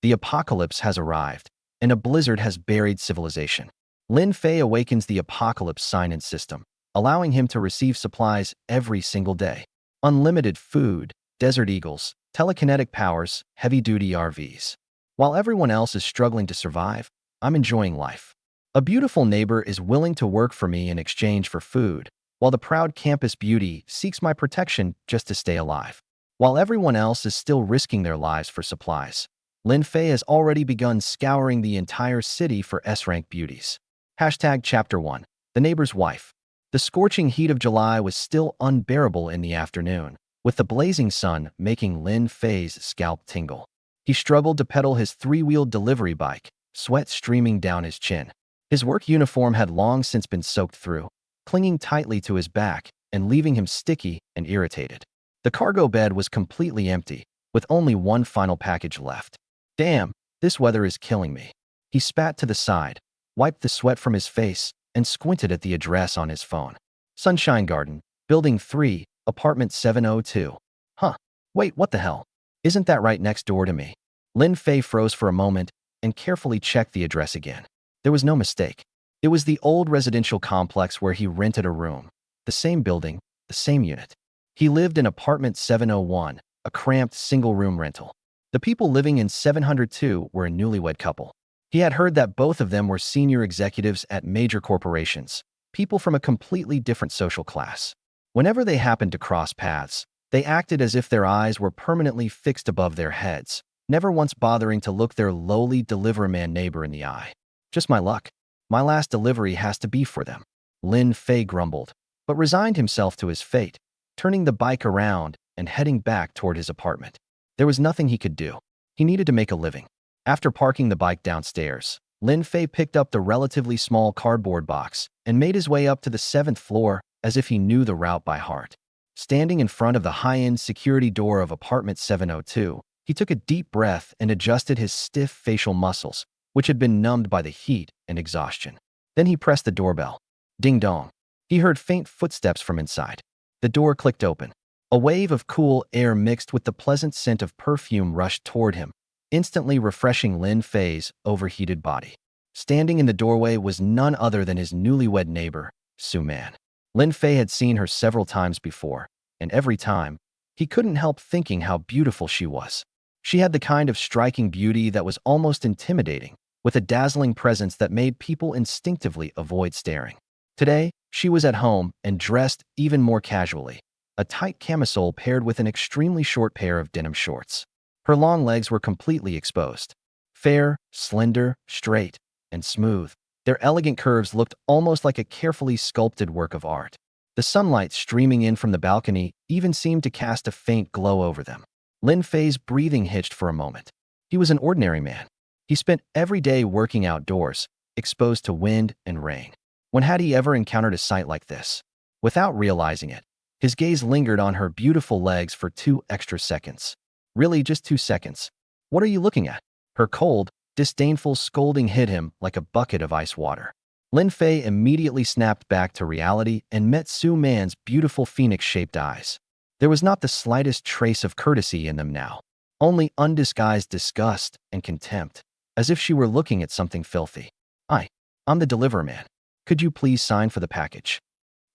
The apocalypse has arrived, and a blizzard has buried civilization. Lin Fei awakens the apocalypse sign-in system, allowing him to receive supplies every single day. Unlimited food, desert eagles, telekinetic powers, heavy-duty RVs. While everyone else is struggling to survive, I'm enjoying life. A beautiful neighbor is willing to work for me in exchange for food, while the proud campus beauty seeks my protection just to stay alive. While everyone else is still risking their lives for supplies, Lin Fei has already begun scouring the entire city for S-rank beauties. Hashtag Chapter 1. The Neighbor's Wife. The scorching heat of July was still unbearable in the afternoon, with the blazing sun making Lin Fei's scalp tingle. He struggled to pedal his three-wheeled delivery bike, sweat streaming down his chin. His work uniform had long since been soaked through, clinging tightly to his back and leaving him sticky and irritated. The cargo bed was completely empty, with only one final package left. Damn, this weather is killing me. He spat to the side, wiped the sweat from his face, and squinted at the address on his phone. Sunshine Garden, Building 3, Apartment 702. Huh. Wait, what the hell? Isn't that right next door to me? Lin Fei froze for a moment and carefully checked the address again. There was no mistake. It was the old residential complex where he rented a room. The same building, the same unit. He lived in Apartment 701, a cramped single-room rental. The people living in 702 were a newlywed couple. He had heard that both of them were senior executives at major corporations, people from a completely different social class. Whenever they happened to cross paths, they acted as if their eyes were permanently fixed above their heads, never once bothering to look their lowly deliveryman neighbor in the eye. Just my luck. My last delivery has to be for them. Lin Fei grumbled, but resigned himself to his fate, turning the bike around and heading back toward his apartment. There was nothing he could do. He needed to make a living. After parking the bike downstairs, Lin Fei picked up the relatively small cardboard box and made his way up to the 7th floor as if he knew the route by heart. Standing in front of the high-end security door of Apartment 702, he took a deep breath and adjusted his stiff facial muscles, which had been numbed by the heat and exhaustion. Then he pressed the doorbell. Ding-dong. He heard faint footsteps from inside. The door clicked open. A wave of cool air mixed with the pleasant scent of perfume rushed toward him, instantly refreshing Lin Fei's overheated body. Standing in the doorway was none other than his newlywed neighbor, Su Man. Lin Fei had seen her several times before, and every time, he couldn't help thinking how beautiful she was. She had the kind of striking beauty that was almost intimidating, with a dazzling presence that made people instinctively avoid staring. Today, she was at home and dressed even more casually, a tight camisole paired with an extremely short pair of denim shorts. Her long legs were completely exposed. Fair, slender, straight, and smooth, their elegant curves looked almost like a carefully sculpted work of art. The sunlight streaming in from the balcony even seemed to cast a faint glow over them. Lin Fei's breathing hitched for a moment. He was an ordinary man. He spent every day working outdoors, exposed to wind and rain. When had he ever encountered a sight like this? Without realizing it, his gaze lingered on her beautiful legs for 2 extra seconds. Really, just 2 seconds. What are you looking at? Her cold, disdainful scolding hit him like a bucket of ice water. Lin Fei immediately snapped back to reality and met Su Man's beautiful phoenix-shaped eyes. There was not the slightest trace of courtesy in them now, only undisguised disgust and contempt, as if she were looking at something filthy. I'm the deliveryman. Could you please sign for the package?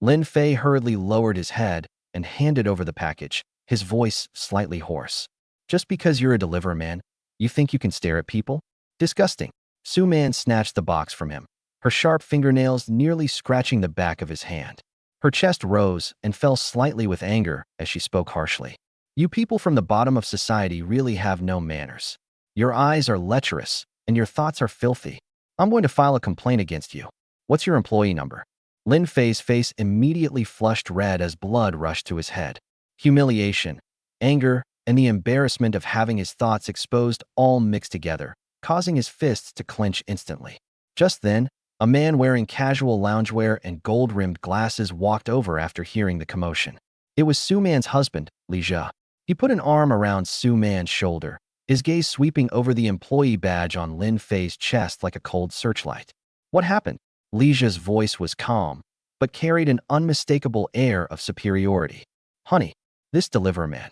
Lin Fei hurriedly lowered his head and handed over the package, his voice slightly hoarse. Just because you're a deliveryman, you think you can stare at people? Disgusting. Su Man snatched the box from him, her sharp fingernails nearly scratching the back of his hand. Her chest rose and fell slightly with anger as she spoke harshly. You people from the bottom of society really have no manners. Your eyes are lecherous, and your thoughts are filthy. I'm going to file a complaint against you. What's your employee number? Lin Fei's face immediately flushed red as blood rushed to his head. Humiliation, anger, and the embarrassment of having his thoughts exposed all mixed together, causing his fists to clench instantly. Just then, a man wearing casual loungewear and gold-rimmed glasses walked over after hearing the commotion. It was Su Man's husband, Li Jia. He put an arm around Su Man's shoulder, his gaze sweeping over the employee badge on Lin Fei's chest like a cold searchlight. What happened? Li Jia's voice was calm, but carried an unmistakable air of superiority. Honey, this deliveryman.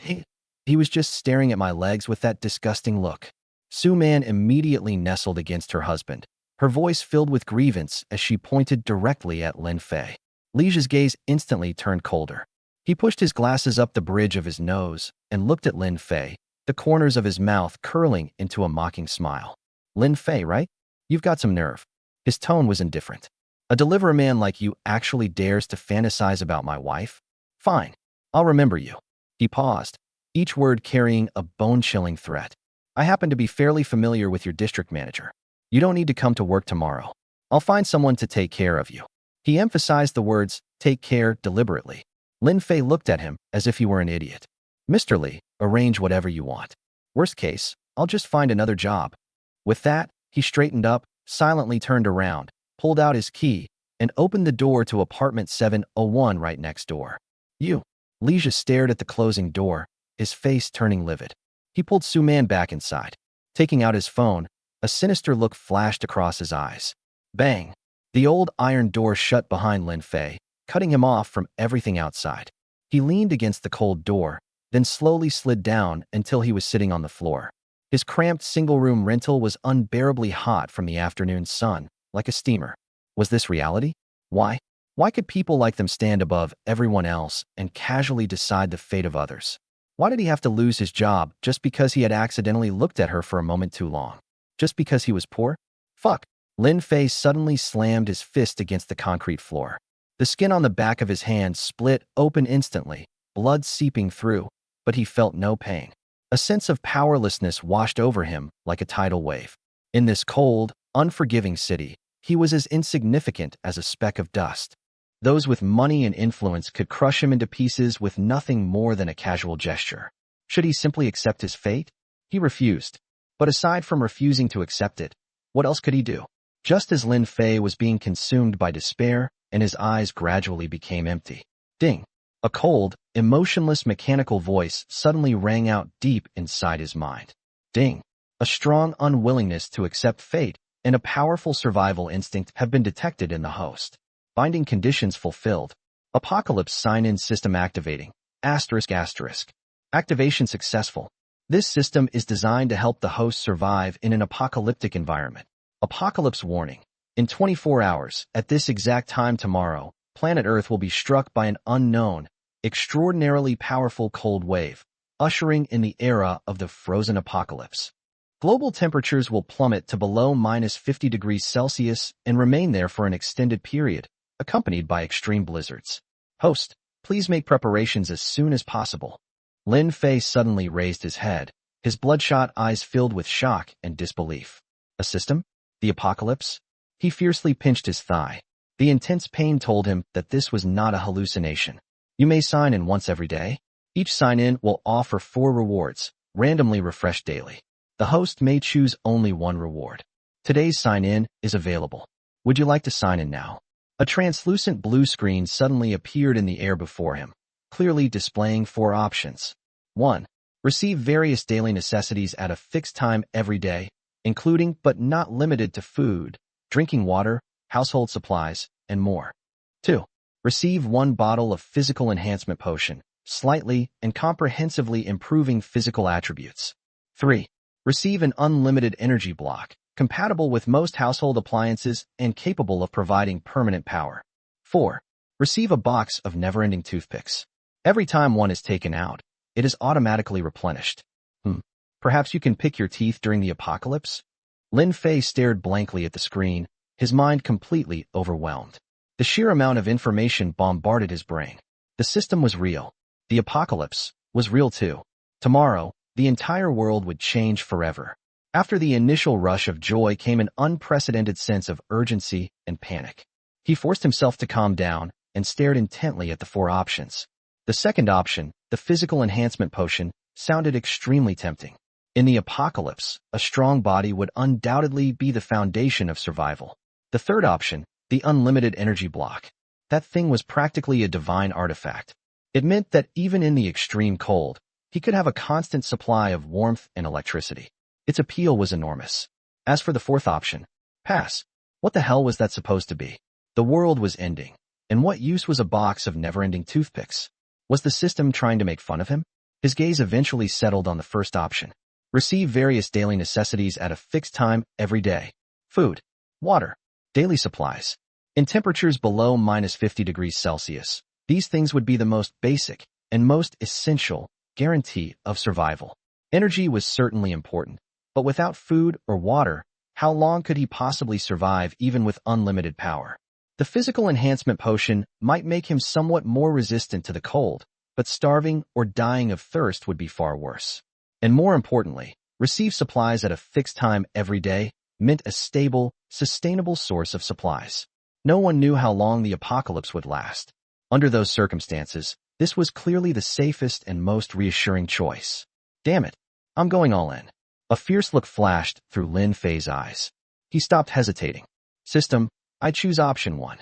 He was just staring at my legs with that disgusting look. Su Man immediately nestled against her husband, her voice filled with grievance as she pointed directly at Lin Fei. Li's gaze instantly turned colder. He pushed his glasses up the bridge of his nose and looked at Lin Fei, the corners of his mouth curling into a mocking smile. Lin Fei, right? You've got some nerve. His tone was indifferent. A delivery man like you actually dares to fantasize about my wife? Fine. I'll remember you. He paused, each word carrying a bone-chilling threat. I happen to be fairly familiar with your district manager. You don't need to come to work tomorrow. I'll find someone to take care of you. He emphasized the words, take care, deliberately. Lin Fei looked at him as if he were an idiot. Mr. Li, arrange whatever you want. Worst case, I'll just find another job. With that, he straightened up, silently turned around, pulled out his key, and opened the door to apartment 701 right next door. You. Li stared at the closing door, his face turning livid. He pulled Su Man back inside. Taking out his phone, a sinister look flashed across his eyes. Bang! The old iron door shut behind Lin Fei, cutting him off from everything outside. He leaned against the cold door, then slowly slid down until he was sitting on the floor. His cramped single-room rental was unbearably hot from the afternoon sun, like a steamer. Was this reality? Why? Why could people like them stand above everyone else and casually decide the fate of others? Why did he have to lose his job just because he had accidentally looked at her for a moment too long? Just because he was poor? Fuck. Lin Fei suddenly slammed his fist against the concrete floor. The skin on the back of his hand split open instantly, blood seeping through, but he felt no pain. A sense of powerlessness washed over him like a tidal wave. In this cold, unforgiving city, he was as insignificant as a speck of dust. Those with money and influence could crush him into pieces with nothing more than a casual gesture. Should he simply accept his fate? He refused. But aside from refusing to accept it, what else could he do? Just as Lin Fei was being consumed by despair, and his eyes gradually became empty. Ding! A cold, emotionless mechanical voice suddenly rang out deep inside his mind. Ding! A strong unwillingness to accept fate and a powerful survival instinct have been detected in the host. Binding conditions fulfilled. Apocalypse sign-in system activating. ***. Activation successful. This system is designed to help the host survive in an apocalyptic environment. Apocalypse warning. In 24 hours, at this exact time tomorrow, planet Earth will be struck by an unknown, extraordinarily powerful cold wave, ushering in the era of the frozen apocalypse. Global temperatures will plummet to below -50 degrees Celsius and remain there for an extended period, accompanied by extreme blizzards. Host, please make preparations as soon as possible. Lin Fei suddenly raised his head, his bloodshot eyes filled with shock and disbelief. A system? The apocalypse? He fiercely pinched his thigh. The intense pain told him that this was not a hallucination. You may sign in once every day. Each sign-in will offer 4 rewards, randomly refreshed daily. The host may choose only one reward. Today's sign-in is available. Would you like to sign in now? A translucent blue screen suddenly appeared in the air before him, clearly displaying 4 options. 1. Receive various daily necessities at a fixed time every day, including but not limited to food, drinking water, household supplies, and more. 2. Receive 1 bottle of physical enhancement potion, slightly and comprehensively improving physical attributes. 3. Receive an unlimited energy block, compatible with most household appliances and capable of providing permanent power. 4. Receive a box of never-ending toothpicks. Every time one is taken out, it is automatically replenished. Perhaps you can pick your teeth during the apocalypse? Lin Fei stared blankly at the screen, his mind completely overwhelmed. The sheer amount of information bombarded his brain. The system was real. The apocalypse was real too. Tomorrow, the entire world would change forever. After the initial rush of joy came an unprecedented sense of urgency and panic. He forced himself to calm down and stared intently at the 4 options. The second option, the physical enhancement potion, sounded extremely tempting. In the apocalypse, a strong body would undoubtedly be the foundation of survival. The third option, the unlimited energy block. That thing was practically a divine artifact. It meant that even in the extreme cold, he could have a constant supply of warmth and electricity. Its appeal was enormous. As for the fourth option, pass. What the hell was that supposed to be? The world was ending. And what use was a box of never-ending toothpicks? Was the system trying to make fun of him? His gaze eventually settled on the first option. Receive various daily necessities at a fixed time every day. Food, water, daily supplies. In temperatures below -50 degrees Celsius, these things would be the most basic and most essential guarantee of survival. Energy was certainly important, but without food or water, how long could he possibly survive even with unlimited power? The physical enhancement potion might make him somewhat more resistant to the cold, but starving or dying of thirst would be far worse. And more importantly, receive supplies at a fixed time every day meant a stable, sustainable source of supplies. No one knew how long the apocalypse would last. Under those circumstances, this was clearly the safest and most reassuring choice. Damn it, I'm going all in. A fierce look flashed through Lin Fei's eyes. He stopped hesitating. System, I choose option 1.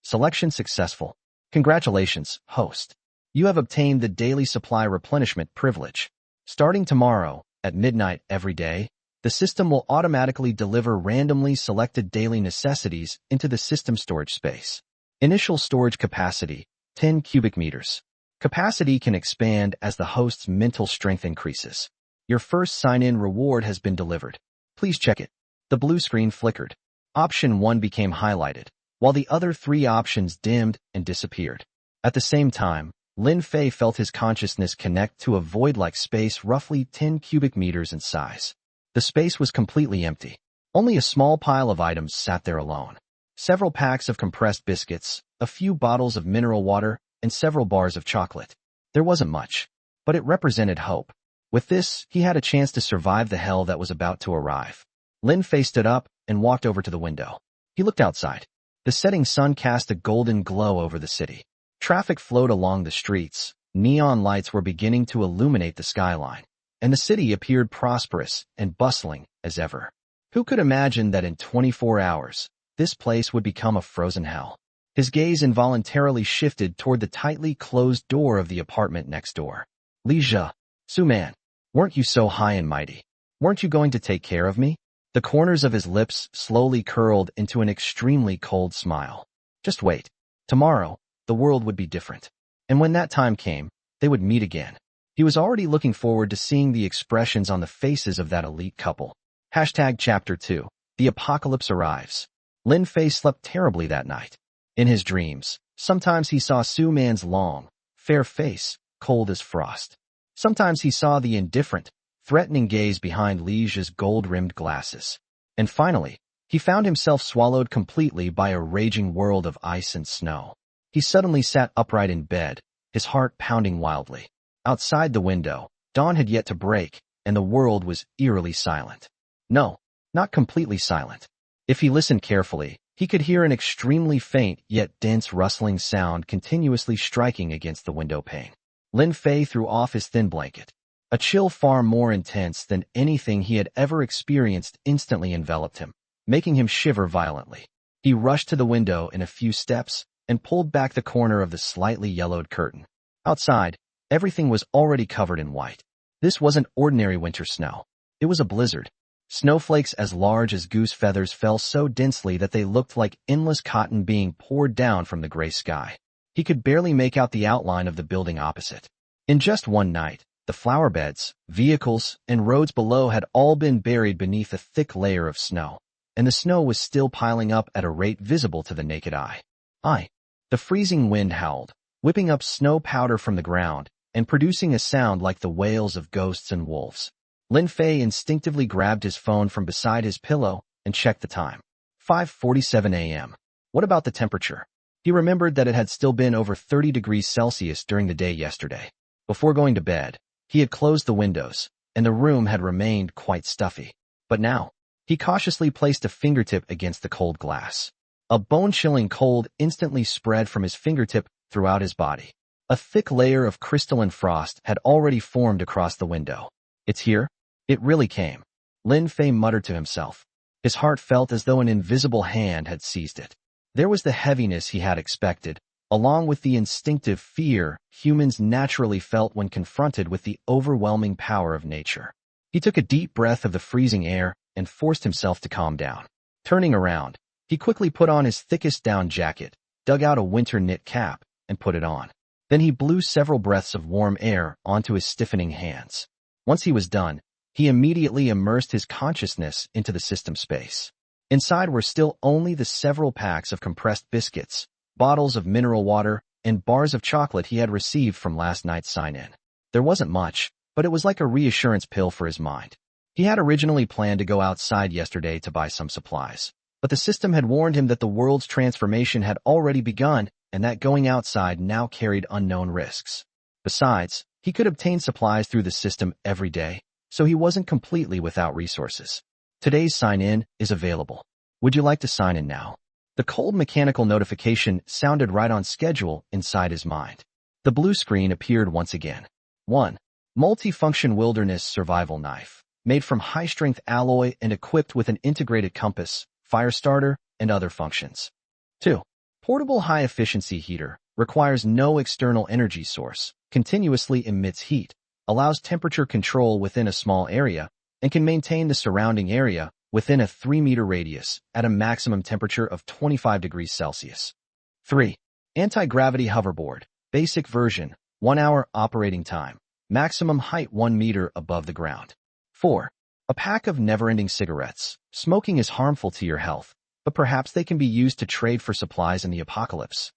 Selection successful. Congratulations, host. You have obtained the daily supply replenishment privilege. Starting tomorrow, at midnight every day, the system will automatically deliver randomly selected daily necessities into the system storage space. Initial storage capacity, 10 cubic meters. Capacity can expand as the host's mental strength increases. Your first sign-in reward has been delivered. Please check it. The blue screen flickered. Option 1 became highlighted, while the other 3 options dimmed and disappeared. At the same time, Lin Fei felt his consciousness connect to a void-like space roughly 10 cubic meters in size. The space was completely empty. Only a small pile of items sat there alone. Several packs of compressed biscuits, a few bottles of mineral water, and several bars of chocolate. There wasn't much, but it represented hope. With this, he had a chance to survive the hell that was about to arrive. Lin Fei stood up and walked over to the window. He looked outside. The setting sun cast a golden glow over the city. Traffic flowed along the streets, neon lights were beginning to illuminate the skyline, and the city appeared prosperous and bustling as ever. Who could imagine that in 24 hours, this place would become a frozen hell? His gaze involuntarily shifted toward the tightly closed door of the apartment next door. Li Zhe, Su-man, weren't you so high and mighty? Weren't you going to take care of me? The corners of his lips slowly curled into an extremely cold smile. Just wait. Tomorrow, the world would be different. And when that time came, they would meet again. He was already looking forward to seeing the expressions on the faces of that elite couple. Chapter 2. The apocalypse arrives. Lin Fei slept terribly that night. In his dreams, sometimes he saw Su-man's long, fair face, cold as frost. Sometimes he saw the indifferent, threatening gaze behind Li Zhe's gold-rimmed glasses. And finally, he found himself swallowed completely by a raging world of ice and snow. He suddenly sat upright in bed, his heart pounding wildly. Outside the window, dawn had yet to break, and the world was eerily silent. No, not completely silent. If he listened carefully, he could hear an extremely faint yet dense rustling sound continuously striking against the window pane. Lin Fei threw off his thin blanket. A chill far more intense than anything he had ever experienced instantly enveloped him, making him shiver violently. He rushed to the window in a few steps and pulled back the corner of the slightly yellowed curtain. Outside, everything was already covered in white. This wasn't ordinary winter snow. It was a blizzard. Snowflakes as large as goose feathers fell so densely that they looked like endless cotton being poured down from the gray sky. He could barely make out the outline of the building opposite. In just one night, the flower beds, vehicles, and roads below had all been buried beneath a thick layer of snow, and the snow was still piling up at a rate visible to the naked eye. The freezing wind howled, whipping up snow powder from the ground and producing a sound like the wails of ghosts and wolves. Lin Fei instinctively grabbed his phone from beside his pillow and checked the time. 5:47 a.m. What about the temperature? He remembered that it had still been over 30 degrees Celsius during the day yesterday. Before going to bed, he had closed the windows, and the room had remained quite stuffy. But now, he cautiously placed a fingertip against the cold glass. A bone-chilling cold instantly spread from his fingertip throughout his body. A thick layer of crystalline frost had already formed across the window. It's here? It really came. Lin Fei muttered to himself. His heart felt as though an invisible hand had seized it. There was the heaviness he had expected, along with the instinctive fear humans naturally felt when confronted with the overwhelming power of nature. He took a deep breath of the freezing air and forced himself to calm down. Turning around, he quickly put on his thickest down jacket, dug out a winter knit cap, and put it on. Then he blew several breaths of warm air onto his stiffening hands. Once he was done, He immediately immersed his consciousness into the system space. Inside were still only the several packs of compressed biscuits, bottles of mineral water, and bars of chocolate he had received from last night's sign-in. There wasn't much, but it was like a reassurance pill for his mind. He had originally planned to go outside yesterday to buy some supplies, but the system had warned him that the world's transformation had already begun and that going outside now carried unknown risks. Besides, he could obtain supplies through the system every day, so he wasn't completely without resources. Today's sign-in is available. Would you like to sign in now? The cold mechanical notification sounded right on schedule inside his mind. The blue screen appeared once again. 1. Multifunction wilderness survival knife, made from high-strength alloy and equipped with an integrated compass, fire starter, and other functions. 2. Portable high-efficiency heater, requires no external energy source, continuously emits heat, allows temperature control within a small area, and can maintain the surrounding area within a 3-meter radius at a maximum temperature of 25 degrees Celsius. 3. Anti-gravity hoverboard, basic version, 1 hour operating time, maximum height 1 meter above the ground. 4. A pack of never-ending cigarettes. Smoking is harmful to your health, but perhaps they can be used to trade for supplies in the apocalypse.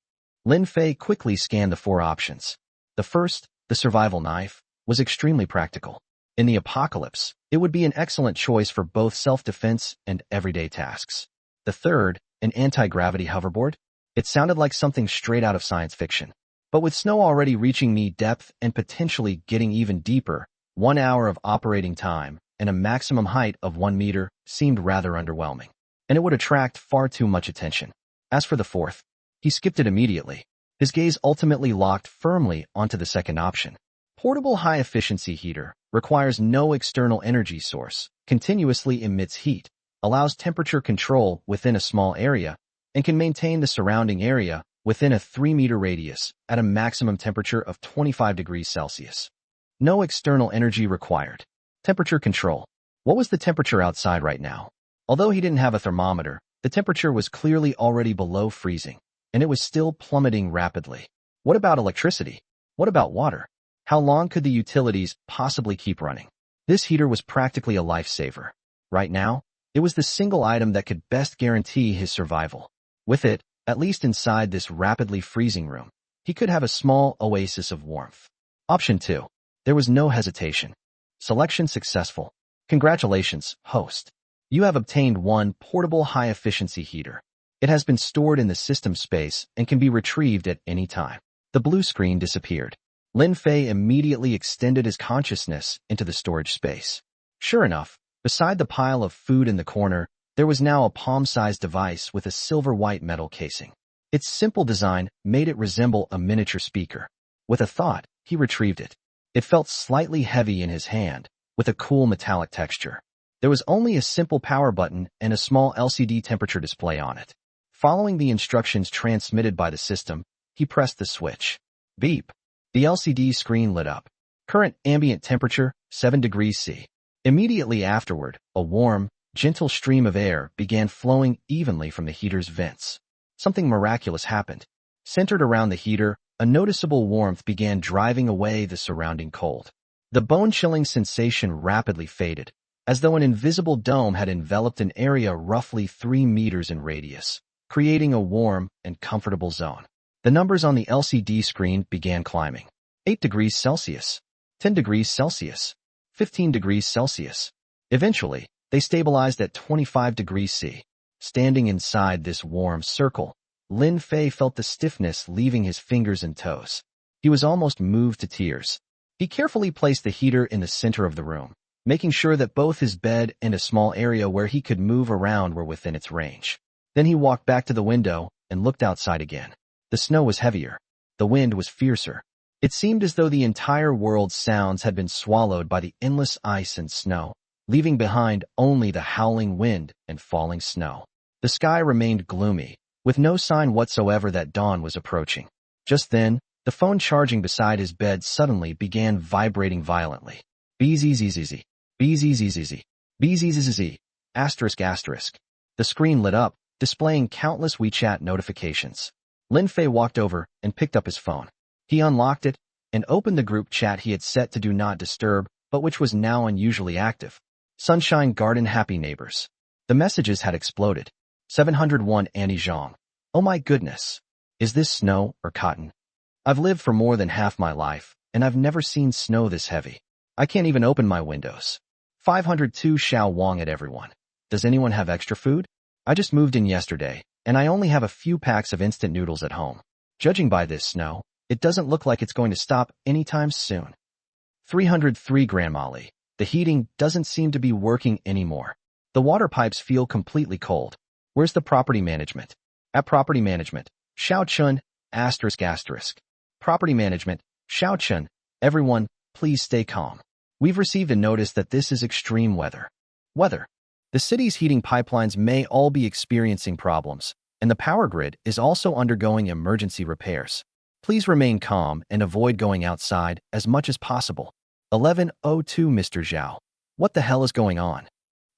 Lin Fei quickly scanned the 4 options. The first, the survival knife, was extremely practical. In the apocalypse, it would be an excellent choice for both self-defense and everyday tasks. The third, an anti-gravity hoverboard, it sounded like something straight out of science fiction. But with snow already reaching knee depth and potentially getting even deeper, 1 hour of operating time and a maximum height of 1 meter seemed rather underwhelming, and it would attract far too much attention. As for the fourth, he skipped it immediately. His gaze ultimately locked firmly onto the second option. Portable high-efficiency heater, requires no external energy source, continuously emits heat, allows temperature control within a small area, and can maintain the surrounding area within a 3-meter radius at a maximum temperature of 25 degrees Celsius. No external energy required. Temperature control. What was the temperature outside right now? Although he didn't have a thermometer, the temperature was clearly already below freezing, and it was still plummeting rapidly. What about electricity? What about water? How long could the utilities possibly keep running? This heater was practically a lifesaver. Right now, it was the single item that could best guarantee his survival. With it, at least inside this rapidly freezing room, he could have a small oasis of warmth. Option 2. There was no hesitation. Selection successful. Congratulations, host. You have obtained 1 portable high-efficiency heater. It has been stored in the system space and can be retrieved at any time. The blue screen disappeared. Lin Fei immediately extended his consciousness into the storage space. Sure enough, beside the pile of food in the corner, there was now a palm-sized device with a silver-white metal casing. Its simple design made it resemble a miniature speaker. With a thought, he retrieved it. It felt slightly heavy in his hand, with a cool metallic texture. There was only a simple power button and a small LCD temperature display on it. Following the instructions transmitted by the system, he pressed the switch. Beep. The LCD screen lit up. Current ambient temperature, 7 degrees C. Immediately afterward, a warm, gentle stream of air began flowing evenly from the heater's vents. Something miraculous happened. Centered around the heater, a noticeable warmth began driving away the surrounding cold. The bone-chilling sensation rapidly faded, as though an invisible dome had enveloped an area roughly 3 meters in radius, creating a warm and comfortable zone. The numbers on the LCD screen began climbing. 8 degrees Celsius, 10 degrees Celsius, 15 degrees Celsius. Eventually, they stabilized at 25 degrees C. Standing inside this warm circle, Lin Fei felt the stiffness leaving his fingers and toes. He was almost moved to tears. He carefully placed the heater in the center of the room, making sure that both his bed and a small area where he could move around were within its range. Then he walked back to the window and looked outside again. The snow was heavier. The wind was fiercer. It seemed as though the entire world's sounds had been swallowed by the endless ice and snow, leaving behind only the howling wind and falling snow. The sky remained gloomy, with no sign whatsoever that dawn was approaching. Just then, the phone charging beside his bed suddenly began vibrating violently. BZZZZ. BZZZZ. BZZZZ. Asterisk asterisk. The screen lit up, displaying countless WeChat notifications. Lin Fei walked over and picked up his phone. He unlocked it and opened the group chat he had set to do not disturb, but which was now unusually active. Sunshine Garden Happy Neighbors. The messages had exploded. 701 Annie Zhang. Oh my goodness. Is this snow or cotton? I've lived for more than half my life, and I've never seen snow this heavy. I can't even open my windows. 502 Xiao Wang at everyone. Does anyone have extra food? I just moved in yesterday, and I only have a few packs of instant noodles at home. Judging by this snow, it doesn't look like it's going to stop anytime soon. 303 Grandma Li. The heating doesn't seem to be working anymore. The water pipes feel completely cold. Where's the property management? At property management, Xiao Chun, ***. Property management, Xiao Chun, everyone, please stay calm. We've received a notice that this is extreme weather. The city's heating pipelines may all be experiencing problems, and the power grid is also undergoing emergency repairs. Please remain calm and avoid going outside as much as possible. 1102 Mr. Zhao. What the hell is going on?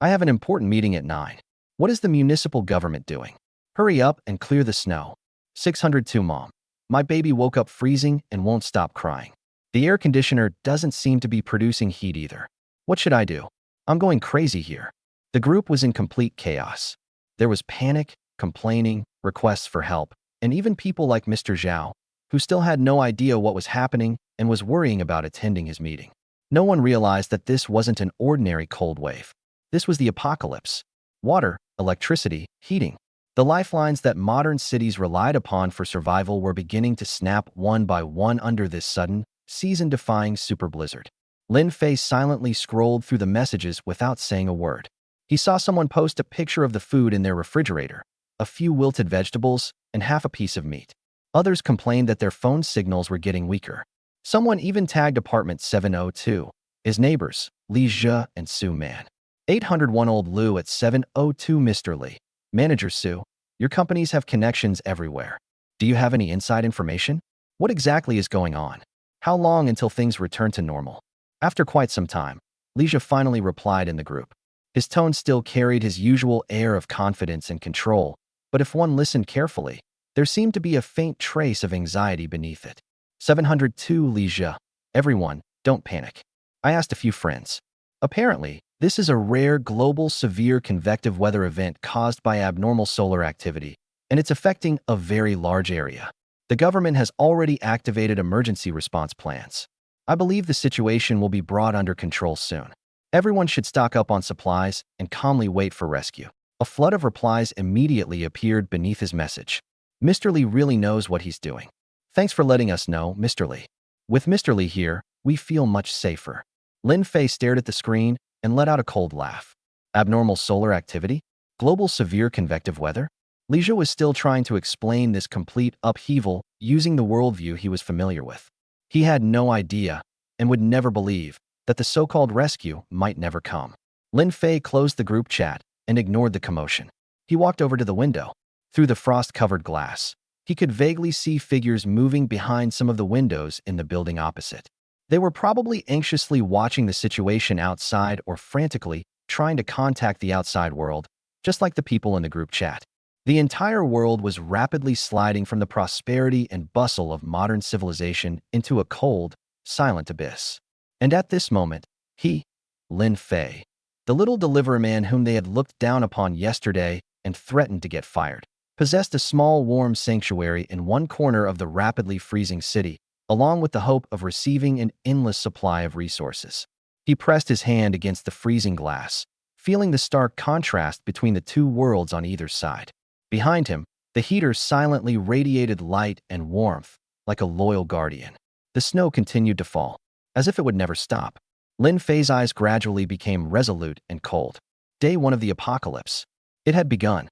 I have an important meeting at 9. What is the municipal government doing? Hurry up and clear the snow. 602 Mom. My baby woke up freezing and won't stop crying. The air conditioner doesn't seem to be producing heat either. What should I do? I'm going crazy here. The group was in complete chaos. There was panic, complaining, requests for help, and even people like Mr. Zhao, who still had no idea what was happening and was worrying about attending his meeting. No one realized that this wasn't an ordinary cold wave. This was the apocalypse. Water, electricity, heating. The lifelines that modern cities relied upon for survival were beginning to snap one by one under this sudden, season-defying super blizzard. Lin Fei silently scrolled through the messages without saying a word. He saw someone post a picture of the food in their refrigerator, a few wilted vegetables, and half a piece of meat. Others complained that their phone signals were getting weaker. Someone even tagged apartment 702, his neighbors, Li Zhe and Su Man. 801 Old Lu at 702 Mr. Li. Manager Su, your companies have connections everywhere. Do you have any inside information? What exactly is going on? How long until things return to normal? After quite some time, Li Zhe finally replied in the group. His tone still carried his usual air of confidence and control, but if one listened carefully, there seemed to be a faint trace of anxiety beneath it. 702 Li Zhe. Everyone, don't panic. I asked a few friends. Apparently, this is a rare global severe convective weather event caused by abnormal solar activity, and it's affecting a very large area. The government has already activated emergency response plans. I believe the situation will be brought under control soon. Everyone should stock up on supplies and calmly wait for rescue. A flood of replies immediately appeared beneath his message. Mr. Li really knows what he's doing. Thanks for letting us know, Mr. Li. With Mr. Li here, we feel much safer. Lin Fei stared at the screen and let out a cold laugh. Abnormal solar activity? Global severe convective weather? Li Zhe was still trying to explain this complete upheaval using the worldview he was familiar with. He had no idea, and would never believe, that the so-called rescue might never come. Lin Fei closed the group chat and ignored the commotion. He walked over to the window. Through the frost-covered glass, he could vaguely see figures moving behind some of the windows in the building opposite. They were probably anxiously watching the situation outside or frantically trying to contact the outside world, just like the people in the group chat. The entire world was rapidly sliding from the prosperity and bustle of modern civilization into a cold, silent abyss. And at this moment, he, Lin Fei, the little delivery man whom they had looked down upon yesterday and threatened to get fired, possessed a small warm sanctuary in one corner of the rapidly freezing city, along with the hope of receiving an endless supply of resources. He pressed his hand against the freezing glass, feeling the stark contrast between the two worlds on either side. Behind him, the heater silently radiated light and warmth, like a loyal guardian. The snow continued to fall, as if it would never stop. Lin Fei's eyes gradually became resolute and cold. Day 1 of the apocalypse. It had begun.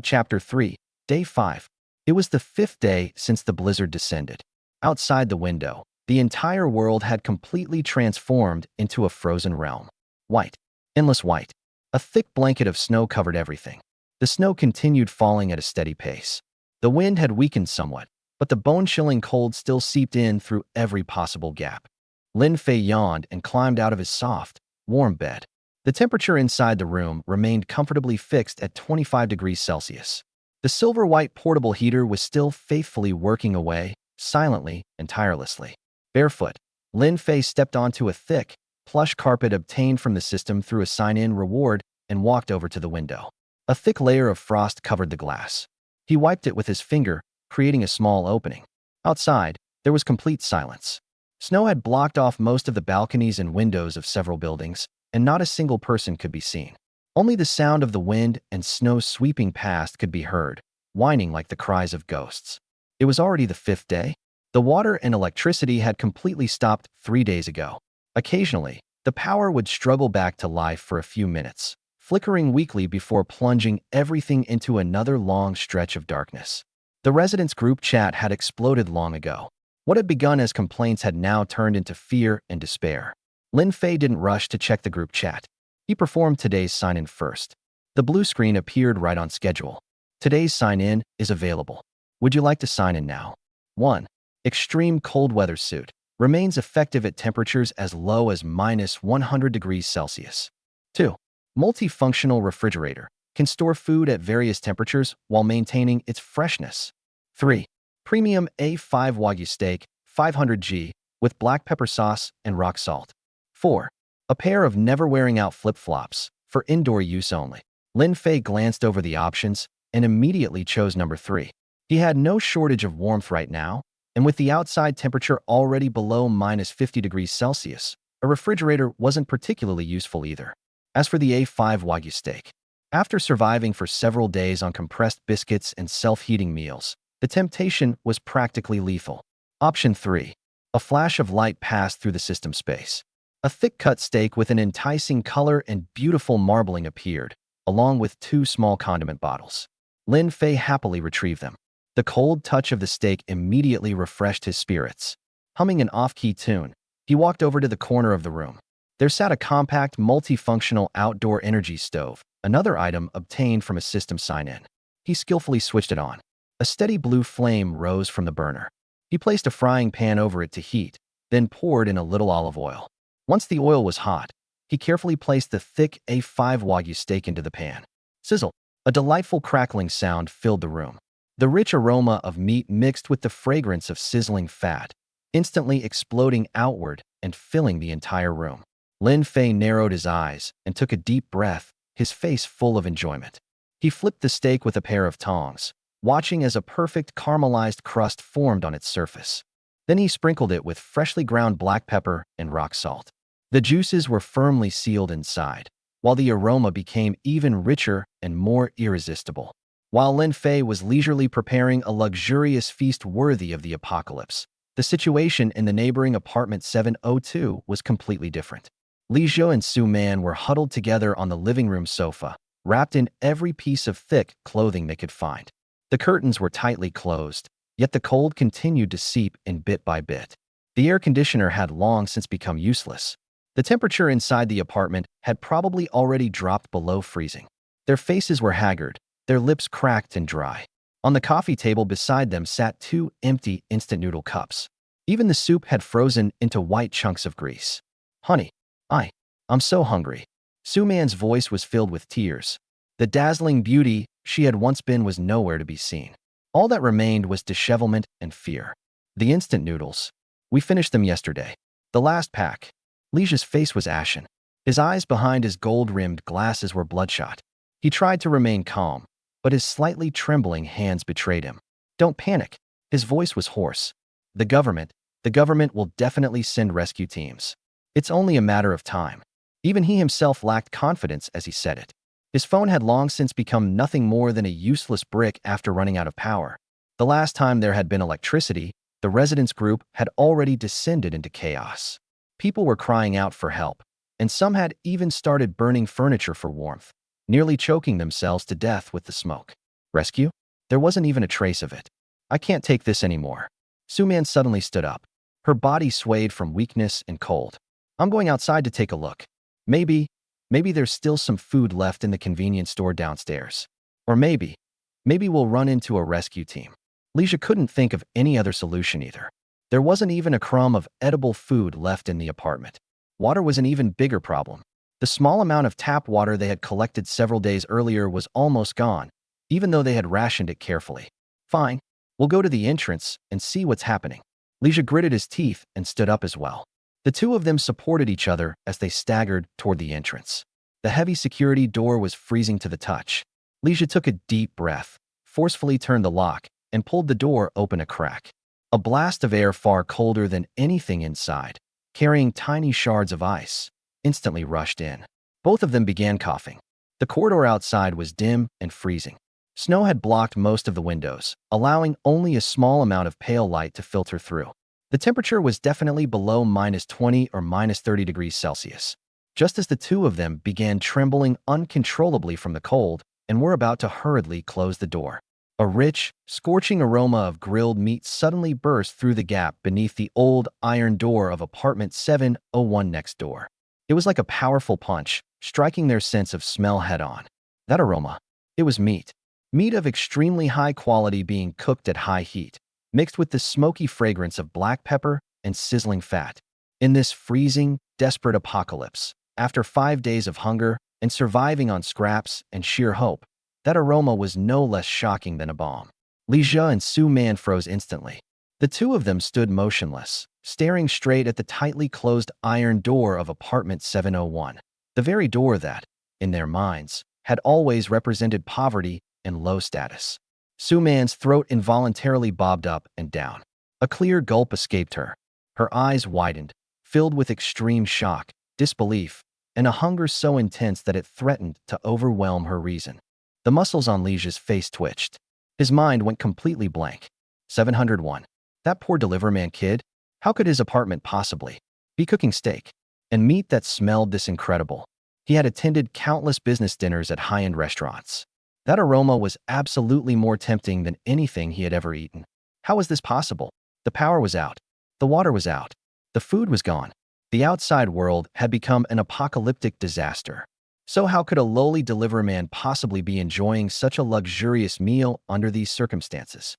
Chapter 3, Day 5. It was the 5th day since the blizzard descended. Outside the window, the entire world had completely transformed into a frozen realm. White. Endless white. A thick blanket of snow covered everything. The snow continued falling at a steady pace. The wind had weakened somewhat, but the bone-chilling cold still seeped in through every possible gap. Lin Fei yawned and climbed out of his soft, warm bed. The temperature inside the room remained comfortably fixed at 25 degrees Celsius. The silver-white portable heater was still faithfully working away, silently and tirelessly. Barefoot, Lin Fei stepped onto a thick, plush carpet obtained from the system through a sign-in reward and walked over to the window. A thick layer of frost covered the glass. He wiped it with his finger, creating a small opening. Outside, there was complete silence. Snow had blocked off most of the balconies and windows of several buildings, and not a single person could be seen. Only the sound of the wind and snow sweeping past could be heard, whining like the cries of ghosts. It was already the 5th day. The water and electricity had completely stopped 3 days ago. Occasionally, the power would struggle back to life for a few minutes, flickering weakly before plunging everything into another long stretch of darkness. The residents' group chat had exploded long ago. What had begun as complaints had now turned into fear and despair. Lin Fei didn't rush to check the group chat. He performed today's sign-in first. The blue screen appeared right on schedule. Today's sign-in is available. Would you like to sign in now? 1. Extreme cold weather suit. Remains effective at temperatures as low as -100 degrees Celsius. 2. Multifunctional refrigerator. Can store food at various temperatures while maintaining its freshness. 3. Premium A5 Wagyu steak, 500g, with black pepper sauce and rock salt. 4. A pair of never-wearing-out flip-flops, for indoor use only. Lin Fei glanced over the options and immediately chose number 3. He had no shortage of warmth right now, and with the outside temperature already below -50 degrees Celsius, a refrigerator wasn't particularly useful either. As for the A5 Wagyu steak, after surviving for several days on compressed biscuits and self-heating meals, the temptation was practically lethal. Option 3. A flash of light passed through the system space. A thick-cut steak with an enticing color and beautiful marbling appeared, along with 2 small condiment bottles. Lin Fei happily retrieved them. The cold touch of the steak immediately refreshed his spirits. Humming an off-key tune, he walked over to the corner of the room. There sat a compact, multifunctional outdoor energy stove, another item obtained from a system sign-in. He skillfully switched it on. A steady blue flame rose from the burner. He placed a frying pan over it to heat, then poured in a little olive oil. Once the oil was hot, he carefully placed the thick A5 Wagyu steak into the pan. Sizzle! A delightful crackling sound filled the room. The rich aroma of meat mixed with the fragrance of sizzling fat, instantly exploding outward and filling the entire room. Lin Fei narrowed his eyes and took a deep breath, his face full of enjoyment. He flipped the steak with a pair of tongs, watching as a perfect caramelized crust formed on its surface. Then he sprinkled it with freshly ground black pepper and rock salt. The juices were firmly sealed inside, while the aroma became even richer and more irresistible. While Lin Fei was leisurely preparing a luxurious feast worthy of the apocalypse, the situation in the neighboring apartment 702 was completely different. Li Zhou and Su Man were huddled together on the living room sofa, wrapped in every piece of thick clothing they could find. The curtains were tightly closed, yet the cold continued to seep in bit by bit. The air conditioner had long since become useless. The temperature inside the apartment had probably already dropped below freezing. Their faces were haggard, their lips cracked and dry. On the coffee table beside them sat 2 empty instant noodle cups. Even the soup had frozen into white chunks of grease. "Honey, I'm so hungry." Su Man's voice was filled with tears. The dazzling beauty she had once been was nowhere to be seen. All that remained was dishevelment and fear. The instant noodles. "We finished them yesterday. The last pack." Lija's face was ashen. His eyes behind his gold-rimmed glasses were bloodshot. He tried to remain calm, but his slightly trembling hands betrayed him. "Don't panic." His voice was hoarse. The government will definitely send rescue teams. It's only a matter of time." Even he himself lacked confidence as he said it. His phone had long since become nothing more than a useless brick after running out of power. The last time there had been electricity, the residents' group had already descended into chaos. People were crying out for help, and some had even started burning furniture for warmth, nearly choking themselves to death with the smoke. Rescue? There wasn't even a trace of it. "I can't take this anymore." Su Man suddenly stood up. Her body swayed from weakness and cold. "I'm going outside to take a look. Maybe there's still some food left in the convenience store downstairs. Or maybe we'll run into a rescue team." Lija couldn't think of any other solution either. There wasn't even a crumb of edible food left in the apartment. Water was an even bigger problem. The small amount of tap water they had collected several days earlier was almost gone, even though they had rationed it carefully. "Fine, we'll go to the entrance and see what's happening." Lija gritted his teeth and stood up as well. The two of them supported each other as they staggered toward the entrance. The heavy security door was freezing to the touch. Lija took a deep breath, forcefully turned the lock, and pulled the door open a crack. A blast of air far colder than anything inside, carrying tiny shards of ice, instantly rushed in. Both of them began coughing. The corridor outside was dim and freezing. Snow had blocked most of the windows, allowing only a small amount of pale light to filter through. The temperature was definitely below -20 or -30 degrees Celsius. Just as the two of them began trembling uncontrollably from the cold and were about to hurriedly close the door, a rich, scorching aroma of grilled meat suddenly burst through the gap beneath the old iron door of apartment 701 next door. It was like a powerful punch, striking their sense of smell head-on. That aroma. It was meat. Meat of extremely high quality being cooked at high heat, mixed with the smoky fragrance of black pepper and sizzling fat. In this freezing, desperate apocalypse, after 5 days of hunger and surviving on scraps and sheer hope, that aroma was no less shocking than a bomb. Lija and Su Man froze instantly. The two of them stood motionless, staring straight at the tightly closed iron door of apartment 701, the very door that, in their minds, had always represented poverty and low status. Su Man's throat involuntarily bobbed up and down. A clear gulp escaped her. Her eyes widened, filled with extreme shock, disbelief, and a hunger so intense that it threatened to overwhelm her reason. The muscles on Lija's face twitched. His mind went completely blank. 701. That poor deliverman kid? How could his apartment possibly be cooking steak and meat that smelled this incredible? He had attended countless business dinners at high-end restaurants. That aroma was absolutely more tempting than anything he had ever eaten. How was this possible? The power was out. The water was out. The food was gone. The outside world had become an apocalyptic disaster. So how could a lowly deliverman possibly be enjoying such a luxurious meal under these circumstances?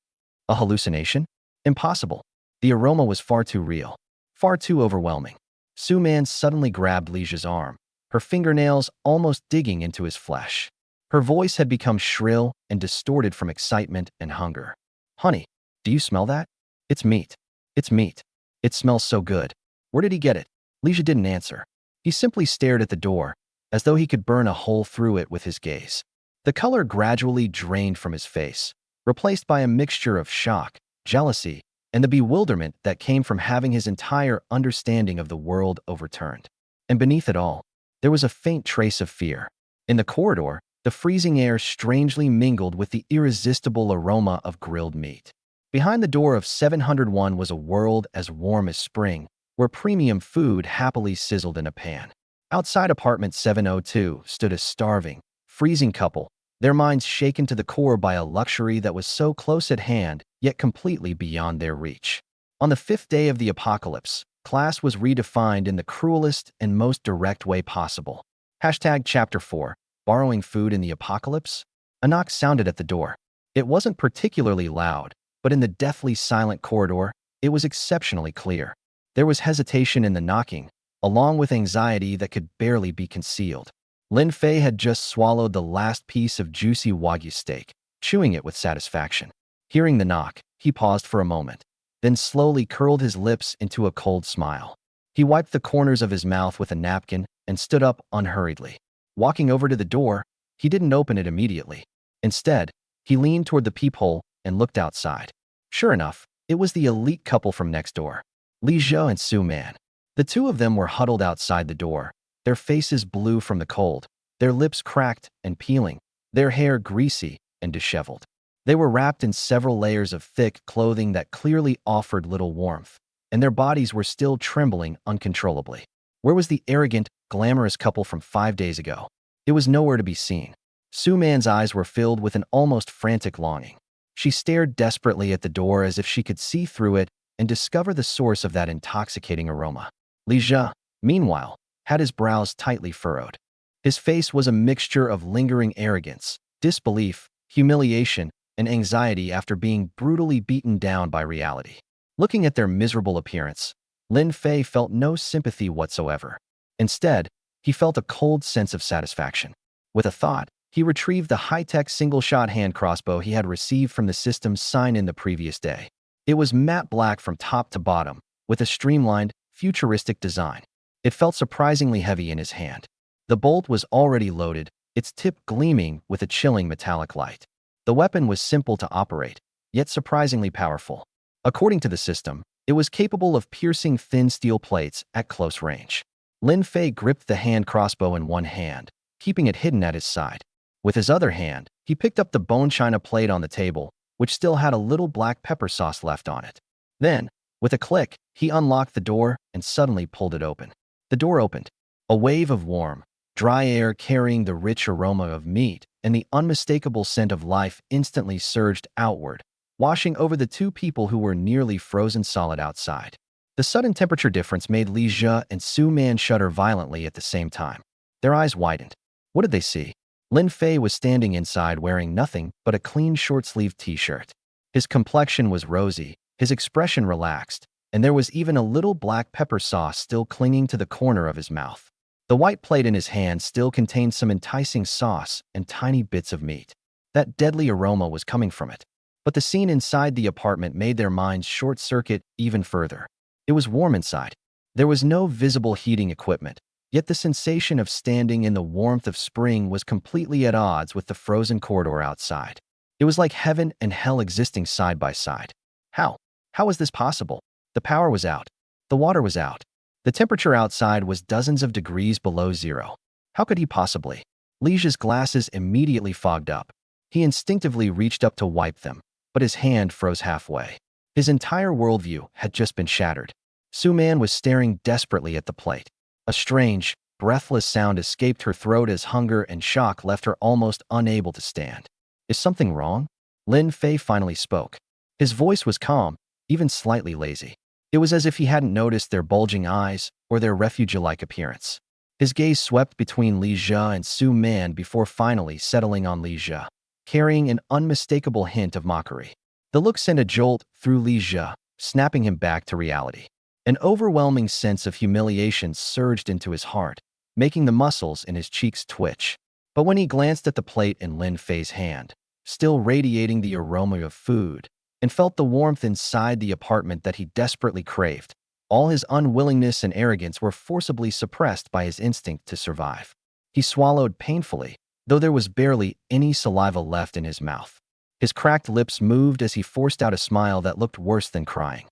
A hallucination? Impossible. The aroma was far too real, far too overwhelming. Su Man suddenly grabbed Lija's arm, her fingernails almost digging into his flesh. Her voice had become shrill and distorted from excitement and hunger. "Honey, do you smell that? It's meat. It's meat. It smells so good. Where did he get it?" Lija didn't answer. He simply stared at the door, as though he could burn a hole through it with his gaze. The color gradually drained from his face, replaced by a mixture of shock, jealousy, and the bewilderment that came from having his entire understanding of the world overturned. And beneath it all, there was a faint trace of fear. In the corridor, the freezing air strangely mingled with the irresistible aroma of grilled meat. Behind the door of 701 was a world as warm as spring, where premium food happily sizzled in a pan. Outside apartment 702 stood a starving, freezing couple, their minds shaken to the core by a luxury that was so close at hand, yet completely beyond their reach. On the 5th day of the apocalypse, class was redefined in the cruelest and most direct way possible. Chapter 4. Borrowing food in the apocalypse? A knock sounded at the door. It wasn't particularly loud, but in the deathly silent corridor, it was exceptionally clear. There was hesitation in the knocking, along with anxiety that could barely be concealed. Lin Fei had just swallowed the last piece of juicy Wagyu steak, chewing it with satisfaction. Hearing the knock, he paused for a moment, then slowly curled his lips into a cold smile. He wiped the corners of his mouth with a napkin and stood up unhurriedly. Walking over to the door, he didn't open it immediately. Instead, he leaned toward the peephole and looked outside. Sure enough, it was the elite couple from next door, Lija and Su Man. The two of them were huddled outside the door, their faces blue from the cold, their lips cracked and peeling, their hair greasy and disheveled. They were wrapped in several layers of thick clothing that clearly offered little warmth, and their bodies were still trembling uncontrollably. Where was the arrogant, glamorous couple from 5 days ago? It was nowhere to be seen. Su Man's eyes were filled with an almost frantic longing. She stared desperately at the door as if she could see through it and discover the source of that intoxicating aroma. Lija, meanwhile, had his brows tightly furrowed. His face was a mixture of lingering arrogance, disbelief, humiliation, and anxiety after being brutally beaten down by reality. Looking at their miserable appearance, Lin Fei felt no sympathy whatsoever. Instead, he felt a cold sense of satisfaction. With a thought, he retrieved the high-tech single-shot hand crossbow he had received from the system's sign-in the previous day. It was matte black from top to bottom, with a streamlined, futuristic design. It felt surprisingly heavy in his hand. The bolt was already loaded, its tip gleaming with a chilling metallic light. The weapon was simple to operate, yet surprisingly powerful. According to the system, it was capable of piercing thin steel plates at close range. Lin Fei gripped the hand crossbow in one hand, keeping it hidden at his side. With his other hand, he picked up the bone china plate on the table, which still had a little black pepper sauce left on it. Then, with a click, he unlocked the door and suddenly pulled it open. The door opened. A wave of warm, dry air carrying the rich aroma of meat and the unmistakable scent of life instantly surged outward, washing over the two people who were nearly frozen solid outside. The sudden temperature difference made Li Jia and Su Man shudder violently at the same time. Their eyes widened. What did they see? Lin Fei was standing inside wearing nothing but a clean short-sleeved t-shirt. His complexion was rosy, his expression relaxed, and there was even a little black pepper sauce still clinging to the corner of his mouth. The white plate in his hand still contained some enticing sauce and tiny bits of meat. That deadly aroma was coming from it. But the scene inside the apartment made their minds short-circuit even further. It was warm inside. There was no visible heating equipment, yet the sensation of standing in the warmth of spring was completely at odds with the frozen corridor outside. It was like heaven and hell existing side by side. How? How was this possible? The power was out. The water was out. The temperature outside was dozens of degrees below zero. How could he possibly? Li Jia's glasses immediately fogged up. He instinctively reached up to wipe them, but his hand froze halfway. His entire worldview had just been shattered. Su Man was staring desperately at the plate. A strange, breathless sound escaped her throat as hunger and shock left her almost unable to stand. Is something wrong? Lin Fei finally spoke. His voice was calm, even slightly lazy. It was as if he hadn't noticed their bulging eyes or their refugee-like appearance. His gaze swept between Li Jia and Su Man before finally settling on Li Jia, carrying an unmistakable hint of mockery. The look sent a jolt through Li Jia, snapping him back to reality. An overwhelming sense of humiliation surged into his heart, making the muscles in his cheeks twitch. But when he glanced at the plate in Lin Fei's hand, still radiating the aroma of food, and felt the warmth inside the apartment that he desperately craved, all his unwillingness and arrogance were forcibly suppressed by his instinct to survive. He swallowed painfully, though there was barely any saliva left in his mouth. His cracked lips moved as he forced out a smile that looked worse than crying.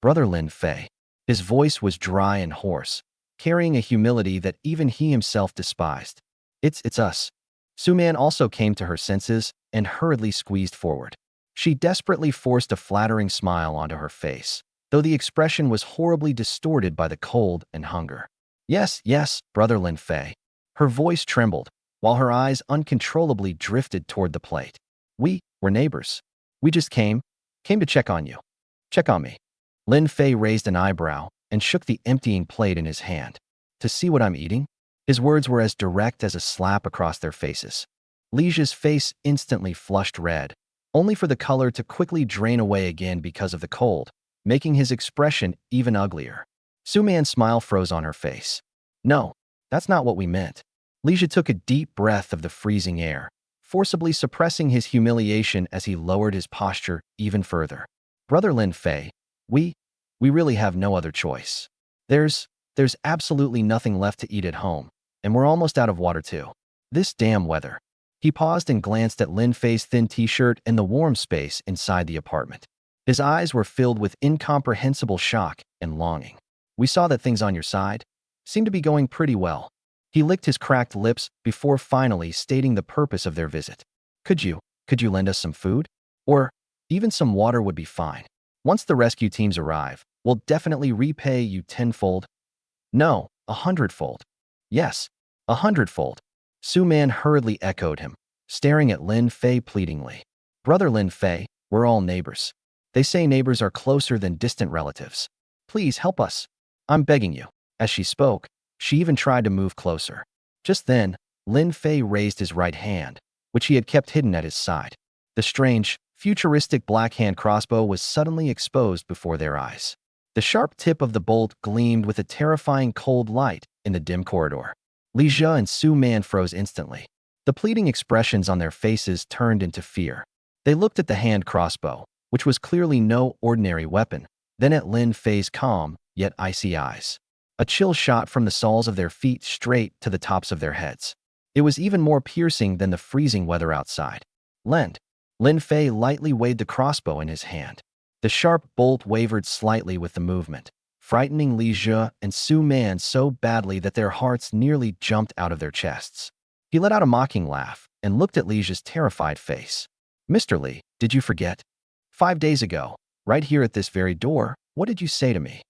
Brother Lin Fei. His voice was dry and hoarse, carrying a humility that even he himself despised. It's us. Su Man also came to her senses and hurriedly squeezed forward. She desperately forced a flattering smile onto her face, though the expression was horribly distorted by the cold and hunger. Yes, Brother Lin Fei. Her voice trembled, while her eyes uncontrollably drifted toward the plate. We're neighbors. We just came to check on you. Check on me. Lin Fei raised an eyebrow and shook the emptying plate in his hand. To see what I'm eating? His words were as direct as a slap across their faces. Li Jia's face instantly flushed red, only for the color to quickly drain away again because of the cold, making his expression even uglier. Su Man's smile froze on her face. No, that's not what we meant. Li Jia took a deep breath of the freezing air, forcibly suppressing his humiliation as he lowered his posture even further. Brother Lin Fei, we really have no other choice. There's absolutely nothing left to eat at home, and we're almost out of water too. This damn weather. He paused and glanced at Lin Fei's thin t-shirt and the warm space inside the apartment. His eyes were filled with incomprehensible shock and longing. We saw that things on your side seemed to be going pretty well. He licked his cracked lips before finally stating the purpose of their visit. Could you lend us some food? Or even some water would be fine. Once the rescue teams arrive, we'll definitely repay you tenfold. No, 100-fold. Yes, 100-fold. Su Man hurriedly echoed him, staring at Lin Fei pleadingly. Brother Lin Fei, we're all neighbors. They say neighbors are closer than distant relatives. Please help us. I'm begging you. As she spoke, she even tried to move closer. Just then, Lin Fei raised his right hand, which he had kept hidden at his side. The strange, futuristic black hand crossbow was suddenly exposed before their eyes. The sharp tip of the bolt gleamed with a terrifying cold light in the dim corridor. Li Jia and Su Man froze instantly. The pleading expressions on their faces turned into fear. They looked at the hand crossbow, which was clearly no ordinary weapon, then at Lin Fei's calm, yet icy eyes. A chill shot from the soles of their feet straight to the tops of their heads. It was even more piercing than the freezing weather outside. Lend. Lin Fei lightly weighed the crossbow in his hand. The sharp bolt wavered slightly with the movement, frightening Li Jie and Su Man so badly that their hearts nearly jumped out of their chests. He let out a mocking laugh and looked at Li Jie's terrified face. "Mr. Li, did you forget? 5 days ago, right here at this very door, what did you say to me?"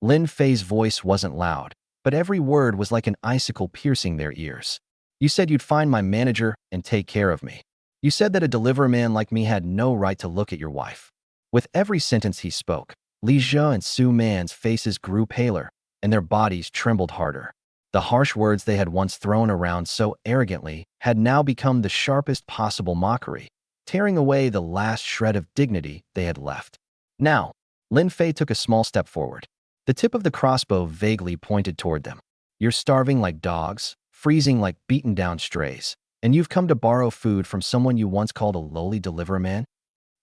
Lin Fei's voice wasn't loud, but every word was like an icicle piercing their ears. "You said you'd find my manager and take care of me. You said that a delivery man like me had no right to look at your wife." With every sentence he spoke, Li Jie and Su Man's faces grew paler, and their bodies trembled harder. The harsh words they had once thrown around so arrogantly had now become the sharpest possible mockery, tearing away the last shred of dignity they had left. Now, Lin Fei took a small step forward. The tip of the crossbow vaguely pointed toward them. "You're starving like dogs, freezing like beaten-down strays, and you've come to borrow food from someone you once called a lowly deliverer man?"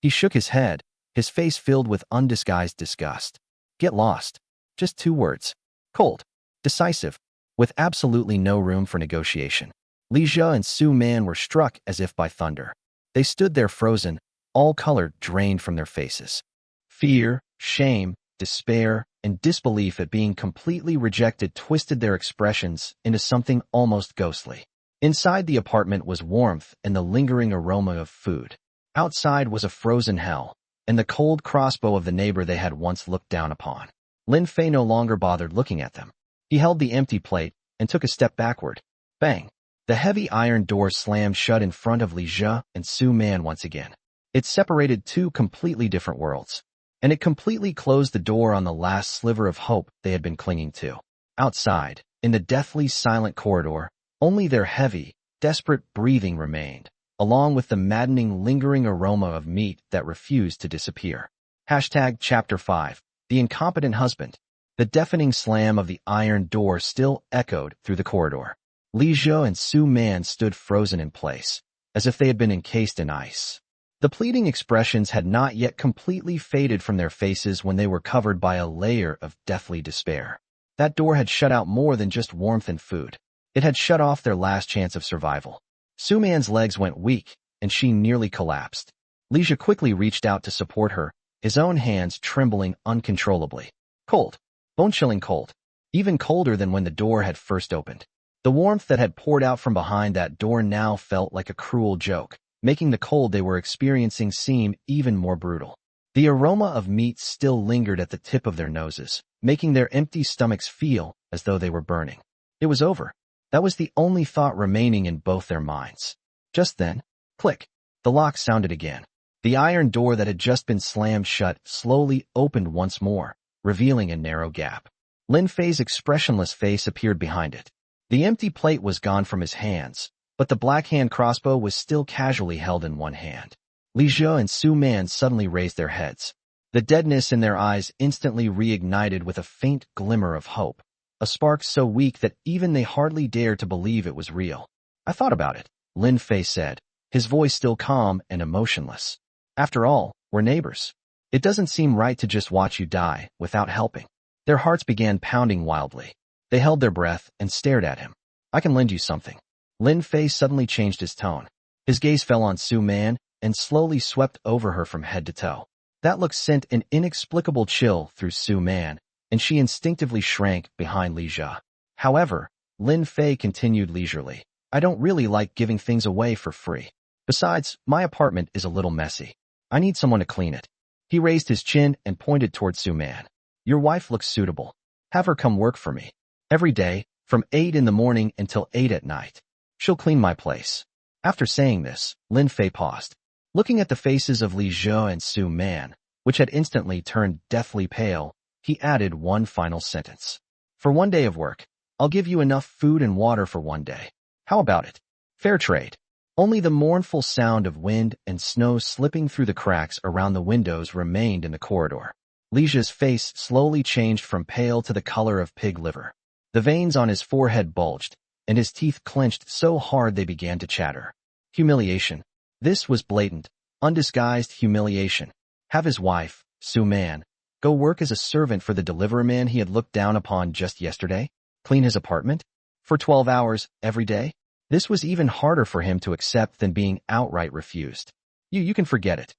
He shook his head, his face filled with undisguised disgust. "Get lost." Just 2 words. Cold. Decisive. With absolutely no room for negotiation. Li Jie and Su Man were struck as if by thunder. They stood there frozen, all color drained from their faces. Fear, shame, despair, and disbelief at being completely rejected twisted their expressions into something almost ghostly. Inside the apartment was warmth and the lingering aroma of food. Outside was a frozen hell, and the cold crossbow of the neighbor they had once looked down upon. Lin Fei no longer bothered looking at them. He held the empty plate and took a step backward. Bang! The heavy iron door slammed shut in front of Li Jie and Su Man once again. It separated 2 completely different worlds, and it completely closed the door on the last sliver of hope they had been clinging to. Outside, in the deathly silent corridor, only their heavy, desperate breathing remained, along with the maddening, lingering aroma of meat that refused to disappear. Chapter 5. The Incompetent Husband. The deafening slam of the iron door still echoed through the corridor. Li Jie and Su Man stood frozen in place, as if they had been encased in ice. The pleading expressions had not yet completely faded from their faces when they were covered by a layer of deathly despair. That door had shut out more than just warmth and food. It had shut off their last chance of survival. Su Man's legs went weak, and she nearly collapsed. Li Jie quickly reached out to support her, his own hands trembling uncontrollably. Cold. Bone-chilling cold. Even colder than when the door had first opened. The warmth that had poured out from behind that door now felt like a cruel joke, making the cold they were experiencing seem even more brutal. The aroma of meat still lingered at the tip of their noses, making their empty stomachs feel as though they were burning. It was over. That was the only thought remaining in both their minds. Just then, click, the lock sounded again. The iron door that had just been slammed shut slowly opened once more, revealing a narrow gap. Lin Fei's expressionless face appeared behind it. The empty plate was gone from his hands, but the black-hand crossbow was still casually held in one hand. Li Jie and Su Man suddenly raised their heads. The deadness in their eyes instantly reignited with a faint glimmer of hope, a spark so weak that even they hardly dared to believe it was real. "I thought about it," Lin Fei said, his voice still calm and emotionless. "After all, we're neighbors. It doesn't seem right to just watch you die without helping." Their hearts began pounding wildly. They held their breath and stared at him. "I can lend you something." Lin Fei suddenly changed his tone. His gaze fell on Su Man and slowly swept over her from head to toe. That look sent an inexplicable chill through Su Man, and she instinctively shrank behind Li Jie. However, Lin Fei continued leisurely. "I don't really like giving things away for free. Besides, my apartment is a little messy. I need someone to clean it." He raised his chin and pointed toward Su Man. "Your wife looks suitable. Have her come work for me. Every day, from 8 in the morning until 8 at night. She'll clean my place." After saying this, Lin Fei paused. Looking at the faces of Li Jie and Su Man, which had instantly turned deathly pale, he added one final sentence. "For 1 day of work, I'll give you enough food and water for 1 day. How about it? Fair trade." Only the mournful sound of wind and snow slipping through the cracks around the windows remained in the corridor. Li Jie's face slowly changed from pale to the color of pig liver. The veins on his forehead bulged, and his teeth clenched so hard they began to chatter. Humiliation. This was blatant, undisguised humiliation. Have his wife, Su Man, Go work as a servant for the delivery man he had looked down upon just yesterday? Clean his apartment? For 12 hours every day? This was even harder for him to accept than being outright refused. You can forget it.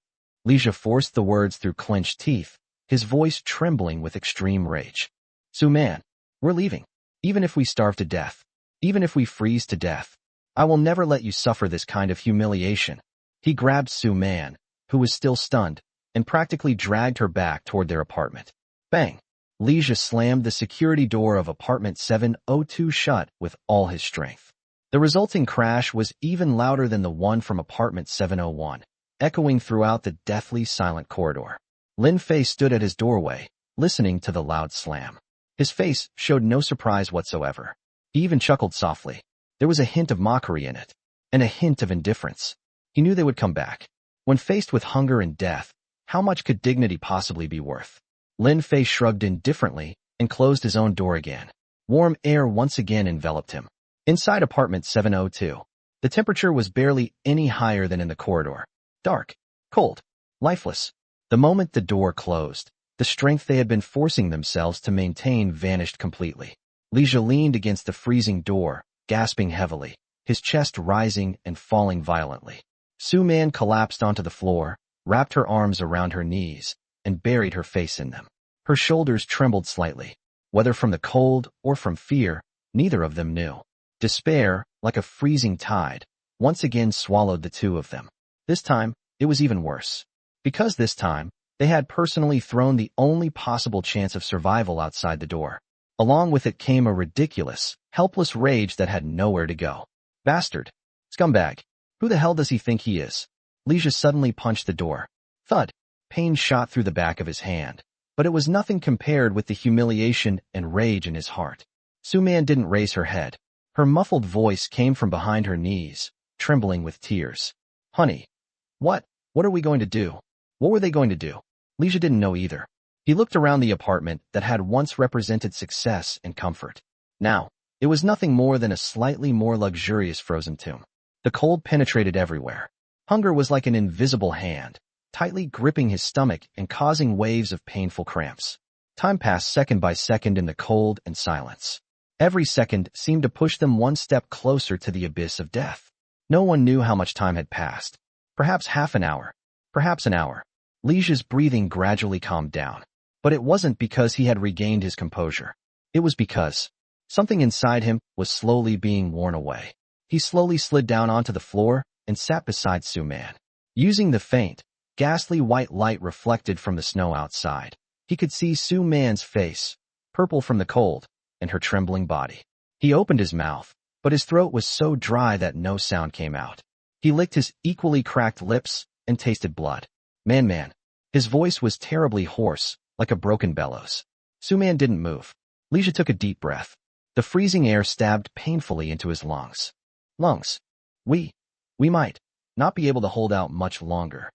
Li forced the words through clenched teeth, his voice trembling with extreme rage. Su Man, we're leaving. Even if we starve to death. Even if we freeze to death. I will never let you suffer this kind of humiliation. He grabbed Su Man, who was still stunned, and practically dragged her back toward their apartment. Bang! Li slammed the security door of apartment 702 shut with all his strength. The resulting crash was even louder than the one from apartment 701, echoing throughout the deathly silent corridor. Lin Fei stood at his doorway, listening to the loud slam. His face showed no surprise whatsoever. He even chuckled softly. There was a hint of mockery in it, and a hint of indifference. He knew they would come back. When faced with hunger and death, how much could dignity possibly be worth? Lin Fei shrugged indifferently and closed his own door again. Warm air once again enveloped him. Inside apartment 702, the temperature was barely any higher than in the corridor. Dark, cold, lifeless. The moment the door closed, the strength they had been forcing themselves to maintain vanished completely. Li leaned against the freezing door, gasping heavily, his chest rising and falling violently. Su Man collapsed onto the floor, wrapped her arms around her knees, and buried her face in them. Her shoulders trembled slightly. Whether from the cold or from fear, neither of them knew. Despair, like a freezing tide, once again swallowed the two of them. This time, it was even worse. Because this time, they had personally thrown the only possible chance of survival outside the door. Along with it came a ridiculous, helpless rage that had nowhere to go. Bastard. Scumbag. Who the hell does he think he is? Li suddenly punched the door. Thud. Pain shot through the back of his hand, but it was nothing compared with the humiliation and rage in his heart. Su Man didn't raise her head. Her muffled voice came from behind her knees, trembling with tears. Honey. What are we going to do? What were they going to do? Li didn't know either. He looked around the apartment that had once represented success and comfort. Now, it was nothing more than a slightly more luxurious frozen tomb. The cold penetrated everywhere. Hunger was like an invisible hand, tightly gripping his stomach and causing waves of painful cramps. Time passed second by second in the cold and silence. Every second seemed to push them one step closer to the abyss of death. No one knew how much time had passed. Perhaps half an hour. Perhaps an hour. Li's breathing gradually calmed down. But it wasn't because he had regained his composure. It was because something inside him was slowly being worn away. He slowly slid down onto the floor and sat beside Su Man. Using the faint, ghastly white light reflected from the snow outside, he could see Su Man's face, purple from the cold, and her trembling body. He opened his mouth, but his throat was so dry that no sound came out. He licked his equally cracked lips and tasted blood. Man. His voice was terribly hoarse, like a broken bellows. Su Man didn't move. Li took a deep breath. The freezing air stabbed painfully into his lungs. We might not be able to hold out much longer.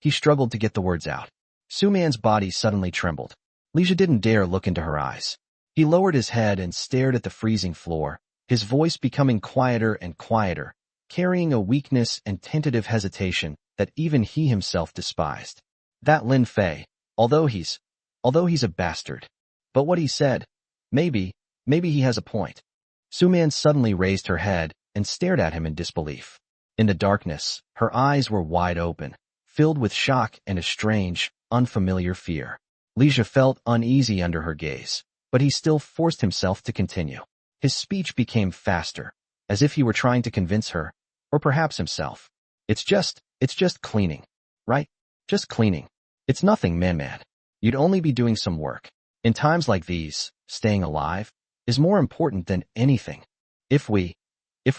He struggled to get the words out. Su Man's body suddenly trembled. Li didn't dare look into her eyes. He lowered his head and stared at the freezing floor, his voice becoming quieter and quieter, carrying a weakness and tentative hesitation that even he himself despised. That Lin Fei, although he's a bastard. But what he said, maybe he has a point. Su Man suddenly raised her head and stared at him in disbelief. In the darkness, her eyes were wide open, filled with shock and a strange, unfamiliar fear. Li felt uneasy under her gaze, but he still forced himself to continue. His speech became faster, as if he were trying to convince her, or perhaps himself. It's just cleaning, right? Just cleaning. It's nothing, man. You'd only be doing some work. In times like these, staying alive is more important than anything. If we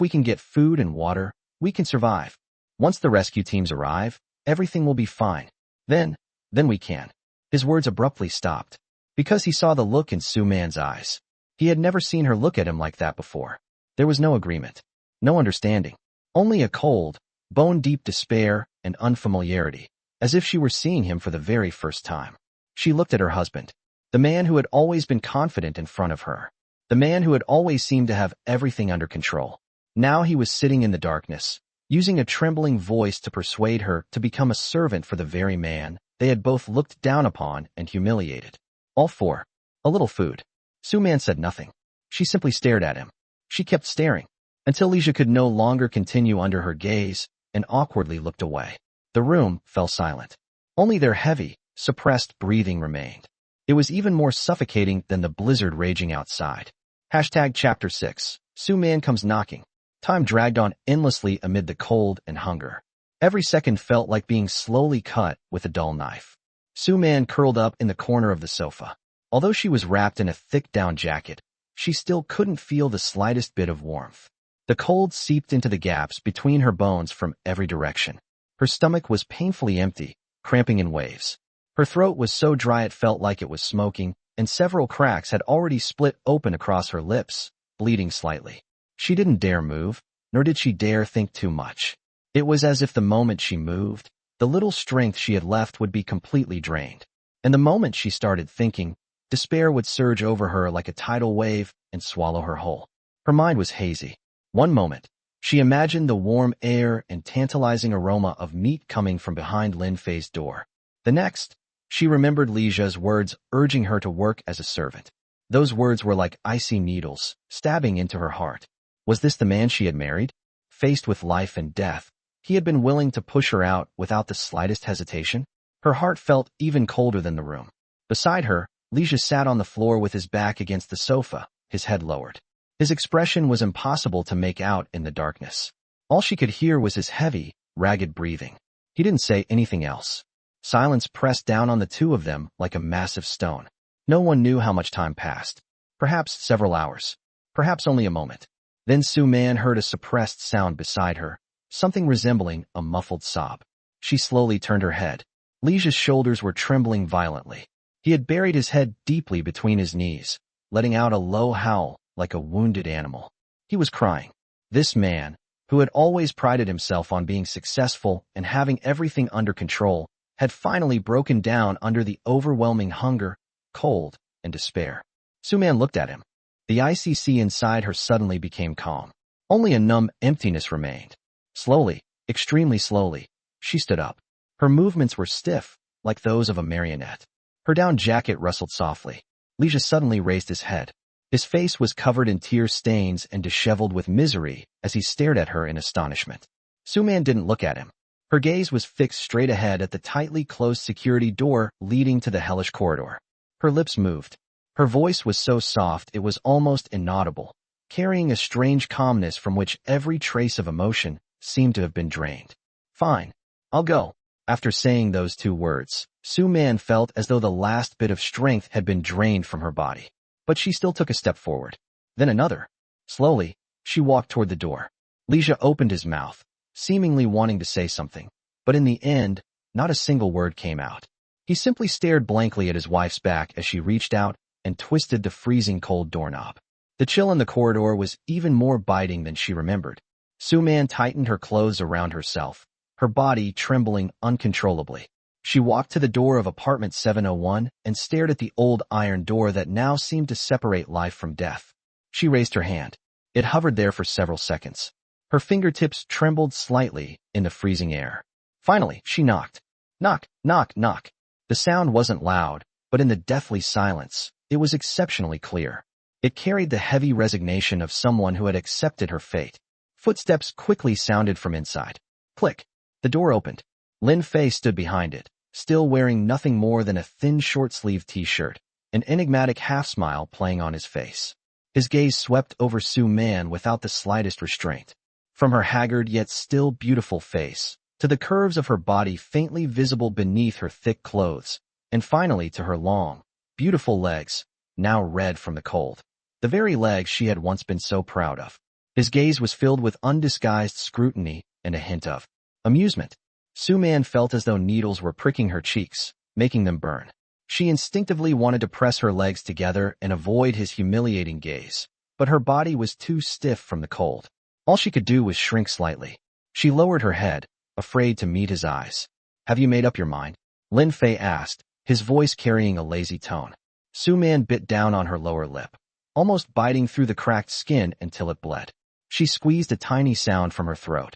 can get food and water, we can survive. Once the rescue teams arrive, everything will be fine. Then we can. His words abruptly stopped, because he saw the look in Su Man's eyes. He had never seen her look at him like that before. There was no agreement, no understanding, only a cold, bone-deep despair and unfamiliarity, as if she were seeing him for the very first time. She looked at her husband, the man who had always been confident in front of her, the man who had always seemed to have everything under control. Now he was sitting in the darkness, using a trembling voice to persuade her to become a servant for the very man They had both looked down upon and humiliated. All four. A little food. Su-man said nothing. She simply stared at him. She kept staring, until Leisha could no longer continue under her gaze and awkwardly looked away. The room fell silent. Only their heavy, suppressed breathing remained. It was even more suffocating than the blizzard raging outside. Chapter 6. Su-man comes knocking. Time dragged on endlessly amid the cold and hunger. Every second felt like being slowly cut with a dull knife. Su-man curled up in the corner of the sofa. Although she was wrapped in a thick down jacket, she still couldn't feel the slightest bit of warmth. The cold seeped into the gaps between her bones from every direction. Her stomach was painfully empty, cramping in waves. Her throat was so dry it felt like it was smoking, and several cracks had already split open across her lips, bleeding slightly. She didn't dare move, nor did she dare think too much. It was as if the moment she moved, the little strength she had left would be completely drained. And the moment she started thinking, despair would surge over her like a tidal wave and swallow her whole. Her mind was hazy. One moment, she imagined the warm air and tantalizing aroma of meat coming from behind Lin Fei's door. The next, she remembered Lija's words urging her to work as a servant. Those words were like icy needles, stabbing into her heart. Was this the man she had married? Faced with life and death, he had been willing to push her out without the slightest hesitation? Her heart felt even colder than the room. Beside her, Lija sat on the floor with his back against the sofa, his head lowered. His expression was impossible to make out in the darkness. All she could hear was his heavy, ragged breathing. He didn't say anything else. Silence pressed down on the two of them like a massive stone. No one knew how much time passed. Perhaps several hours. Perhaps only a moment. Then Su-man heard a suppressed sound beside her, something resembling a muffled sob. She slowly turned her head. Lija's shoulders were trembling violently. He had buried his head deeply between his knees, letting out a low howl like a wounded animal. He was crying. This man, who had always prided himself on being successful and having everything under control, had finally broken down under the overwhelming hunger, cold, and despair. Su-man looked at him. The icy sea inside her suddenly became calm. Only a numb emptiness remained. Slowly, extremely slowly, she stood up. Her movements were stiff, like those of a marionette. Her down jacket rustled softly. Lija suddenly raised his head. His face was covered in tear stains and disheveled with misery as he stared at her in astonishment. Su-man didn't look at him. Her gaze was fixed straight ahead at the tightly closed security door leading to the hellish corridor. Her lips moved. Her voice was so soft it was almost inaudible, carrying a strange calmness from which every trace of emotion seemed to have been drained. Fine. I'll go. After saying those two words, Su-man felt as though the last bit of strength had been drained from her body. But she still took a step forward. Then another. Slowly, she walked toward the door. Lija opened his mouth, seemingly wanting to say something, but in the end, not a single word came out. He simply stared blankly at his wife's back as she reached out and twisted the freezing cold doorknob. The chill in the corridor was even more biting than she remembered. Su-man tightened her clothes around herself, her body trembling uncontrollably. She walked to the door of apartment 701 and stared at the old iron door that now seemed to separate life from death. She raised her hand. It hovered there for several seconds. Her fingertips trembled slightly in the freezing air. Finally, she knocked. Knock, knock, knock. The sound wasn't loud, but in the deathly silence, it was exceptionally clear. It carried the heavy resignation of someone who had accepted her fate. Footsteps quickly sounded from inside. Click. The door opened. Lin Fei stood behind it, still wearing nothing more than a thin short-sleeved t-shirt, an enigmatic half-smile playing on his face. His gaze swept over Su-man without the slightest restraint. From her haggard yet still beautiful face, to the curves of her body faintly visible beneath her thick clothes, and finally to her long, beautiful legs, now red from the cold. The very legs she had once been so proud of. His gaze was filled with undisguised scrutiny and a hint of amusement. Su-man felt as though needles were pricking her cheeks, making them burn. She instinctively wanted to press her legs together and avoid his humiliating gaze, but her body was too stiff from the cold. All she could do was shrink slightly. She lowered her head, afraid to meet his eyes. Have you made up your mind? Lin Fei asked, his voice carrying a lazy tone. Su-man bit down on her lower lip, almost biting through the cracked skin until it bled. She squeezed a tiny sound from her throat.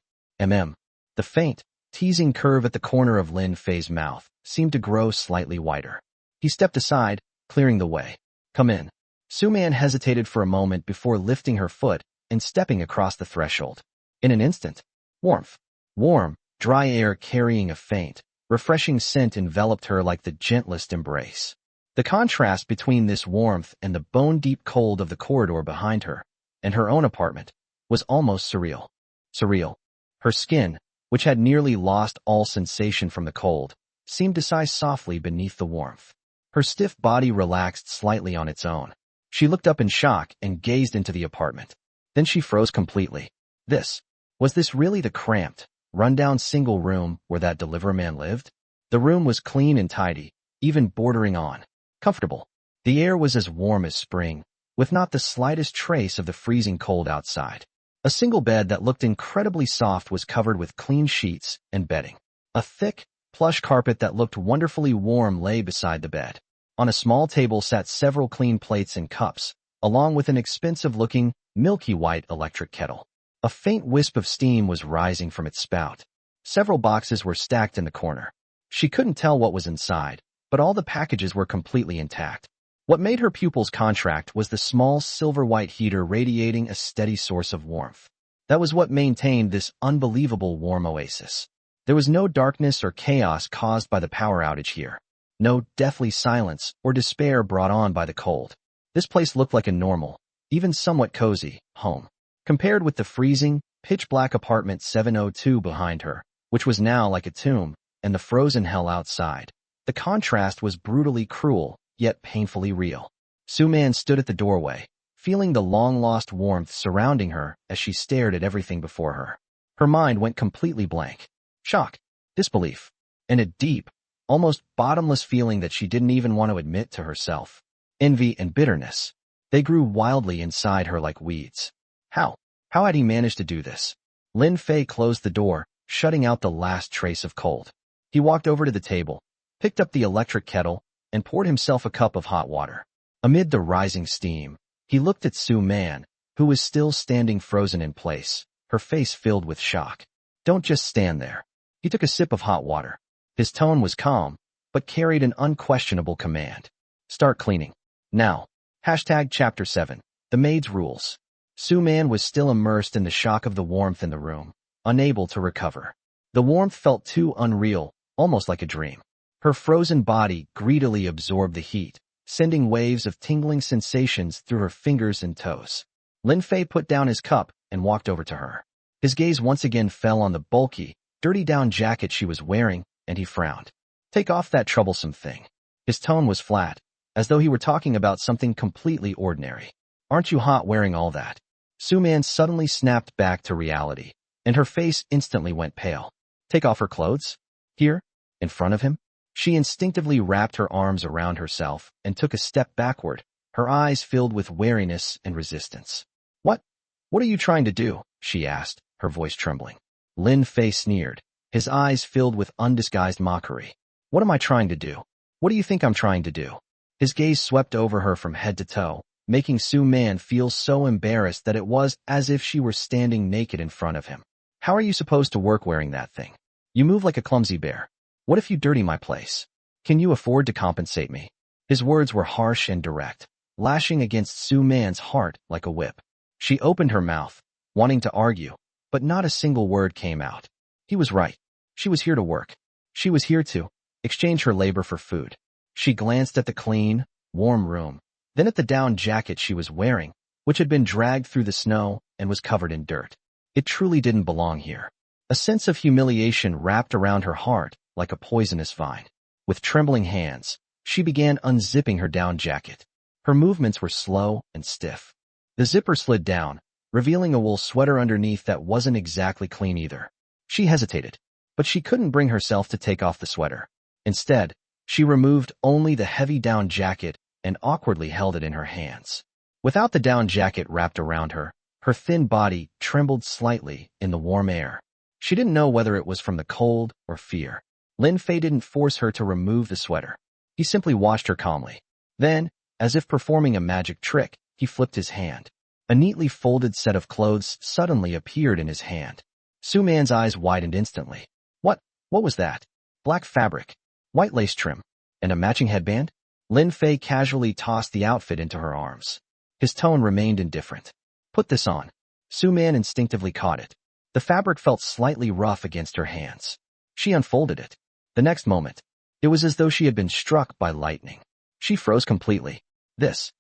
The faint, teasing curve at the corner of Lin Fei's mouth seemed to grow slightly wider. He stepped aside, clearing the way. "Come in." Su-Man hesitated for a moment before lifting her foot and stepping across the threshold. In an instant, warm, dry air carrying a faint, refreshing scent enveloped her like the gentlest embrace. The contrast between this warmth and the bone-deep cold of the corridor behind her and her own apartment was almost surreal. Her skin, which had nearly lost all sensation from the cold, seemed to sigh softly beneath the warmth. Her stiff body relaxed slightly on its own. She looked up in shock and gazed into the apartment. Then she froze completely. Was this really the cramped, run-down single room where that delivery man lived? The room was clean and tidy, even bordering on comfortable. The air was as warm as spring, with not the slightest trace of the freezing cold outside. A single bed that looked incredibly soft was covered with clean sheets and bedding. A thick, plush carpet that looked wonderfully warm lay beside the bed. On a small table sat several clean plates and cups, along with an expensive-looking, milky white electric kettle. A faint wisp of steam was rising from its spout. Several boxes were stacked in the corner. She couldn't tell what was inside, but all the packages were completely intact. What made her pupils contract was the small silver-white heater radiating a steady source of warmth. That was what maintained this unbelievable warm oasis. There was no darkness or chaos caused by the power outage here. No deathly silence or despair brought on by the cold. This place looked like a normal, even somewhat cozy, home. Compared with the freezing, pitch-black apartment 702 behind her, which was now like a tomb, and the frozen hell outside, the contrast was brutally cruel, yet painfully real. Su-Man stood at the doorway, feeling the long-lost warmth surrounding her as she stared at everything before her. Her mind went completely blank. Shock, disbelief, and a deep, almost bottomless feeling that she didn't even want to admit to herself. Envy and bitterness. They grew wildly inside her like weeds. How had he managed to do this? Lin Fei closed the door, shutting out the last trace of cold. He walked over to the table, picked up the electric kettle, and poured himself a cup of hot water. Amid the rising steam, he looked at Su-Man, who was still standing frozen in place, her face filled with shock. "Don't just stand there." He took a sip of hot water. His tone was calm, but carried an unquestionable command. "Start cleaning. Now." Chapter 7. The Maid's Rules. Su-Man was still immersed in the shock of the warmth in the room, unable to recover. The warmth felt too unreal, almost like a dream. Her frozen body greedily absorbed the heat, sending waves of tingling sensations through her fingers and toes. Lin Fei put down his cup and walked over to her. His gaze once again fell on the bulky, dirty down jacket she was wearing, and he frowned. "Take off that troublesome thing." His tone was flat, as though he were talking about something completely ordinary. "Aren't you hot wearing all that?" Su-Man suddenly snapped back to reality, and her face instantly went pale. Take off her clothes? Here? In front of him? She instinctively wrapped her arms around herself and took a step backward, her eyes filled with wariness and resistance. What are you trying to do?" she asked, her voice trembling. Lin Fei sneered, his eyes filled with undisguised mockery. "What am I trying to do? What do you think I'm trying to do?" His gaze swept over her from head to toe, making Su-Man feel so embarrassed that it was as if she were standing naked in front of him. "How are you supposed to work wearing that thing? You move like a clumsy bear. What if you dirty my place? Can you afford to compensate me?" His words were harsh and direct, lashing against Su-Man's heart like a whip. She opened her mouth, wanting to argue, but not a single word came out. He was right. She was here to work. She was here to exchange her labor for food. She glanced at the clean, warm room, then at the down jacket she was wearing, which had been dragged through the snow and was covered in dirt. It truly didn't belong here. A sense of humiliation wrapped around her heart like a poisonous vine. With trembling hands, she began unzipping her down jacket. Her movements were slow and stiff. The zipper slid down, revealing a wool sweater underneath that wasn't exactly clean either. She hesitated, but she couldn't bring herself to take off the sweater. Instead, she removed only the heavy down jacket and awkwardly held it in her hands. Without the down jacket wrapped around her, her thin body trembled slightly in the warm air. She didn't know whether it was from the cold or fear. Lin Fei didn't force her to remove the sweater. He simply watched her calmly. Then, as if performing a magic trick, he flipped his hand. A neatly folded set of clothes suddenly appeared in his hand. Su-Man's eyes widened instantly. What? What was that? Black fabric, white lace trim, and a matching headband? Lin Fei casually tossed the outfit into her arms. His tone remained indifferent. Put this on. Su Man instinctively caught it. The fabric felt slightly rough against her hands. She unfolded it. The next moment, it was as though she had been struck by lightning. She froze completely. This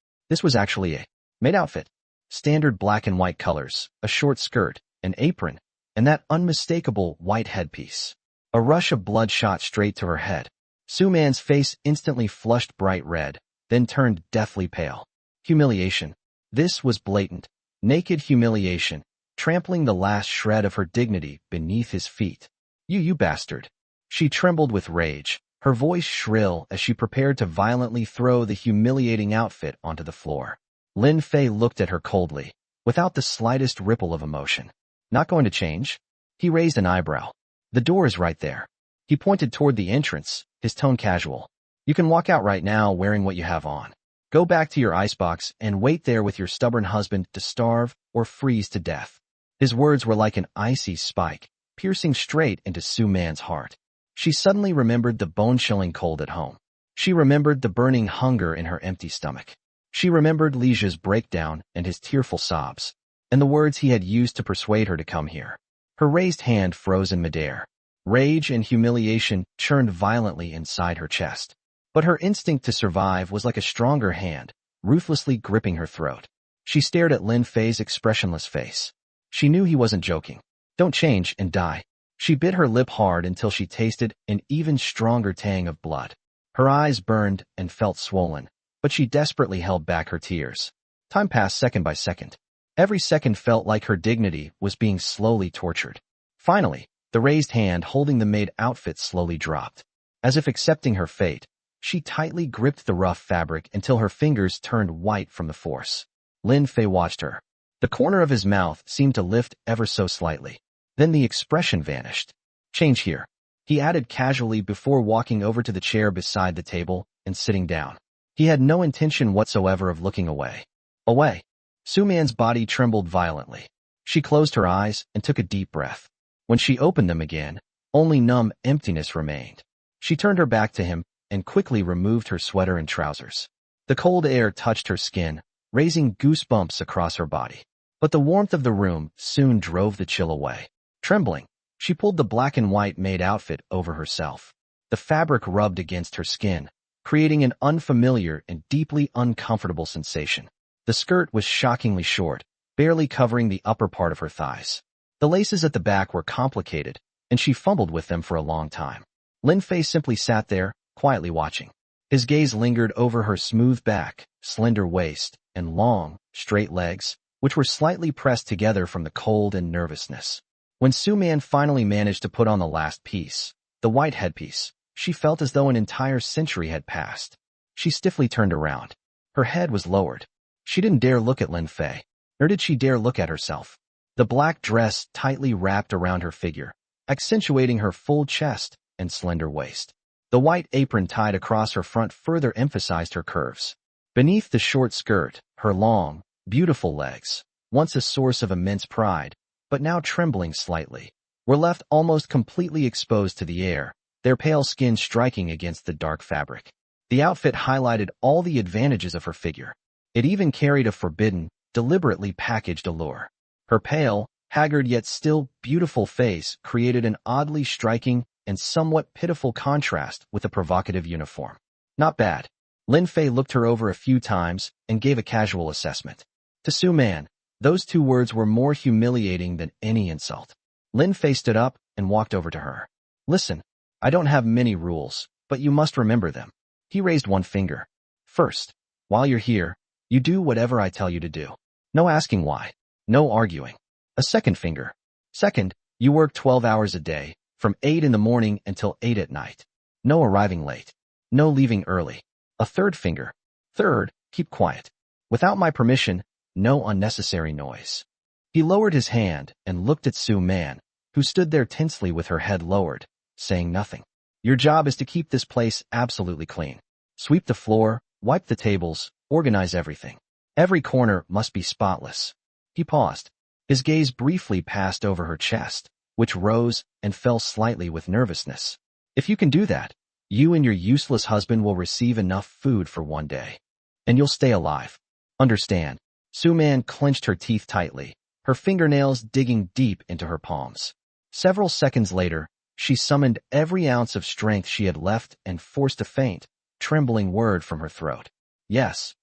was actually a maid outfit. Standard black and white colors, a short skirt, an apron, and that unmistakable white headpiece. A rush of blood shot straight to her head. Su Man's face instantly flushed bright red, then turned deathly pale. Humiliation. This was blatant, naked humiliation, trampling the last shred of her dignity beneath his feet. You bastard. She trembled with rage, her voice shrill as she prepared to violently throw the humiliating outfit onto the floor. Lin Fei looked at her coldly, without the slightest ripple of emotion. Not going to change? He raised an eyebrow. The door is right there. He pointed toward the entrance, his tone casual. You can walk out right now wearing what you have on. Go back to your icebox and wait there with your stubborn husband to starve or freeze to death. His words were like an icy spike, piercing straight into Su Man's heart. She suddenly remembered the bone-chilling cold at home. She remembered the burning hunger in her empty stomach. She remembered Lijia's breakdown and his tearful sobs, and the words he had used to persuade her to come here. Her raised hand froze in midair. Rage and humiliation churned violently inside her chest. But her instinct to survive was like a stronger hand, ruthlessly gripping her throat. She stared at Lin Fei's expressionless face. She knew he wasn't joking. Don't change and die. She bit her lip hard until she tasted an even stronger tang of blood. Her eyes burned and felt swollen, but she desperately held back her tears. Time passed second by second. Every second felt like her dignity was being slowly tortured. Finally, the raised hand holding the maid outfit slowly dropped. As if accepting her fate, she tightly gripped the rough fabric until her fingers turned white from the force. Lin Fei watched her. The corner of his mouth seemed to lift ever so slightly. Then the expression vanished. Change here, he added casually before walking over to the chair beside the table and sitting down. He had no intention whatsoever of looking away. Away. Su Man's body trembled violently. She closed her eyes and took a deep breath. When she opened them again, only numb emptiness remained. She turned her back to him and quickly removed her sweater and trousers. The cold air touched her skin, raising goosebumps across her body. But the warmth of the room soon drove the chill away. Trembling, she pulled the black and white maid outfit over herself. The fabric rubbed against her skin, creating an unfamiliar and deeply uncomfortable sensation. The skirt was shockingly short, barely covering the upper part of her thighs. The laces at the back were complicated, and she fumbled with them for a long time. Lin Fei simply sat there, quietly watching. His gaze lingered over her smooth back, slender waist, and long, straight legs, which were slightly pressed together from the cold and nervousness. When Su Man finally managed to put on the last piece, the white headpiece, she felt as though an entire century had passed. She stiffly turned around. Her head was lowered. She didn't dare look at Lin Fei, nor did she dare look at herself. The black dress tightly wrapped around her figure, accentuating her full chest and slender waist. The white apron tied across her front further emphasized her curves. Beneath the short skirt, her long, beautiful legs, once a source of immense pride, but now trembling slightly, were left almost completely exposed to the air, their pale skin striking against the dark fabric. The outfit highlighted all the advantages of her figure. It even carried a forbidden, deliberately packaged allure. Her pale, haggard yet still beautiful face created an oddly striking and somewhat pitiful contrast with the provocative uniform. Not bad. Lin Fei looked her over a few times and gave a casual assessment. To Su Man, those two words were more humiliating than any insult. Lin Fei stood up and walked over to her. Listen, I don't have many rules, but you must remember them. He raised one finger. First, while you're here, you do whatever I tell you to do. No asking why. No arguing. A second finger. Second, you work 12 hours a day, from 8 in the morning until 8 at night. No arriving late. No leaving early. A third finger. Third, keep quiet. Without my permission, no unnecessary noise. He lowered his hand and looked at Su Man, who stood there tensely with her head lowered, saying nothing. Your job is to keep this place absolutely clean. Sweep the floor, wipe the tables, organize everything. Every corner must be spotless. He paused. His gaze briefly passed over her chest, which rose and fell slightly with nervousness. If you can do that, you and your useless husband will receive enough food for one day. And you'll stay alive. Understand? Su-man clenched her teeth tightly, her fingernails digging deep into her palms. Several seconds later, she summoned every ounce of strength she had left and forced a faint, trembling word from her throat. Yes.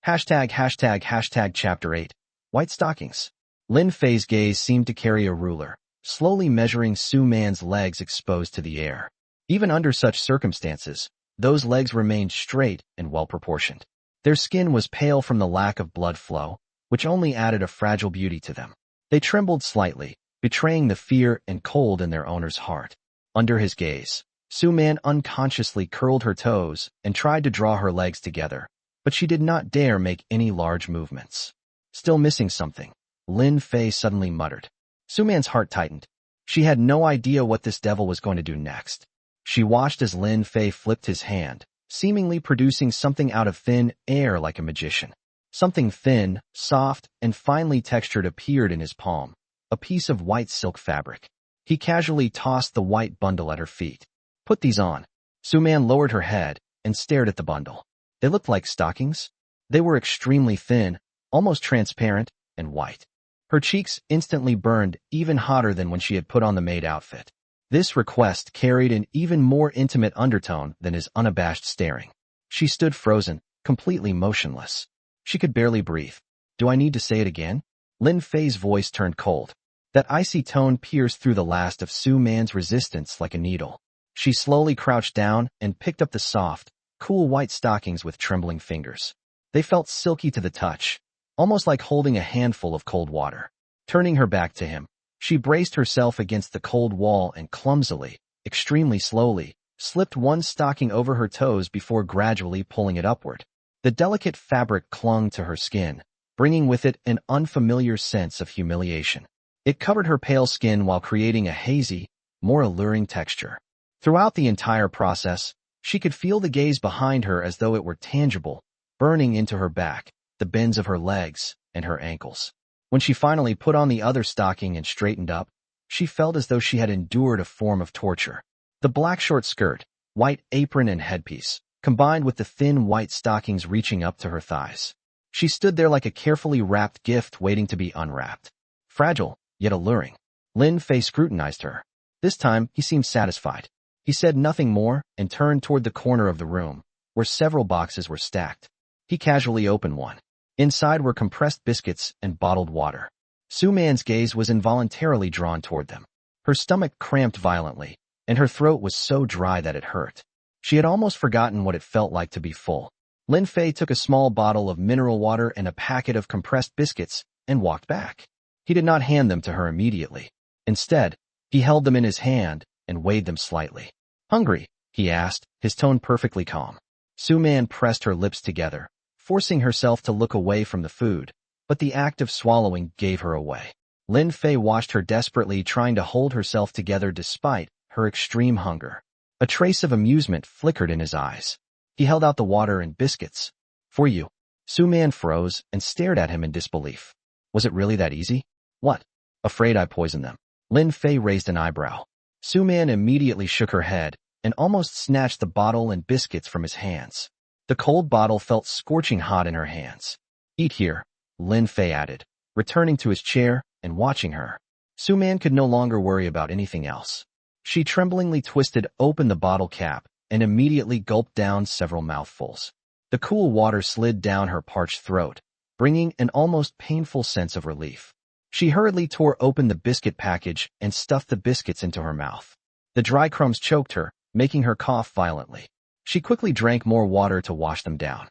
##### Chapter 8. White Stockings. Lin Fei's gaze seemed to carry a ruler, slowly measuring Su-man's legs exposed to the air. Even under such circumstances, those legs remained straight and well-proportioned. Their skin was pale from the lack of blood flow, which only added a fragile beauty to them. They trembled slightly, betraying the fear and cold in their owner's heart. Under his gaze, Su-man unconsciously curled her toes and tried to draw her legs together, but she did not dare make any large movements. Still missing something, Lin Fei suddenly muttered. Su-man's heart tightened. She had no idea what this devil was going to do next. She watched as Lin Fei flipped his hand, seemingly producing something out of thin air like a magician. Something thin, soft, and finely textured appeared in his palm, a piece of white silk fabric. He casually tossed the white bundle at her feet. Put these on. Su-man lowered her head and stared at the bundle. They looked like stockings. They were extremely thin, almost transparent, and white. Her cheeks instantly burned, even hotter than when she had put on the maid outfit. This request carried an even more intimate undertone than his unabashed staring. She stood frozen, completely motionless. She could barely breathe. Do I need to say it again? Lin Fei's voice turned cold. That icy tone pierced through the last of Su-man's resistance like a needle. She slowly crouched down and picked up the soft, cool white stockings with trembling fingers. They felt silky to the touch, almost like holding a handful of cold water. Turning her back to him, she braced herself against the cold wall and clumsily, extremely slowly, slipped one stocking over her toes before gradually pulling it upward. The delicate fabric clung to her skin, bringing with it an unfamiliar sense of humiliation. It covered her pale skin while creating a hazy, more alluring texture. Throughout the entire process, she could feel the gaze behind her as though it were tangible, burning into her back, the bends of her legs, and her ankles. When she finally put on the other stocking and straightened up, she felt as though she had endured a form of torture. The black short skirt, white apron and headpiece, combined with the thin white stockings reaching up to her thighs. She stood there like a carefully wrapped gift waiting to be unwrapped. Fragile, yet alluring. Lin Fei scrutinized her. This time, he seemed satisfied. He said nothing more and turned toward the corner of the room, where several boxes were stacked. He casually opened one. Inside were compressed biscuits and bottled water. Su-man's gaze was involuntarily drawn toward them. Her stomach cramped violently, and her throat was so dry that it hurt. She had almost forgotten what it felt like to be full. Lin Fei took a small bottle of mineral water and a packet of compressed biscuits and walked back. He did not hand them to her immediately. Instead, he held them in his hand and weighed them slightly. Hungry? He asked, his tone perfectly calm. Su-man pressed her lips together, forcing herself to look away from the food, but the act of swallowing gave her away. Lin Fei watched her desperately trying to hold herself together despite her extreme hunger. A trace of amusement flickered in his eyes. He held out the water and biscuits. For you. Su-man froze and stared at him in disbelief. Was it really that easy? What? Afraid I poisoned them. Lin Fei raised an eyebrow. Su-man immediately shook her head and almost snatched the bottle and biscuits from his hands. The cold bottle felt scorching hot in her hands. Eat here, Lin Fei added, returning to his chair and watching her. Su-man could no longer worry about anything else. She tremblingly twisted open the bottle cap and immediately gulped down several mouthfuls. The cool water slid down her parched throat, bringing an almost painful sense of relief. She hurriedly tore open the biscuit package and stuffed the biscuits into her mouth. The dry crumbs choked her, making her cough violently. She quickly drank more water to wash them down.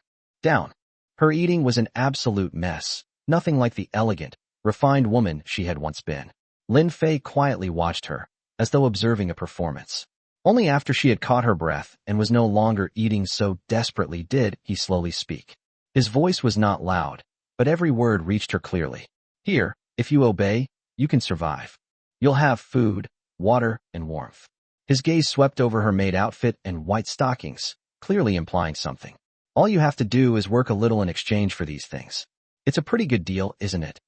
Her eating was an absolute mess, nothing like the elegant, refined woman she had once been. Lin Fei quietly watched her, as though observing a performance. Only after she had caught her breath and was no longer eating so desperately did he slowly speak. His voice was not loud, but every word reached her clearly. Here, if you obey, you can survive. You'll have food, water, and warmth. His gaze swept over her maid outfit and white stockings, clearly implying something. All you have to do is work a little in exchange for these things. It's a pretty good deal, isn't it?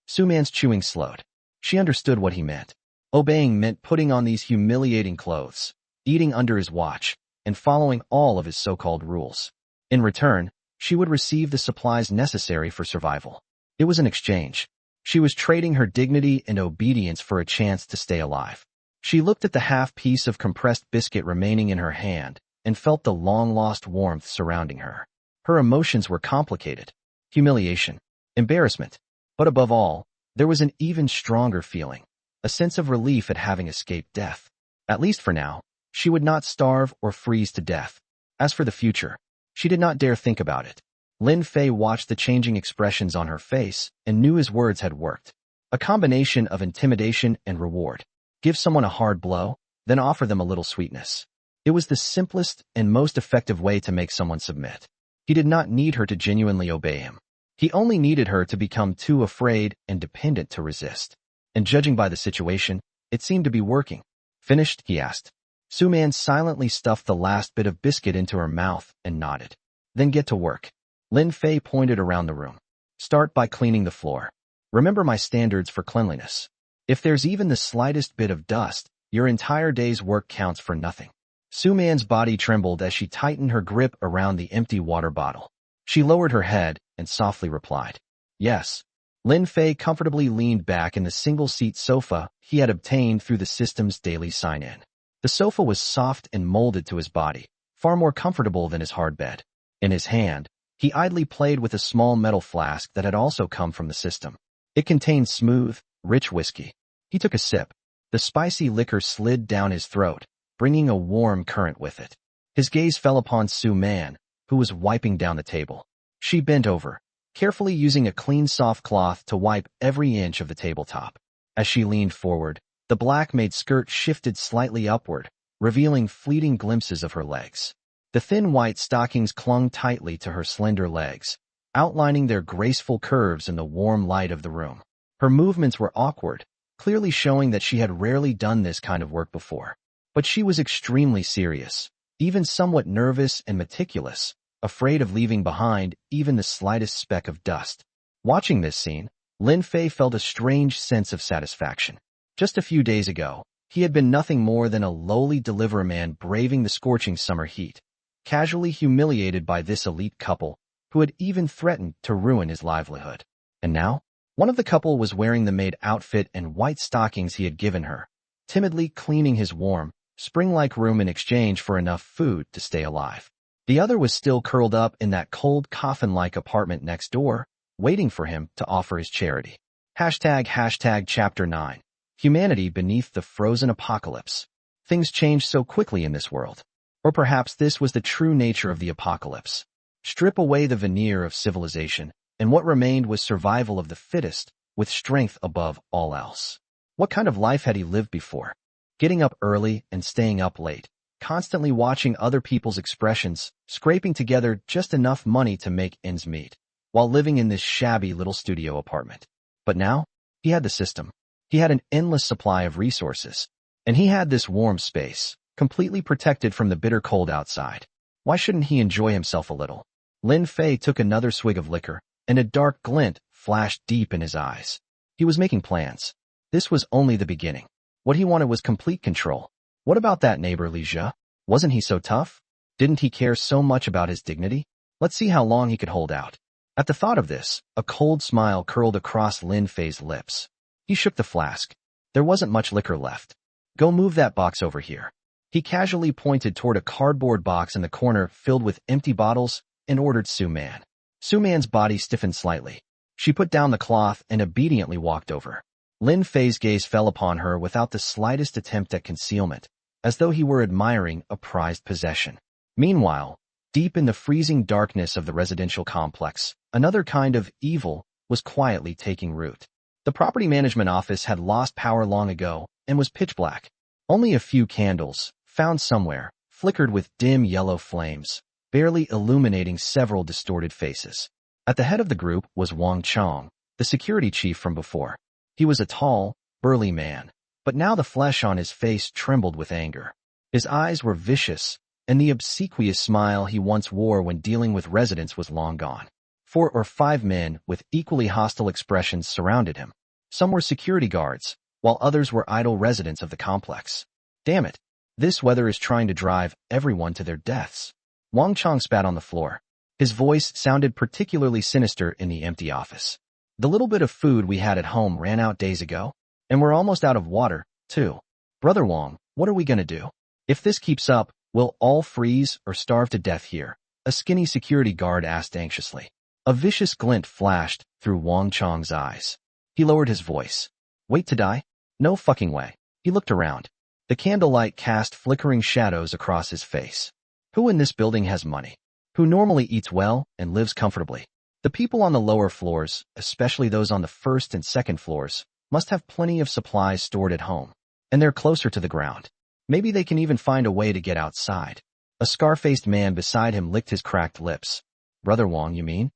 Su-man's chewing slowed. She understood what he meant. Obeying meant putting on these humiliating clothes, eating under his watch, and following all of his so-called rules. In return, she would receive the supplies necessary for survival. It was an exchange. She was trading her dignity and obedience for a chance to stay alive. She looked at the half piece of compressed biscuit remaining in her hand and felt the long-lost warmth surrounding her. Her emotions were complicated. Humiliation, embarrassment, but above all, there was an even stronger feeling, a sense of relief at having escaped death. At least for now, she would not starve or freeze to death. As for the future, she did not dare think about it. Lin Fei watched the changing expressions on her face and knew his words had worked. A combination of intimidation and reward. Give someone a hard blow, then offer them a little sweetness. It was the simplest and most effective way to make someone submit. He did not need her to genuinely obey him. He only needed her to become too afraid and dependent to resist. And judging by the situation, it seemed to be working. Finished? He asked. Su Man silently stuffed the last bit of biscuit into her mouth and nodded. Then get to work. Lin Fei pointed around the room. Start by cleaning the floor. Remember my standards for cleanliness. If there's even the slightest bit of dust, your entire day's work counts for nothing. Su Man's body trembled as she tightened her grip around the empty water bottle. She lowered her head and softly replied, yes. Lin Fei comfortably leaned back in the single-seat sofa he had obtained through the system's daily sign-in. The sofa was soft and molded to his body, far more comfortable than his hard bed. In his hand, he idly played with a small metal flask that had also come from the system. It contained smooth, rich whiskey. He took a sip. The spicy liquor slid down his throat, bringing a warm current with it. His gaze fell upon Su Man, who was wiping down the table. She bent over, carefully using a clean soft cloth to wipe every inch of the tabletop. As she leaned forward, the black-made skirt shifted slightly upward, revealing fleeting glimpses of her legs. The thin white stockings clung tightly to her slender legs, outlining their graceful curves in the warm light of the room. Her movements were awkward, clearly showing that she had rarely done this kind of work before. But she was extremely serious, even somewhat nervous and meticulous, afraid of leaving behind even the slightest speck of dust. Watching this scene, Lin Fei felt a strange sense of satisfaction. Just a few days ago, he had been nothing more than a lowly deliveryman braving the scorching summer heat, casually humiliated by this elite couple who had even threatened to ruin his livelihood. And now, one of the couple was wearing the maid outfit and white stockings he had given her, timidly cleaning his warm, spring-like room in exchange for enough food to stay alive. The other was still curled up in that cold coffin-like apartment next door, waiting for him to offer his charity. ## Chapter 9. Humanity beneath the frozen apocalypse. Things change so quickly in this world. Or perhaps this was the true nature of the apocalypse. Strip away the veneer of civilization, and what remained was survival of the fittest, with strength above all else. What kind of life had he lived before? Getting up early and staying up late, constantly watching other people's expressions, scraping together just enough money to make ends meet, while living in this shabby little studio apartment. But now, he had the system. He had an endless supply of resources. And he had this warm space, completely protected from the bitter cold outside. Why shouldn't he enjoy himself a little? Lin Fei took another swig of liquor, and a dark glint flashed deep in his eyes. He was making plans. This was only the beginning. What he wanted was complete control. What about that neighbor Li Jia? Wasn't he so tough? Didn't he care so much about his dignity? Let's see how long he could hold out. At the thought of this, a cold smile curled across Lin Fei's lips. He shook the flask. There wasn't much liquor left. Go move that box over here. He casually pointed toward a cardboard box in the corner filled with empty bottles and ordered Su Man. Su Man's body stiffened slightly. She put down the cloth and obediently walked over. Lin Fei's gaze fell upon her without the slightest attempt at concealment, as though he were admiring a prized possession. Meanwhile, deep in the freezing darkness of the residential complex, another kind of evil was quietly taking root. The property management office had lost power long ago and was pitch black. Only a few candles, found somewhere, flickered with dim yellow flames, barely illuminating several distorted faces. At the head of the group was Wang Chong, the security chief from before. He was a tall, burly man, but now the flesh on his face trembled with anger. His eyes were vicious, and the obsequious smile he once wore when dealing with residents was long gone. 4 or 5 men with equally hostile expressions surrounded him. Some were security guards, while others were idle residents of the complex. Damn it. This weather is trying to drive everyone to their deaths. Wang Chong spat on the floor. His voice sounded particularly sinister in the empty office. The little bit of food we had at home ran out days ago, and we're almost out of water, too. Brother Wang, what are we gonna do? If this keeps up, we'll all freeze or starve to death here, a skinny security guard asked anxiously. A vicious glint flashed through Wang Chong's eyes. He lowered his voice. Wait to die? No fucking way. He looked around. The candlelight cast flickering shadows across his face. Who in this building has money? Who normally eats well and lives comfortably? The people on the lower floors, especially those on the first and second floors, must have plenty of supplies stored at home. And they're closer to the ground. Maybe they can even find a way to get outside. A scar-faced man beside him licked his cracked lips. Brother Wang, you mean?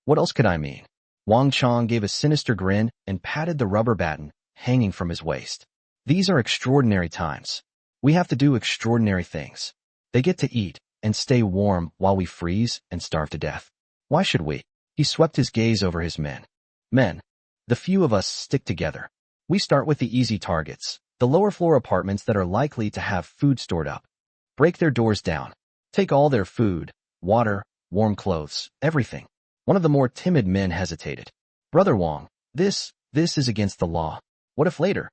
What else could I mean? Wang Chong gave a sinister grin and patted the rubber baton hanging from his waist. These are extraordinary times. We have to do extraordinary things. They get to eat and stay warm while we freeze and starve to death. Why should we? He swept his gaze over his men. Men, the few of us stick together. We start with the easy targets, the lower floor apartments that are likely to have food stored up. Break their doors down. Take all their food, water, warm clothes, everything. One of the more timid men hesitated. Brother Wang, this is against the law. What if later?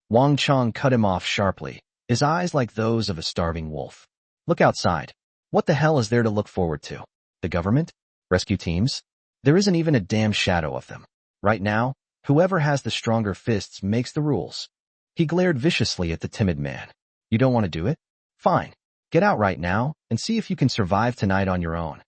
Wang Chong cut him off sharply, his eyes like those of a starving wolf. Look outside. What the hell is there to look forward to? The government? Rescue teams? There isn't even a damn shadow of them. Right now, whoever has the stronger fists makes the rules. He glared viciously at the timid man. You don't want to do it? Fine. Get out right now and see if you can survive tonight on your own.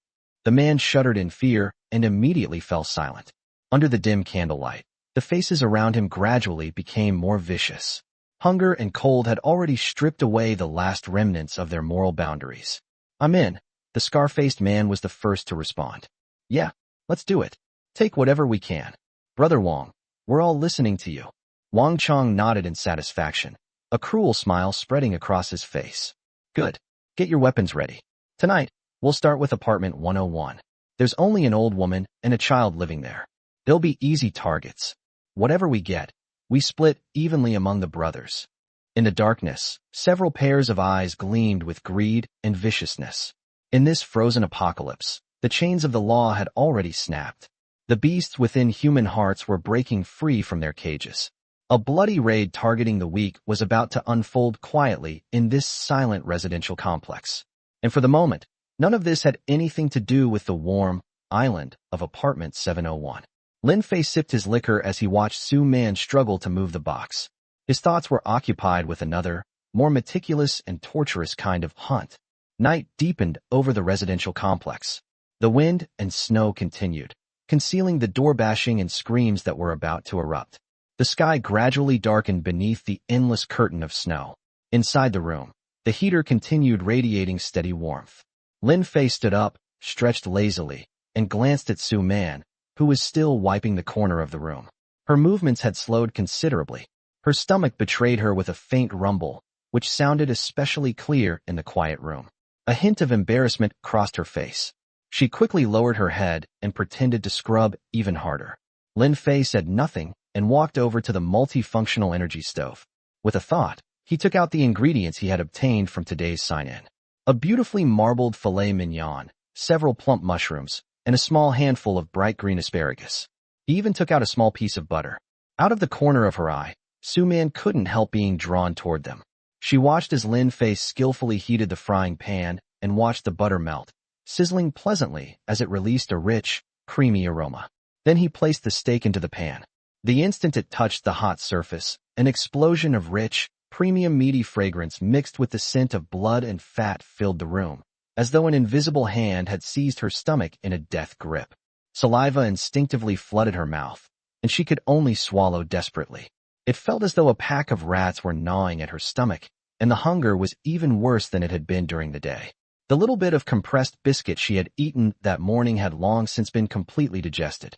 The man shuddered in fear and immediately fell silent. Under the dim candlelight, the faces around him gradually became more vicious. Hunger and cold had already stripped away the last remnants of their moral boundaries. I'm in. The scar-faced man was the first to respond. Yeah, let's do it. Take whatever we can. Brother Wang, we're all listening to you. Wang Chong nodded in satisfaction, a cruel smile spreading across his face. Good. Get your weapons ready. Tonight, we'll start with apartment 101. There's only an old woman and a child living there. They'll be easy targets. Whatever we get, we split evenly among the brothers. In the darkness, several pairs of eyes gleamed with greed and viciousness. In this frozen apocalypse, the chains of the law had already snapped. The beasts within human hearts were breaking free from their cages. A bloody raid targeting the weak was about to unfold quietly in this silent residential complex. And for the moment, none of this had anything to do with the warm island of apartment 701. Lin Fei sipped his liquor as he watched Su Man struggle to move the box. His thoughts were occupied with another, more meticulous and torturous kind of hunt. Night deepened over the residential complex. The wind and snow continued, concealing the door bashing and screams that were about to erupt. The sky gradually darkened beneath the endless curtain of snow. Inside the room, the heater continued radiating steady warmth. Lin Fei stood up, stretched lazily, and glanced at Su Man, who was still wiping the corner of the room. Her movements had slowed considerably. Her stomach betrayed her with a faint rumble, which sounded especially clear in the quiet room. A hint of embarrassment crossed her face. She quickly lowered her head and pretended to scrub even harder. Lin Fei said nothing and walked over to the multifunctional energy stove. With a thought, he took out the ingredients he had obtained from today's sign-in. A beautifully marbled filet mignon, several plump mushrooms, and a small handful of bright green asparagus. He even took out a small piece of butter. Out of the corner of her eye, Su Man couldn't help being drawn toward them. She watched as Lin Fei skillfully heated the frying pan and watched the butter melt, sizzling pleasantly as it released a rich, creamy aroma. Then he placed the steak into the pan. The instant it touched the hot surface, an explosion of rich, premium meaty fragrance mixed with the scent of blood and fat filled the room, as though an invisible hand had seized her stomach in a death grip. Saliva instinctively flooded her mouth, and she could only swallow desperately. It felt as though a pack of rats were gnawing at her stomach, and the hunger was even worse than it had been during the day. The little bit of compressed biscuit she had eaten that morning had long since been completely digested.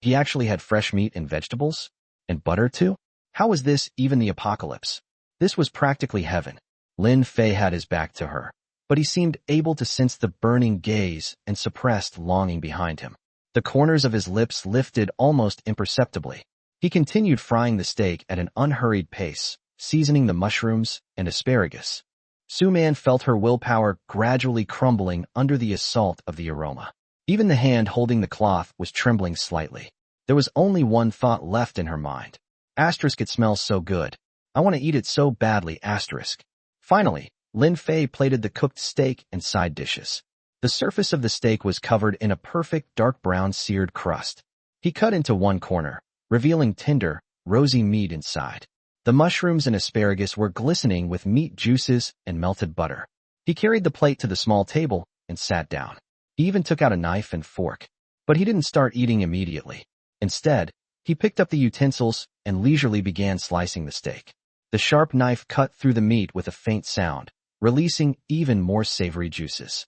He actually had fresh meat and vegetables? And butter too? How was this even the apocalypse? This was practically heaven. Lin Fei had his back to her, but he seemed able to sense the burning gaze and suppressed longing behind him. The corners of his lips lifted almost imperceptibly. He continued frying the steak at an unhurried pace, seasoning the mushrooms and asparagus. Su-man felt her willpower gradually crumbling under the assault of the aroma. Even the hand holding the cloth was trembling slightly. There was only one thought left in her mind. Asterisk, it smells so good. I want to eat it so badly, asterisk. Finally, Lin Fei plated the cooked steak and side dishes. The surface of the steak was covered in a perfect dark brown seared crust. He cut into one corner, revealing tender, rosy meat inside. The mushrooms and asparagus were glistening with meat juices and melted butter. He carried the plate to the small table and sat down. He even took out a knife and fork. But he didn't start eating immediately. Instead, he picked up the utensils and leisurely began slicing the steak. The sharp knife cut through the meat with a faint sound, releasing even more savory juices.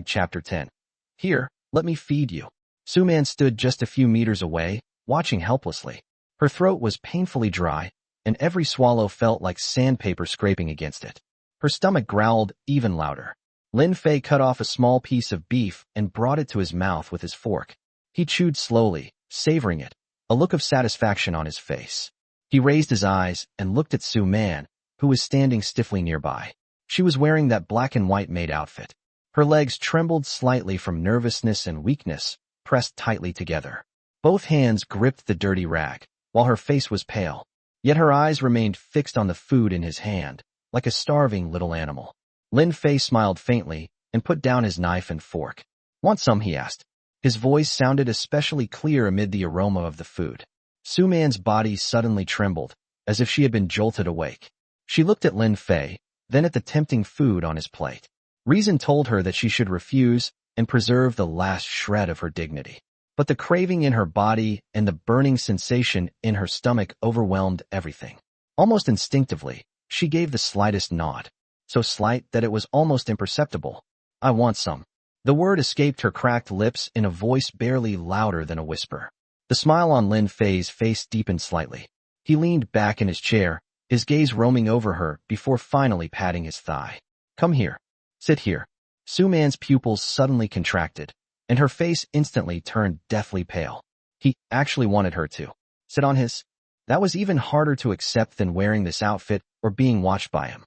Chapter 10. Here, let me feed you. Su-man stood just a few meters away, watching helplessly. Her throat was painfully dry, and every swallow felt like sandpaper scraping against it. Her stomach growled even louder. Lin Fei cut off a small piece of beef and brought it to his mouth with his fork. He chewed slowly, savoring it, a look of satisfaction on his face. He raised his eyes and looked at Su-man, who was standing stiffly nearby. She was wearing that black and white maid outfit. Her legs trembled slightly from nervousness and weakness, pressed tightly together. Both hands gripped the dirty rag, while her face was pale. Yet her eyes remained fixed on the food in his hand, like a starving little animal. Lin Fei smiled faintly and put down his knife and fork. Want some? He asked. His voice sounded especially clear amid the aroma of the food. Su-man's body suddenly trembled, as if she had been jolted awake. She looked at Lin Fei, then at the tempting food on his plate. Reason told her that she should refuse and preserve the last shred of her dignity. But the craving in her body and the burning sensation in her stomach overwhelmed everything. Almost instinctively, she gave the slightest nod, so slight that it was almost imperceptible. I want some. The word escaped her cracked lips in a voice barely louder than a whisper. The smile on Lin Fei's face deepened slightly. He leaned back in his chair, his gaze roaming over her before finally patting his thigh. Come here. Sit here. Su-man's pupils suddenly contracted, and her face instantly turned deathly pale. He actually wanted her to sit on his. That was even harder to accept than wearing this outfit or being watched by him.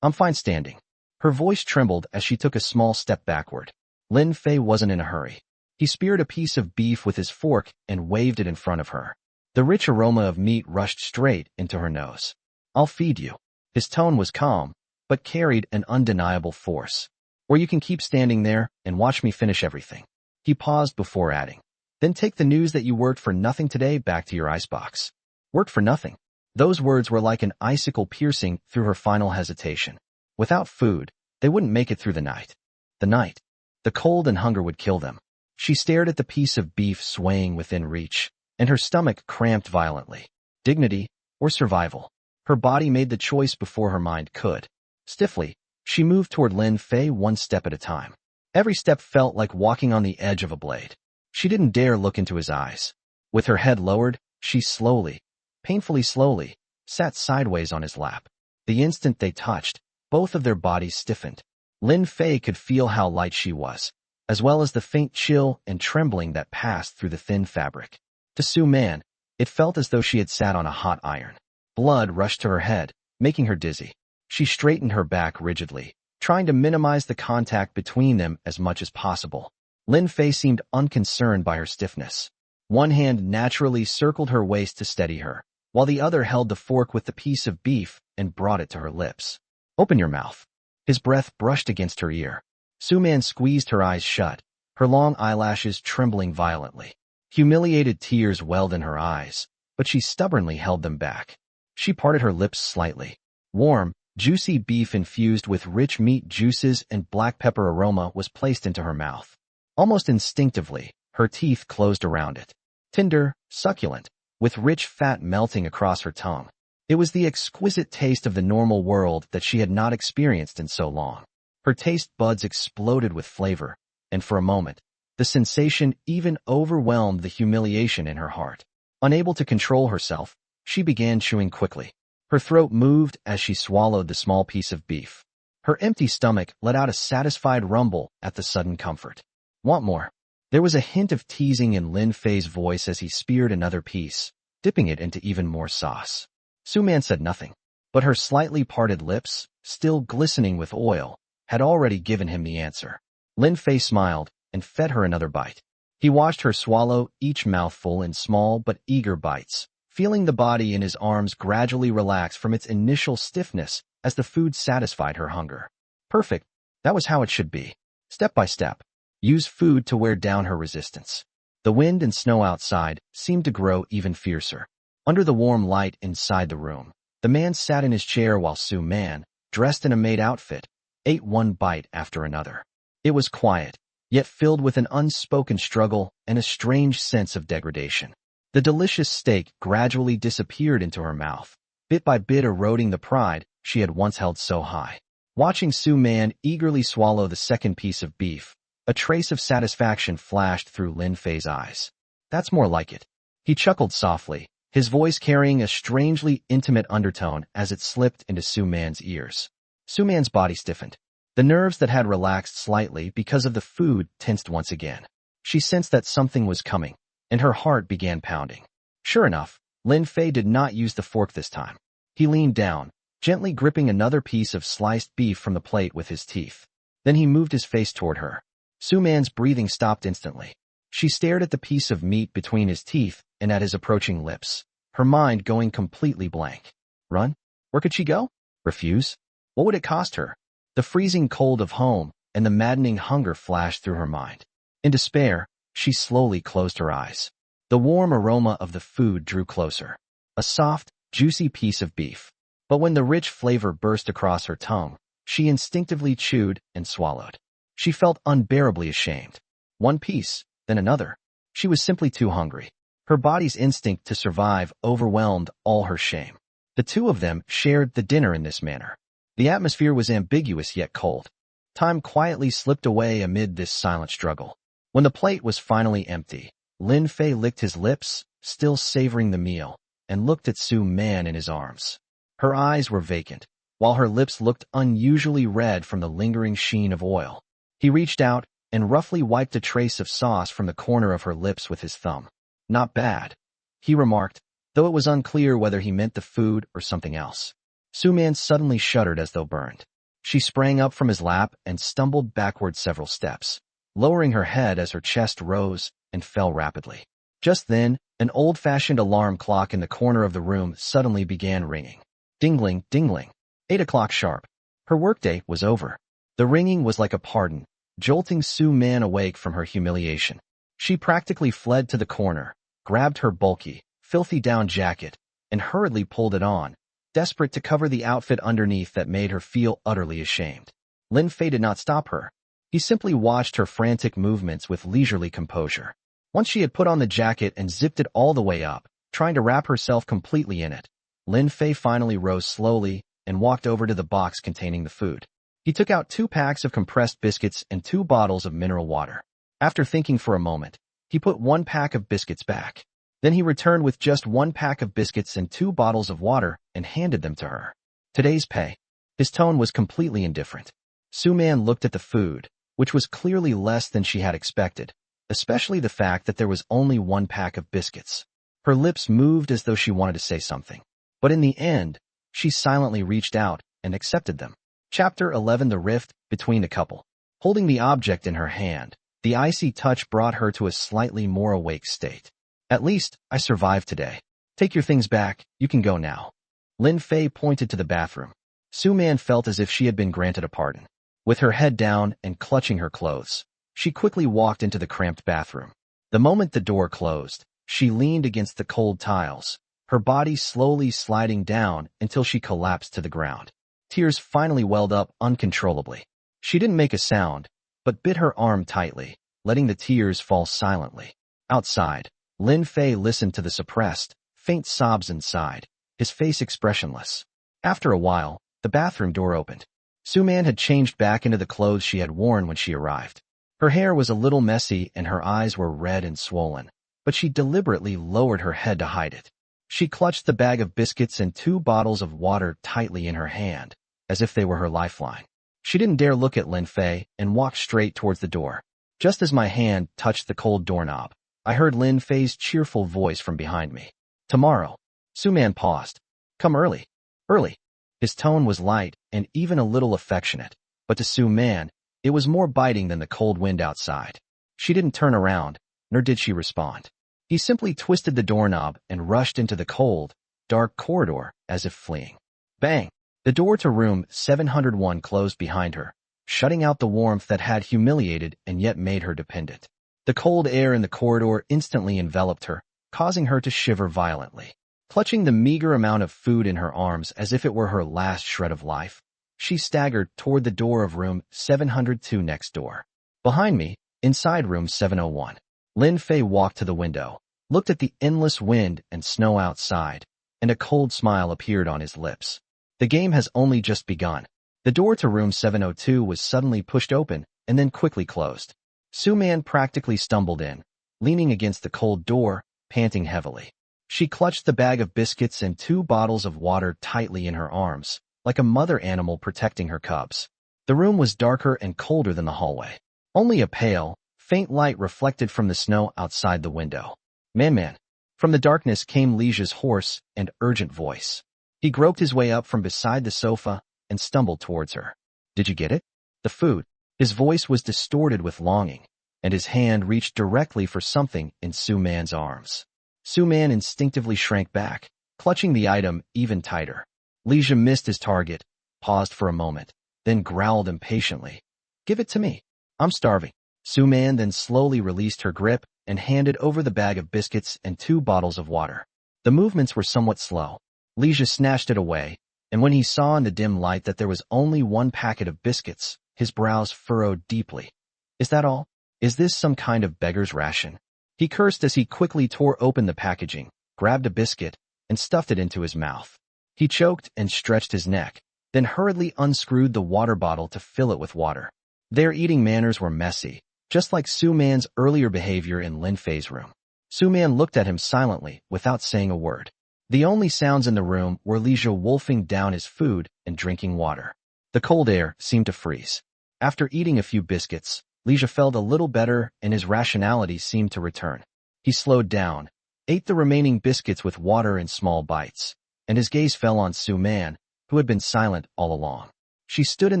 I'm fine standing. Her voice trembled as she took a small step backward. Lin Fei wasn't in a hurry. He speared a piece of beef with his fork and waved it in front of her. The rich aroma of meat rushed straight into her nose. I'll feed you. His tone was calm, but carried an undeniable force. Or you can keep standing there and watch me finish everything. He paused before adding. Then take the news that you worked for nothing today back to your icebox. Worked for nothing. Those words were like an icicle piercing through her final hesitation. Without food, they wouldn't make it through the night. The cold and hunger would kill them. She stared at the piece of beef swaying within reach, and her stomach cramped violently. Dignity or survival? Her body made the choice before her mind could. Stiffly, she moved toward Lin Fei one step at a time. Every step felt like walking on the edge of a blade. She didn't dare look into his eyes. With her head lowered, she slowly, painfully slowly, sat sideways on his lap. The instant they touched, both of their bodies stiffened. Lin Fei could feel how light she was, as well as the faint chill and trembling that passed through the thin fabric. To Su-man, it felt as though she had sat on a hot iron. Blood rushed to her head, making her dizzy. She straightened her back rigidly, trying to minimize the contact between them as much as possible. Lin Fei seemed unconcerned by her stiffness. One hand naturally circled her waist to steady her, while the other held the fork with the piece of beef and brought it to her lips. Open your mouth. His breath brushed against her ear. Su-man squeezed her eyes shut, her long eyelashes trembling violently. Humiliated tears welled in her eyes, but she stubbornly held them back. She parted her lips slightly. Warm, juicy beef infused with rich meat juices and black pepper aroma was placed into her mouth. Almost instinctively, her teeth closed around it. Tender, succulent, with rich fat melting across her tongue. It was the exquisite taste of the normal world that she had not experienced in so long. Her taste buds exploded with flavor, and for a moment, the sensation even overwhelmed the humiliation in her heart. Unable to control herself, she began chewing quickly. Her throat moved as she swallowed the small piece of beef. Her empty stomach let out a satisfied rumble at the sudden comfort. Want more? There was a hint of teasing in Lin Fei's voice as he speared another piece, dipping it into even more sauce. Su Man said nothing, but her slightly parted lips, still glistening with oil, had already given him the answer. Lin Fei smiled and fed her another bite. He watched her swallow each mouthful in small but eager bites, feeling the body in his arms gradually relax from its initial stiffness as the food satisfied her hunger. Perfect. That was how it should be. Step by step. Use food to wear down her resistance. The wind and snow outside seemed to grow even fiercer. Under the warm light inside the room, the man sat in his chair while Su Man, dressed in a maid outfit, ate one bite after another. It was quiet, yet filled with an unspoken struggle and a strange sense of degradation. The delicious steak gradually disappeared into her mouth, bit by bit eroding the pride she had once held so high. Watching Su Man eagerly swallow the second piece of beef, a trace of satisfaction flashed through Lin Fei's eyes. That's more like it. He chuckled softly, his voice carrying a strangely intimate undertone as it slipped into Su Man's ears. Su Man's body stiffened. The nerves that had relaxed slightly because of the food tensed once again. She sensed that something was coming, and her heart began pounding. Sure enough, Lin Fei did not use the fork this time. He leaned down, gently gripping another piece of sliced beef from the plate with his teeth. Then he moved his face toward her. Su Man's breathing stopped instantly. She stared at the piece of meat between his teeth and at his approaching lips, her mind going completely blank. Run? Where could she go? Refuse? What would it cost her? The freezing cold of home and the maddening hunger flashed through her mind. In despair, she slowly closed her eyes. The warm aroma of the food drew closer. A soft, juicy piece of beef. But when the rich flavor burst across her tongue, she instinctively chewed and swallowed. She felt unbearably ashamed. One piece, then another. She was simply too hungry. Her body's instinct to survive overwhelmed all her shame. The two of them shared the dinner in this manner. The atmosphere was ambiguous yet cold. Time quietly slipped away amid this silent struggle. When the plate was finally empty, Lin Fei licked his lips, still savoring the meal, and looked at Su Man in his arms. Her eyes were vacant, while her lips looked unusually red from the lingering sheen of oil. He reached out and roughly wiped a trace of sauce from the corner of her lips with his thumb. Not bad, he remarked, though it was unclear whether he meant the food or something else. Su Man suddenly shuddered as though burned. She sprang up from his lap and stumbled backward several steps, lowering her head as her chest rose and fell rapidly. Just then, an old-fashioned alarm clock in the corner of the room suddenly began ringing. Dingling, dingling. 8 o'clock sharp. Her workday was over. The ringing was like a pardon, jolting Su Man awake from her humiliation. She practically fled to the corner, grabbed her bulky, filthy down jacket, and hurriedly pulled it on, desperate to cover the outfit underneath that made her feel utterly ashamed. Lin Fei did not stop her. He simply watched her frantic movements with leisurely composure. Once she had put on the jacket and zipped it all the way up, trying to wrap herself completely in it, Lin Fei finally rose slowly and walked over to the box containing the food. He took out 2 packs of compressed biscuits and 2 bottles of mineral water. After thinking for a moment, he put 1 pack of biscuits back. Then he returned with just 1 pack of biscuits and 2 bottles of water and handed them to her. Today's pay. His tone was completely indifferent. Su Man looked at the food, which was clearly less than she had expected, especially the fact that there was only 1 pack of biscuits. Her lips moved as though she wanted to say something. But in the end, she silently reached out and accepted them. Chapter 11. The Rift Between the Couple. Holding the object in her hand, the icy touch brought her to a slightly more awake state. At least, I survived today. Take your things back, you can go now. Lin Fei pointed to the bathroom. Su Man felt as if she had been granted a pardon. With her head down and clutching her clothes, she quickly walked into the cramped bathroom. The moment the door closed, she leaned against the cold tiles, her body slowly sliding down until she collapsed to the ground. Tears finally welled up uncontrollably. She didn't make a sound, but bit her arm tightly, letting the tears fall silently. Outside, Lin Fei listened to the suppressed, faint sobs inside, his face expressionless. After a while, the bathroom door opened. Su Man had changed back into the clothes she had worn when she arrived. Her hair was a little messy and her eyes were red and swollen, but she deliberately lowered her head to hide it. She clutched the bag of biscuits and 2 bottles of water tightly in her hand, as if they were her lifeline. She didn't dare look at Lin Fei and walked straight towards the door. Just as my hand touched the cold doorknob, I heard Lin Fei's cheerful voice from behind me. Tomorrow. Su-man paused. Come early. Early. His tone was light and even a little affectionate, but to Su-man, it was more biting than the cold wind outside. She didn't turn around, nor did she respond. He simply twisted the doorknob and rushed into the cold, dark corridor as if fleeing. Bang! The door to room 701 closed behind her, shutting out the warmth that had humiliated and yet made her dependent. The cold air in the corridor instantly enveloped her, causing her to shiver violently. Clutching the meager amount of food in her arms as if it were her last shred of life, she staggered toward the door of room 702 next door. Behind me, inside room 701, Lin Fei walked to the window, looked at the endless wind and snow outside, and a cold smile appeared on his lips. The game has only just begun. The door to room 702 was suddenly pushed open and then quickly closed. Su-man practically stumbled in, leaning against the cold door, panting heavily. She clutched the bag of biscuits and 2 bottles of water tightly in her arms, like a mother animal protecting her cubs. The room was darker and colder than the hallway. Only a pale, faint light reflected from the snow outside the window. Man. From the darkness came Lijia's hoarse and urgent voice. He groped his way up from beside the sofa and stumbled towards her. Did you get it? The food. His voice was distorted with longing, and his hand reached directly for something in Su-man's arms. Su-man instinctively shrank back, clutching the item even tighter. Lija missed his target, paused for a moment, then growled impatiently. Give it to me. I'm starving. Su-man then slowly released her grip and handed over the bag of biscuits and 2 bottles of water. The movements were somewhat slow. Lija snatched it away, and when he saw in the dim light that there was only 1 packet of biscuits, his brows furrowed deeply. Is that all? Is this some kind of beggar's ration? He cursed as he quickly tore open the packaging, grabbed a biscuit, and stuffed it into his mouth. He choked and stretched his neck, then hurriedly unscrewed the water bottle to fill it with water. Their eating manners were messy, just like Su-man's earlier behavior in Lin Fei's room. Su-man looked at him silently, without saying a word. The only sounds in the room were Lija wolfing down his food and drinking water. The cold air seemed to freeze. After eating a few biscuits, Lija felt a little better and his rationality seemed to return. He slowed down, ate the remaining biscuits with water in small bites, and his gaze fell on Su-man, who had been silent all along. She stood in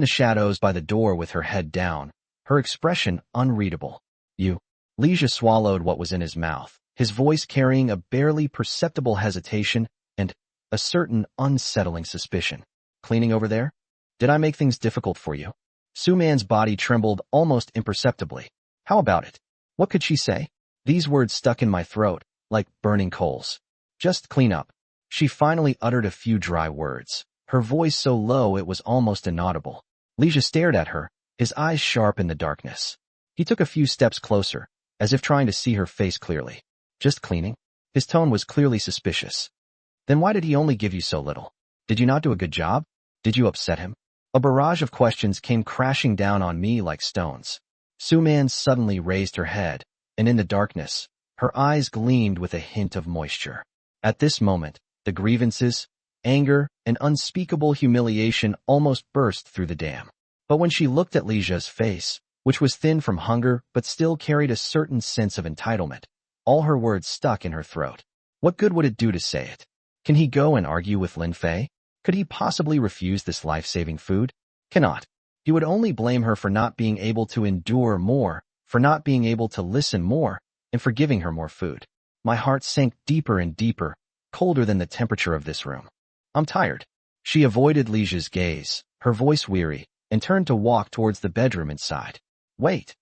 the shadows by the door with her head down, her expression unreadable. You. Lija swallowed what was in his mouth, his voice carrying a barely perceptible hesitation and a certain unsettling suspicion. Cleaning over there? Did I make things difficult for you? Su-man's body trembled almost imperceptibly. How about it? What could she say? These words stuck in my throat, like burning coals. Just clean up. She finally uttered a few dry words, her voice so low it was almost inaudible. Lija stared at her, his eyes sharp in the darkness. He took a few steps closer, as if trying to see her face clearly. Just cleaning? His tone was clearly suspicious. Then why did he only give you so little? Did you not do a good job? Did you upset him? A barrage of questions came crashing down on me like stones. Su-man suddenly raised her head, and in the darkness, her eyes gleamed with a hint of moisture. At this moment, the grievances, anger, and unspeakable humiliation almost burst through the dam. But when she looked at Lijia's face, which was thin from hunger but still carried a certain sense of entitlement, all her words stuck in her throat. What good would it do to say it? Can he go and argue with Lin Fei? Could he possibly refuse this life-saving food? Cannot. He would only blame her for not being able to endure more, for not being able to listen more, and for giving her more food. My heart sank deeper and deeper, colder than the temperature of this room. I'm tired. She avoided Lijia's gaze, her voice weary, and turned to walk towards the bedroom inside. Wait.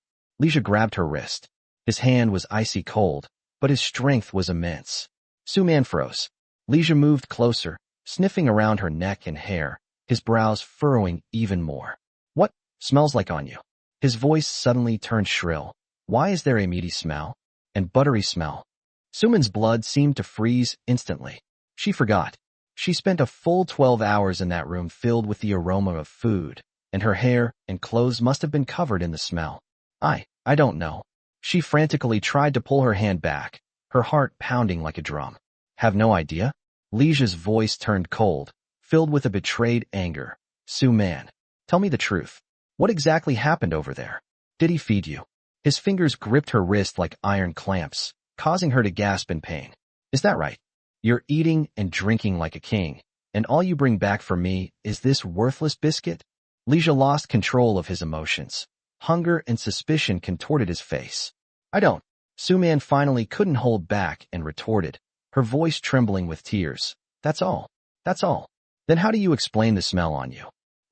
Lija grabbed her wrist. His hand was icy cold, but his strength was immense. Su-man froze. Lija moved closer, sniffing around her neck and hair, his brows furrowing even more. What smells like on you? His voice suddenly turned shrill. Why is there a meaty smell? And buttery smell? Su-man's blood seemed to freeze instantly. She forgot. She spent a full 12 hours in that room filled with the aroma of food, and her hair and clothes must have been covered in the smell. I don't know. She frantically tried to pull her hand back, her heart pounding like a drum. Have no idea? Lijia's voice turned cold, filled with a betrayed anger. Su-man, tell me the truth. What exactly happened over there? Did he feed you? His fingers gripped her wrist like iron clamps, causing her to gasp in pain. Is that right? You're eating and drinking like a king, and all you bring back for me is this worthless biscuit? Leisha lost control of his emotions. Hunger and suspicion contorted his face. I don't. Suman finally couldn't hold back and retorted, her voice trembling with tears. That's all. That's all. Then how do you explain the smell on you?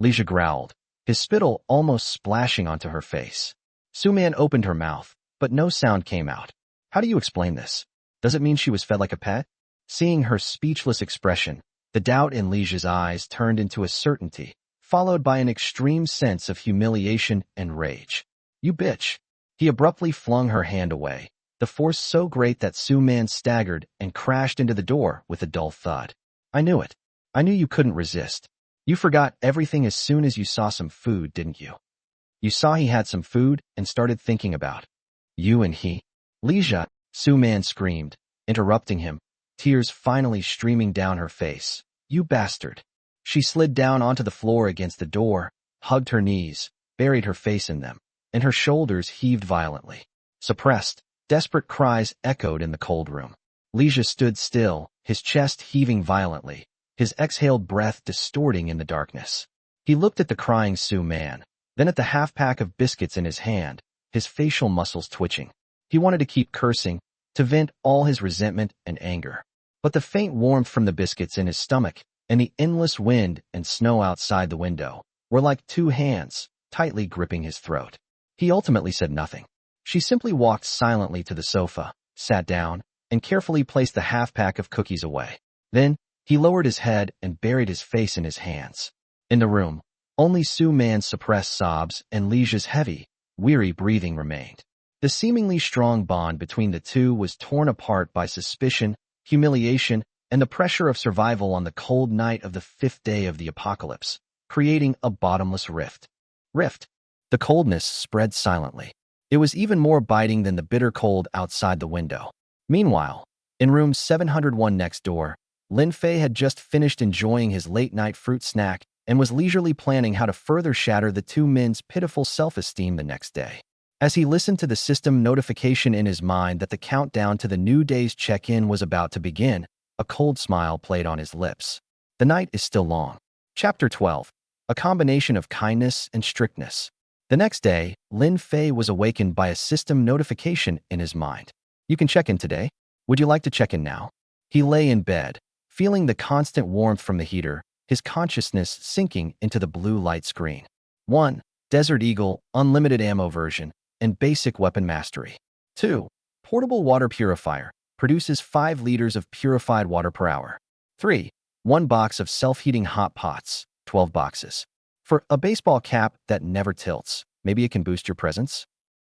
Leisha growled, his spittle almost splashing onto her face. Suman opened her mouth, but no sound came out. How do you explain this? Does it mean she was fed like a pet? Seeing her speechless expression, the doubt in Leisha's eyes turned into a certainty, followed by an extreme sense of humiliation and rage. You bitch. He abruptly flung her hand away, the force so great that Suman staggered and crashed into the door with a dull thud. I knew it. I knew you couldn't resist. You forgot everything as soon as you saw some food, didn't you? You saw he had some food and started thinking about you and he. Leisha, Suman screamed, interrupting him, tears finally streaming down her face. You bastard. She slid down onto the floor against the door, hugged her knees, buried her face in them, and her shoulders heaved violently. Suppressed, desperate cries echoed in the cold room. Leisha stood still, his chest heaving violently, his exhaled breath distorting in the darkness. He looked at the crying Suman, then at the half-pack of biscuits in his hand, his facial muscles twitching. He wanted to keep cursing, to vent all his resentment and anger. But the faint warmth from the biscuits in his stomach and the endless wind and snow outside the window were like two hands, tightly gripping his throat. He ultimately said nothing. She simply walked silently to the sofa, sat down, and carefully placed the half-pack of cookies away. Then, he lowered his head and buried his face in his hands. In the room, only Suman's suppressed sobs and Leisha's heavy, weary breathing remained. The seemingly strong bond between the two was torn apart by suspicion, humiliation, and the pressure of survival on the cold night of the 5th day of the apocalypse, creating a bottomless rift. The coldness spread silently. It was even more biting than the bitter cold outside the window. Meanwhile, in room 701 next door, Lin Fei had just finished enjoying his late-night fruit snack and was leisurely planning how to further shatter the two men's pitiful self-esteem the next day. As he listened to the system notification in his mind that the countdown to the new day's check-in was about to begin, a cold smile played on his lips. The night is still long. Chapter 12. A combination of kindness and strictness. The next day, Lin Fei was awakened by a system notification in his mind. You can check in today. Would you like to check in now? He lay in bed, feeling the constant warmth from the heater, his consciousness sinking into the blue light screen. 1. Desert Eagle, unlimited ammo version, and basic weapon mastery. 2. Portable water purifier, produces 5 liters of purified water per hour. 3. 1 box of self-heating hot pots, 12 boxes. For a baseball cap that never tilts, maybe it can boost your presence?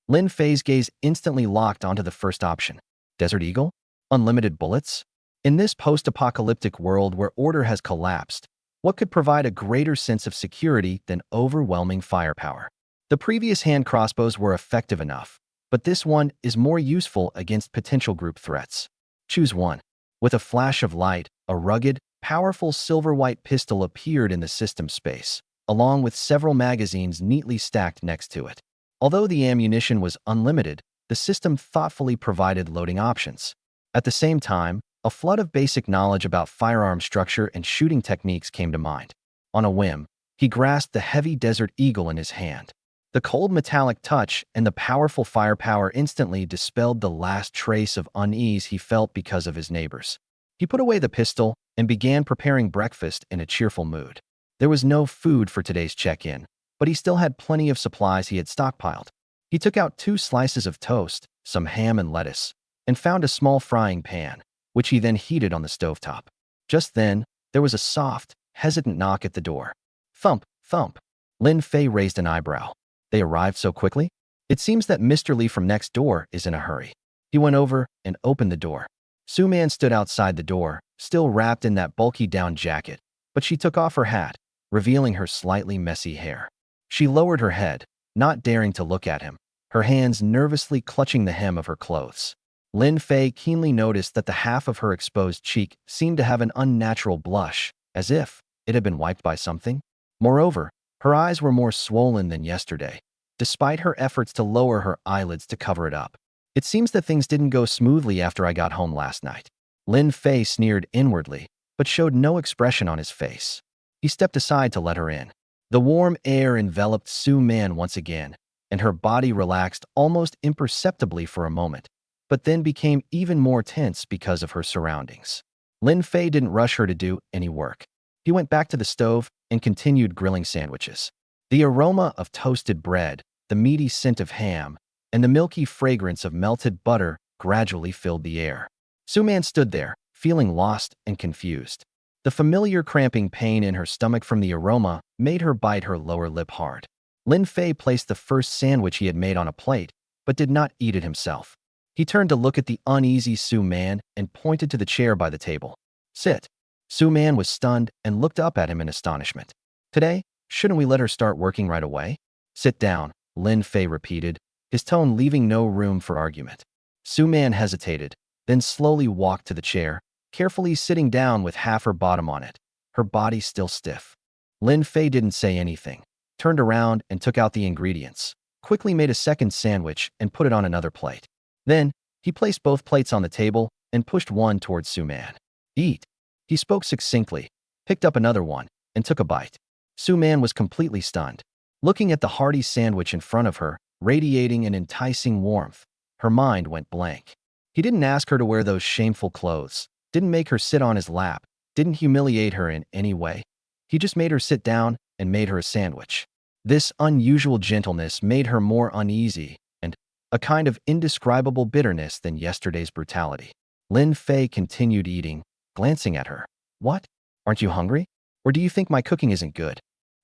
Lin Fei's gaze instantly locked onto the first option. Desert Eagle? Unlimited bullets? In this post-apocalyptic world where order has collapsed, what could provide a greater sense of security than overwhelming firepower? The previous hand crossbows were effective enough, but this one is more useful against potential group threats. Choose one. With a flash of light, a rugged, powerful silver-white pistol appeared in the system space, along with several magazines neatly stacked next to it. Although the ammunition was unlimited, the system thoughtfully provided loading options. At the same time, a flood of basic knowledge about firearm structure and shooting techniques came to mind. On a whim, he grasped the heavy Desert Eagle in his hand. The cold metallic touch and the powerful firepower instantly dispelled the last trace of unease he felt because of his neighbors. He put away the pistol and began preparing breakfast in a cheerful mood. There was no food for today's check-in, but he still had plenty of supplies he had stockpiled. He took out 2 slices of toast, some ham and lettuce, and found a small frying pan, which he then heated on the stovetop. Just then, there was a soft, hesitant knock at the door. Thump, thump. Lin Fei raised an eyebrow. They arrived so quickly? It seems that Mr. Li from next door is in a hurry. He went over and opened the door. Suman stood outside the door, still wrapped in that bulky down jacket, but she took off her hat, revealing her slightly messy hair. She lowered her head, not daring to look at him, her hands nervously clutching the hem of her clothes. Lin Fei keenly noticed that the half of her exposed cheek seemed to have an unnatural blush, as if it had been wiped by something. Moreover, her eyes were more swollen than yesterday, despite her efforts to lower her eyelids to cover it up. It seems that things didn't go smoothly after I got home last night. Lin Fei sneered inwardly, but showed no expression on his face. He stepped aside to let her in. The warm air enveloped Su Man once again, and her body relaxed almost imperceptibly for a moment, but then became even more tense because of her surroundings. Lin Fei didn't rush her to do any work. He went back to the stove and continued grilling sandwiches. The aroma of toasted bread, the meaty scent of ham, and the milky fragrance of melted butter gradually filled the air. Su Man stood there, feeling lost and confused. The familiar cramping pain in her stomach from the aroma made her bite her lower lip hard. Lin Fei placed the first sandwich he had made on a plate, but did not eat it himself. He turned to look at the uneasy Su Man and pointed to the chair by the table. "Sit." Su Man was stunned and looked up at him in astonishment. "Today, shouldn't we let her start working right away?" "Sit down," Lin Fei repeated, his tone leaving no room for argument. Su Man hesitated, then slowly walked to the chair, carefully sitting down with half her bottom on it, her body still stiff. Lin Fei didn't say anything, turned around and took out the ingredients, quickly made a second sandwich and put it on another plate. Then, he placed both plates on the table and pushed one towards Su Man. "Eat." He spoke succinctly, picked up another one, and took a bite. Su Man was completely stunned. Looking at the hearty sandwich in front of her, radiating an enticing warmth, her mind went blank. He didn't ask her to wear those shameful clothes, didn't make her sit on his lap, didn't humiliate her in any way. He just made her sit down and made her a sandwich. This unusual gentleness made her more uneasy, and a kind of indescribable bitterness than yesterday's brutality. Lin Fei continued eating, glancing at her. "What? Aren't you hungry? Or do you think my cooking isn't good?"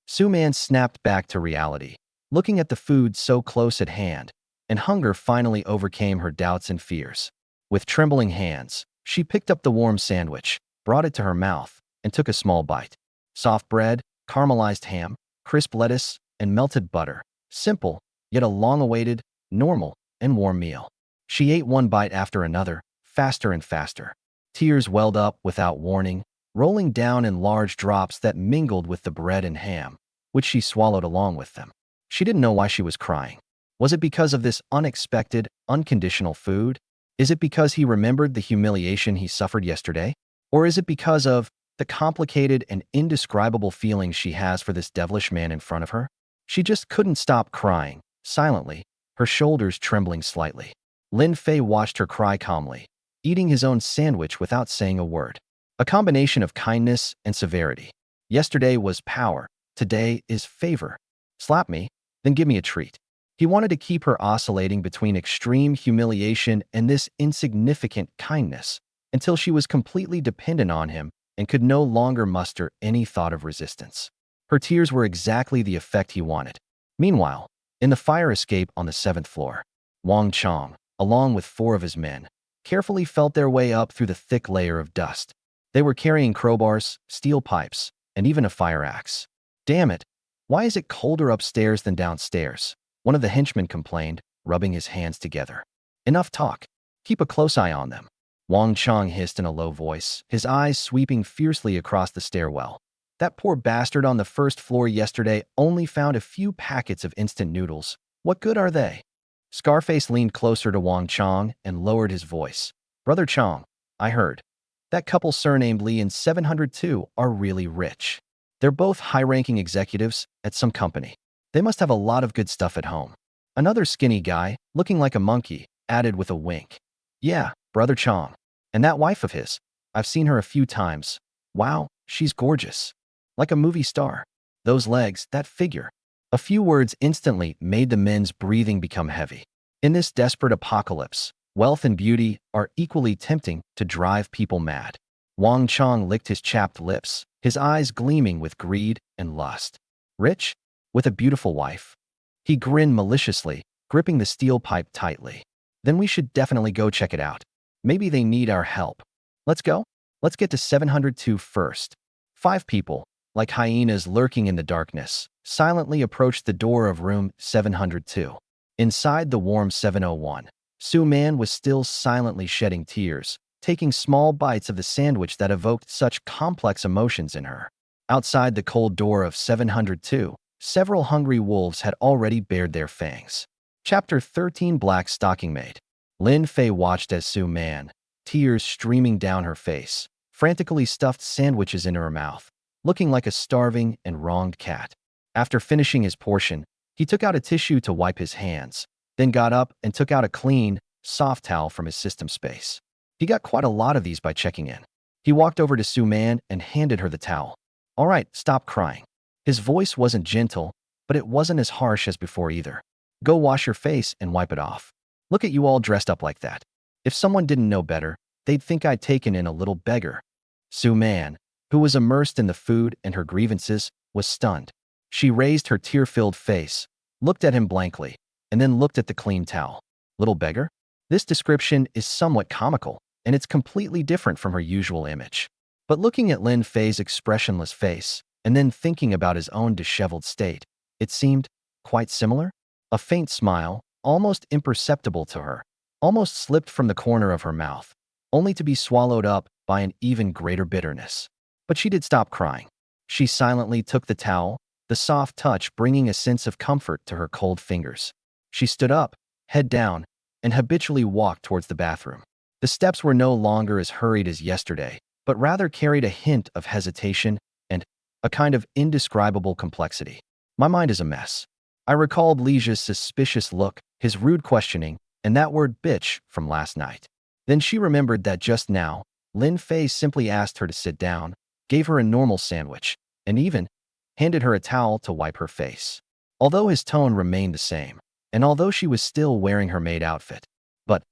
Su Man snapped back to reality, looking at the food so close at hand, and hunger finally overcame her doubts and fears. With trembling hands, she picked up the warm sandwich, brought it to her mouth, and took a small bite. Soft bread, caramelized ham, crisp lettuce, and melted butter. Simple, yet a long-awaited, normal, and warm meal. She ate one bite after another, faster and faster. Tears welled up without warning, rolling down in large drops that mingled with the bread and ham, which she swallowed along with them. She didn't know why she was crying. Was it because of this unexpected, unconditional food? Is it because he remembered the humiliation he suffered yesterday? Or is it because of the complicated and indescribable feelings she has for this devilish man in front of her? She just couldn't stop crying, silently, her shoulders trembling slightly. Lin Fei watched her cry calmly, eating his own sandwich without saying a word. A combination of kindness and severity. Yesterday was power, today is favor. Slap me, then give me a treat. He wanted to keep her oscillating between extreme humiliation and this insignificant kindness, until she was completely dependent on him and could no longer muster any thought of resistance. Her tears were exactly the effect he wanted. Meanwhile, in the fire escape on the 7th floor, Wang Chong, along with 4 of his men, carefully felt their way up through the thick layer of dust. They were carrying crowbars, steel pipes, and even a fire axe. "Damn it! Why is it colder upstairs than downstairs?" one of the henchmen complained, rubbing his hands together. "Enough talk. Keep a close eye on them," Wang Chong hissed in a low voice, his eyes sweeping fiercely across the stairwell. "That poor bastard on the 1st floor yesterday only found a few packets of instant noodles. What good are they?" Scarface leaned closer to Wang Chong and lowered his voice. "Brother Chong, I heard. That couple surnamed Li in 702 are really rich. They're both high-ranking executives at some company. They must have a lot of good stuff at home." Another skinny guy, looking like a monkey, added with a wink. "Yeah, Brother Chong. And that wife of his. I've seen her a few times. Wow, she's gorgeous. Like a movie star. Those legs, that figure." A few words instantly made the men's breathing become heavy. In this desperate apocalypse, wealth and beauty are equally tempting to drive people mad. Wang Chong licked his chapped lips, his eyes gleaming with greed and lust. Rich? With a beautiful wife? He grinned maliciously, gripping the steel pipe tightly. "Then we should definitely go check it out. Maybe they need our help. Let's go? Let's get to 702 first." 5 people, like hyenas lurking in the darkness, silently approached the door of room 702. Inside the warm 701, Su Man was still silently shedding tears, taking small bites of the sandwich that evoked such complex emotions in her. Outside the cold door of 702, Several hungry wolves had already bared their fangs. Chapter 13 Black Stocking Maid. Lin Fei watched as Su Man, tears streaming down her face, frantically stuffed sandwiches into her mouth, looking like a starving and wronged cat. After finishing his portion, he took out a tissue to wipe his hands, then got up and took out a clean, soft towel from his system space. He got quite a lot of these by checking in. He walked over to Su Man and handed her the towel. "All right, stop crying." His voice wasn't gentle, but it wasn't as harsh as before either. "Go wash your face and wipe it off. Look at you all dressed up like that. If someone didn't know better, they'd think I'd taken in a little beggar." Su Man, who was immersed in the food and her grievances, was stunned. She raised her tear-filled face, looked at him blankly, and then looked at the clean towel. Little beggar? This description is somewhat comical, and it's completely different from her usual image. But looking at Lin Fei's expressionless face, and then thinking about his own disheveled state, it seemed quite similar. A faint smile, almost imperceptible to her, almost slipped from the corner of her mouth, only to be swallowed up by an even greater bitterness. But she did stop crying. She silently took the towel, the soft touch bringing a sense of comfort to her cold fingers. She stood up, head down, and habitually walked towards the bathroom. The steps were no longer as hurried as yesterday, but rather carried a hint of hesitation and a kind of indescribable complexity. "My mind is a mess." I recalled Lija's suspicious look, his rude questioning, and that word bitch from last night. Then she remembered that just now, Lin Fei simply asked her to sit down, gave her a normal sandwich, and even handed her a towel to wipe her face. Although his tone remained the same, and although she was still wearing her maid outfit. But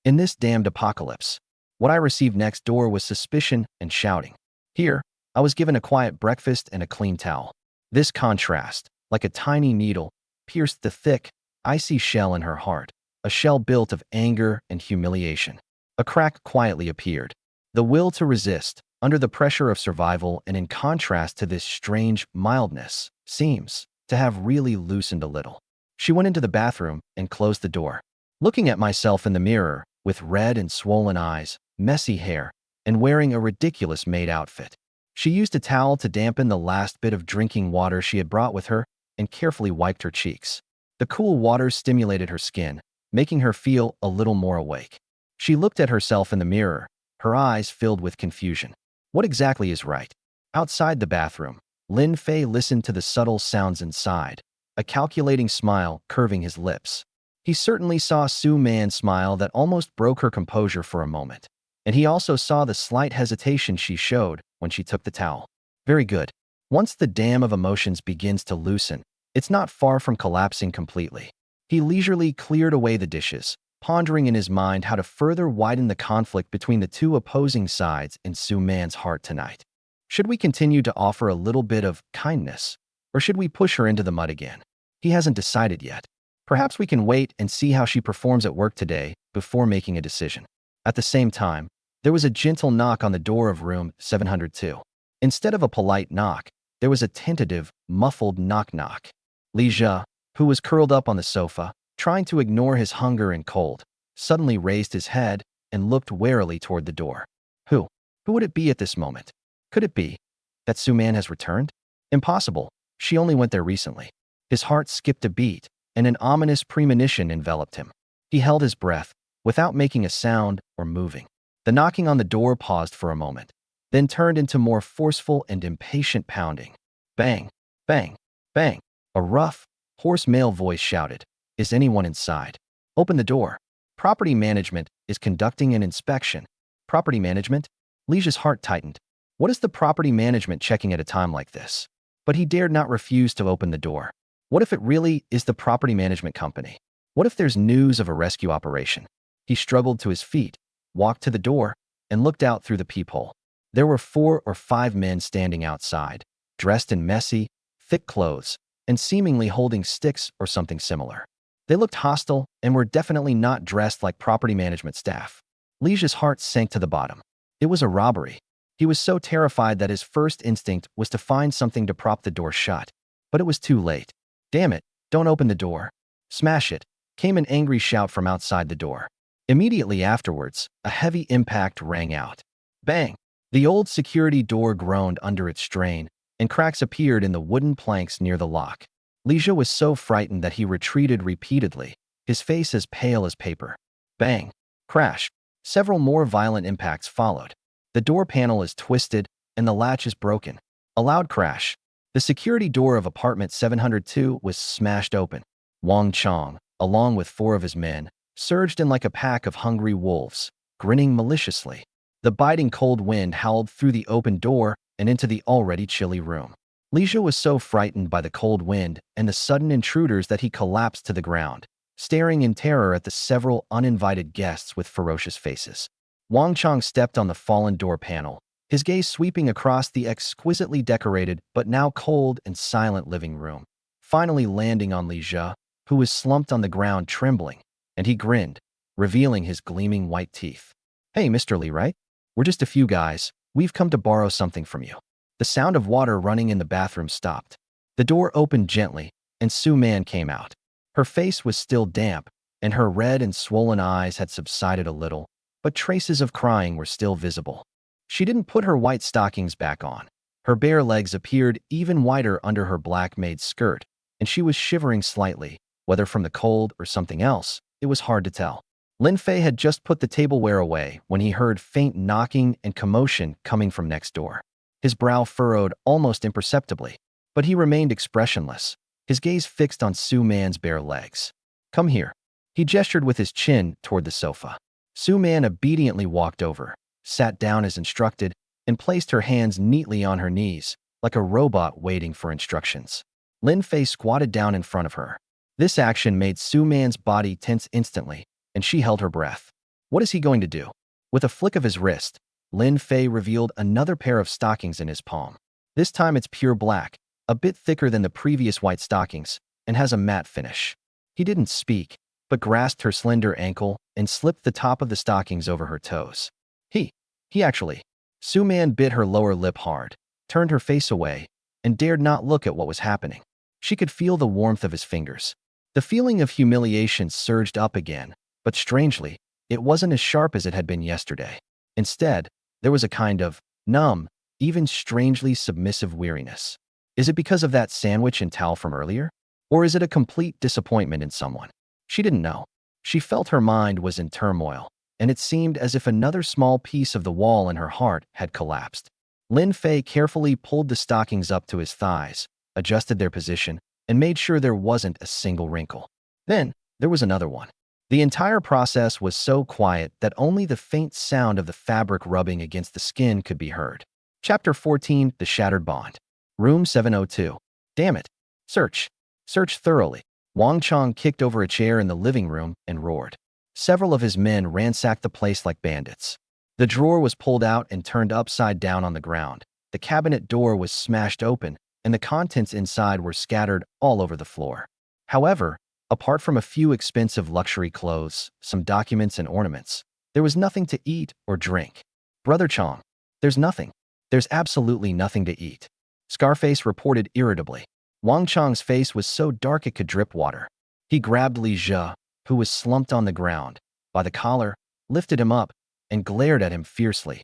in this damned apocalypse, what I received next door was suspicion and shouting. Here, I was given a quiet breakfast and a clean towel. This contrast, like a tiny needle, pierced the thick, icy shell in her heart, a shell built of anger and humiliation. A crack quietly appeared. The will to resist, under the pressure of survival and in contrast to this strange mildness, seems to have really loosened a little. She went into the bathroom and closed the door. Looking at myself in the mirror, with red and swollen eyes, messy hair, and wearing a ridiculous maid outfit. She used a towel to dampen the last bit of drinking water she had brought with her and carefully wiped her cheeks. The cool water stimulated her skin, making her feel a little more awake. She looked at herself in the mirror, her eyes filled with confusion. What exactly is right? Outside the bathroom, Lin Fei listened to the subtle sounds inside, a calculating smile curving his lips. He certainly saw Su Man's smile that almost broke her composure for a moment. And he also saw the slight hesitation she showed when she took the towel. Very good. Once the dam of emotions begins to loosen, it's not far from collapsing completely. He leisurely cleared away the dishes, pondering in his mind how to further widen the conflict between the two opposing sides in Su Man's heart tonight. Should we continue to offer a little bit of kindness, or should we push her into the mud again? He hasn't decided yet. Perhaps we can wait and see how she performs at work today before making a decision. At the same time, there was a gentle knock on the door of room 702. Instead of a polite knock, there was a tentative, muffled knock-knock. Lija, who was curled up on the sofa, trying to ignore his hunger and cold, suddenly raised his head and looked warily toward the door. Who? Who would it be at this moment? Could it be that Su Man has returned? Impossible. She only went there recently. His heart skipped a beat, and an ominous premonition enveloped him. He held his breath, without making a sound or moving. The knocking on the door paused for a moment, then turned into more forceful and impatient pounding. Bang, bang, bang. A rough, hoarse male voice shouted, "Is anyone inside? Open the door. Property management is conducting an inspection." Property management? Lija's heart tightened. What is the property management checking at a time like this? But he dared not refuse to open the door. What if it really is the property management company? What if there's news of a rescue operation? He struggled to his feet, walked to the door, and looked out through the peephole. There were 4 or 5 men standing outside, dressed in messy, thick clothes, and seemingly holding sticks or something similar. They looked hostile and were definitely not dressed like property management staff. Lija's heart sank to the bottom. It was a robbery. He was so terrified that his first instinct was to find something to prop the door shut. But it was too late. "Damn it, don't open the door. Smash it," came an angry shout from outside the door. Immediately afterwards, a heavy impact rang out. Bang! The old security door groaned under its strain, and cracks appeared in the wooden planks near the lock. Li Zhe was so frightened that he retreated repeatedly, his face as pale as paper. Bang! Crash! Several more violent impacts followed. The door panel is twisted, and the latch is broken. A loud crash. The security door of apartment 702 was smashed open. Wang Chong, along with 4 of his men, surged in like a pack of hungry wolves, grinning maliciously. The biting cold wind howled through the open door and into the already chilly room. Li Zhe was so frightened by the cold wind and the sudden intruders that he collapsed to the ground, staring in terror at the several uninvited guests with ferocious faces. Wang Chong stepped on the fallen door panel, his gaze sweeping across the exquisitely decorated but now cold and silent living room, finally landing on Li Zhe, who was slumped on the ground trembling, and he grinned, revealing his gleaming white teeth. "Hey, Mr. Li, right? We're just a few guys. We've come to borrow something from you." The sound of water running in the bathroom stopped. The door opened gently, and Su Man came out. Her face was still damp, and her red and swollen eyes had subsided a little, but traces of crying were still visible. She didn't put her white stockings back on. Her bare legs appeared even whiter under her black maid skirt, and she was shivering slightly, whether from the cold or something else. It was hard to tell. Lin Fei had just put the tableware away when he heard faint knocking and commotion coming from next door. His brow furrowed almost imperceptibly, but he remained expressionless, his gaze fixed on Su Man's bare legs. "Come here." He gestured with his chin toward the sofa. Su Man obediently walked over, sat down as instructed, and placed her hands neatly on her knees, like a robot waiting for instructions. Lin Fei squatted down in front of her. This action made Su Man's body tense instantly, and she held her breath. What is he going to do? With a flick of his wrist, Lin Fei revealed another pair of stockings in his palm. This time it's pure black, a bit thicker than the previous white stockings, and has a matte finish. He didn't speak, but grasped her slender ankle and slipped the top of the stockings over her toes. He actually. Su Man bit her lower lip hard, turned her face away, and dared not look at what was happening. She could feel the warmth of his fingers. The feeling of humiliation surged up again, but strangely, it wasn't as sharp as it had been yesterday. Instead, there was a kind of numb, even strangely submissive weariness. Is it because of that sandwich and towel from earlier? Or is it a complete disappointment in someone? She didn't know. She felt her mind was in turmoil, and it seemed as if another small piece of the wall in her heart had collapsed. Lin Fei carefully pulled the stockings up to his thighs, adjusted their position, and made sure there wasn't a single wrinkle. Then, there was another one. The entire process was so quiet that only the faint sound of the fabric rubbing against the skin could be heard. Chapter 14, The Shattered Bond. Room 702. Damn it. Search. Search thoroughly. Wang Chong kicked over a chair in the living room and roared. Several of his men ransacked the place like bandits. The drawer was pulled out and turned upside down on the ground. The cabinet door was smashed open, and the contents inside were scattered all over the floor. However, apart from a few expensive luxury clothes, some documents and ornaments, there was nothing to eat or drink. "Brother Chong, there's nothing. There's absolutely nothing to eat," Scarface reported irritably. Wang Chong's face was so dark it could drip water. He grabbed Li Zhe, who was slumped on the ground, by the collar, lifted him up, and glared at him fiercely.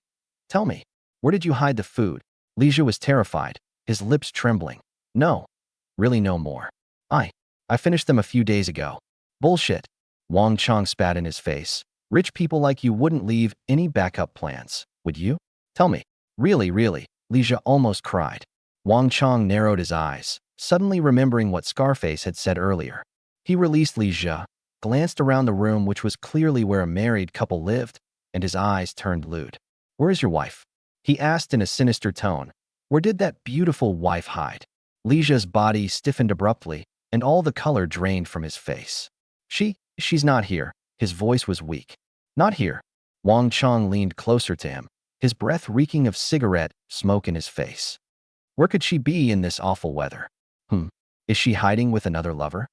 "Tell me, where did you hide the food?" Li Zhe was terrified, his lips trembling. "No. Really no more. I finished them a few days ago." "Bullshit." Wang Chong spat in his face. "Rich people like you wouldn't leave any backup plans, would you? Tell me." Really, Li Zhe almost cried. Wang Chong narrowed his eyes, suddenly remembering what Scarface had said earlier. He released Li Zhe, glanced around the room which was clearly where a married couple lived, and his eyes turned lewd. "Where is your wife?" he asked in a sinister tone. "Where did that beautiful wife hide?" Li Zhe's body stiffened abruptly, and all the color drained from his face. She's not here." His voice was weak. "Not here." Wang Chong leaned closer to him, his breath reeking of cigarette smoke in his face. "Where could she be in this awful weather? Is she hiding with another lover?"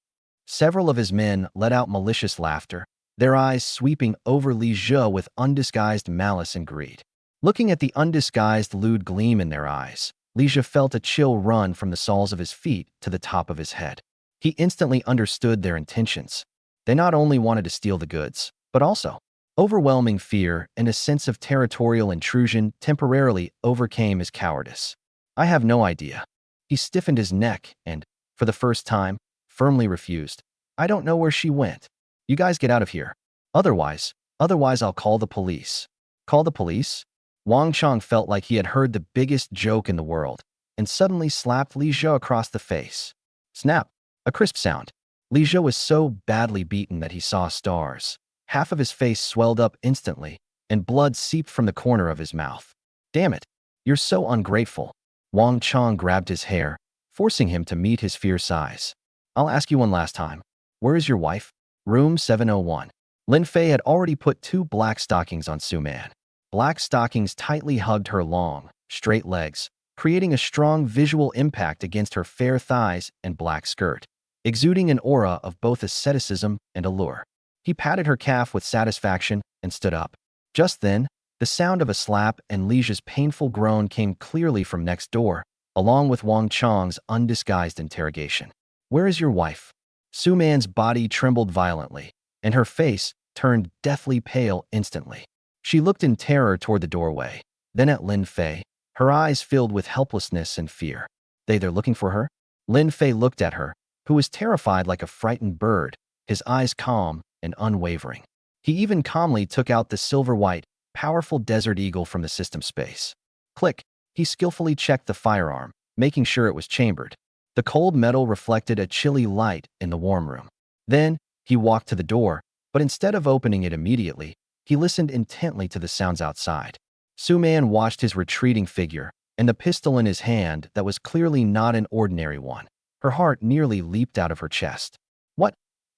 Several of his men let out malicious laughter, their eyes sweeping over Li Zhe with undisguised malice and greed. Looking at the undisguised lewd gleam in their eyes, Li Zhe felt a chill run from the soles of his feet to the top of his head. He instantly understood their intentions. They not only wanted to steal the goods, but also overwhelming fear and a sense of territorial intrusion temporarily overcame his cowardice. "I have no idea." He stiffened his neck and, for the first time, firmly refused. I don't know where she went. You guys get out of here. Otherwise, I'll call the police. Call the police? Wang Chong felt like he had heard the biggest joke in the world and suddenly slapped Li Zhou across the face. Snap! A crisp sound. Li Zhou was so badly beaten that he saw stars. Half of his face swelled up instantly, and blood seeped from the corner of his mouth. Damn it! You're so ungrateful. Wang Chong grabbed his hair, forcing him to meet his fierce eyes. I'll ask you one last time. Where is your wife? Room 701. Lin Fei had already put 2 black stockings on Su Man. Black stockings tightly hugged her long, straight legs, creating a strong visual impact against her fair thighs and black skirt, exuding an aura of both asceticism and allure. He patted her calf with satisfaction and stood up. Just then, the sound of a slap and Lijia's painful groan came clearly from next door, along with Wang Chong's undisguised interrogation. Where is your wife? Su Man's body trembled violently, and her face turned deathly pale instantly. She looked in terror toward the doorway, then at Lin Fei, her eyes filled with helplessness and fear. They're looking for her? Lin Fei looked at her, who was terrified like a frightened bird, his eyes calm and unwavering. He even calmly took out the silver-white, powerful Desert Eagle from the system space. Click! He skillfully checked the firearm, making sure it was chambered. The cold metal reflected a chilly light in the warm room. Then, he walked to the door, but instead of opening it immediately, he listened intently to the sounds outside. Su Man watched his retreating figure, and the pistol in his hand that was clearly not an ordinary one. Her heart nearly leaped out of her chest.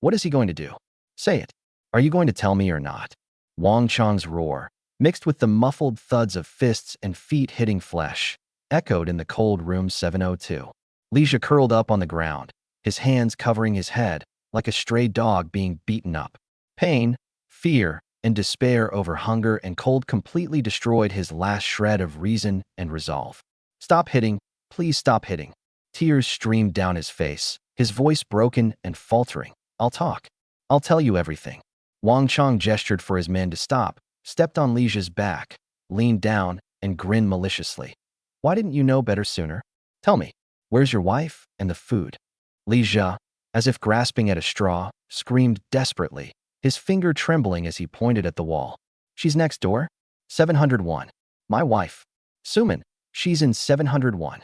What is he going to do? Say it. Are you going to tell me or not? Wang Chong's roar, mixed with the muffled thuds of fists and feet hitting flesh, echoed in the cold room 702. Lija curled up on the ground, his hands covering his head, like a stray dog being beaten up. Pain, fear, and despair over hunger and cold completely destroyed his last shred of reason and resolve. Stop hitting, please stop hitting. Tears streamed down his face, his voice broken and faltering. I'll talk. I'll tell you everything. Wang Chong gestured for his men to stop, stepped on Lijia's back, leaned down, and grinned maliciously. Why didn't you know better sooner? Tell me, where's your wife and the food? Lija, as if grasping at a straw, screamed desperately, his finger trembling as he pointed at the wall. She's next door? 701. My wife. Suman, she's in 701.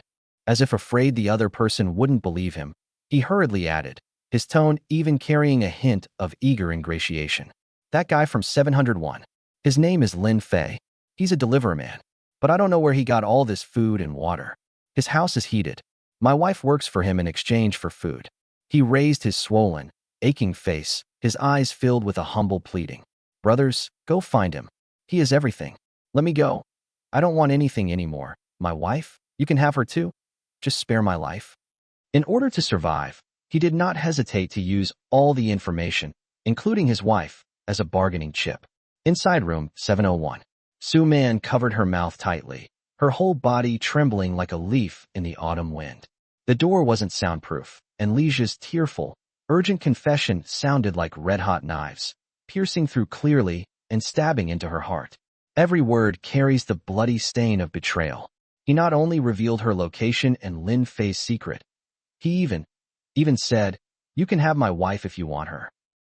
As if afraid the other person wouldn't believe him, he hurriedly added, his tone even carrying a hint of eager ingratiation. That guy from 701. His name is Lin Fei. He's a delivery man. But I don't know where he got all this food and water. His house is heated. My wife works for him in exchange for food. He raised his swollen, aching face, his eyes filled with a humble pleading. Brothers, go find him. He is everything. Let me go. I don't want anything anymore. My wife? You can have her too. Just spare my life. In order to survive, he did not hesitate to use all the information, including his wife, as a bargaining chip. Inside room 701. Su Man covered her mouth tightly, her whole body trembling like a leaf in the autumn wind. The door wasn't soundproof, and Lijia's tearful, urgent confession sounded like red-hot knives, piercing through clearly and stabbing into her heart. Every word carries the bloody stain of betrayal. He not only revealed her location and Lin Fei's secret, he even said, you can have my wife if you want her.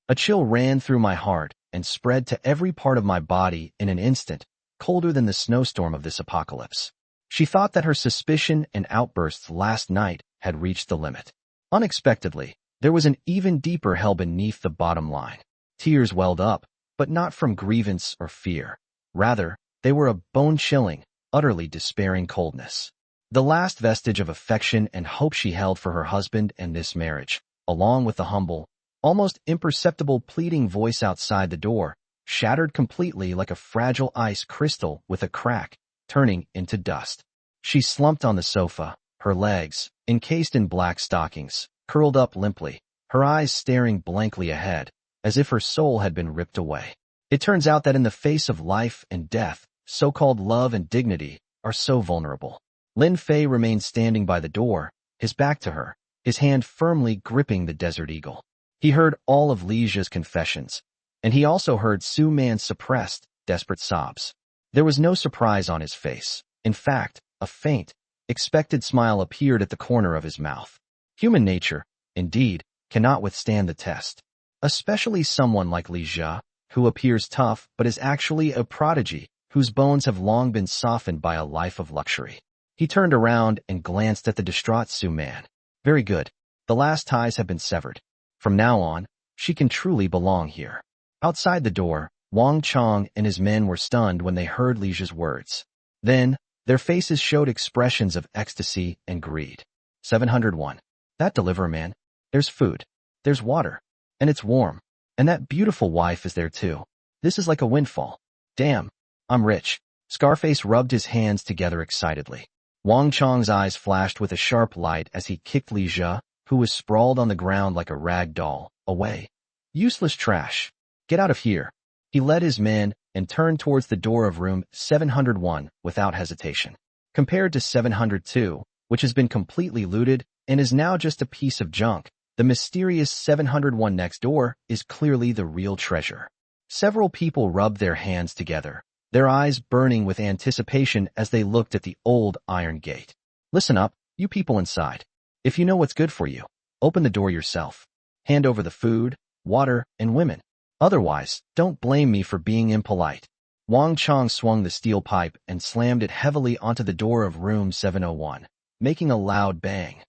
A chill ran through my heart and spread to every part of my body in an instant, colder than the snowstorm of this apocalypse. She thought that her suspicion and outbursts last night had reached the limit. Unexpectedly, there was an even deeper hell beneath the bottom line. Tears welled up, but not from grievance or fear. Rather, they were a bone-chilling, utterly despairing coldness. The last vestige of affection and hope she held for her husband and this marriage, along with the humble, almost imperceptible pleading voice outside the door, shattered completely like a fragile ice crystal with a crack, turning into dust. She slumped on the sofa, her legs, encased in black stockings, curled up limply, her eyes staring blankly ahead, as if her soul had been ripped away. It turns out that in the face of life and death, so-called love and dignity are so vulnerable. Lin Fei remained standing by the door, his back to her, his hand firmly gripping the Desert Eagle. He heard all of Lijia's confessions, and he also heard Su Man's suppressed, desperate sobs. There was no surprise on his face. In fact, a faint, expected smile appeared at the corner of his mouth. Human nature, indeed, cannot withstand the test. Especially someone like Li Jia, who appears tough but is actually a prodigy, whose bones have long been softened by a life of luxury. He turned around and glanced at the distraught Su Man. Very good. The last ties have been severed. From now on, she can truly belong here. Outside the door, Wang Chong and his men were stunned when they heard Li Jia's words. Then, their faces showed expressions of ecstasy and greed. 701. That deliver, man. There's food. There's water. And it's warm. And that beautiful wife is there too. This is like a windfall. Damn, I'm rich. Scarface rubbed his hands together excitedly. Wang Chong's eyes flashed with a sharp light as he kicked Li Jia, who was sprawled on the ground like a rag doll, away. Useless trash. Get out of here. He led his men and turned towards the door of room 701 without hesitation. Compared to 702, which has been completely looted and is now just a piece of junk, the mysterious 701 next door is clearly the real treasure. Several people rubbed their hands together, their eyes burning with anticipation as they looked at the old iron gate. Listen up, you people inside. If you know what's good for you, open the door yourself. Hand over the food, water, and women. Otherwise, don't blame me for being impolite. Wang Chong swung the steel pipe and slammed it heavily onto the door of room 701, making a loud bang.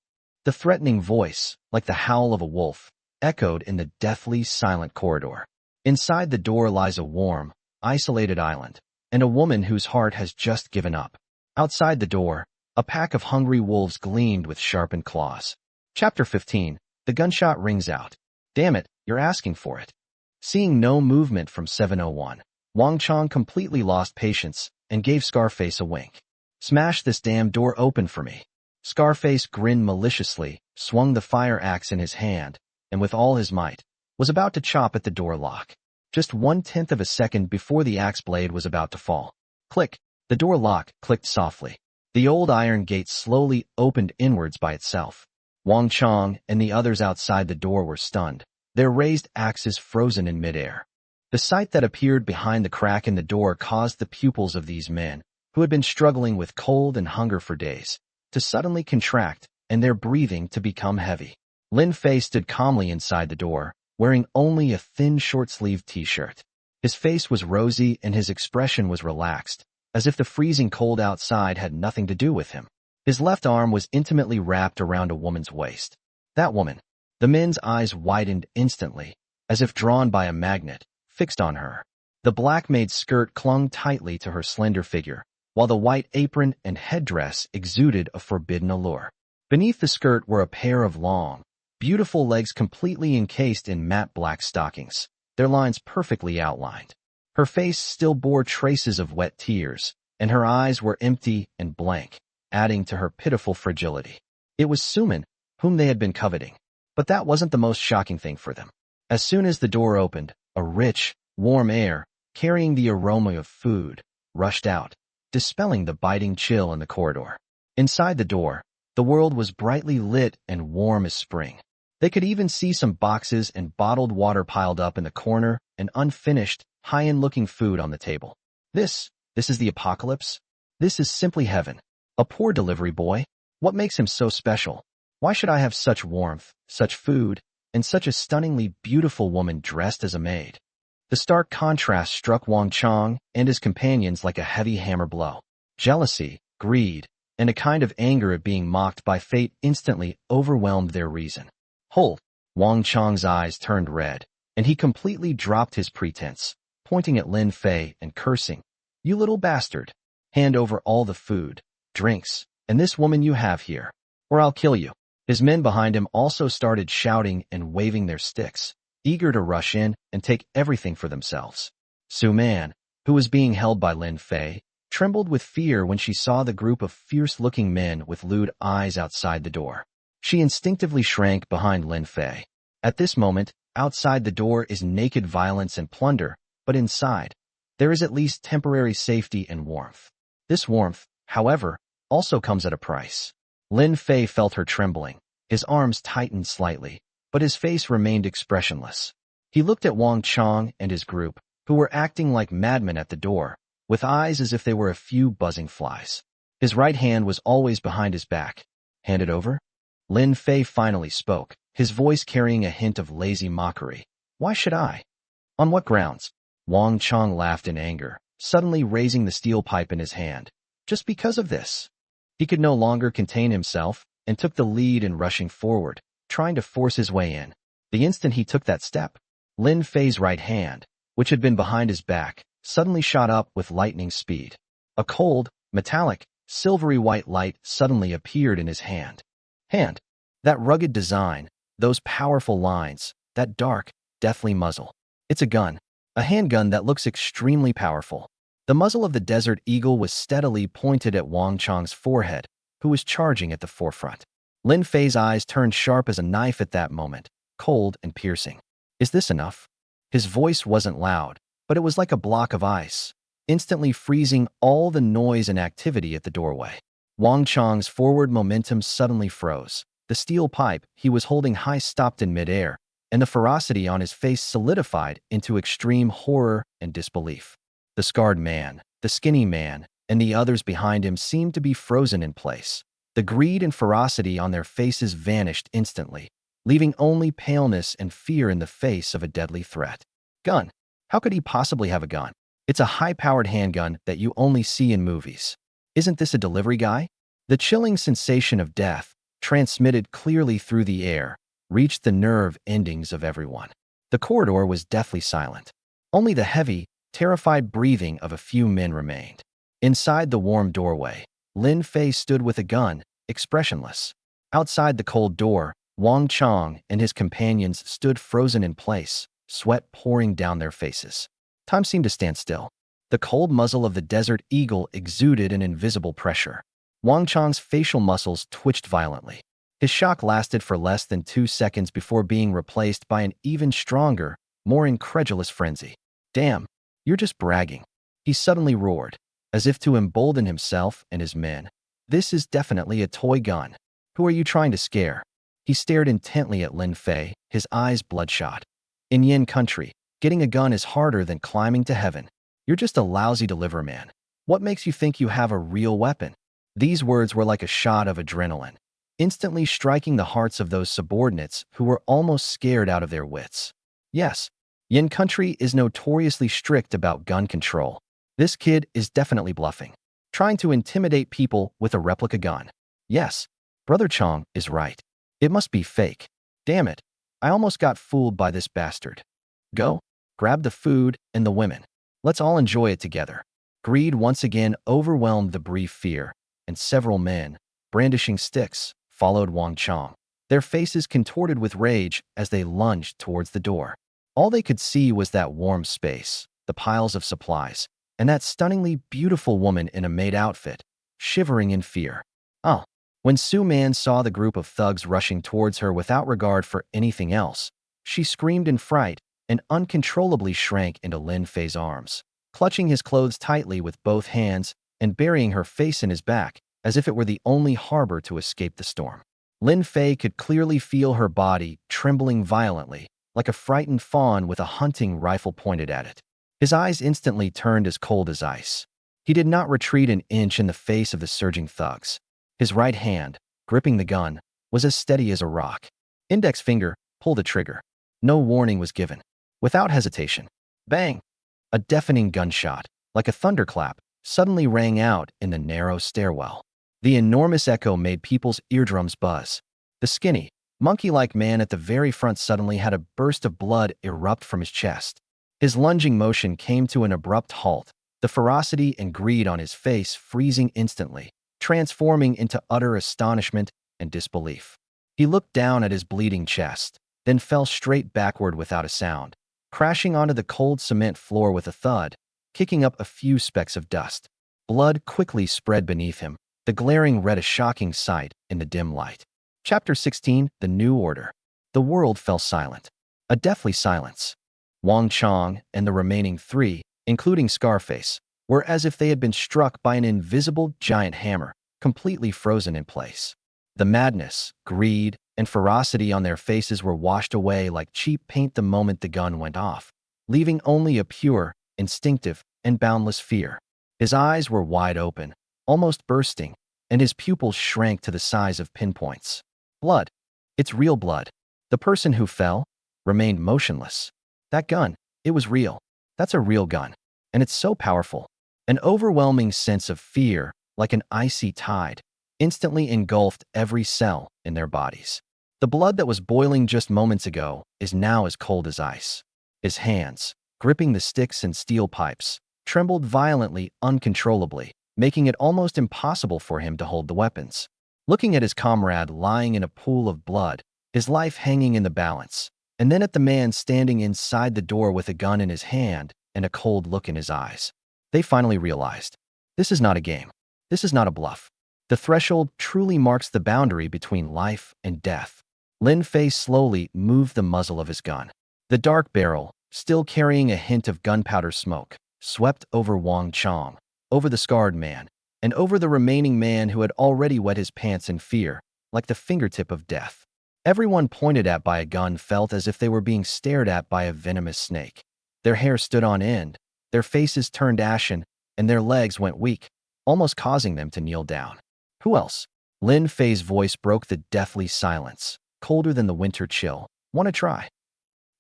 The threatening voice, like the howl of a wolf, echoed in the deathly silent corridor. Inside the door lies a warm, isolated island, and a woman whose heart has just given up. Outside the door, a pack of hungry wolves gleamed with sharpened claws. Chapter 15. The gunshot rings out. Damn it, you're asking for it. Seeing no movement from 701, Wang Chong completely lost patience and gave Scarface a wink. Smash this damn door open for me. Scarface grinned maliciously, swung the fire axe in his hand, and with all his might, was about to chop at the door lock. Just 1/10 of a second before the axe blade was about to fall. Click! The door lock clicked softly. The old iron gate slowly opened inwards by itself. Wang Chong and the others outside the door were stunned, their raised axes frozen in midair. The sight that appeared behind the crack in the door caused the pupils of these men, who had been struggling with cold and hunger for days, to suddenly contract and their breathing to become heavy. Lin Fei stood calmly inside the door, wearing only a thin short-sleeved t-shirt. His face was rosy and his expression was relaxed, as if the freezing cold outside had nothing to do with him. His left arm was intimately wrapped around a woman's waist. That woman. The men's eyes widened instantly, as if drawn by a magnet, fixed on her. The black-made skirt clung tightly to her slender figure, while the white apron and headdress exuded a forbidden allure. Beneath the skirt were a pair of long, beautiful legs completely encased in matte black stockings, their lines perfectly outlined. Her face still bore traces of wet tears, and her eyes were empty and blank, adding to her pitiful fragility. It was Suman, whom they had been coveting. But that wasn't the most shocking thing for them. As soon as the door opened, a rich, warm air, carrying the aroma of food, rushed out, dispelling the biting chill in the corridor. Inside the door, the world was brightly lit and warm as spring. They could even see some boxes and bottled water piled up in the corner and unfinished, high-end-looking food on the table. This is the apocalypse? This is simply heaven. A poor delivery boy? What makes him so special? Why should I have such warmth, such food, and such a stunningly beautiful woman dressed as a maid? The stark contrast struck Wang Chong and his companions like a heavy hammer blow. Jealousy, greed, and a kind of anger at being mocked by fate instantly overwhelmed their reason. Hold! Wang Chong's eyes turned red, and he completely dropped his pretense, pointing at Lin Fei and cursing. You little bastard! Hand over all the food, drinks, and this woman you have here, or I'll kill you. His men behind him also started shouting and waving their sticks, eager to rush in and take everything for themselves. Su Man, who was being held by Lin Fei, trembled with fear when she saw the group of fierce-looking men with lewd eyes outside the door. She instinctively shrank behind Lin Fei. At this moment, outside the door is naked violence and plunder, but inside, there is at least temporary safety and warmth. This warmth, however, also comes at a price. Lin Fei felt her trembling. His arms tightened slightly, but his face remained expressionless. He looked at Wang Chong and his group, who were acting like madmen at the door, with eyes as if they were a few buzzing flies. His right hand was always behind his back. Hand it over? Lin Fei finally spoke, his voice carrying a hint of lazy mockery. Why should I? On what grounds? Wang Chong laughed in anger, suddenly raising the steel pipe in his hand. Just because of this. He could no longer contain himself and took the lead in rushing forward, trying to force his way in. The instant he took that step, Lin Fei's right hand, which had been behind his back, suddenly shot up with lightning speed. A cold, metallic, silvery white light suddenly appeared in his hand. That rugged design, those powerful lines, that dark, deathly muzzle. It's a gun. A handgun that looks extremely powerful. The muzzle of the Desert Eagle was steadily pointed at Wang Chong's forehead, who was charging at the forefront. Lin Fei's eyes turned sharp as a knife at that moment, cold and piercing. Is this enough? His voice wasn't loud, but it was like a block of ice, instantly freezing all the noise and activity at the doorway. Wang Chong's forward momentum suddenly froze. The steel pipe he was holding high stopped in midair, and the ferocity on his face solidified into extreme horror and disbelief. The scarred man, the skinny man, and the others behind him seemed to be frozen in place. The greed and ferocity on their faces vanished instantly, leaving only paleness and fear in the face of a deadly threat. Gun. How could he possibly have a gun? It's a high-powered handgun that you only see in movies. Isn't this a delivery guy? The chilling sensation of death, transmitted clearly through the air, reached the nerve endings of everyone. The corridor was deathly silent. Only the heavy, terrified breathing of a few men remained. Inside the warm doorway, Lin Fei stood with a gun, expressionless. Outside the cold door, Wang Chong and his companions stood frozen in place, sweat pouring down their faces. Time seemed to stand still. The cold muzzle of the Desert Eagle exuded an invisible pressure. Wang Chong's facial muscles twitched violently. His shock lasted for less than 2 seconds before being replaced by an even stronger, more incredulous frenzy. Damn, you're just bragging. He suddenly roared, as if to embolden himself and his men. This is definitely a toy gun. Who are you trying to scare? He stared intently at Lin Fei, his eyes bloodshot. In Yin country, getting a gun is harder than climbing to heaven. You're just a lousy deliverman. What makes you think you have a real weapon? These words were like a shot of adrenaline, instantly striking the hearts of those subordinates who were almost scared out of their wits. Yes, Yin country is notoriously strict about gun control. This kid is definitely bluffing, trying to intimidate people with a replica gun. Yes, Brother Chong is right. It must be fake. Damn it, I almost got fooled by this bastard. Go, grab the food and the women. Let's all enjoy it together. Greed once again overwhelmed the brief fear, and several men, brandishing sticks, followed Wang Chong, their faces contorted with rage as they lunged towards the door. All they could see was that warm space, the piles of supplies, and that stunningly beautiful woman in a maid outfit, shivering in fear. Oh. When Su Man saw the group of thugs rushing towards her without regard for anything else, she screamed in fright and uncontrollably shrank into Lin Fei's arms, clutching his clothes tightly with both hands and burying her face in his back as if it were the only harbor to escape the storm. Lin Fei could clearly feel her body trembling violently, like a frightened fawn with a hunting rifle pointed at it. His eyes instantly turned as cold as ice. He did not retreat an inch in the face of the surging thugs. His right hand, gripping the gun, was as steady as a rock. Index finger, pull the trigger. No warning was given. Without hesitation, bang! A deafening gunshot, like a thunderclap, suddenly rang out in the narrow stairwell. The enormous echo made people's eardrums buzz. The skinny, monkey-like man at the very front suddenly had a burst of blood erupt from his chest. His lunging motion came to an abrupt halt, the ferocity and greed on his face freezing instantly, transforming into utter astonishment and disbelief. He looked down at his bleeding chest, then fell straight backward without a sound, crashing onto the cold cement floor with a thud, kicking up a few specks of dust. Blood quickly spread beneath him, the glaring red a shocking sight in the dim light. Chapter 16, The New Order. The world fell silent. A deathly silence. Wang Chong and the remaining 3, including Scarface, were as if they had been struck by an invisible giant hammer, completely frozen in place. The madness, greed, and ferocity on their faces were washed away like cheap paint the moment the gun went off, leaving only a pure, instinctive, and boundless fear. His eyes were wide open, almost bursting, and his pupils shrank to the size of pinpoints. Blood. It's real blood. The person who fell remained motionless. That gun, it was real. That's a real gun. And it's so powerful. An overwhelming sense of fear, like an icy tide, instantly engulfed every cell in their bodies. The blood that was boiling just moments ago is now as cold as ice. His hands, gripping the sticks and steel pipes, trembled violently, uncontrollably, making it almost impossible for him to hold the weapons. Looking at his comrade lying in a pool of blood, his life hanging in the balance, and then at the man standing inside the door with a gun in his hand and a cold look in his eyes, they finally realized, this is not a game. This is not a bluff. The threshold truly marks the boundary between life and death. Lin Fei slowly moved the muzzle of his gun. The dark barrel, still carrying a hint of gunpowder smoke, swept over Wang Chong, over the scarred man, and over the remaining man who had already wet his pants in fear, like the fingertip of death. Everyone pointed at by a gun felt as if they were being stared at by a venomous snake. Their hair stood on end, their faces turned ashen, and their legs went weak, almost causing them to kneel down. Who else? Lin Fei's voice broke the deathly silence, colder than the winter chill. Want to try?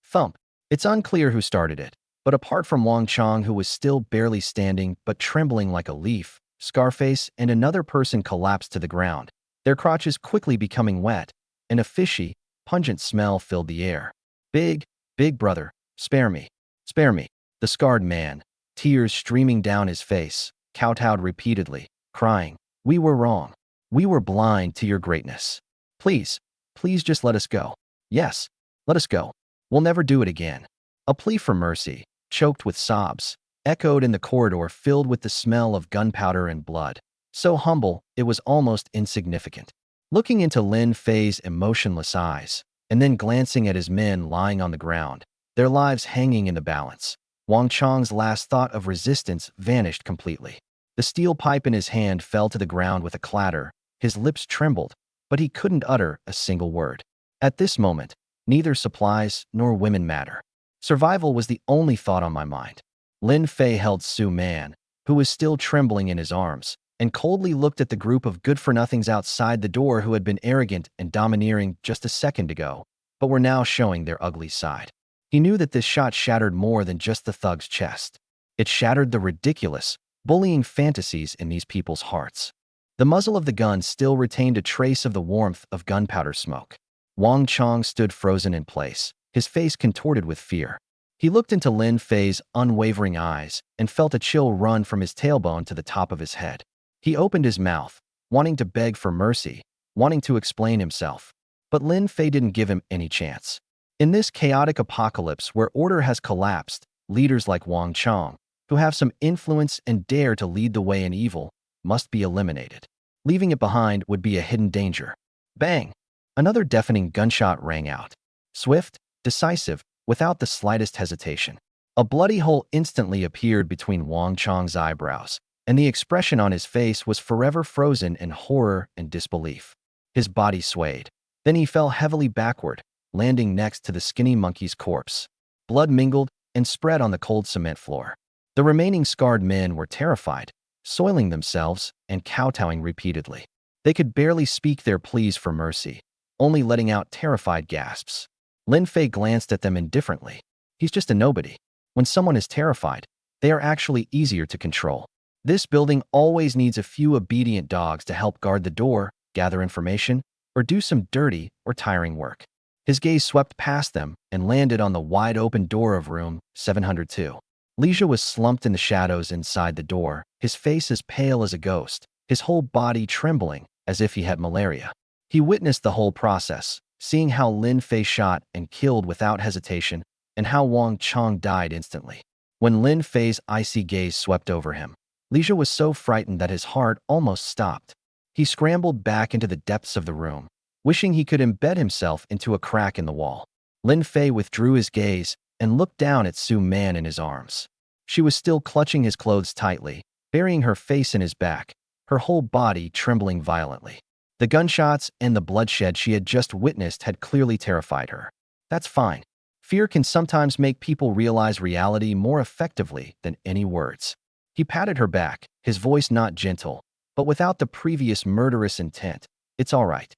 Thump. It's unclear who started it, but apart from Wang Chong, who was still barely standing but trembling like a leaf, Scarface and another person collapsed to the ground, their crotches quickly becoming wet, and a fishy, pungent smell filled the air. Big brother, spare me. Spare me. The scarred man, tears streaming down his face, kowtowed repeatedly, crying, we were wrong. We were blind to your greatness. Please just let us go. Yes, let us go. We'll never do it again. A plea for mercy, choked with sobs, echoed in the corridor filled with the smell of gunpowder and blood. So humble, it was almost insignificant. Looking into Lin Fei's emotionless eyes, and then glancing at his men lying on the ground, their lives hanging in the balance, Wang Chong's last thought of resistance vanished completely. The steel pipe in his hand fell to the ground with a clatter, his lips trembled, but he couldn't utter a single word. At this moment, neither supplies nor women matter. Survival was the only thought on my mind. Lin Fei held Su Man, who was still trembling in his arms, and coldly looked at the group of good-for-nothings outside the door who had been arrogant and domineering just a second ago, but were now showing their ugly side. He knew that this shot shattered more than just the thug's chest. It shattered the ridiculous, bullying fantasies in these people's hearts. The muzzle of the gun still retained a trace of the warmth of gunpowder smoke. Wang Chong stood frozen in place, his face contorted with fear. He looked into Lin Fei's unwavering eyes and felt a chill run from his tailbone to the top of his head. He opened his mouth, wanting to beg for mercy, wanting to explain himself. But Lin Fei didn't give him any chance. In this chaotic apocalypse where order has collapsed, leaders like Wang Chong, who have some influence and dare to lead the way in evil, must be eliminated. Leaving it behind would be a hidden danger. Bang! Another deafening gunshot rang out. Swift, decisive, without the slightest hesitation. A bloody hole instantly appeared between Wang Chong's eyebrows, and the expression on his face was forever frozen in horror and disbelief. His body swayed. Then he fell heavily backward, landing next to the skinny monkey's corpse. Blood mingled and spread on the cold cement floor. The remaining scarred men were terrified, soiling themselves and kowtowing repeatedly. They could barely speak their pleas for mercy, only letting out terrified gasps. Lin Fei glanced at them indifferently. He's just a nobody. When someone is terrified, they are actually easier to control. This building always needs a few obedient dogs to help guard the door, gather information, or do some dirty or tiring work. His gaze swept past them and landed on the wide-open door of room 702. Lija was slumped in the shadows inside the door, his face as pale as a ghost, his whole body trembling as if he had malaria. He witnessed the whole process, seeing how Lin Fei shot and killed without hesitation and how Wang Chong died instantly. When Lin Fei's icy gaze swept over him, Lija was so frightened that his heart almost stopped. He scrambled back into the depths of the room, wishing he could embed himself into a crack in the wall. Lin Fei withdrew his gaze and looked down at Su Man in his arms. She was still clutching his clothes tightly, burying her face in his back, her whole body trembling violently. The gunshots and the bloodshed she had just witnessed had clearly terrified her. That's fine. Fear can sometimes make people realize reality more effectively than any words. He patted her back, his voice not gentle, but without the previous murderous intent. It's all right.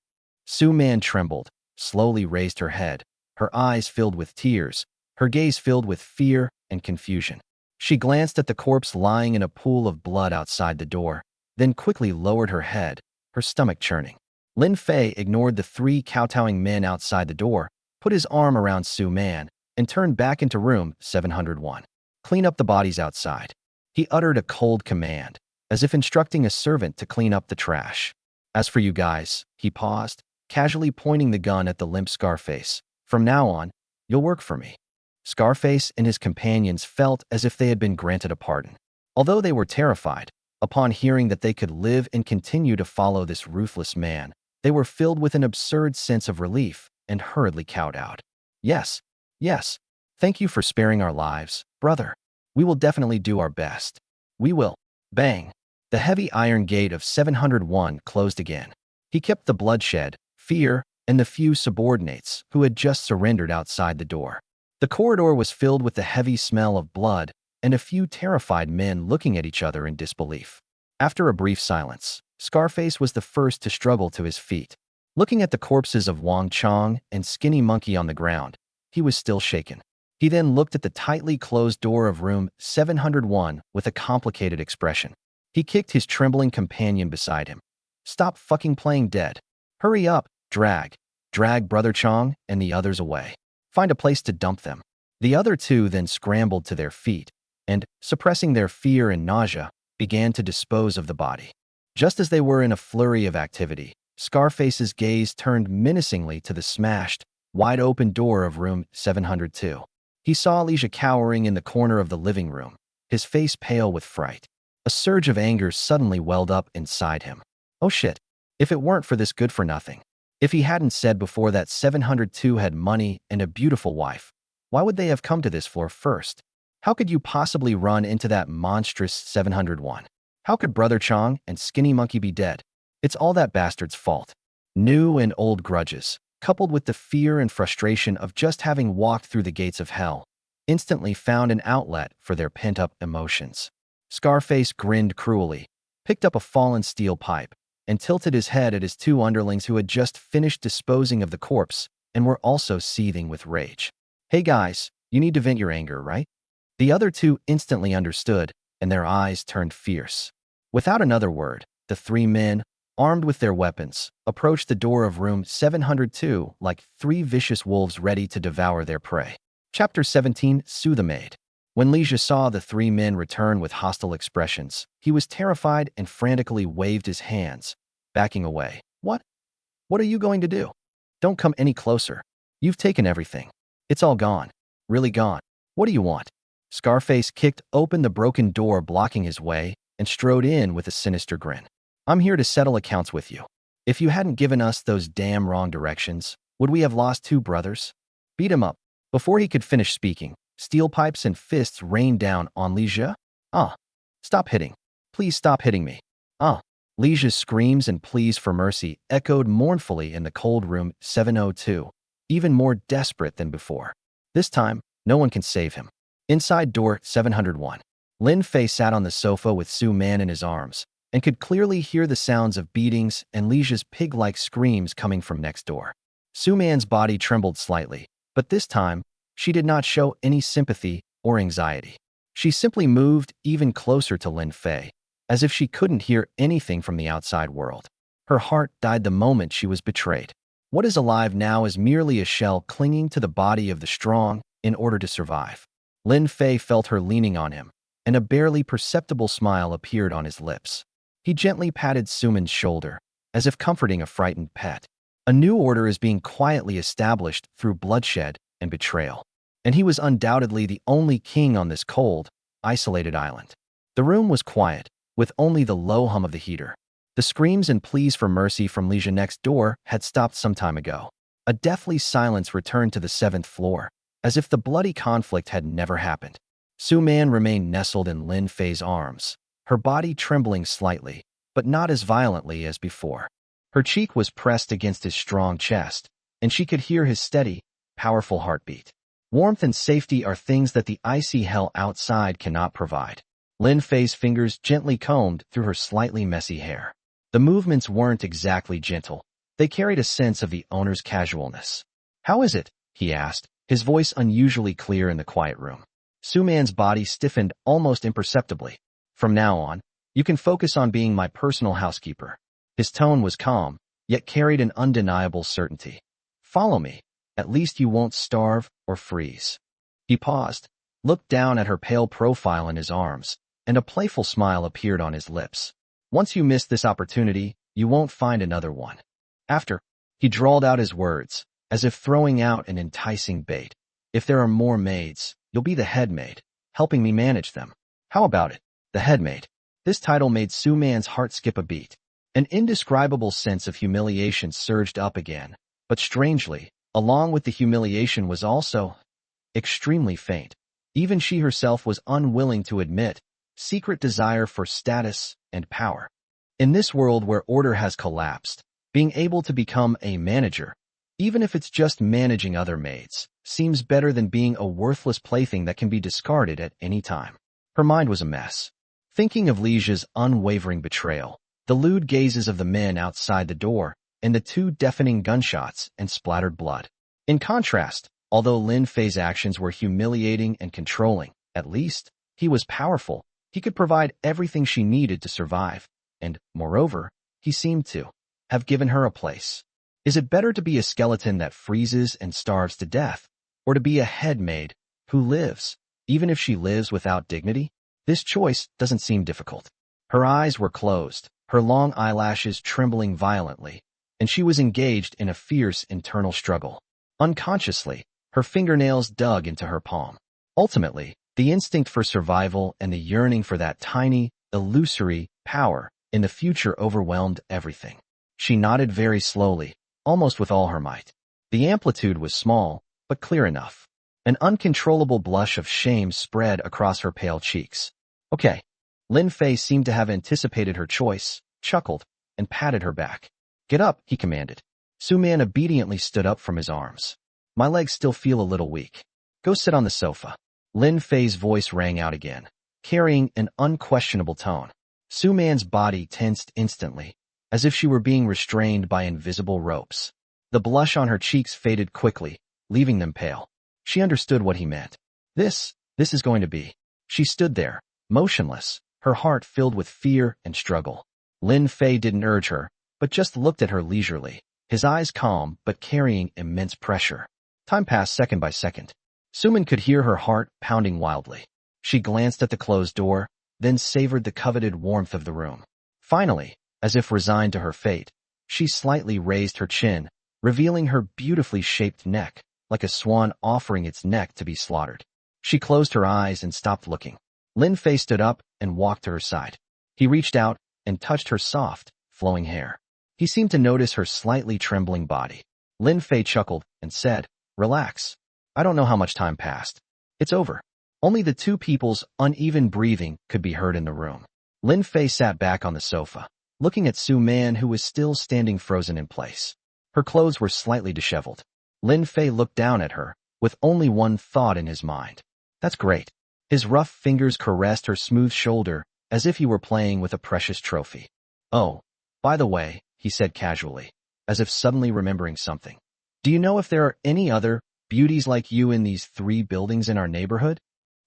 Su Man trembled, slowly raised her head, her eyes filled with tears, her gaze filled with fear and confusion. She glanced at the corpse lying in a pool of blood outside the door, then quickly lowered her head, her stomach churning. Lin Fei ignored the three kowtowing men outside the door, put his arm around Su Man, and turned back into room 701. Clean up the bodies outside. He uttered a cold command, as if instructing a servant to clean up the trash. As for you guys, he paused, casually pointing the gun at the limp Scarface. From now on, you'll work for me. Scarface and his companions felt as if they had been granted a pardon. Although they were terrified, upon hearing that they could live and continue to follow this ruthless man, they were filled with an absurd sense of relief and hurriedly kowtowed. Yes, yes, thank you for sparing our lives, brother. We will definitely do our best. We will. Bang. The heavy iron gate of 701 closed again. He kept the bloodshed, fear, and the few subordinates who had just surrendered outside the door. The corridor was filled with the heavy smell of blood and a few terrified men looking at each other in disbelief. After a brief silence, Scarface was the first to struggle to his feet. Looking at the corpses of Wang Chong and Skinny Monkey on the ground, he was still shaken. He then looked at the tightly closed door of room 701 with a complicated expression. He kicked his trembling companion beside him. Stop fucking playing dead. Hurry up, drag Brother Chong and the others away. Find a place to dump them. The other two then scrambled to their feet and, suppressing their fear and nausea, began to dispose of the body. Just as they were in a flurry of activity, Scarface's gaze turned menacingly to the smashed, wide-open door of room 702. He saw Elijah cowering in the corner of the living room, his face pale with fright. A surge of anger suddenly welled up inside him. Oh shit. If it weren't for this good-for-nothing. If he hadn't said before that 702 had money and a beautiful wife, why would they have come to this floor first? How could you possibly run into that monstrous 701? How could Brother Chong and Skinny Monkey be dead? It's all that bastard's fault. New and old grudges, coupled with the fear and frustration of just having walked through the gates of hell, instantly found an outlet for their pent-up emotions. Scarface grinned cruelly, picked up a fallen steel pipe, and tilted his head at his two underlings who had just finished disposing of the corpse and were also seething with rage. Hey guys, you need to vent your anger, right? The other two instantly understood, and their eyes turned fierce. Without another word, the three men, armed with their weapons, approached the door of room 702 like three vicious wolves ready to devour their prey. Chapter 17, Sue the Maid. When Lijia saw the three men return with hostile expressions, he was terrified and frantically waved his hands, backing away. What? What are you going to do? Don't come any closer. You've taken everything. It's all gone. Really gone. What do you want? Scarface kicked open the broken door blocking his way and strode in with a sinister grin. I'm here to settle accounts with you. If you hadn't given us those damn wrong directions, would we have lost two brothers? Beat him up. Before he could finish speaking, steel pipes and fists rained down on Lijia. Stop hitting. Please stop hitting me. Lijia's screams and pleas for mercy echoed mournfully in the cold room 702, even more desperate than before. This time, no one can save him. Inside door 701, Lin Fei sat on the sofa with Su Man in his arms and could clearly hear the sounds of beatings and Lijia's pig-like screams coming from next door. Su Man's body trembled slightly, but this time, she did not show any sympathy or anxiety. She simply moved even closer to Lin Fei, as if she couldn't hear anything from the outside world. Her heart died the moment she was betrayed. What is alive now is merely a shell clinging to the body of the strong in order to survive. Lin Fei felt her leaning on him, and a barely perceptible smile appeared on his lips. He gently patted Suman's shoulder, as if comforting a frightened pet. A new order is being quietly established through bloodshed and betrayal, and he was undoubtedly the only king on this cold, isolated island. The room was quiet, with only the low hum of the heater. The screams and pleas for mercy from Lijia next door had stopped some time ago. A deathly silence returned to the 7th floor, as if the bloody conflict had never happened. Su Man remained nestled in Lin Fei's arms, her body trembling slightly, but not as violently as before. Her cheek was pressed against his strong chest, and she could hear his steady, powerful heartbeat. Warmth and safety are things that the icy hell outside cannot provide. Lin Fei's fingers gently combed through her slightly messy hair. The movements weren't exactly gentle, They carried a sense of the owner's casualness. "How is it?" he asked, his voice unusually clear in the quiet room. Su-man's body stiffened almost imperceptibly. "From now on, you can focus on being my personal housekeeper." His tone was calm, yet carried an undeniable certainty. "Follow me. At least you won't starve or freeze." He paused, looked down at her pale profile in his arms, and a playful smile appeared on his lips. "Once you miss this opportunity, you won't find another one." After, he drawled out his words, as if throwing out an enticing bait. "If there are more maids, you'll be the head maid, helping me manage them." How about it? The head maid. This title made Su-man's heart skip a beat. An indescribable sense of humiliation surged up again, but strangely, along with the humiliation was also extremely faint. Even she herself was unwilling to admit secret desire for status and power. In this world where order has collapsed, being able to become a manager, even if it's just managing other maids, seems better than being a worthless plaything that can be discarded at any time. Her mind was a mess. Thinking of Lijia's unwavering betrayal, the lewd gazes of the men outside the door, and the 2 deafening gunshots and splattered blood. In contrast, although Lin Fei's actions were humiliating and controlling, at least, he was powerful. He could provide everything she needed to survive, and, moreover, he seemed to have given her a place. Is it better to be a skeleton that freezes and starves to death, or to be a head maid who lives, even if she lives without dignity? This choice doesn't seem difficult. Her eyes were closed, her long eyelashes trembling violently, and she was engaged in a fierce internal struggle. Unconsciously, her fingernails dug into her palm. Ultimately, the instinct for survival and the yearning for that tiny, illusory power in the future overwhelmed everything. She nodded very slowly, almost with all her might. The amplitude was small, but clear enough. An uncontrollable blush of shame spread across her pale cheeks. "Okay." Lin Fei seemed to have anticipated her choice, chuckled, and patted her back. "Get up," he commanded. Su-man obediently stood up from his arms. "My legs still feel a little weak. Go sit on the sofa." Lin Fei's voice rang out again, carrying an unquestionable tone. Su-man's body tensed instantly, as if she were being restrained by invisible ropes. The blush on her cheeks faded quickly, leaving them pale. She understood what he meant. This is going to be. She stood there, motionless, her heart filled with fear and struggle. Lin Fei didn't urge her, but just looked at her leisurely, his eyes calm but carrying immense pressure. Time passed second by second. Su-man could hear her heart pounding wildly. She glanced at the closed door, then savored the coveted warmth of the room. Finally, as if resigned to her fate, she slightly raised her chin, revealing her beautifully shaped neck, like a swan offering its neck to be slaughtered. She closed her eyes and stopped looking. Lin Fei stood up and walked to her side. He reached out and touched her soft, flowing hair. He seemed to notice her slightly trembling body. Lin Fei chuckled and said, "Relax. I don't know how much time passed. It's over." Only the 2 people's uneven breathing could be heard in the room. Lin Fei sat back on the sofa, looking at Su-man, who was still standing frozen in place. Her clothes were slightly disheveled. Lin Fei looked down at her, with only one thought in his mind. "That's great." His rough fingers caressed her smooth shoulder, as if he were playing with a precious trophy. "Oh, by the way," he said casually, as if suddenly remembering something. "Do you know if there are any other beauties like you in these 3 buildings in our neighborhood?"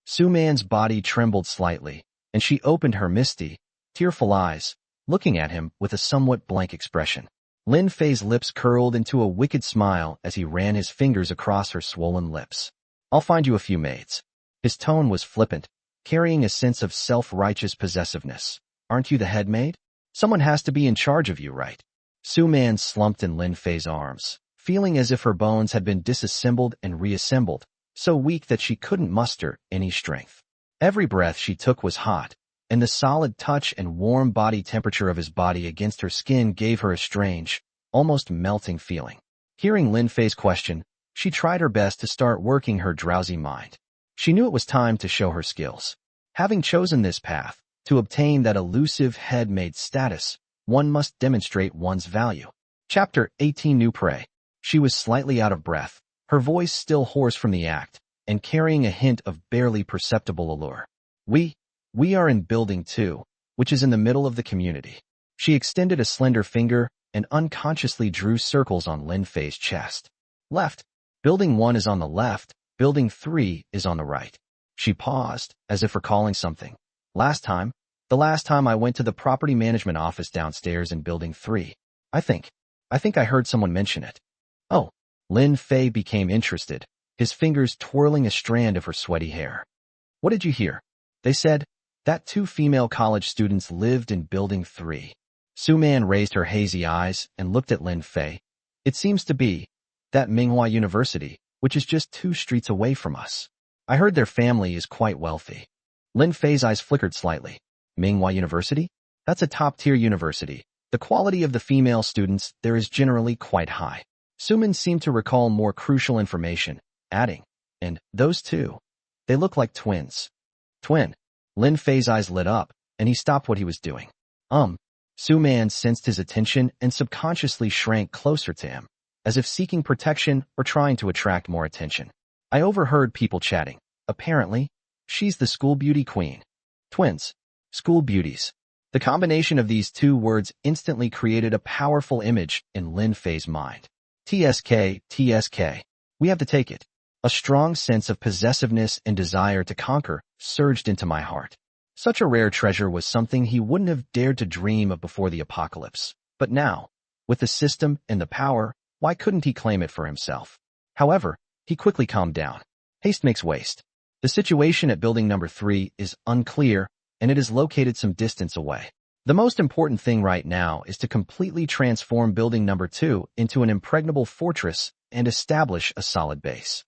Su-man's body trembled slightly, and she opened her misty, tearful eyes, looking at him with a somewhat blank expression. Lin Fei's lips curled into a wicked smile as he ran his fingers across her swollen lips. "I'll find you a few maids." His tone was flippant, carrying a sense of self-righteous possessiveness. "Aren't you the head maid? Someone has to be in charge of you, right?" Su-man slumped in Lin Fei's arms, feeling as if her bones had been disassembled and reassembled, so weak that she couldn't muster any strength. Every breath she took was hot, and the solid touch and warm body temperature of his body against her skin gave her a strange, almost melting feeling. Hearing Lin Fei's question, she tried her best to start working her drowsy mind. She knew it was time to show her skills. Having chosen this path, to obtain that elusive head maid status, one must demonstrate one's value. Chapter 18 New Prey. She was slightly out of breath, her voice still hoarse from the act, and carrying a hint of barely perceptible allure. We are in Building 2, which is in the middle of the community." She extended a slender finger, and unconsciously drew circles on Lin Fei's chest. Left. Building 1 is on the left, Building 3 is on the right. She paused, as if recalling something. The last time I went to the property management office downstairs in Building 3. I think I heard someone mention it. Oh, Lin Fei became interested, his fingers twirling a strand of her sweaty hair. What did you hear? They said that 2 female college students lived in Building 3. Su Man raised her hazy eyes and looked at Lin Fei. It seems to be that Manhua University, which is just 2 streets away from us. I heard their family is quite wealthy. Lin Fei's eyes flickered slightly. Manhua University? That's a top-tier university. The quality of the female students there is generally quite high. Suman seemed to recall more crucial information, adding, and those 2, they look like twins. Twin. Lin Fei's eyes lit up, and he stopped what he was doing. Su Man sensed his attention and subconsciously shrank closer to him, as if seeking protection or trying to attract more attention. I overheard people chatting. Apparently, she's the school beauty queen. Twins. School beauties. The combination of these 2 words instantly created a powerful image in Lin Fei's mind. TSK. We have to take it. A strong sense of possessiveness and desire to conquer surged into my heart. Such a rare treasure was something he wouldn't have dared to dream of before the apocalypse. But now, with the system and the power, why couldn't he claim it for himself? However, he quickly calmed down. Haste makes waste. The situation at building number 3 is unclear, and it is located some distance away. The most important thing right now is to completely transform building number 2 into an impregnable fortress and establish a solid base.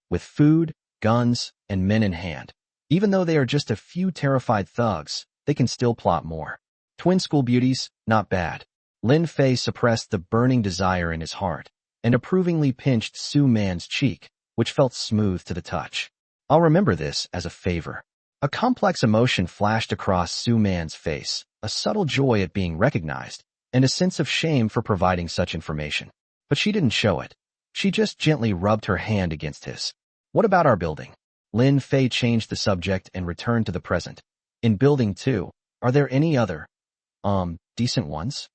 With food, guns, and men in hand. Even though they are just a few terrified thugs, they can still plot more. Twin school beauties, not bad. Lin Fei suppressed the burning desire in his heart and approvingly pinched Su Man's cheek, which felt smooth to the touch. I'll remember this as a favor. A complex emotion flashed across Su Man's face, a subtle joy at being recognized, and a sense of shame for providing such information. But she didn't show it. She just gently rubbed her hand against his. What about our building? Lin Fei changed the subject and returned to the present. In Building 2, are there any other, decent ones?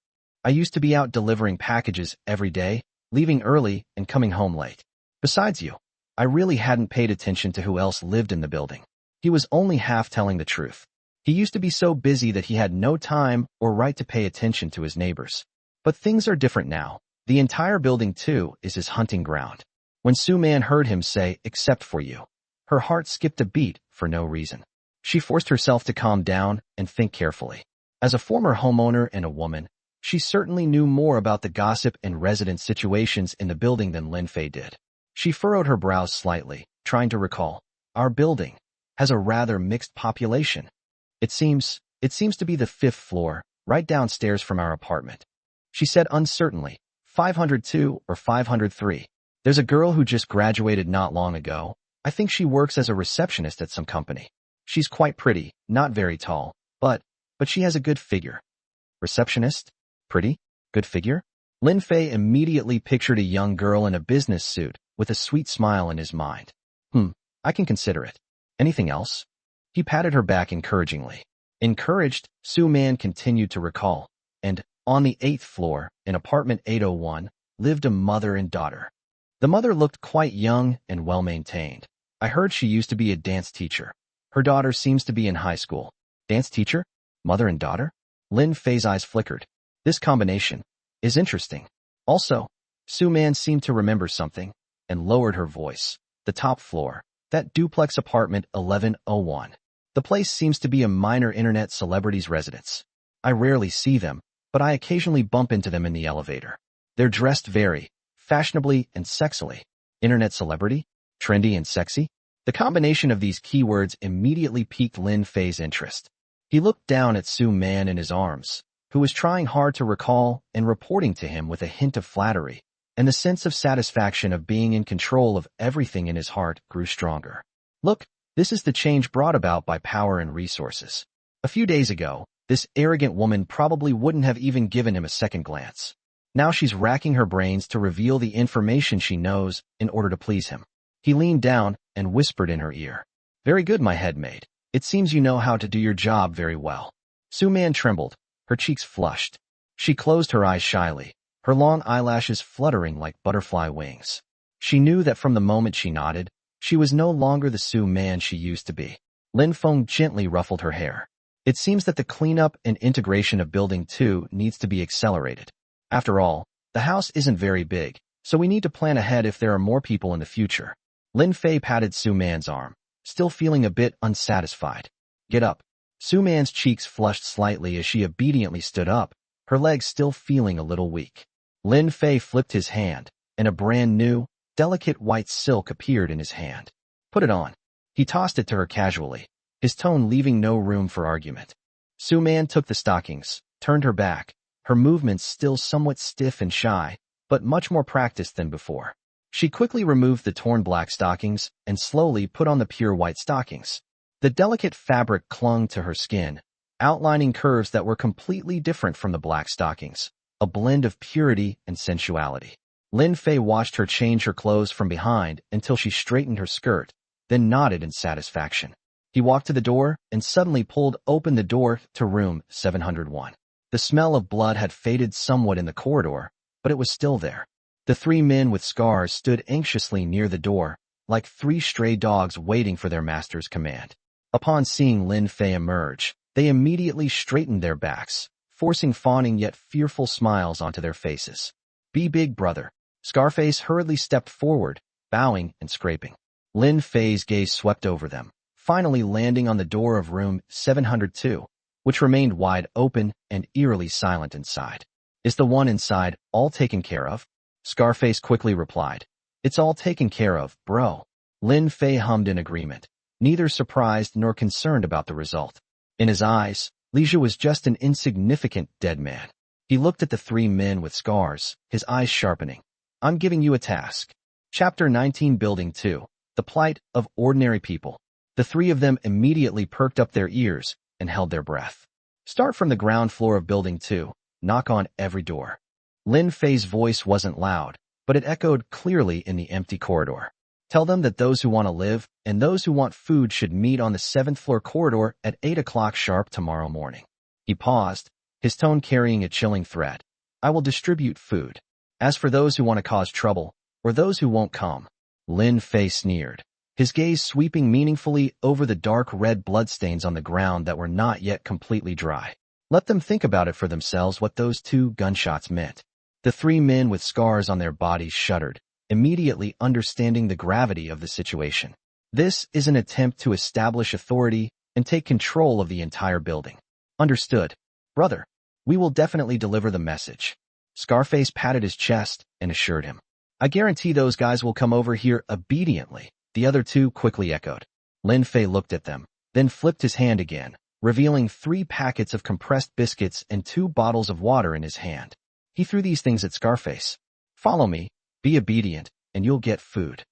I used to be out delivering packages every day, leaving early and coming home late. Besides you, I really hadn't paid attention to who else lived in the building. He was only half telling the truth. He used to be so busy that he had no time or right to pay attention to his neighbors. But things are different now. The entire Building 2 is his hunting ground. When Su Man heard him say, except for you, her heart skipped a beat for no reason. She forced herself to calm down and think carefully. As a former homeowner and a woman, she certainly knew more about the gossip and resident situations in the building than Lin Fei did. She furrowed her brows slightly, trying to recall. Our building has a rather mixed population. It seems to be the 5th floor, right downstairs from our apartment. She said uncertainly, 502 or 503. There's a girl who just graduated not long ago. I think she works as a receptionist at some company. She's quite pretty, not very tall, but she has a good figure. Receptionist? Pretty? Good figure? Lin Fei immediately pictured a young girl in a business suit with a sweet smile in his mind. I can consider it. Anything else? He patted her back encouragingly. Encouraged, Su Man continued to recall, and on the 8th floor, in apartment 801, lived a mother and daughter. The mother looked quite young and well-maintained. I heard she used to be a dance teacher. Her daughter seems to be in high school. Dance teacher? Mother and daughter? Lin Fei's eyes flickered. This combination is interesting. Also, Su Man seemed to remember something and lowered her voice. The top floor, that duplex apartment 1101. The place seems to be a minor internet celebrity's residence. I rarely see them, but I occasionally bump into them in the elevator. They're dressed very fashionably and sexily. Internet celebrity? Trendy and sexy? The combination of these keywords immediately piqued Lin Fei's interest. He looked down at Su Man in his arms, who was trying hard to recall and reporting to him with a hint of flattery, and the sense of satisfaction of being in control of everything in his heart grew stronger. Look, this is the change brought about by power and resources. A few days ago, this arrogant woman probably wouldn't have even given him a second glance. Now she's racking her brains to reveal the information she knows in order to please him. He leaned down and whispered in her ear. Very good, my headmaid. It seems you know how to do your job very well. Su Man trembled. Her cheeks flushed. She closed her eyes shyly, her long eyelashes fluttering like butterfly wings. She knew that from the moment she nodded, she was no longer the Su Man she used to be. Lin Fei gently ruffled her hair. It seems that the cleanup and integration of Building 2 needs to be accelerated. After all, the house isn't very big, so we need to plan ahead if there are more people in the future. Lin Fei patted Su Man's arm, still feeling a bit unsatisfied. Get up. Su Man's cheeks flushed slightly as she obediently stood up, her legs still feeling a little weak. Lin Fei flipped his hand, and a brand new, delicate white silk appeared in his hand. Put it on. He tossed it to her casually, his tone leaving no room for argument. Su Man took the stockings, turned her back, her movements still somewhat stiff and shy, but much more practiced than before. She quickly removed the torn black stockings and slowly put on the pure white stockings. The delicate fabric clung to her skin, outlining curves that were completely different from the black stockings, a blend of purity and sensuality. Lin Fei watched her change her clothes from behind until she straightened her skirt, then nodded in satisfaction. He walked to the door and suddenly pulled open the door to room 701. The smell of blood had faded somewhat in the corridor, but it was still there. The three men with scars stood anxiously near the door, like three stray dogs waiting for their master's command. Upon seeing Lin Fei emerge, they immediately straightened their backs, forcing fawning yet fearful smiles onto their faces. Be big, brother. Scarface hurriedly stepped forward, bowing and scraping. Lin Fei's gaze swept over them, finally landing on the door of room 702, which remained wide open and eerily silent inside. Is the one inside all taken care of? Scarface quickly replied. It's all taken care of, bro. Lin Fei hummed in agreement, neither surprised nor concerned about the result. In his eyes, Lija was just an insignificant dead man. He looked at the three men with scars, his eyes sharpening. I'm giving you a task. Chapter 19 Building 2. The Plight of Ordinary People. The three of them immediately perked up their ears and held their breath. Start from the ground floor of Building 2. Knock on every door. Lin Fei's voice wasn't loud, but it echoed clearly in the empty corridor. Tell them that those who want to live and those who want food should meet on the 7th floor corridor at 8 o'clock sharp tomorrow morning. He paused, his tone carrying a chilling threat. I will distribute food. As for those who want to cause trouble, or those who won't come, Lin Fei sneered, his gaze sweeping meaningfully over the dark red bloodstains on the ground that were not yet completely dry. Let them think about it for themselves what those 2 gunshots meant. The three men with scars on their bodies shuddered, immediately understanding the gravity of the situation. This is an attempt to establish authority and take control of the entire building. Understood. Brother, we will definitely deliver the message. Scarface patted his chest and assured him. I guarantee those guys will come over here obediently, the other 2 quickly echoed. Lin Fei looked at them, then flipped his hand again, revealing 3 packets of compressed biscuits and 2 bottles of water in his hand. He threw these things at Scarface. Follow me, be obedient, and you'll get food.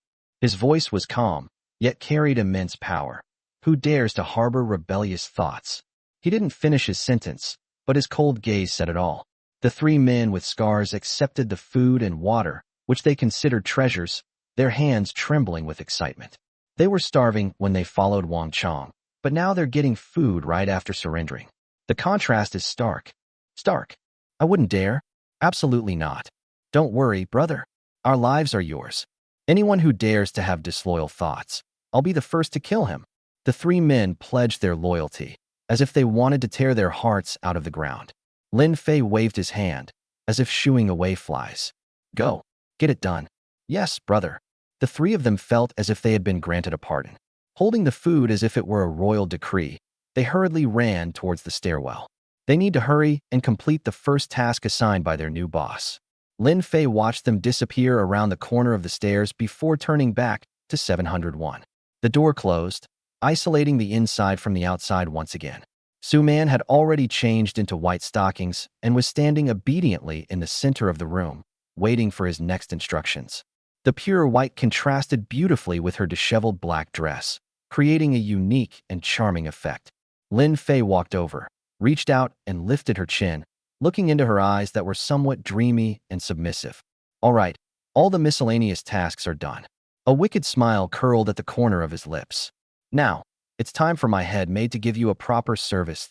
His voice was calm, yet carried immense power. Who dares to harbor rebellious thoughts? He didn't finish his sentence, but his cold gaze said it all. The three men with scars accepted the food and water, which they considered treasures, their hands trembling with excitement. They were starving when they followed Wang Chong, but now they're getting food right after surrendering. The contrast is stark. Stark. I wouldn't dare. Absolutely not. Don't worry, brother. Our lives are yours. Anyone who dares to have disloyal thoughts, I'll be the first to kill him. The three men pledged their loyalty, as if they wanted to tear their hearts out of the ground. Lin Fei waved his hand, as if shooing away flies. Go. Get it done. Yes, brother. The three of them felt as if they had been granted a pardon. Holding the food as if it were a royal decree, they hurriedly ran towards the stairwell. They need to hurry and complete the first task assigned by their new boss. Lin Fei watched them disappear around the corner of the stairs before turning back to 701. The door closed, isolating the inside from the outside once again. Su Man had already changed into white stockings and was standing obediently in the center of the room, waiting for his next instructions. The pure white contrasted beautifully with her disheveled black dress, creating a unique and charming effect. Lin Fei walked over, reached out and lifted her chin, looking into her eyes that were somewhat dreamy and submissive. All right, all the miscellaneous tasks are done. A wicked smile curled at the corner of his lips. Now, it's time for my head maid to give you a proper service.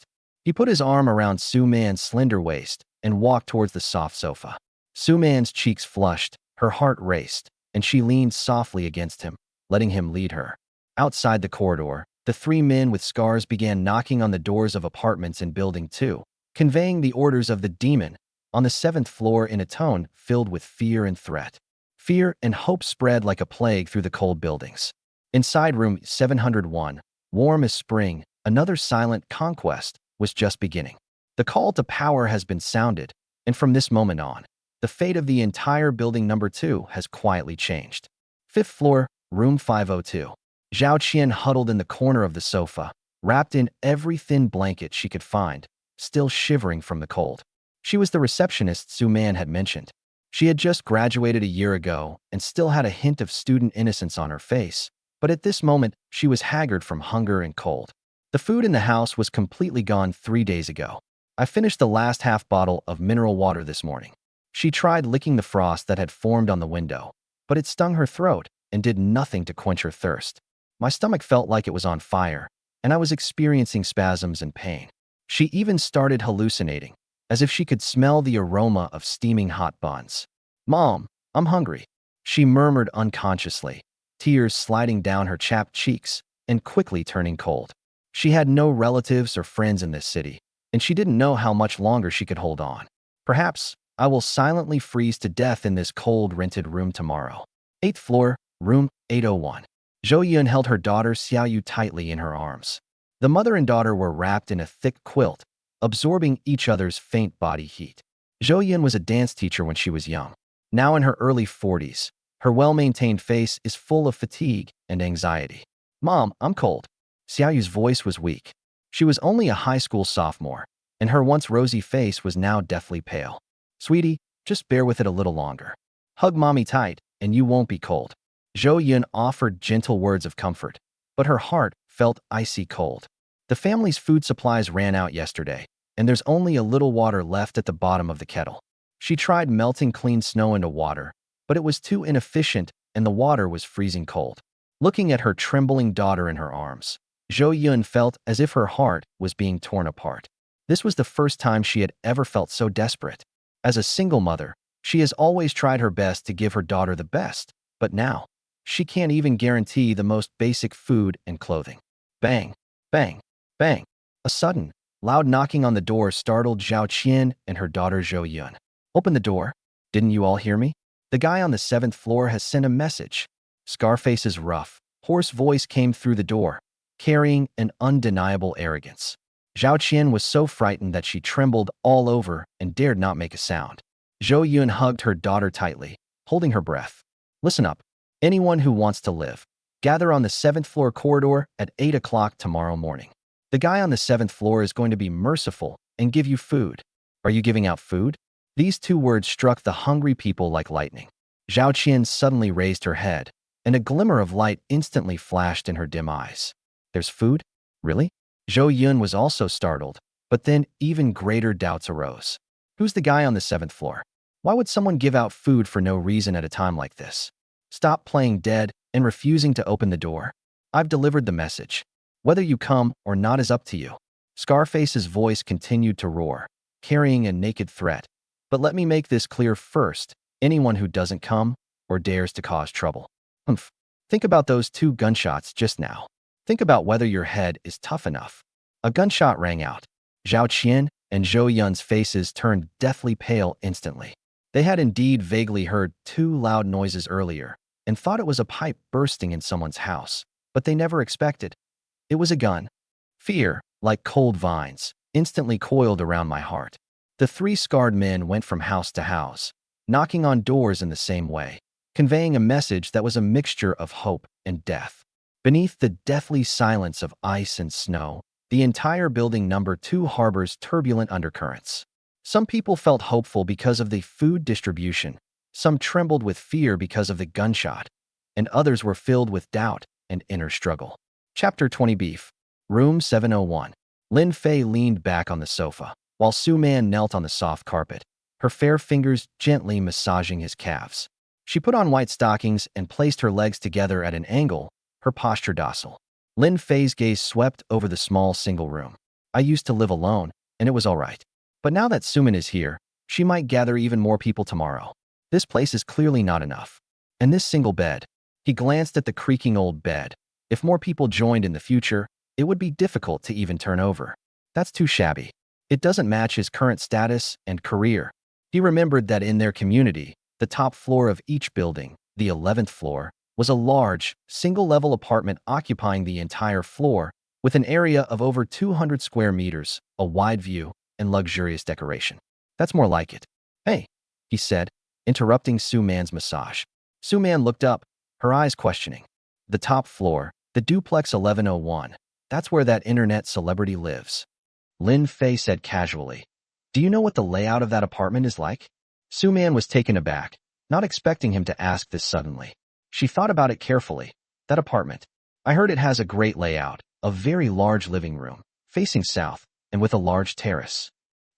He put his arm around Su Man's slender waist and walked towards the soft sofa. Su Man's cheeks flushed, her heart raced, and she leaned softly against him, letting him lead her. Outside the corridor, the three men with scars began knocking on the doors of apartments in Building 2, conveying the orders of the demon on the 7th floor in a tone filled with fear and threat. Fear and hope spread like a plague through the cold buildings. Inside room 701, warm as spring, another silent conquest was just beginning. The call to power has been sounded, and from this moment on, the fate of the entire building number 2 has quietly changed. 5th floor, room 502. Zhao Qian huddled in the corner of the sofa, wrapped in every thin blanket she could find, still shivering from the cold. She was the receptionist Su Man had mentioned. She had just graduated a year ago and still had a hint of student innocence on her face, but at this moment she was haggard from hunger and cold. The food in the house was completely gone 3 days ago. I finished the last half bottle of mineral water this morning. She tried licking the frost that had formed on the window, but it stung her throat and did nothing to quench her thirst. My stomach felt like it was on fire, and I was experiencing spasms and pain. She even started hallucinating, as if she could smell the aroma of steaming hot buns. "Mom, I'm hungry," she murmured unconsciously, tears sliding down her chapped cheeks and quickly turning cold. She had no relatives or friends in this city, and she didn't know how much longer she could hold on. "Perhaps I will silently freeze to death in this cold, rented room tomorrow." 8th floor, room 801. Zhou Yun held her daughter Xiaoyu tightly in her arms. The mother and daughter were wrapped in a thick quilt, absorbing each other's faint body heat. Zhou Yun was a dance teacher when she was young. Now in her early 40s, her well-maintained face is full of fatigue and anxiety. "Mom, I'm cold." Xiaoyu's voice was weak. She was only a high school sophomore, and her once rosy face was now deathly pale. "Sweetie, just bear with it a little longer. Hug mommy tight, and you won't be cold." Zhou Yun offered gentle words of comfort, but her heart felt icy cold. The family's food supplies ran out yesterday, and there's only a little water left at the bottom of the kettle. She tried melting clean snow into water, but it was too inefficient and the water was freezing cold. Looking at her trembling daughter in her arms, Zhou Yun felt as if her heart was being torn apart. This was the first time she had ever felt so desperate. As a single mother, she has always tried her best to give her daughter the best, but now, she can't even guarantee the most basic food and clothing. Bang, bang, bang. A sudden, loud knocking on the door startled Zhao Qian and her daughter Zhou Yun. "Open the door. Didn't you all hear me? The guy on the 7th floor has sent a message." Scarface's rough, hoarse voice came through the door, carrying an undeniable arrogance. Zhao Qian was so frightened that she trembled all over and dared not make a sound. Zhou Yun hugged her daughter tightly, holding her breath. "Listen up. Anyone who wants to live, gather on the 7th floor corridor at 8 o'clock tomorrow morning. The guy on the 7th floor is going to be merciful and give you food." "Are you giving out food?" These two words struck the hungry people like lightning. Zhao Qian suddenly raised her head, and a glimmer of light instantly flashed in her dim eyes. "There's food? Really?" Zhou Yun was also startled, but then even greater doubts arose. "Who's the guy on the 7th floor? Why would someone give out food for no reason at a time like this? Stop playing dead and refusing to open the door. I've delivered the message. Whether you come or not is up to you." Scarface's voice continued to roar, carrying a naked threat. "But let me make this clear first. Anyone who doesn't come or dares to cause trouble. Humph. Think about those 2 gunshots just now. Think about whether your head is tough enough." A gunshot rang out. Zhao Qian and Zhou Yun's faces turned deathly pale instantly. They had indeed vaguely heard 2 loud noises earlier and thought it was a pipe bursting in someone's house, but they never expected. It was a gun. Fear, like cold vines, instantly coiled around my heart. The 3 scarred men went from house to house, knocking on doors in the same way, conveying a message that was a mixture of hope and death. Beneath the deathly silence of ice and snow, the entire building number 2 harbors turbulent undercurrents. Some people felt hopeful because of the food distribution, some trembled with fear because of the gunshot, and others were filled with doubt and inner struggle. Chapter 20 Beef. Room 701. Lin Fei leaned back on the sofa, while Su Man knelt on the soft carpet, her fair fingers gently massaging his calves. She put on white stockings and placed her legs together at an angle, her posture docile. Lin Fei's gaze swept over the small single room. "I used to live alone, and it was all right. But now that Suman is here, she might gather even more people tomorrow. This place is clearly not enough. And this single bed. He glanced at the creaking old bed. If more people joined in the future, it would be difficult to even turn over. That's too shabby. It doesn't match his current status and career. He remembered that in their community, the top floor of each building, the 11th floor, was a large, single-level apartment occupying the entire floor with an area of over 200 square meters, a wide view, and luxurious decoration. That's more like it. Hey, he said, interrupting Su Man's massage. Su Man looked up, her eyes questioning. The top floor, the duplex 1101, that's where that internet celebrity lives. Lin Fei said casually. Do you know what the layout of that apartment is like? Su Man was taken aback, not expecting him to ask this suddenly. She thought about it carefully. That apartment. I heard it has a great layout, a very large living room, facing south, and with a large terrace.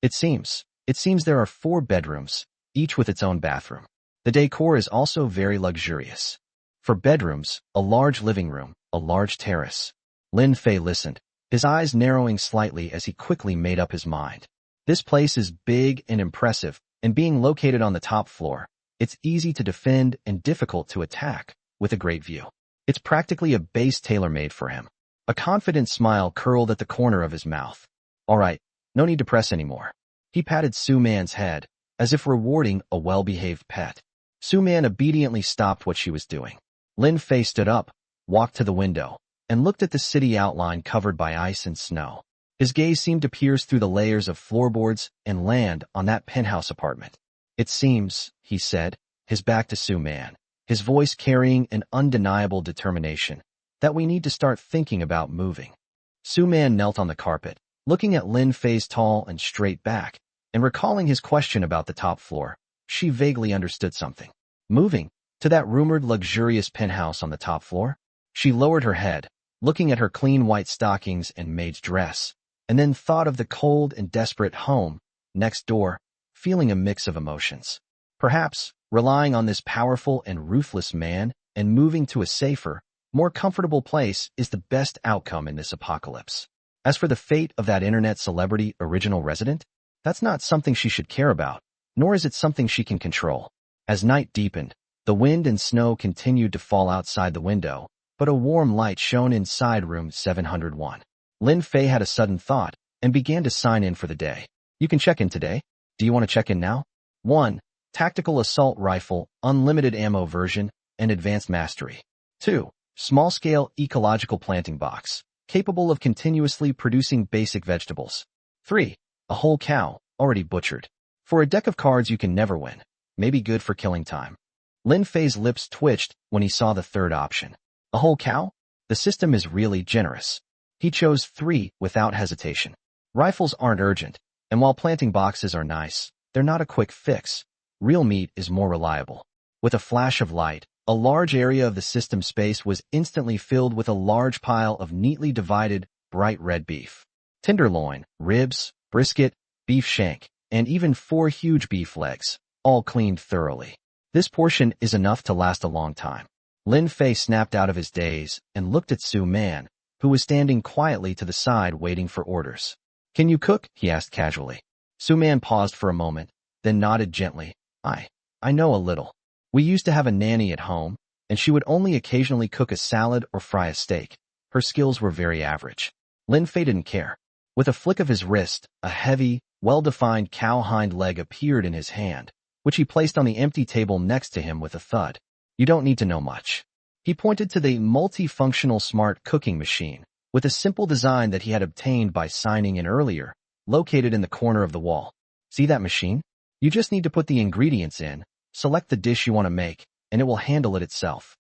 It seems there are 4 bedrooms, each with its own bathroom. The decor is also very luxurious. For bedrooms, a large living room, a large terrace. Lin Fei listened, his eyes narrowing slightly as he quickly made up his mind. This place is big and impressive, and being located on the top floor, it's easy to defend and difficult to attack, with a great view. It's practically a base tailor-made for him. A confident smile curled at the corner of his mouth. All right, no need to press anymore. He patted Su Man's head, as if rewarding a well-behaved pet. Su Man obediently stopped what she was doing. Lin Fei stood up, walked to the window, and looked at the city outline covered by ice and snow. His gaze seemed to pierce through the layers of floorboards and land on that penthouse apartment. It seems, he said, his back to Su Man, his voice carrying an undeniable determination, that we need to start thinking about moving. Su Man knelt on the carpet, looking at Lin Fei's tall and straight back, and recalling his question about the top floor. She vaguely understood something. Moving to that rumored luxurious penthouse on the top floor? She lowered her head, looking at her clean white stockings and maid's dress, and then thought of the cold and desperate home next door, feeling a mix of emotions. Perhaps relying on this powerful and ruthless man and moving to a safer, more comfortable place is the best outcome in this apocalypse. As for the fate of that internet celebrity original resident, that's not something she should care about, nor is it something she can control. As night deepened, the wind and snow continued to fall outside the window, but a warm light shone inside room 701. Lin Fei had a sudden thought and began to sign in for the day. You can check in today. Do you want to check in now? 1. Tactical assault rifle, unlimited ammo version, and advanced mastery. 2. Small-scale ecological planting box, capable of continuously producing basic vegetables. 3. A whole cow, already butchered. For a deck of cards you can never win. Maybe good for killing time. Lin Fei's lips twitched when he saw the third option. A whole cow? The system is really generous. He chose 3 without hesitation. Rifles aren't urgent, and while planting boxes are nice, they're not a quick fix. Real meat is more reliable. With a flash of light, a large area of the system space was instantly filled with a large pile of neatly divided, bright red beef. Tenderloin, ribs, brisket, beef shank, and even 4 huge beef legs, all cleaned thoroughly. This portion is enough to last a long time. Lin Fei snapped out of his daze and looked at Su Man, who was standing quietly to the side waiting for orders. Can you cook? He asked casually. Su Man paused for a moment, then nodded gently. I know a little. We used to have a nanny at home, and she would only occasionally cook a salad or fry a steak. Her skills were very average. Lin Fei didn't care. With a flick of his wrist, a heavy, well-defined cow hind leg appeared in his hand, which he placed on the empty table next to him with a thud. You don't need to know much. He pointed to the multifunctional smart cooking machine, with a simple design that he had obtained by signing in earlier, located in the corner of the wall. See that machine? You just need to put the ingredients in, select the dish you want to make, and it will handle it itself.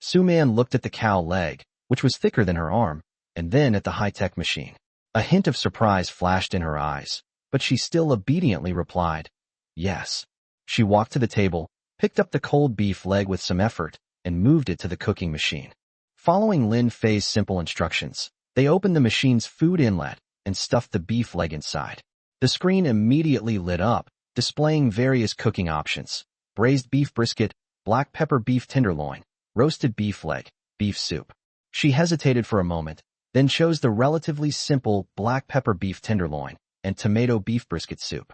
Su Man looked at the cow leg, which was thicker than her arm, and then at the high-tech machine. A hint of surprise flashed in her eyes, but she still obediently replied, yes. She walked to the table, picked up the cold beef leg with some effort, and moved it to the cooking machine. Following Lin Fei's simple instructions, they opened the machine's food inlet and stuffed the beef leg inside. The screen immediately lit up, displaying various cooking options: braised beef brisket, black pepper beef tenderloin, roasted beef leg, beef soup. She hesitated for a moment, then chose the relatively simple black pepper beef tenderloin, and tomato beef brisket soup.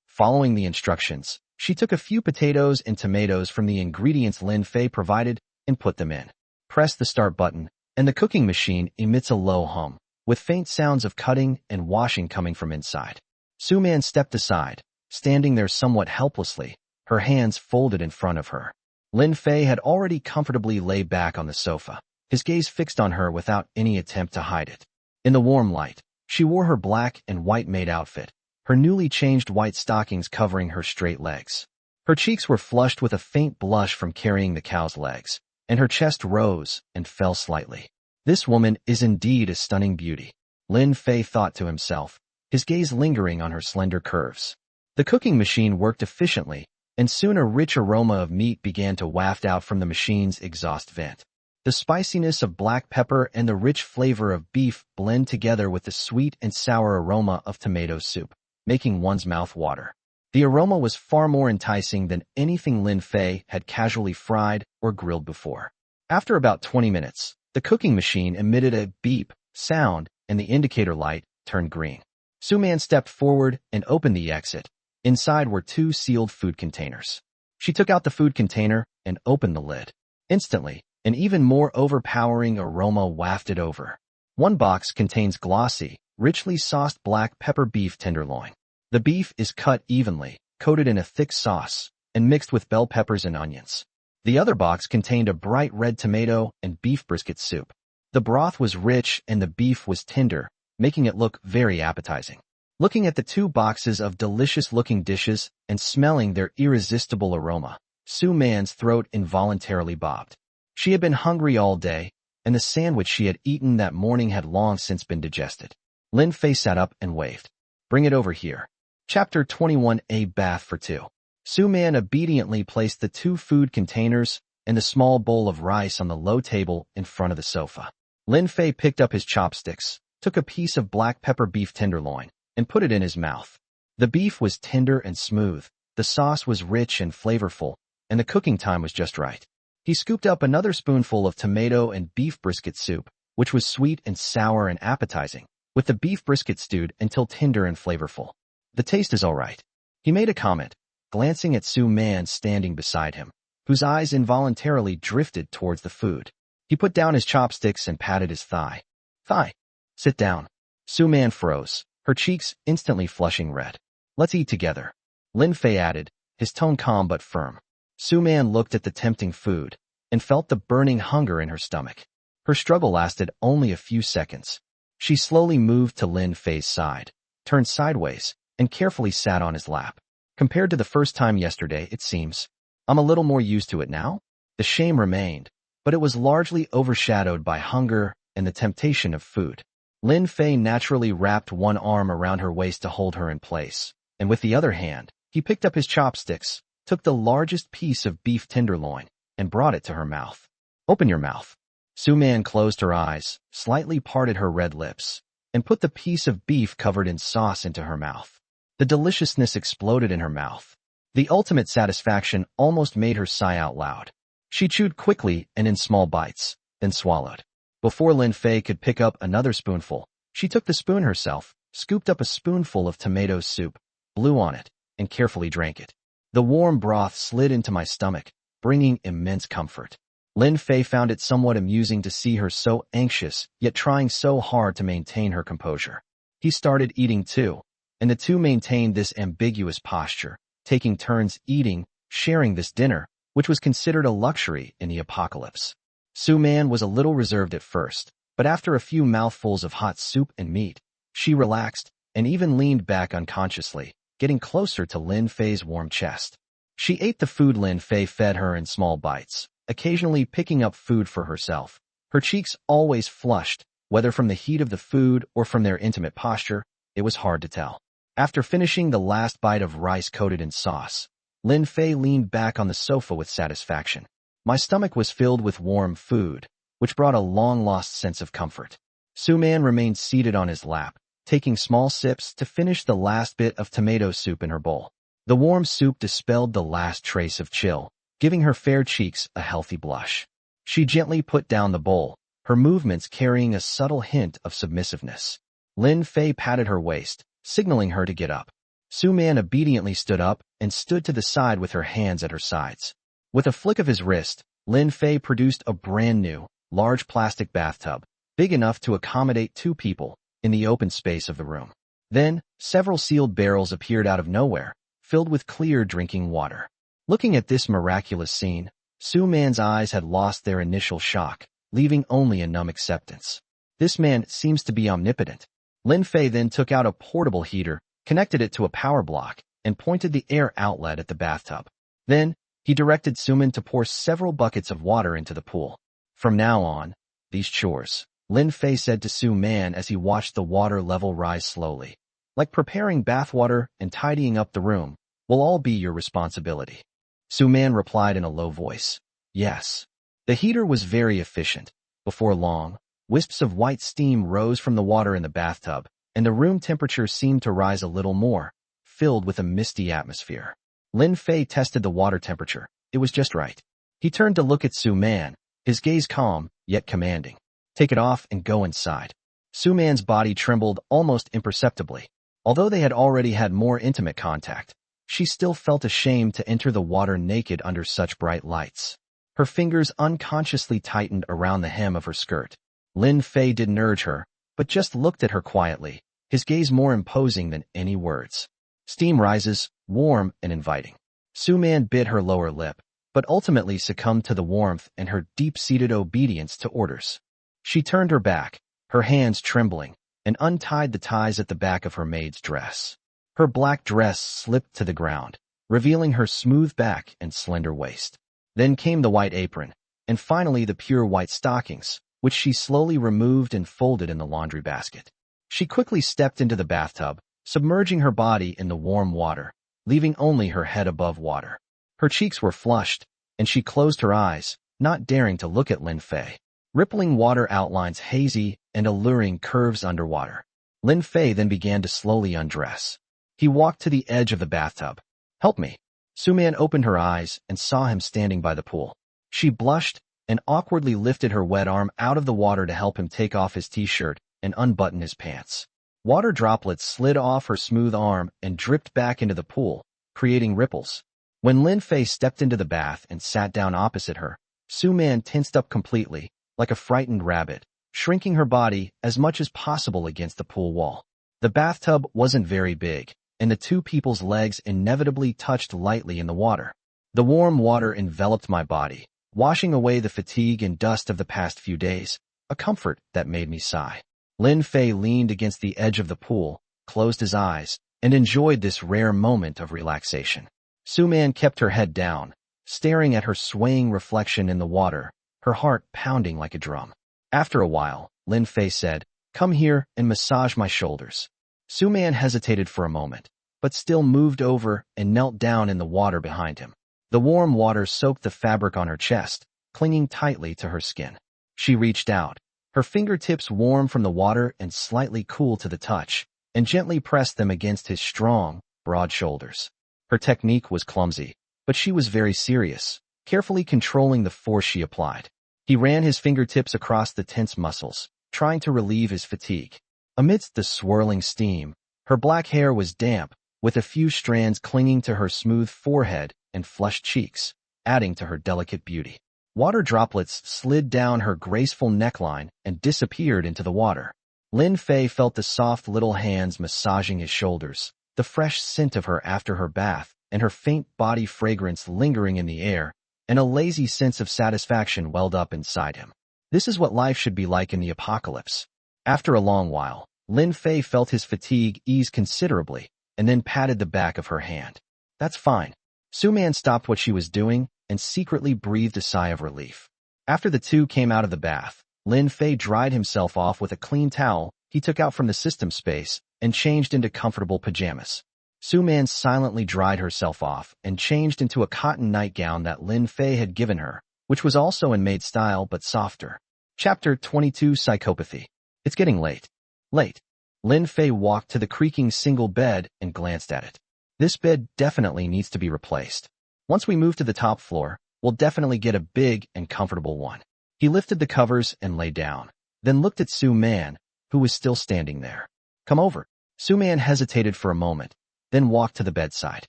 Following the instructions, she took a few potatoes and tomatoes from the ingredients Lin Fei provided and put them in. Press the start button, and the cooking machine emits a low hum, with faint sounds of cutting and washing coming from inside. Su-man stepped aside, standing there somewhat helplessly, her hands folded in front of her. Lin Fei had already comfortably laid back on the sofa, his gaze fixed on her without any attempt to hide it. In the warm light, she wore her black and white maid outfit, her newly changed white stockings covering her straight legs. Her cheeks were flushed with a faint blush from carrying the cow's legs, and her chest rose and fell slightly. This woman is indeed a stunning beauty, Lin Fei thought to himself, his gaze lingering on her slender curves. The cooking machine worked efficiently, and soon a rich aroma of meat began to waft out from the machine's exhaust vent. The spiciness of black pepper and the rich flavor of beef blend together with the sweet and sour aroma of tomato soup, making one's mouth water. The aroma was far more enticing than anything Lin Fei had casually fried or grilled before. After about 20 minutes, the cooking machine emitted a beep sound and the indicator light turned green. Su-man stepped forward and opened the exit. Inside were 2 sealed food containers. She took out the food container and opened the lid. Instantly, an even more overpowering aroma wafted over. One box contains glossy, richly sauced black pepper beef tenderloin. The beef is cut evenly, coated in a thick sauce, and mixed with bell peppers and onions. The other box contained a bright red tomato and beef brisket soup. The broth was rich and the beef was tender, making it look very appetizing. Looking at the 2 boxes of delicious-looking dishes and smelling their irresistible aroma, Su-man's throat involuntarily bobbed. She had been hungry all day, and the sandwich she had eaten that morning had long since been digested. Lin Fei sat up and waved. "Bring it over here." Chapter 21. A bath for 2. Su-man obediently placed the 2 food containers and the small bowl of rice on the low table in front of the sofa. Lin Fei picked up his chopsticks, took a piece of black pepper beef tenderloin, and put it in his mouth. The beef was tender and smooth, the sauce was rich and flavorful, and the cooking time was just right. He scooped up another spoonful of tomato and beef brisket soup, which was sweet and sour and appetizing, with the beef brisket stewed until tender and flavorful. "The taste is all right," he made a comment, glancing at Su-man standing beside him, whose eyes involuntarily drifted towards the food. He put down his chopsticks and patted his thigh. "Thigh. Sit down." Su-man froze, her cheeks instantly flushing red. "Let's eat together," Lin Fei added, his tone calm but firm. Su-man looked at the tempting food and felt the burning hunger in her stomach. Her struggle lasted only a few seconds. She slowly moved to Lin Fei's side, turned sideways, and carefully sat on his lap. "Compared to the first time yesterday, it seems I'm a little more used to it now." The shame remained, but it was largely overshadowed by hunger and the temptation of food. Lin Fei naturally wrapped one arm around her waist to hold her in place, and with the other hand, he picked up his chopsticks, took the largest piece of beef tenderloin, and brought it to her mouth. "Open your mouth." Su-man closed her eyes, slightly parted her red lips, and put the piece of beef covered in sauce into her mouth. The deliciousness exploded in her mouth. The ultimate satisfaction almost made her sigh out loud. She chewed quickly and in small bites, then swallowed. Before Lin Fei could pick up another spoonful, she took the spoon herself, scooped up a spoonful of tomato soup, blew on it, and carefully drank it. The warm broth slid into my stomach, bringing immense comfort. Lin Fei found it somewhat amusing to see her so anxious, yet trying so hard to maintain her composure. He started eating too, and the 2 maintained this ambiguous posture, taking turns eating, sharing this dinner, which was considered a luxury in the apocalypse. Su-man was a little reserved at first, but after a few mouthfuls of hot soup and meat, she relaxed and even leaned back unconsciously, getting closer to Lin Fei's warm chest. She ate the food Lin Fei fed her in small bites, occasionally picking up food for herself. Her cheeks always flushed, whether from the heat of the food or from their intimate posture, it was hard to tell. After finishing the last bite of rice coated in sauce, Lin Fei leaned back on the sofa with satisfaction. My stomach was filled with warm food, which brought a long-lost sense of comfort. Su-man remained seated on his lap, taking small sips to finish the last bit of tomato soup in her bowl. The warm soup dispelled the last trace of chill, giving her fair cheeks a healthy blush. She gently put down the bowl, her movements carrying a subtle hint of submissiveness. Lin Fei patted her waist, signaling her to get up. Su Man obediently stood up and stood to the side with her hands at her sides. With a flick of his wrist, Lin Fei produced a brand new, large plastic bathtub, big enough to accommodate 2 people, in the open space of the room. Then, several sealed barrels appeared out of nowhere, filled with clear drinking water. Looking at this miraculous scene, Su Man's eyes had lost their initial shock, leaving only a numb acceptance. This man seems to be omnipotent. Lin Fei then took out a portable heater, connected it to a power block, and pointed the air outlet at the bathtub. Then, he directed Suman to pour several buckets of water into the pool. From now on, these chores, Lin Fei said to Su Man as he watched the water level rise slowly, like preparing bathwater and tidying up the room, will all be your responsibility. Su Man replied in a low voice, yes. The heater was very efficient. Before long, wisps of white steam rose from the water in the bathtub, and the room temperature seemed to rise a little more, filled with a misty atmosphere. Lin Fei tested the water temperature. It was just right. He turned to look at Su Man, his gaze calm, yet commanding. Take it off and go inside. Su Man's body trembled almost imperceptibly. Although they had already had more intimate contact, she still felt ashamed to enter the water naked under such bright lights. Her fingers unconsciously tightened around the hem of her skirt. Lin Fei didn't urge her, but just looked at her quietly, his gaze more imposing than any words. Steam rises, warm and inviting. Su Man bit her lower lip, but ultimately succumbed to the warmth and her deep-seated obedience to orders. She turned her back, her hands trembling, and untied the ties at the back of her maid's dress. Her black dress slipped to the ground, revealing her smooth back and slender waist. Then came the white apron, and finally the pure white stockings, which she slowly removed and folded in the laundry basket. She quickly stepped into the bathtub, submerging her body in the warm water, leaving only her head above water. Her cheeks were flushed, and she closed her eyes, not daring to look at Lin Fei. Rippling water outlines hazy and alluring curves underwater. Lin Fei then began to slowly undress. He walked to the edge of the bathtub. Help me. Su Man opened her eyes and saw him standing by the pool. She blushed and awkwardly lifted her wet arm out of the water to help him take off his t-shirt and unbutton his pants. Water droplets slid off her smooth arm and dripped back into the pool, creating ripples. When Lin Fei stepped into the bath and sat down opposite her, Su Man tensed up completely, like a frightened rabbit, shrinking her body as much as possible against the pool wall. The bathtub wasn't very big, and the 2 people's legs inevitably touched lightly in the water. The warm water enveloped my body, washing away the fatigue and dust of the past few days, a comfort that made me sigh. Lin Fei leaned against the edge of the pool, closed his eyes, and enjoyed this rare moment of relaxation. Su Man kept her head down, staring at her swaying reflection in the water, her heart pounding like a drum. After a while, Lin Fei said, "Come here and massage my shoulders." Su Man hesitated for a moment, but still moved over and knelt down in the water behind him. The warm water soaked the fabric on her chest, clinging tightly to her skin. She reached out, her fingertips warm from the water and slightly cool to the touch, and gently pressed them against his strong, broad shoulders. Her technique was clumsy, but she was very serious, carefully controlling the force she applied. He ran his fingertips across the tense muscles, trying to relieve his fatigue. Amidst the swirling steam, her black hair was damp, with a few strands clinging to her smooth forehead and flushed cheeks, adding to her delicate beauty. Water droplets slid down her graceful neckline and disappeared into the water. Lin Fei felt the soft little hands massaging his shoulders, the fresh scent of her after her bath, and her faint body fragrance lingering in the air, and a lazy sense of satisfaction welled up inside him. This is what life should be like in the apocalypse. After a long while, Lin Fei felt his fatigue ease considerably, and then patted the back of her hand. That's fine. Su Man stopped what she was doing and secretly breathed a sigh of relief. After the 2 came out of the bath, Lin Fei dried himself off with a clean towel he took out from the system space and changed into comfortable pajamas. Su Man silently dried herself off and changed into a cotton nightgown that Lin Fei had given her, which was also in maid style but softer. Chapter 22 Psychopathy. It's getting late. Late. Lin Fei walked to the creaking single bed and glanced at it. This bed definitely needs to be replaced. Once we move to the top floor, we'll definitely get a big and comfortable one. He lifted the covers and lay down, then looked at Su Man, who was still standing there. Come over. Su-man hesitated for a moment, then walked to the bedside.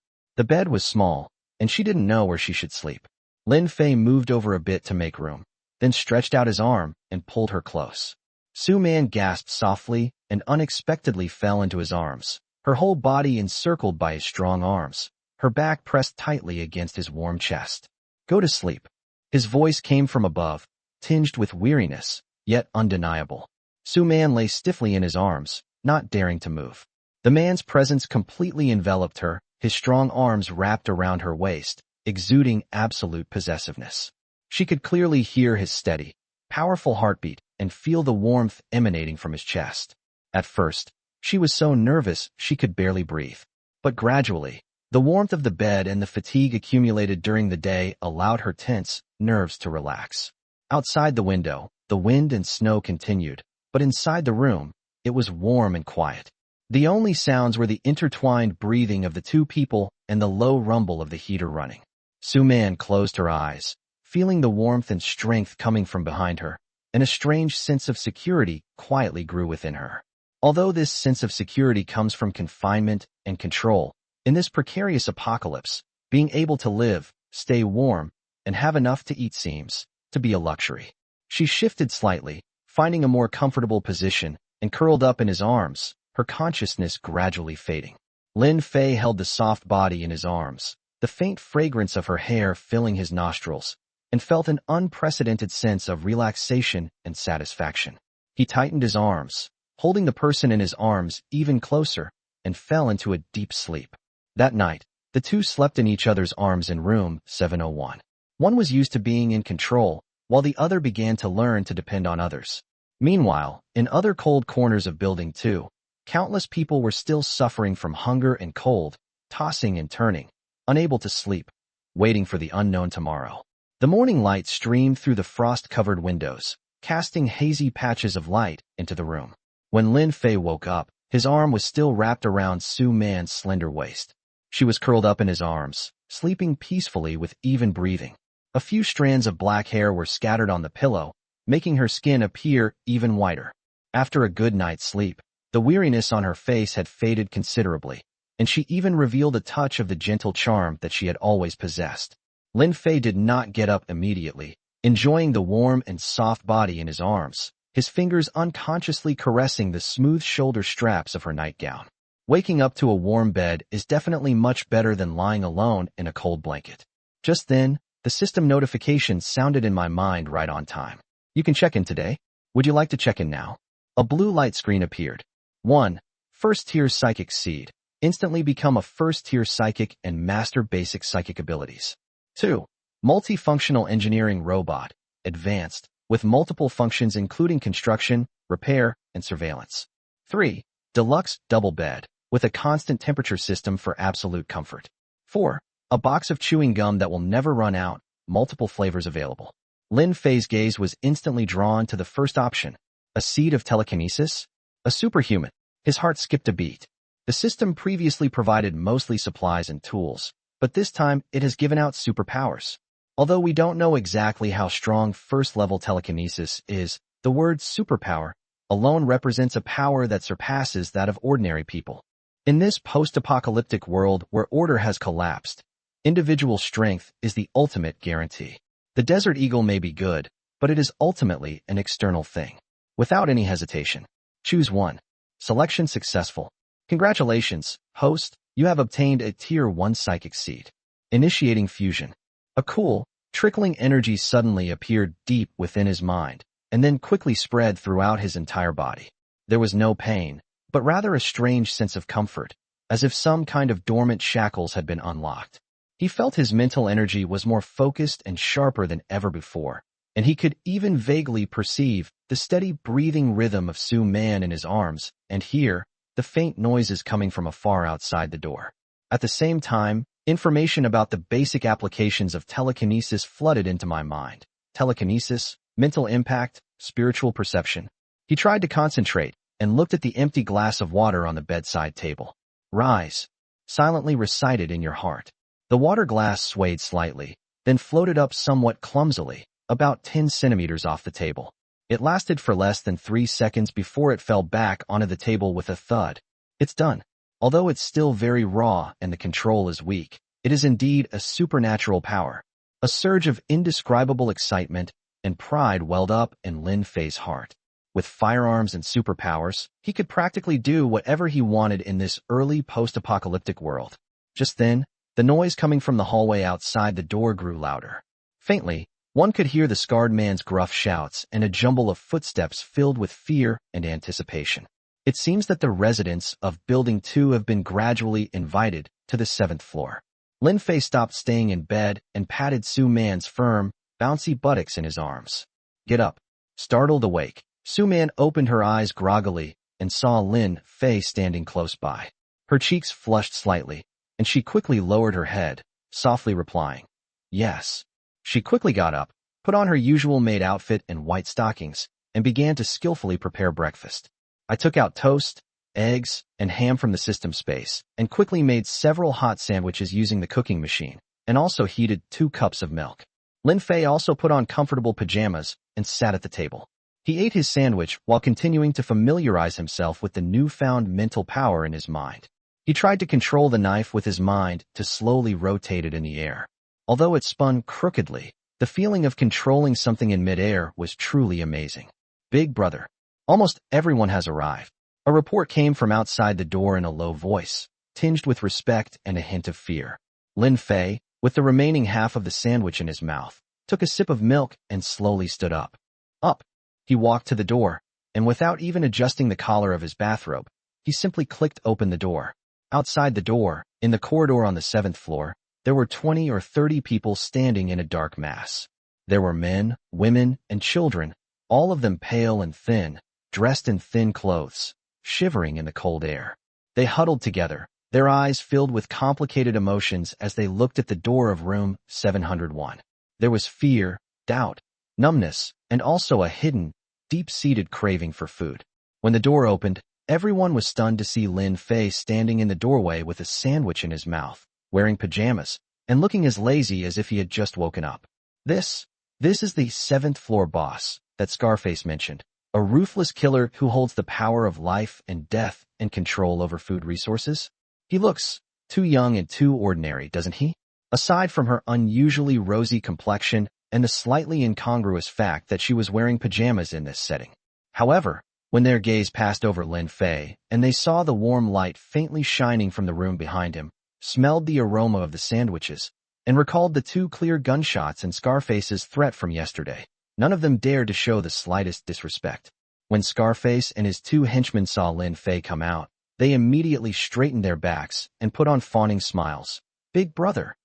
The bed was small, and she didn't know where she should sleep. Lin Fei moved over a bit to make room, then stretched out his arm and pulled her close. Su-man gasped softly and unexpectedly fell into his arms, her whole body encircled by his strong arms, her back pressed tightly against his warm chest. Go to sleep. His voice came from above, tinged with weariness, yet undeniable. Su-man lay stiffly in his arms, not daring to move. The man's presence completely enveloped her, his strong arms wrapped around her waist, exuding absolute possessiveness. She could clearly hear his steady, powerful heartbeat and feel the warmth emanating from his chest. At first, she was so nervous she could barely breathe. But gradually, the warmth of the bed and the fatigue accumulated during the day allowed her tense nerves to relax. Outside the window, the wind and snow continued, but inside the room, it was warm and quiet. The only sounds were the intertwined breathing of the two people and the low rumble of the heater running. Su-man closed her eyes, feeling the warmth and strength coming from behind her, and a strange sense of security quietly grew within her. Although this sense of security comes from confinement and control, in this precarious apocalypse, being able to live, stay warm, and have enough to eat seems to be a luxury. She shifted slightly, finding a more comfortable position, and curled up in his arms, her consciousness gradually fading. Lin Fei held the soft body in his arms, the faint fragrance of her hair filling his nostrils, and felt an unprecedented sense of relaxation and satisfaction. He tightened his arms, holding the person in his arms even closer, and fell into a deep sleep. That night, the two slept in each other's arms in room 701. One was used to being in control, while the other began to learn to depend on others. Meanwhile, in other cold corners of Building 2, countless people were still suffering from hunger and cold, tossing and turning, unable to sleep, waiting for the unknown tomorrow. The morning light streamed through the frost-covered windows, casting hazy patches of light into the room. When Lin Fei woke up, his arm was still wrapped around Su-man's slender waist. She was curled up in his arms, sleeping peacefully with even breathing. A few strands of black hair were scattered on the pillow, making her skin appear even whiter. After a good night's sleep, the weariness on her face had faded considerably, and she even revealed a touch of the gentle charm that she had always possessed. Lin Fei did not get up immediately, enjoying the warm and soft body in his arms, his fingers unconsciously caressing the smooth shoulder straps of her nightgown. Waking up to a warm bed is definitely much better than lying alone in a cold blanket. Just then, the system notification sounded in my mind right on time. You can check in today. Would you like to check in now? A blue light screen appeared. 1. First-tier psychic seed. Instantly become a first-tier psychic and master basic psychic abilities. 2. Multifunctional engineering robot. Advanced, with multiple functions including construction, repair, and surveillance. 3. Deluxe double bed, with a constant temperature system for absolute comfort. 4. A box of chewing gum that will never run out, multiple flavors available. Lin Fei's gaze was instantly drawn to the first option. A seed of telekinesis? A superhuman. His heart skipped a beat. The system previously provided mostly supplies and tools, but this time it has given out superpowers. Although we don't know exactly how strong first-level telekinesis is, the word superpower alone represents a power that surpasses that of ordinary people. In this post-apocalyptic world where order has collapsed, individual strength is the ultimate guarantee. The Desert Eagle may be good, but it is ultimately an external thing. Without any hesitation, choose one. Selection successful. Congratulations, host, you have obtained a Tier 1 psychic seed. Initiating fusion. A cool, trickling energy suddenly appeared deep within his mind, and then quickly spread throughout his entire body. There was no pain, but rather a strange sense of comfort, as if some kind of dormant shackles had been unlocked. He felt his mental energy was more focused and sharper than ever before, and he could even vaguely perceive the steady breathing rhythm of Su-man in his arms, and hear the faint noises coming from afar outside the door. At the same time, information about the basic applications of telekinesis flooded into my mind. Telekinesis, mental impact, spiritual perception. He tried to concentrate and looked at the empty glass of water on the bedside table. Rise, silently recited in your heart. The water glass swayed slightly, then floated up somewhat clumsily, about 10 centimeters off the table. It lasted for less than 3 seconds before it fell back onto the table with a thud. It's done. Although it's still very raw and the control is weak, it is indeed a supernatural power. A surge of indescribable excitement and pride welled up in Lin Fei's heart. With firearms and superpowers, he could practically do whatever he wanted in this early post-apocalyptic world. Just then, the noise coming from the hallway outside the door grew louder. Faintly, one could hear the scarred man's gruff shouts and a jumble of footsteps filled with fear and anticipation. It seems that the residents of Building 2 have been gradually invited to the 7th floor. Lin Fei stopped staying in bed and patted Su Man's firm, bouncy buttocks in his arms. Get up. Startled awake, Su Man opened her eyes groggily and saw Lin Fei standing close by. Her cheeks flushed slightly, and she quickly lowered her head, softly replying, "Yes." She quickly got up, put on her usual maid outfit and white stockings, and began to skillfully prepare breakfast. I took out toast, eggs, and ham from the system space, and quickly made several hot sandwiches using the cooking machine, and also heated 2 cups of milk. Lin Fei also put on comfortable pajamas and sat at the table. He ate his sandwich while continuing to familiarize himself with the newfound mental power in his mind. He tried to control the knife with his mind to slowly rotate it in the air. Although it spun crookedly, the feeling of controlling something in midair was truly amazing. Big brother. Almost everyone has arrived. A report came from outside the door in a low voice, tinged with respect and a hint of fear. Lin Fei, with the remaining half of the sandwich in his mouth, took a sip of milk and slowly stood up. Up. He walked to the door, and without even adjusting the collar of his bathrobe, he simply clicked open the door. Outside the door, in the corridor on the 7th floor, there were 20 or 30 people standing in a dark mass. There were men, women, and children, all of them pale and thin, dressed in thin clothes, shivering in the cold air. They huddled together, their eyes filled with complicated emotions as they looked at the door of room 701. There was fear, doubt, numbness, and also a hidden, deep-seated craving for food. When the door opened, everyone was stunned to see Lin Fei standing in the doorway with a sandwich in his mouth, wearing pajamas, and looking as lazy as if he had just woken up. This is the 7th floor boss that Scarface mentioned, a ruthless killer who holds the power of life and death and control over food resources. He looks too young and too ordinary, doesn't he? Aside from her unusually rosy complexion and the slightly incongruous fact that she was wearing pajamas in this setting. However, when their gaze passed over Lin Fei and they saw the warm light faintly shining from the room behind him, smelled the aroma of the sandwiches, and recalled the 2 clear gunshots and Scarface's threat from yesterday, none of them dared to show the slightest disrespect. When Scarface and his 2 henchmen saw Lin Fei come out, they immediately straightened their backs and put on fawning smiles. Big brother.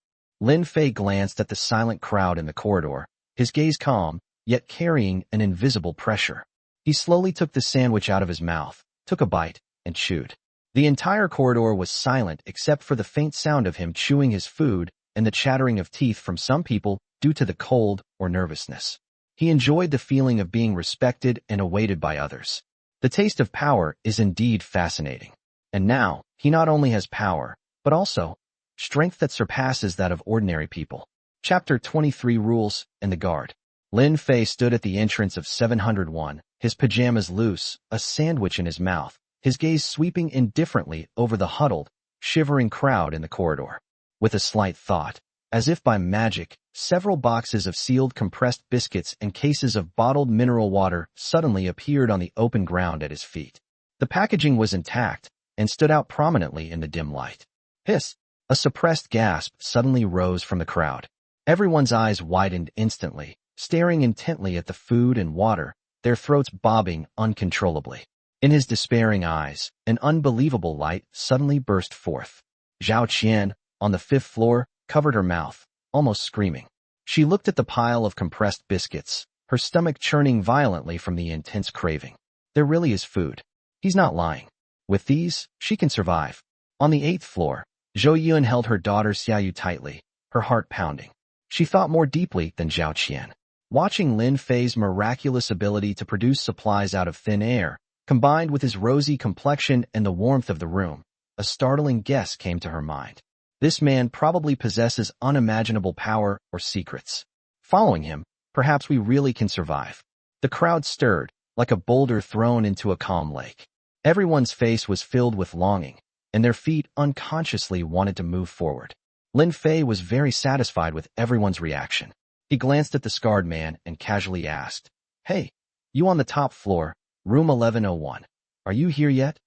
Lin Fei glanced at the silent crowd in the corridor, his gaze calm, yet carrying an invisible pressure. He slowly took the sandwich out of his mouth, took a bite, and chewed. The entire corridor was silent except for the faint sound of him chewing his food and the chattering of teeth from some people due to the cold or nervousness. He enjoyed the feeling of being respected and awaited by others. The taste of power is indeed fascinating. And now, he not only has power, but also strength that surpasses that of ordinary people. Chapter 23 Rules and the Guard. Lin Fei stood at the entrance of 701, his pajamas loose, a sandwich in his mouth, his gaze sweeping indifferently over the huddled, shivering crowd in the corridor. With a slight thought, as if by magic, several boxes of sealed compressed biscuits and cases of bottled mineral water suddenly appeared on the open ground at his feet. The packaging was intact and stood out prominently in the dim light. Hiss! A suppressed gasp suddenly rose from the crowd. Everyone's eyes widened instantly, staring intently at the food and water, their throats bobbing uncontrollably. In his despairing eyes, an unbelievable light suddenly burst forth. Zhao Qian, on the 5th floor, covered her mouth, almost screaming. She looked at the pile of compressed biscuits, her stomach churning violently from the intense craving. There really is food. He's not lying. With these, she can survive. On the 8th floor, Zhou Yun held her daughter Xiaoyu tightly, her heart pounding. She thought more deeply than Zhao Qian. Watching Lin Fei's miraculous ability to produce supplies out of thin air, combined with his rosy complexion and the warmth of the room, a startling guess came to her mind. This man probably possesses unimaginable power or secrets. Following him, perhaps we really can survive. The crowd stirred, like a boulder thrown into a calm lake. Everyone's face was filled with longing, and their feet unconsciously wanted to move forward. Lin Fei was very satisfied with everyone's reaction. He glanced at the scarred man and casually asked, "Hey, you on the top floor, room 1101. Are you here yet?"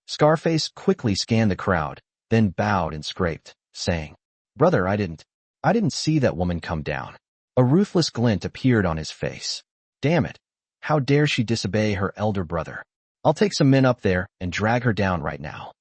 Scarface quickly scanned the crowd, then bowed and scraped, saying, "Brother, I didn't see that woman come down." A ruthless glint appeared on his face. "Damn it. How dare she disobey her elder brother? I'll take some men up there and drag her down right now."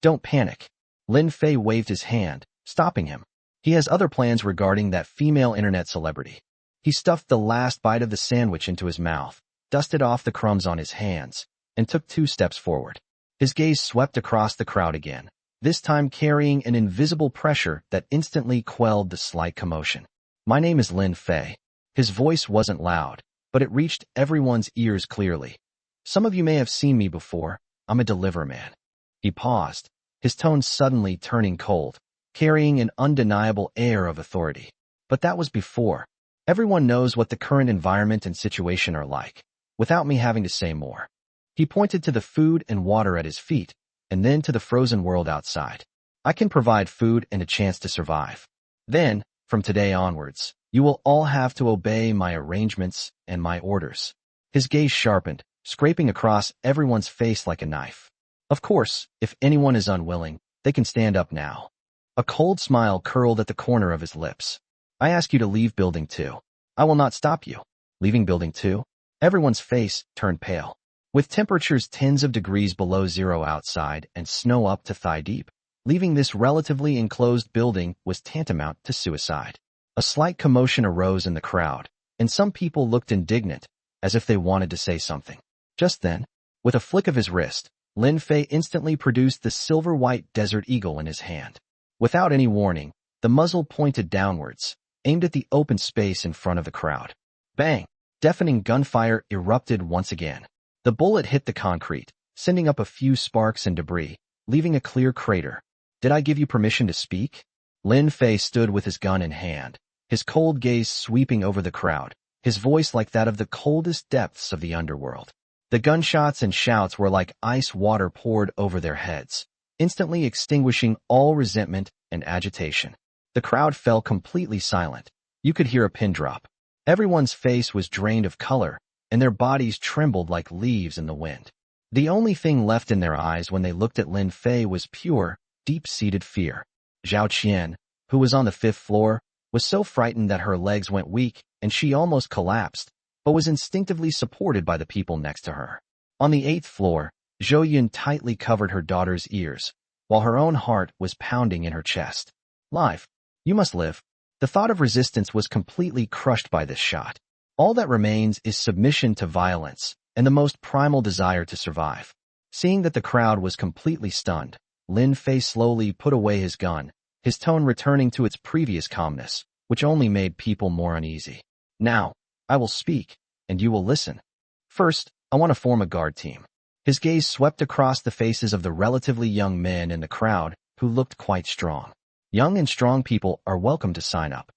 "Don't panic." Lin Fei waved his hand, stopping him. He has other plans regarding that female internet celebrity. He stuffed the last bite of the sandwich into his mouth, dusted off the crumbs on his hands, and took 2 steps forward. His gaze swept across the crowd again, this time carrying an invisible pressure that instantly quelled the slight commotion. "My name is Lin Fei." His voice wasn't loud, but it reached everyone's ears clearly. "Some of you may have seen me before. I'm a deliver man." He paused, his tone suddenly turning cold, carrying an undeniable air of authority. But that was before. Everyone knows what the current environment and situation are like, without me having to say more. He pointed to the food and water at his feet, and then to the frozen world outside. "I can provide food and a chance to survive. Then, from today onwards, you will all have to obey my arrangements and my orders." His gaze sharpened, scraping across everyone's face like a knife. "Of course, if anyone is unwilling, they can stand up now." A cold smile curled at the corner of his lips. "I ask you to leave Building 2. I will not stop you." "Leaving Building 2? Everyone's face turned pale. With temperatures tens of degrees below zero outside and snow up to thigh-deep, leaving this relatively enclosed building was tantamount to suicide. A slight commotion arose in the crowd, and some people looked indignant, as if they wanted to say something. Just then, with a flick of his wrist, Lin Fei instantly produced the silver-white Desert Eagle in his hand. Without any warning, the muzzle pointed downwards, aimed at the open space in front of the crowd. Bang! Deafening gunfire erupted once again. The bullet hit the concrete, sending up a few sparks and debris, leaving a clear crater. "Did I give you permission to speak?" Lin Fei stood with his gun in hand, his cold gaze sweeping over the crowd, his voice like that of the coldest depths of the underworld. The gunshots and shouts were like ice water poured over their heads, instantly extinguishing all resentment and agitation. The crowd fell completely silent. You could hear a pin drop. Everyone's face was drained of color, and their bodies trembled like leaves in the wind. The only thing left in their eyes when they looked at Lin Fei was pure, deep-seated fear. Zhao Qian, who was on the 5th floor, was so frightened that her legs went weak and she almost collapsed, but was instinctively supported by the people next to her. On the 8th floor, Zhou Yun tightly covered her daughter's ears, while her own heart was pounding in her chest. "Live. You must live." The thought of resistance was completely crushed by this shot. All that remains is submission to violence and the most primal desire to survive. Seeing that the crowd was completely stunned, Lin Fei slowly put away his gun, his tone returning to its previous calmness, which only made people more uneasy. "Now, I will speak, and you will listen. First, I want to form a guard team." His gaze swept across the faces of the relatively young men in the crowd who looked quite strong. "Young and strong people are welcome to sign up.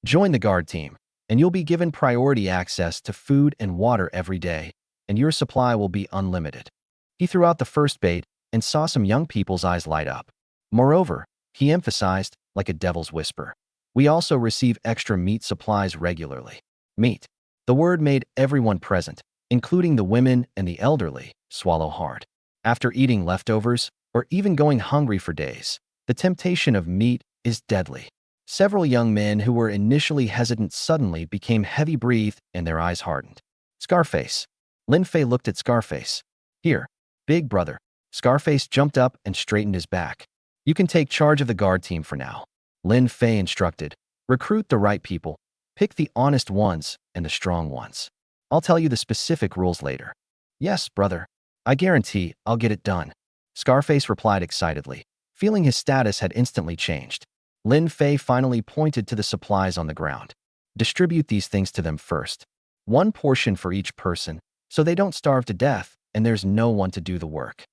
Join the guard team, and you'll be given priority access to food and water every day, and your supply will be unlimited." He threw out the first bait and saw some young people's eyes light up. Moreover, he emphasized, like a devil's whisper, "We also receive extra meat supplies regularly." Meat. The word made everyone present, including the women and the elderly, swallow hard. After eating leftovers, or even going hungry for days, the temptation of meat is deadly. Several young men who were initially hesitant suddenly became heavy-breathed and their eyes hardened. "Scarface." Lin Fei looked at Scarface. "Here, big brother." Scarface jumped up and straightened his back. "You can take charge of the guard team for now." Lin Fei instructed, "Recruit the right people. Pick the honest ones and the strong ones. I'll tell you the specific rules later." "Yes, brother. I guarantee I'll get it done." Scarface replied excitedly, feeling his status had instantly changed. Lin Fei finally pointed to the supplies on the ground. "Distribute these things to them first. 1 portion for each person, so they don't starve to death and there's no one to do the work."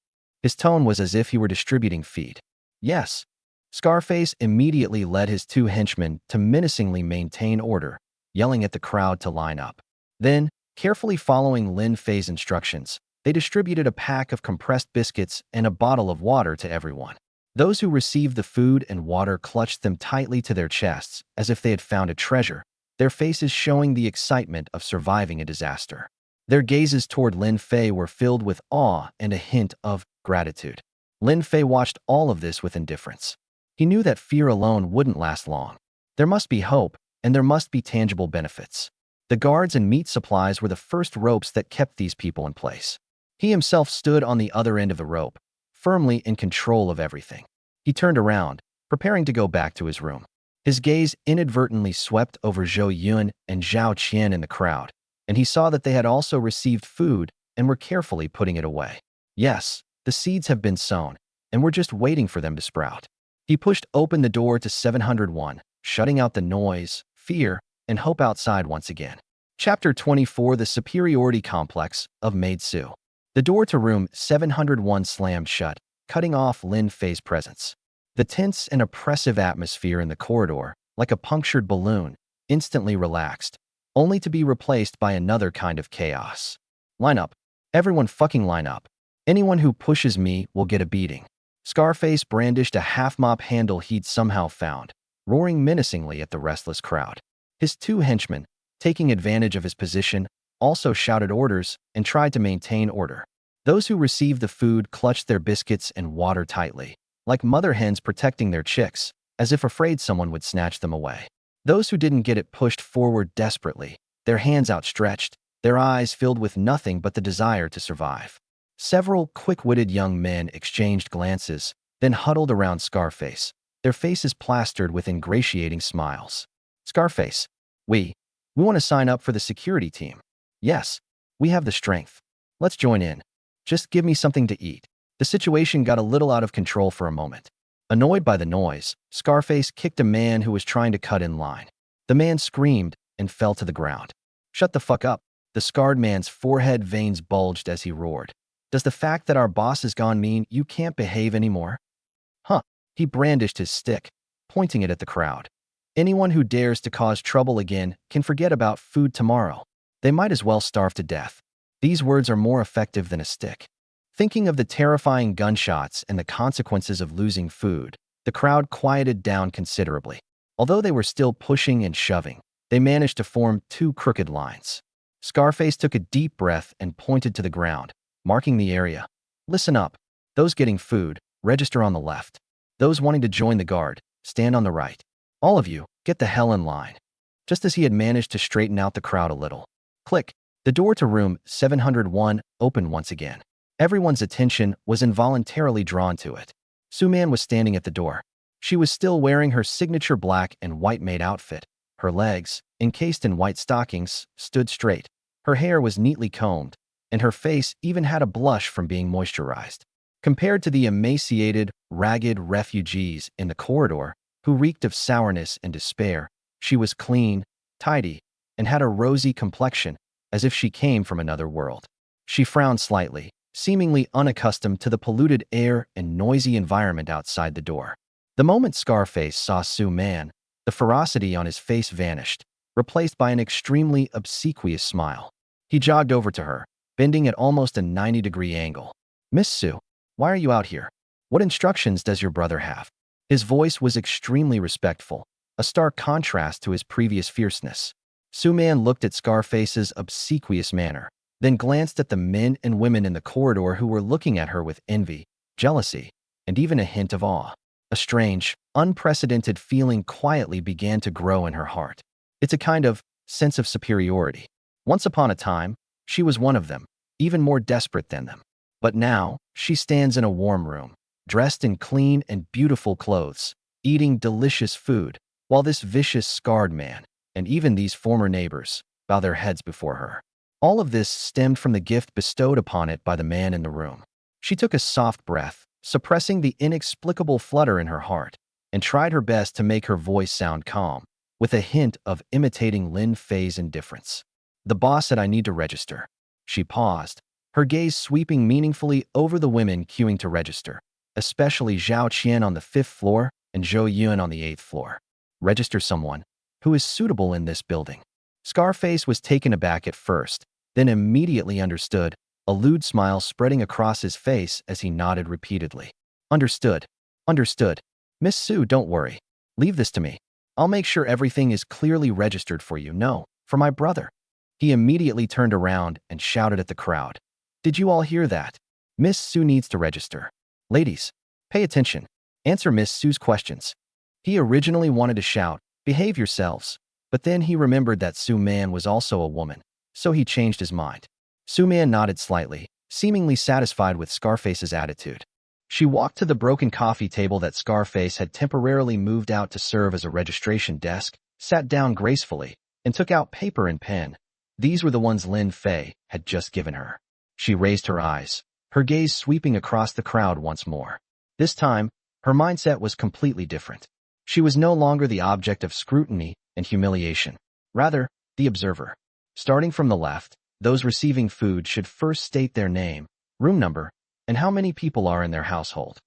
His tone was as if he were distributing feed. "Yes." Scarface immediately led his 2 henchmen to menacingly maintain order, yelling at the crowd to line up. Then, carefully following Lin Fei's instructions, They distributed a pack of compressed biscuits and a bottle of water to everyone. Those who received the food and water clutched them tightly to their chests as if they had found a treasure, their faces showing the excitement of surviving a disaster. Their gazes toward Lin Fei were filled with awe and a hint of gratitude. Lin Fei watched all of this with indifference. He knew that fear alone wouldn't last long. There must be hope, and there must be tangible benefits. The guards and meat supplies were the first ropes that kept these people in place. He himself stood on the other end of the rope, firmly in control of everything. He turned around, preparing to go back to his room. His gaze inadvertently swept over Zhou Yun and Zhao Qian in the crowd, and he saw that they had also received food and were carefully putting it away. Yes, the seeds have been sown, and we're just waiting for them to sprout. He pushed open the door to 701, shutting out the noise, fear, and hope outside once again. Chapter 24: The Superiority Complex of Maid Su. The door to room 701 slammed shut, cutting off Lin Fei's presence. The tense and oppressive atmosphere in the corridor, like a punctured balloon, instantly relaxed, only to be replaced by another kind of chaos. Line up. Everyone fucking line up. Anyone who pushes me will get a beating. Scarface brandished a half-mop handle he'd somehow found, roaring menacingly at the restless crowd. His two henchmen, taking advantage of his position, also shouted orders and tried to maintain order. Those who received the food clutched their biscuits and water tightly, like mother hens protecting their chicks, as if afraid someone would snatch them away. Those who didn't get it pushed forward desperately, their hands outstretched, their eyes filled with nothing but the desire to survive. Several quick-witted young men exchanged glances, then huddled around Scarface, their faces plastered with ingratiating smiles. Scarface, we want to sign up for the security team. Yes, we have the strength. Let's join in. Just give me something to eat. The situation got a little out of control for a moment. Annoyed by the noise, Scarface kicked a man who was trying to cut in line. The man screamed and fell to the ground. Shut the fuck up. The scarred man's forehead veins bulged as he roared. Does the fact that our boss is gone mean you can't behave anymore? Huh. He brandished his stick, pointing it at the crowd. Anyone who dares to cause trouble again can forget about food tomorrow. They might as well starve to death. These words are more effective than a stick. Thinking of the terrifying gunshots and the consequences of losing food, the crowd quieted down considerably. Although they were still pushing and shoving, they managed to form two crooked lines. Scarface took a deep breath and pointed to the ground, marking the area. Listen up. Those getting food, register on the left. Those wanting to join the guard, stand on the right. All of you, get the hell in line. Just as he had managed to straighten out the crowd a little. Click. The door to room 701 opened once again. Everyone's attention was involuntarily drawn to it. Su Man was standing at the door. She was still wearing her signature black and white maid outfit. Her legs, encased in white stockings, stood straight. Her hair was neatly combed, and her face even had a blush from being moisturized. Compared to the emaciated, ragged refugees in the corridor, who reeked of sourness and despair, she was clean, tidy, and had a rosy complexion, as if she came from another world. She frowned slightly, seemingly unaccustomed to the polluted air and noisy environment outside the door. The moment Scarface saw Su Man, the ferocity on his face vanished, replaced by an extremely obsequious smile. He jogged over to her, bending at almost a 90-degree angle. Miss Su, why are you out here? What instructions does your brother have? His voice was extremely respectful, a stark contrast to his previous fierceness. Su Man looked at Scarface's obsequious manner, then glanced at the men and women in the corridor who were looking at her with envy, jealousy, and even a hint of awe. A strange, unprecedented feeling quietly began to grow in her heart. It's a kind of sense of superiority. Once upon a time, she was one of them, even more desperate than them. But now, she stands in a warm room, dressed in clean and beautiful clothes, eating delicious food, while this vicious, scarred man, and even these former neighbors, bow their heads before her. All of this stemmed from the gift bestowed upon it by the man in the room. She took a soft breath, suppressing the inexplicable flutter in her heart, and tried her best to make her voice sound calm, with a hint of imitating Lin Fei's indifference. The boss said I need to register. She paused, her gaze sweeping meaningfully over the women queuing to register, especially Zhao Qian on the 5th floor and Zhou Yun on the 8th floor. Register someone who is suitable in this building. Scarface was taken aback at first, then immediately understood. a lewd smile spreading across his face as he nodded repeatedly. Understood. Understood. Miss Sue, don't worry. Leave this to me. I'll make sure everything is clearly registered for you. No, for my brother. He immediately turned around and shouted at the crowd. Did you all hear that? Miss Sue needs to register. Ladies, pay attention. Answer Miss Sue's questions. He originally wanted to shout, behave yourselves, but then he remembered that Sue Man was also a woman, so he changed his mind. Sue Man nodded slightly, seemingly satisfied with Scarface's attitude. She walked to the broken coffee table that Scarface had temporarily moved out to serve as a registration desk, sat down gracefully, and took out paper and pen. These were the ones Lin Fei had just given her. She raised her eyes, her gaze sweeping across the crowd once more. This time, her mindset was completely different. She was no longer the object of scrutiny and humiliation. Rather, the observer. Starting from the left, those receiving food should first state their name, room number, and how many people are in their household.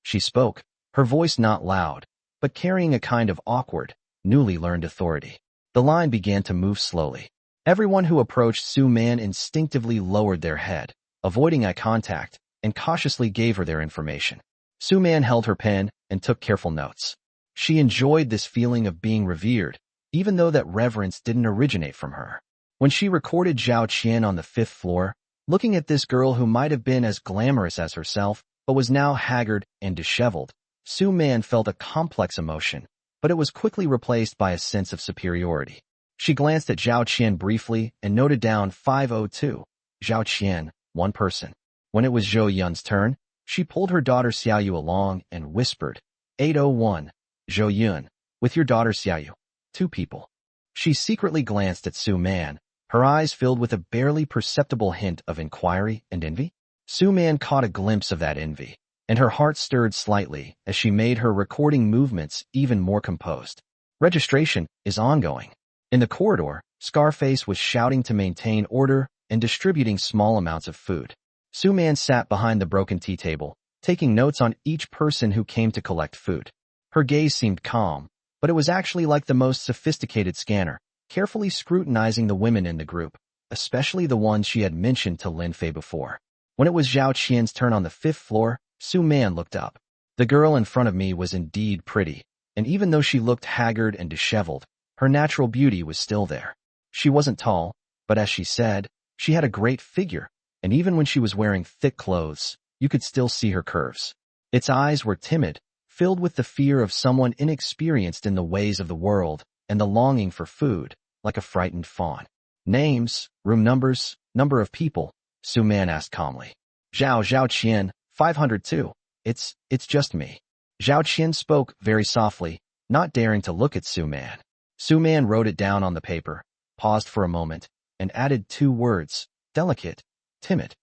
She spoke, her voice not loud, but carrying a kind of awkward, newly learned authority. The line began to move slowly. Everyone who approached Sue Man instinctively lowered their head, avoiding eye contact, and cautiously gave her their information. Sue Man held her pen and took careful notes. She enjoyed this feeling of being revered, even though that reverence didn't originate from her. When she recorded Zhao Qian on the 5th floor, looking at this girl who might have been as glamorous as herself, but was now haggard and disheveled, Sue Man felt a complex emotion, but it was quickly replaced by a sense of superiority. She glanced at Zhao Qian briefly and noted down 502. Zhao Qian, one person. When it was Zhou Yun's turn, she pulled her daughter Xiaoyu along and whispered, 801. Zhou Yun, with your daughter Xiaoyu. 2 people. She secretly glanced at Sue Man, her eyes filled with a barely perceptible hint of inquiry and envy. Sue Man caught a glimpse of that envy, and her heart stirred slightly as she made her recording movements even more composed. Registration is ongoing. In the corridor, Scarface was shouting to maintain order and distributing small amounts of food. Sue Man sat behind the broken tea table, taking notes on each person who came to collect food. Her gaze seemed calm, but it was actually like the most sophisticated scanner, carefully scrutinizing the women in the group, especially the ones she had mentioned to Lin Fei before. When it was Zhao Qian's turn on the 5th floor, Sue Man looked up. The girl in front of me was indeed pretty, and even though she looked haggard and disheveled, her natural beauty was still there. She wasn't tall, but as she said, she had a great figure, and even when she was wearing thick clothes, you could still see her curves. Its eyes were timid, filled with the fear of someone inexperienced in the ways of the world, and the longing for food, like a frightened fawn. Names, room numbers, number of people, Sue Man asked calmly. Zhao Qian, 502. It's just me. Zhao Qian spoke very softly, not daring to look at Sue Man. Sue Man wrote it down on the paper, paused for a moment, and added 2 words, delicate, timid.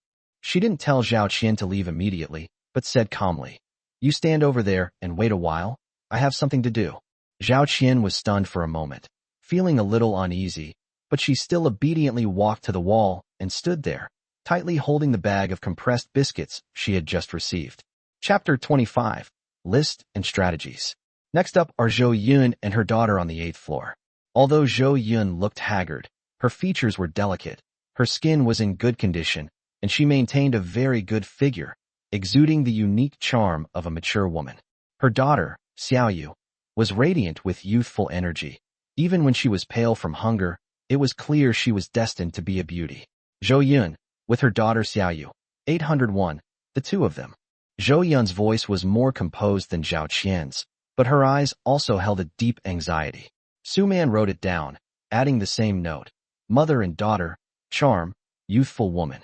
She didn't tell Zhao Qian to leave immediately, but said calmly, you stand over there and wait a while, I have something to do. Zhao Qian was stunned for a moment, feeling a little uneasy, but she still obediently walked to the wall and stood there, tightly holding the bag of compressed biscuits she had just received. Chapter 25. List and Strategies. Next up are Zhou Yun and her daughter on the 8th floor. Although Zhou Yun looked haggard, her features were delicate, her skin was in good condition, and she maintained a very good figure, exuding the unique charm of a mature woman. Her daughter, Xiaoyu, was radiant with youthful energy. Even when she was pale from hunger, it was clear she was destined to be a beauty. Zhou Yun, with her daughter Xiaoyu, 801, the 2 of them. Zhou Yun's voice was more composed than Zhao Qian's, but her eyes also held a deep anxiety. Sue Man wrote it down, adding the same note, mother and daughter, charm, youthful woman.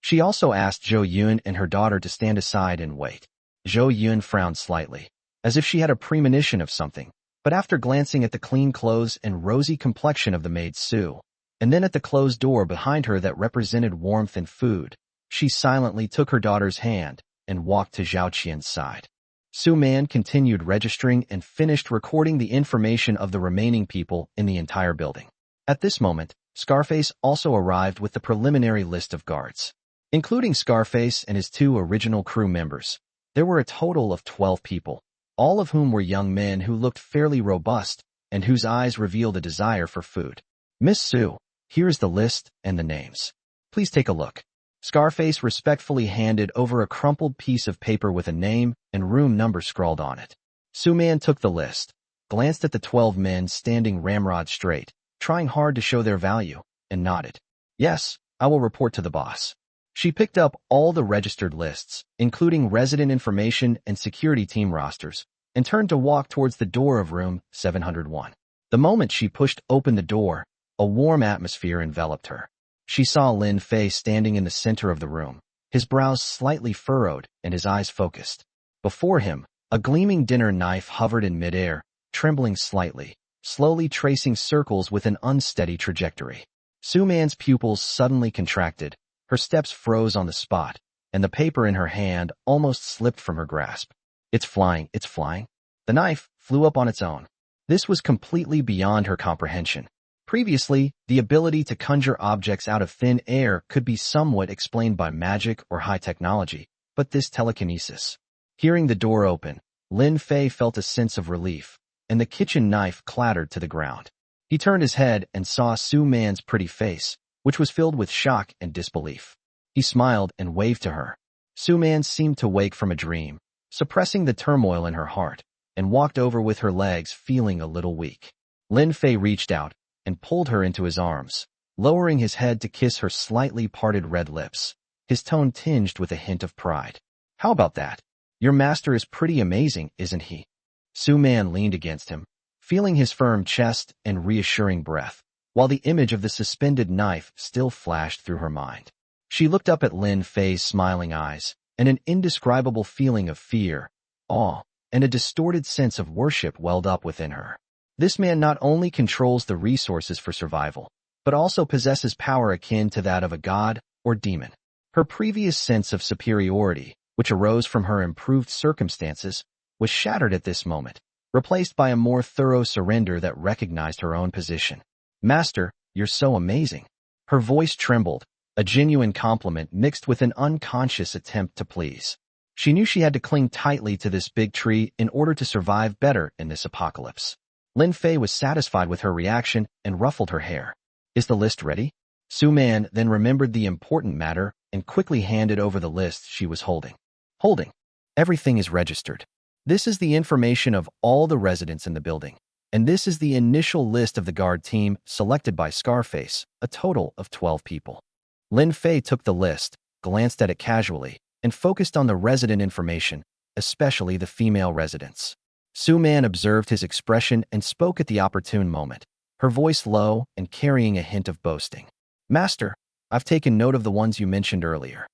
She also asked Zhou Yun and her daughter to stand aside and wait. Zhou Yun frowned slightly, as if she had a premonition of something, but after glancing at the clean clothes and rosy complexion of the maid Sue, and then at the closed door behind her that represented warmth and food, she silently took her daughter's hand and walked to Zhao Qian's side. Sue Man continued registering and finished recording the information of the remaining people in the entire building. At this moment, Scarface also arrived with the preliminary list of guards. Including Scarface and his 2 original crew members, there were a total of 12 people, all of whom were young men who looked fairly robust and whose eyes revealed a desire for food. Miss Sue, here is the list and the names. Please take a look. Scarface respectfully handed over a crumpled piece of paper with a name and room number scrawled on it. Suman took the list, glanced at the 12 men standing ramrod straight, trying hard to show their value, and nodded. Yes, I will report to the boss. She picked up all the registered lists, including resident information and security team rosters, and turned to walk towards the door of room 701. The moment she pushed open the door, a warm atmosphere enveloped her. She saw Lin Fei standing in the center of the room, his brows slightly furrowed and his eyes focused. Before him, a gleaming dinner knife hovered in midair, trembling slightly, slowly tracing circles with an unsteady trajectory. Suman's pupils suddenly contracted, her steps froze on the spot, and the paper in her hand almost slipped from her grasp. It's flying, it's flying. The knife flew up on its own. This was completely beyond her comprehension. Previously, the ability to conjure objects out of thin air could be somewhat explained by magic or high technology, but this telekinesis. Hearing the door open, Lin Fei felt a sense of relief, and the kitchen knife clattered to the ground. He turned his head and saw Suman's pretty face, which was filled with shock and disbelief. He smiled and waved to her. Suman seemed to wake from a dream, suppressing the turmoil in her heart, and walked over with her legs feeling a little weak. Lin Fei reached out and pulled her into his arms, lowering his head to kiss her slightly parted red lips, his tone tinged with a hint of pride. How about that? Your master is pretty amazing, isn't he? Suman leaned against him, feeling his firm chest and reassuring breath, while the image of the suspended knife still flashed through her mind. She looked up at Lin Fei's smiling eyes, and an indescribable feeling of fear, awe, and a distorted sense of worship welled up within her. This man not only controls the resources for survival, but also possesses power akin to that of a god or demon. Her previous sense of superiority, which arose from her improved circumstances, was shattered at this moment, replaced by a more thorough surrender that recognized her own position. Master, you're so amazing. Her voice trembled, a genuine compliment mixed with an unconscious attempt to please. She knew she had to cling tightly to this big tree in order to survive better in this apocalypse. Lin Fei was satisfied with her reaction and ruffled her hair. Is the list ready? Suman then remembered the important matter and quickly handed over the list she was holding. Everything is registered. This is the information of all the residents in the building, and this is the initial list of the guard team selected by Scarface, a total of 12 people. Lin Fei took the list, glanced at it casually, and focused on the resident information, especially the female residents. Suman observed his expression and spoke at the opportune moment, her voice low and carrying a hint of boasting. Master, I've taken note of the ones you mentioned earlier.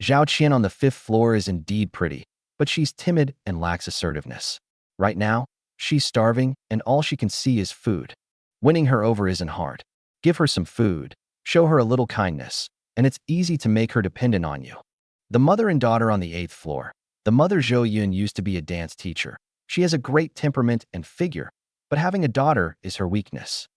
Zhao Qian on the 5th floor is indeed pretty, but she's timid and lacks assertiveness. Right now, she's starving and all she can see is food. Winning her over isn't hard. Give her some food, show her a little kindness, and it's easy to make her dependent on you. The mother and daughter on the 8th floor. The mother Zhou Yun used to be a dance teacher. She has a great temperament and figure, but having a daughter is her weakness.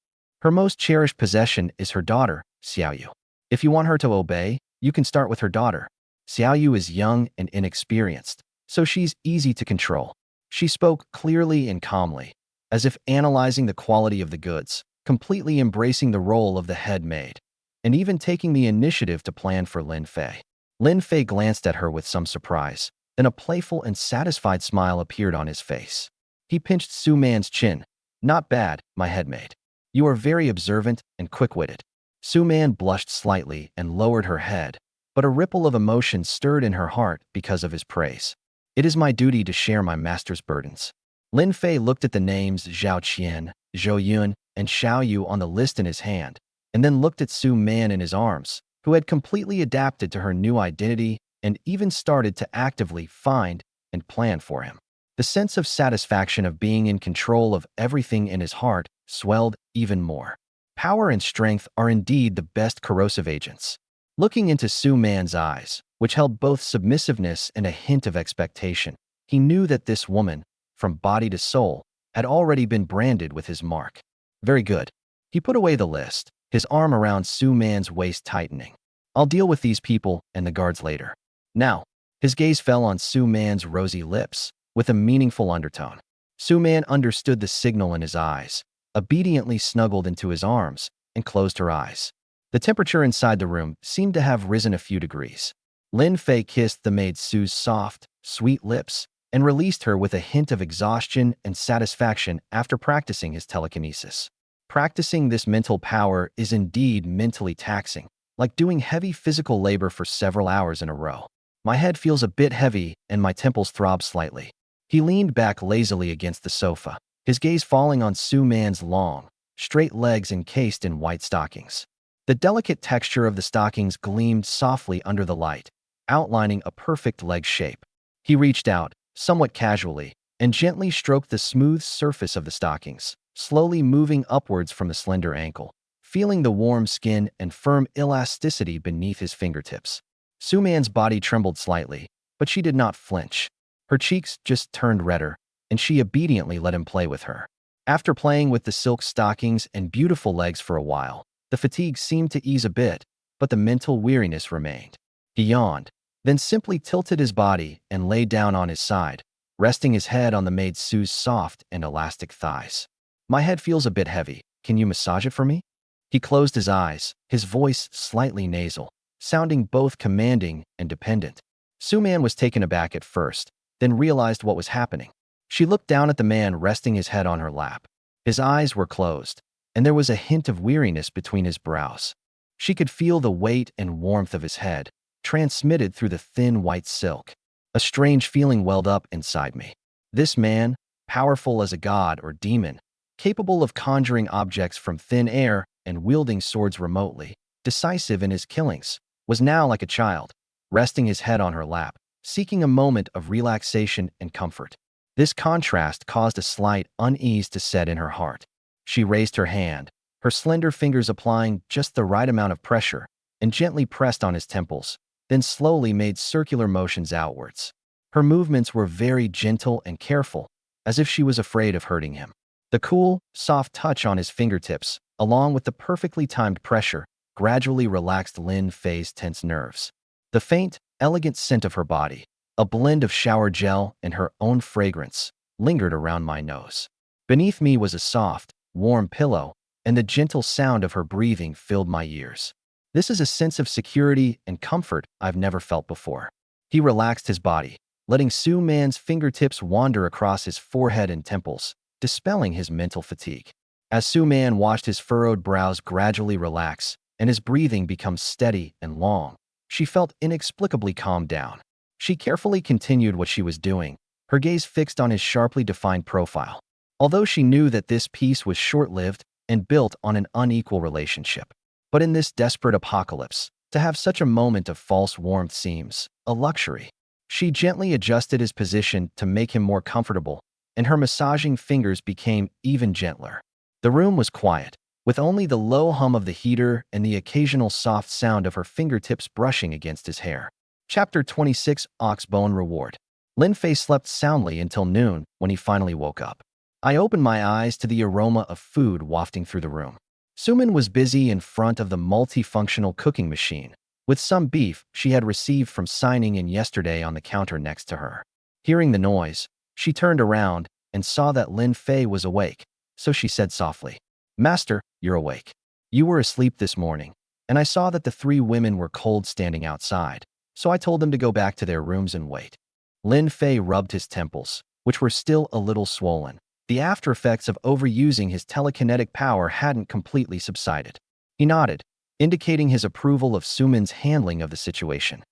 Her most cherished possession is her daughter, Xiaoyu. If you want her to obey, you can start with her daughter. Xiaoyu is young and inexperienced, so she's easy to control. She spoke clearly and calmly, as if analyzing the quality of the goods, completely embracing the role of the head maid, and even taking the initiative to plan for Lin Fei. Lin Fei glanced at her with some surprise, then a playful and satisfied smile appeared on his face. He pinched Suman's chin. Not bad, my headmaid. You are very observant and quick-witted. Suman blushed slightly and lowered her head, but a ripple of emotion stirred in her heart because of his praise. It is my duty to share my master's burdens. Lin Fei looked at the names Zhao Qian, Zhou Yun, and Xiaoyu on the list in his hand, and then looked at Suman in his arms, who had completely adapted to her new identity and even started to actively find and plan for him. The sense of satisfaction of being in control of everything in his heart swelled even more. Power and strength are indeed the best corrosive agents. Looking into Suman's eyes, which held both submissiveness and a hint of expectation, he knew that this woman, from body to soul, had already been branded with his mark. Very good. He put away the list, his arm around Suman's waist tightening. I'll deal with these people and the guards later. Now, his gaze fell on Suman's rosy lips, with a meaningful undertone. Suman understood the signal in his eyes, obediently snuggled into his arms, and closed her eyes. The temperature inside the room seemed to have risen a few degrees. Lin Fei kissed the maid Su's soft, sweet lips and released her with a hint of exhaustion and satisfaction after practicing his telekinesis. Practicing this mental power is indeed mentally taxing, like doing heavy physical labor for several hours in a row. My head feels a bit heavy and my temples throb slightly. He leaned back lazily against the sofa, his gaze falling on Su Man's long, straight legs encased in white stockings. The delicate texture of the stockings gleamed softly under the light, outlining a perfect leg shape. He reached out, somewhat casually, and gently stroked the smooth surface of the stockings, slowly moving upwards from the slender ankle, feeling the warm skin and firm elasticity beneath his fingertips. Su Man's body trembled slightly, but she did not flinch. Her cheeks just turned redder, and she obediently let him play with her. After playing with the silk stockings and beautiful legs for a while, the fatigue seemed to ease a bit, but the mental weariness remained. He yawned, then simply tilted his body and lay down on his side, resting his head on the maid Su's soft and elastic thighs. My head feels a bit heavy. Can you massage it for me? He closed his eyes, his voice slightly nasal, sounding both commanding and dependent. Su Man was taken aback at first, then realized what was happening. She looked down at the man resting his head on her lap. His eyes were closed, and there was a hint of weariness between his brows. She could feel the weight and warmth of his head, transmitted through the thin white silk. A strange feeling welled up inside me. This man, powerful as a god or demon, capable of conjuring objects from thin air and wielding swords remotely, decisive in his killings, was now like a child, resting his head on her lap, seeking a moment of relaxation and comfort. This contrast caused a slight unease to set in her heart. She raised her hand, her slender fingers applying just the right amount of pressure, and gently pressed on his temples, then slowly made circular motions outwards. Her movements were very gentle and careful, as if she was afraid of hurting him. The cool, soft touch on his fingertips, along with the perfectly timed pressure, gradually relaxed Lin Fei's tense nerves. The faint, elegant scent of her body, a blend of shower gel and her own fragrance, lingered around my nose. Beneath me was a soft, warm pillow, and the gentle sound of her breathing filled my ears. This is a sense of security and comfort I've never felt before. He relaxed his body, letting Su Man's fingertips wander across his forehead and temples, dispelling his mental fatigue. As Su Man watched his furrowed brows gradually relax and his breathing become steady and long, she felt inexplicably calmed down. She carefully continued what she was doing, her gaze fixed on his sharply defined profile. Although she knew that this peace was short-lived and built on an unequal relationship. But in this desperate apocalypse, to have such a moment of false warmth seems a luxury. She gently adjusted his position to make him more comfortable, and her massaging fingers became even gentler. The room was quiet, with only the low hum of the heater and the occasional soft sound of her fingertips brushing against his hair. Chapter 26 Oxbone Reward. Lin Fei slept soundly until noon when he finally woke up. I opened my eyes to the aroma of food wafting through the room. Su Man was busy in front of the multifunctional cooking machine, with some beef she had received from signing in yesterday on the counter next to her. Hearing the noise, she turned around and saw that Lin Fei was awake, so she said softly, "Master, you're awake. You were asleep this morning, and I saw that the three women were cold standing outside, so I told them to go back to their rooms and wait." Lin Fei rubbed his temples, which were still a little swollen. The after effects of overusing his telekinetic power hadn't completely subsided. He nodded, indicating his approval of Su Man's handling of the situation.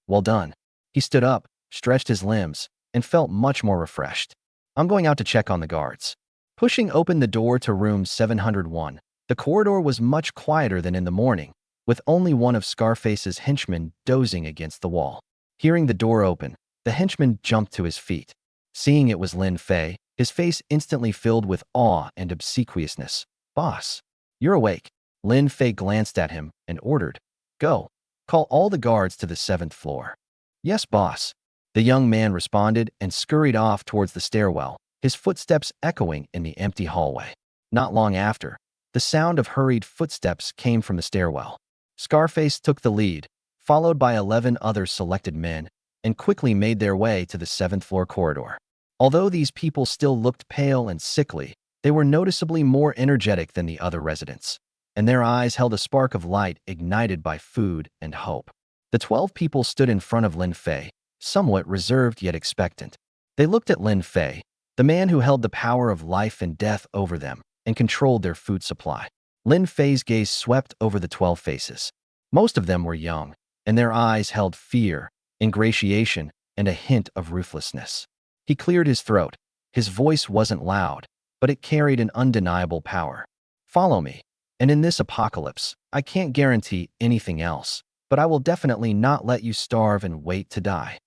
Well done." He stood up, stretched his limbs, and felt much more refreshed. "I'm going out to check on the guards." Pushing open the door to room 701, the corridor was much quieter than in the morning, with only one of Scarface's henchmen dozing against the wall. Hearing the door open, the henchman jumped to his feet. Seeing it was Lin Fei, his face instantly filled with awe and obsequiousness. "Boss, you're awake." Lin Fei glanced at him and ordered, "Go, call all the guards to the 7th floor." "Yes, boss." The young man responded and scurried off towards the stairwell, his footsteps echoing in the empty hallway. Not long after, the sound of hurried footsteps came from the stairwell. Scarface took the lead, followed by 11 other selected men, and quickly made their way to the 7th floor corridor. Although these people still looked pale and sickly, they were noticeably more energetic than the other residents, and their eyes held a spark of light ignited by food and hope. The 12 people stood in front of Lin Fei, somewhat reserved yet expectant. They looked at Lin Fei, the man who held the power of life and death over them and controlled their food supply. Lin Fei's gaze swept over the 12 faces. Most of them were young, and their eyes held fear, ingratiation, and a hint of ruthlessness. He cleared his throat. His voice wasn't loud, but it carried an undeniable power. Follow me. And in this apocalypse, I can't guarantee anything else, but I will definitely not let you starve and wait to die.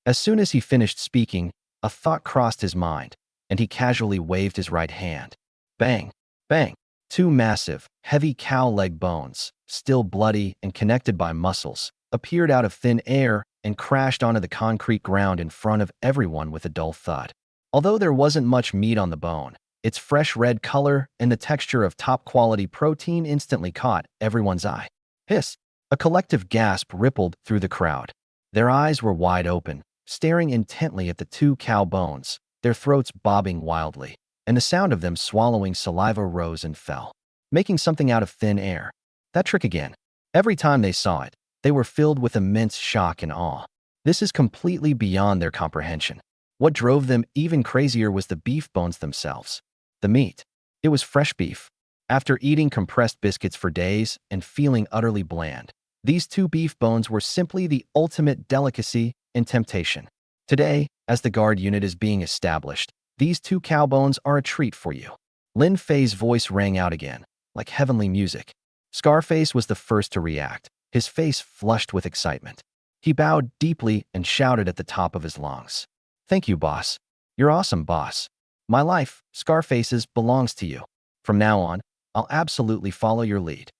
As soon as he finished speaking, a thought crossed his mind, and he casually waved his right hand. Bang! Bang! Two massive, heavy cow leg bones, still bloody and connected by muscles, appeared out of thin air and crashed onto the concrete ground in front of everyone with a dull thud. Although there wasn't much meat on the bone, its fresh red color and the texture of top-quality protein instantly caught everyone's eye. Hiss! A collective gasp rippled through the crowd. Their eyes were wide open, staring intently at the two cow bones, their throats bobbing wildly, and the sound of them swallowing saliva rose and fell, making something out of thin air. That trick again. Every time they saw it, they were filled with immense shock and awe. This is completely beyond their comprehension. What drove them even crazier was the beef bones themselves. The meat. It was fresh beef. After eating compressed biscuits for days and feeling utterly bland, these two beef bones were simply the ultimate delicacy and temptation. Today, as the guard unit is being established, these two cow bones are a treat for you. Lin Fei's voice rang out again, like heavenly music. Scarface was the first to react, his face flushed with excitement. He bowed deeply and shouted at the top of his lungs. Thank you, boss. You're awesome, boss. My life, Scarface's, belongs to you. From now on, I'll absolutely follow your lead.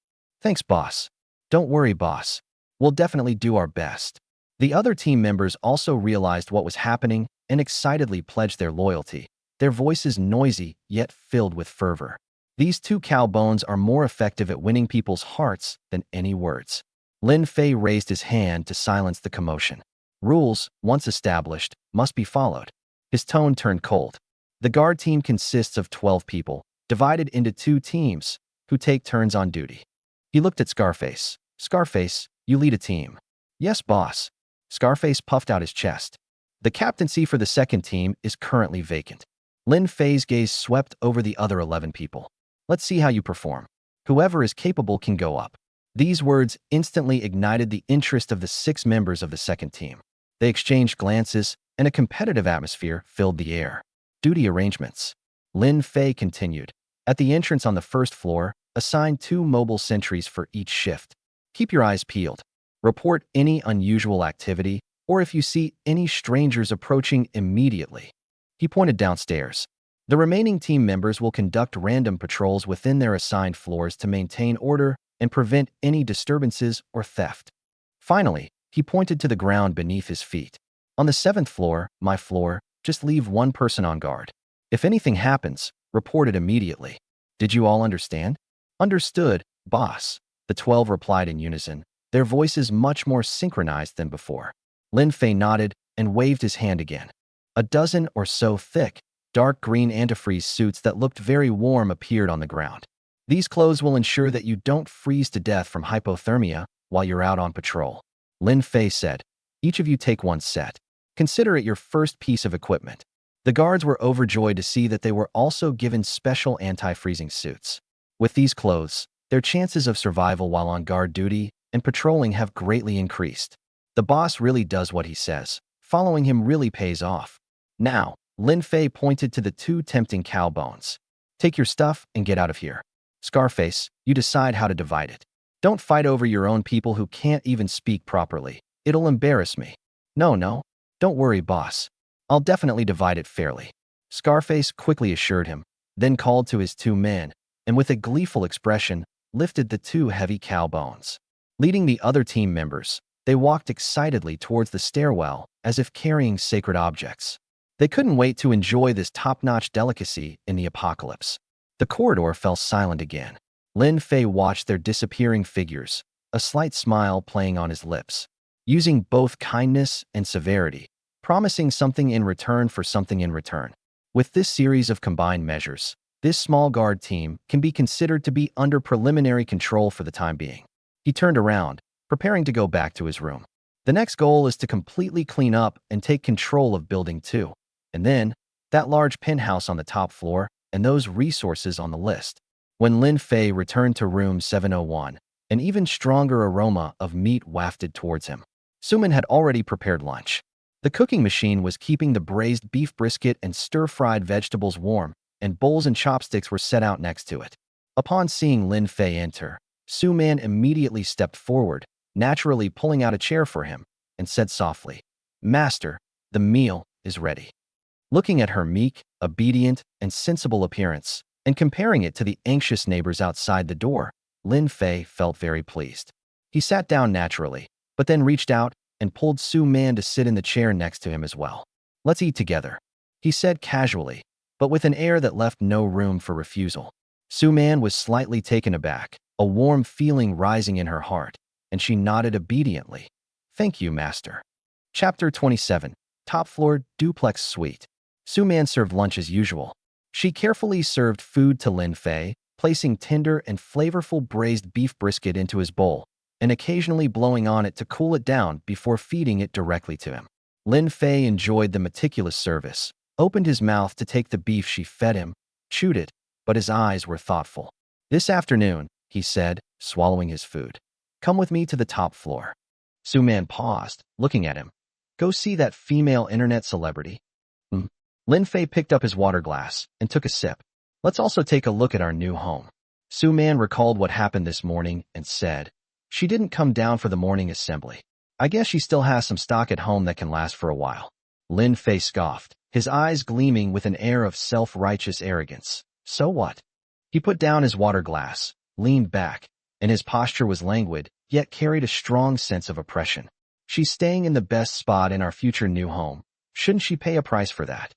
Thanks, boss. Don't worry, boss. We'll definitely do our best. The other team members also realized what was happening and excitedly pledged their loyalty, their voices noisy yet filled with fervor. These two cow bones are more effective at winning people's hearts than any words. Lin Fei raised his hand to silence the commotion. Rules, once established, must be followed. His tone turned cold. The guard team consists of 12 people, divided into 2 teams, who take turns on duty. He looked at Scarface. Scarface, you lead a team. Yes, boss. Scarface puffed out his chest. The captaincy for the second team is currently vacant. Lin Fei's gaze swept over the other 11 people. Let's see how you perform. Whoever is capable can go up. These words instantly ignited the interest of the 6 members of the second team. They exchanged glances, and a competitive atmosphere filled the air. Duty arrangements. Lin Fei continued. At the entrance on the first floor, assign 2 mobile sentries for each shift. Keep your eyes peeled. Report any unusual activity, or if you see any strangers approaching immediately. He pointed downstairs. The remaining team members will conduct random patrols within their assigned floors to maintain order and prevent any disturbances or theft. Finally, he pointed to the ground beneath his feet. On the 7th floor, my floor, just leave 1 person on guard. If anything happens, report it immediately. Did you all understand? Understood, boss. The 12 replied in unison, their voices much more synchronized than before. Lin Fei nodded and waved his hand again. A dozen or so thick, dark green antifreeze suits that looked very warm appeared on the ground. These clothes will ensure that you don't freeze to death from hypothermia while you're out on patrol. Lin Fei said, each of you take 1 set. Consider it your first piece of equipment. The guards were overjoyed to see that they were also given special anti-freezing suits. With these clothes, their chances of survival while on guard duty and patrolling have greatly increased. The boss really does what he says. Following him really pays off. Now, Lin Fei pointed to the 2 tempting cow bones. Take your stuff and get out of here. Scarface, you decide how to divide it. Don't fight over your own people who can't even speak properly. It'll embarrass me. No. Don't worry, boss. I'll definitely divide it fairly. Scarface quickly assured him, then called to his 2 men, and with a gleeful expression, lifted the 2 heavy cow bones. Leading the other team members, they walked excitedly towards the stairwell as if carrying sacred objects. They couldn't wait to enjoy this top-notch delicacy in the apocalypse. The corridor fell silent again. Lin Fei watched their disappearing figures, a slight smile playing on his lips, using both kindness and severity, promising something in return for something in return. With this series of combined measures, This small guard team can be considered to be under preliminary control for the time being. He turned around, preparing to go back to his room. The next goal is to completely clean up and take control of Building 2, and then that large penthouse on the top floor and those resources on the list. When Lin Fei returned to room 701, an even stronger aroma of meat wafted towards him. Suman had already prepared lunch. The cooking machine was keeping the braised beef brisket and stir-fried vegetables warm, and bowls and chopsticks were set out next to it. Upon seeing Lin Fei enter, Suman immediately stepped forward, naturally pulling out a chair for him, and said softly, "Master, the meal is ready." Looking at her meek, obedient, and sensible appearance, and comparing it to the anxious neighbors outside the door, Lin Fei felt very pleased. He sat down naturally, but then reached out and pulled Su Man to sit in the chair next to him as well. "Let's eat together," he said casually, but with an air that left no room for refusal. Su Man was slightly taken aback, a warm feeling rising in her heart, and she nodded obediently. "Thank you, Master." Chapter 27, Top Floor Duplex Suite. Su Man served lunch as usual. She carefully served food to Lin Fei, placing tender and flavorful braised beef brisket into his bowl, and occasionally blowing on it to cool it down before feeding it directly to him. Lin Fei enjoyed the meticulous service, opened his mouth to take the beef she fed him, chewed it, but his eyes were thoughtful. "This afternoon," he said, swallowing his food, "come with me to the top floor." Su Man paused, looking at him. "Go see that female internet celebrity?" Lin Fei picked up his water glass and took a sip. "Let's also take a look at our new home." Su Man recalled what happened this morning and said, "She didn't come down for the morning assembly. I guess she still has some stock at home that can last for a while." Lin Fei scoffed, his eyes gleaming with an air of self-righteous arrogance. "So what?" He put down his water glass, leaned back, and his posture was languid, yet carried a strong sense of oppression. "She's staying in the best spot in our future new home. Shouldn't she pay a price for that?"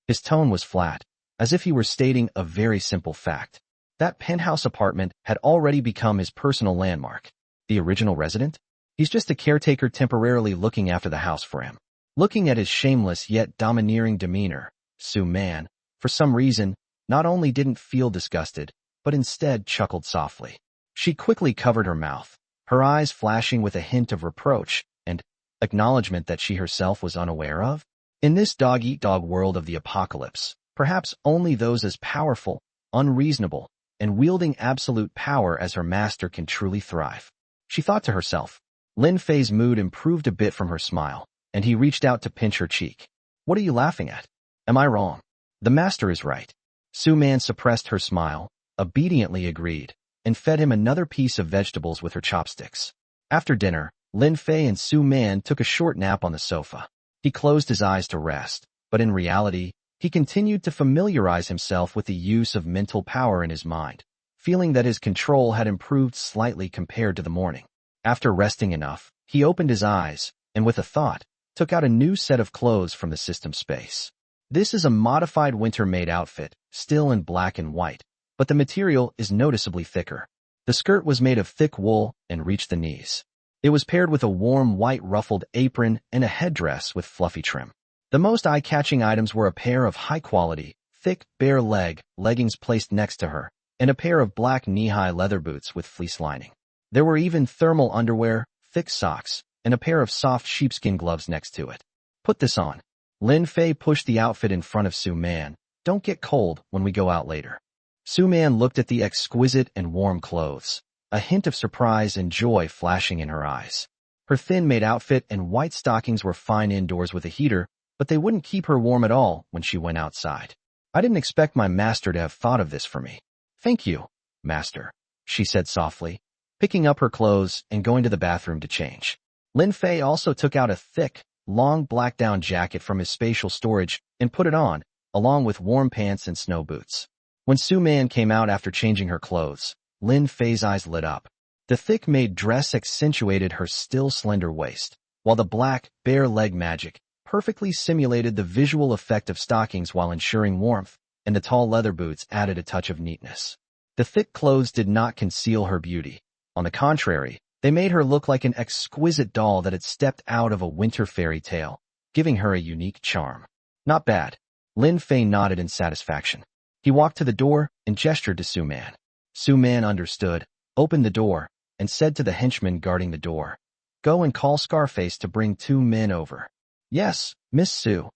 His tone was flat, as if he were stating a very simple fact. That penthouse apartment had already become his personal landmark. The original resident? He's just a caretaker temporarily looking after the house for him. Looking at his shameless yet domineering demeanor, Su Man, for some reason, not only didn't feel disgusted, but instead chuckled softly. She quickly covered her mouth, her eyes flashing with a hint of reproach and acknowledgement that she herself was unaware of. In this dog-eat-dog world of the apocalypse, perhaps only those as powerful, unreasonable, and wielding absolute power as her master can truly thrive. She thought to herself. Lin Fei's mood improved a bit from her smile, and he reached out to pinch her cheek. "What are you laughing at? Am I wrong? The master is right." Su Man suppressed her smile, obediently agreed, and fed him another piece of vegetables with her chopsticks. After dinner, Lin Fei and Su Man took a short nap on the sofa. He closed his eyes to rest, but in reality, he continued to familiarize himself with the use of mental power in his mind, feeling that his control had improved slightly compared to the morning. After resting enough, he opened his eyes, and with a thought, took out a new set of clothes from the system space. This is a modified winter-made outfit, still in black and white, but the material is noticeably thicker. The skirt was made of thick wool and reached the knees. It was paired with a warm white ruffled apron and a headdress with fluffy trim. The most eye-catching items were a pair of high-quality, thick, bare leg leggings placed next to her, and a pair of black knee-high leather boots with fleece lining. There were even thermal underwear, thick socks, and a pair of soft sheepskin gloves next to it. "Put this on." Lin Fei pushed the outfit in front of Su Man. "Don't get cold when we go out later." Su Man looked at the exquisite and warm clothes, a hint of surprise and joy flashing in her eyes. Her thin-made outfit and white stockings were fine indoors with a heater, but they wouldn't keep her warm at all when she went outside. "I didn't expect my master to have thought of this for me." "Thank you, master," she said softly, picking up her clothes and going to the bathroom to change. Lin Fei also took out a thick, long black down jacket from his spatial storage and put it on, along with warm pants and snow boots. When Su Man came out after changing her clothes, Lin Fei's eyes lit up. The thick-made dress accentuated her still slender waist, while the black, bare leg magic perfectly simulated the visual effect of stockings while ensuring warmth, and the tall leather boots added a touch of neatness. The thick clothes did not conceal her beauty. On the contrary, they made her look like an exquisite doll that had stepped out of a winter fairy tale, giving her a unique charm. "Not bad." Lin Fei nodded in satisfaction. He walked to the door and gestured to Su Man. Su Man understood, opened the door, and said to the henchman guarding the door, "Go and call Scarface to bring 2 men over." "Yes, Miss Su,"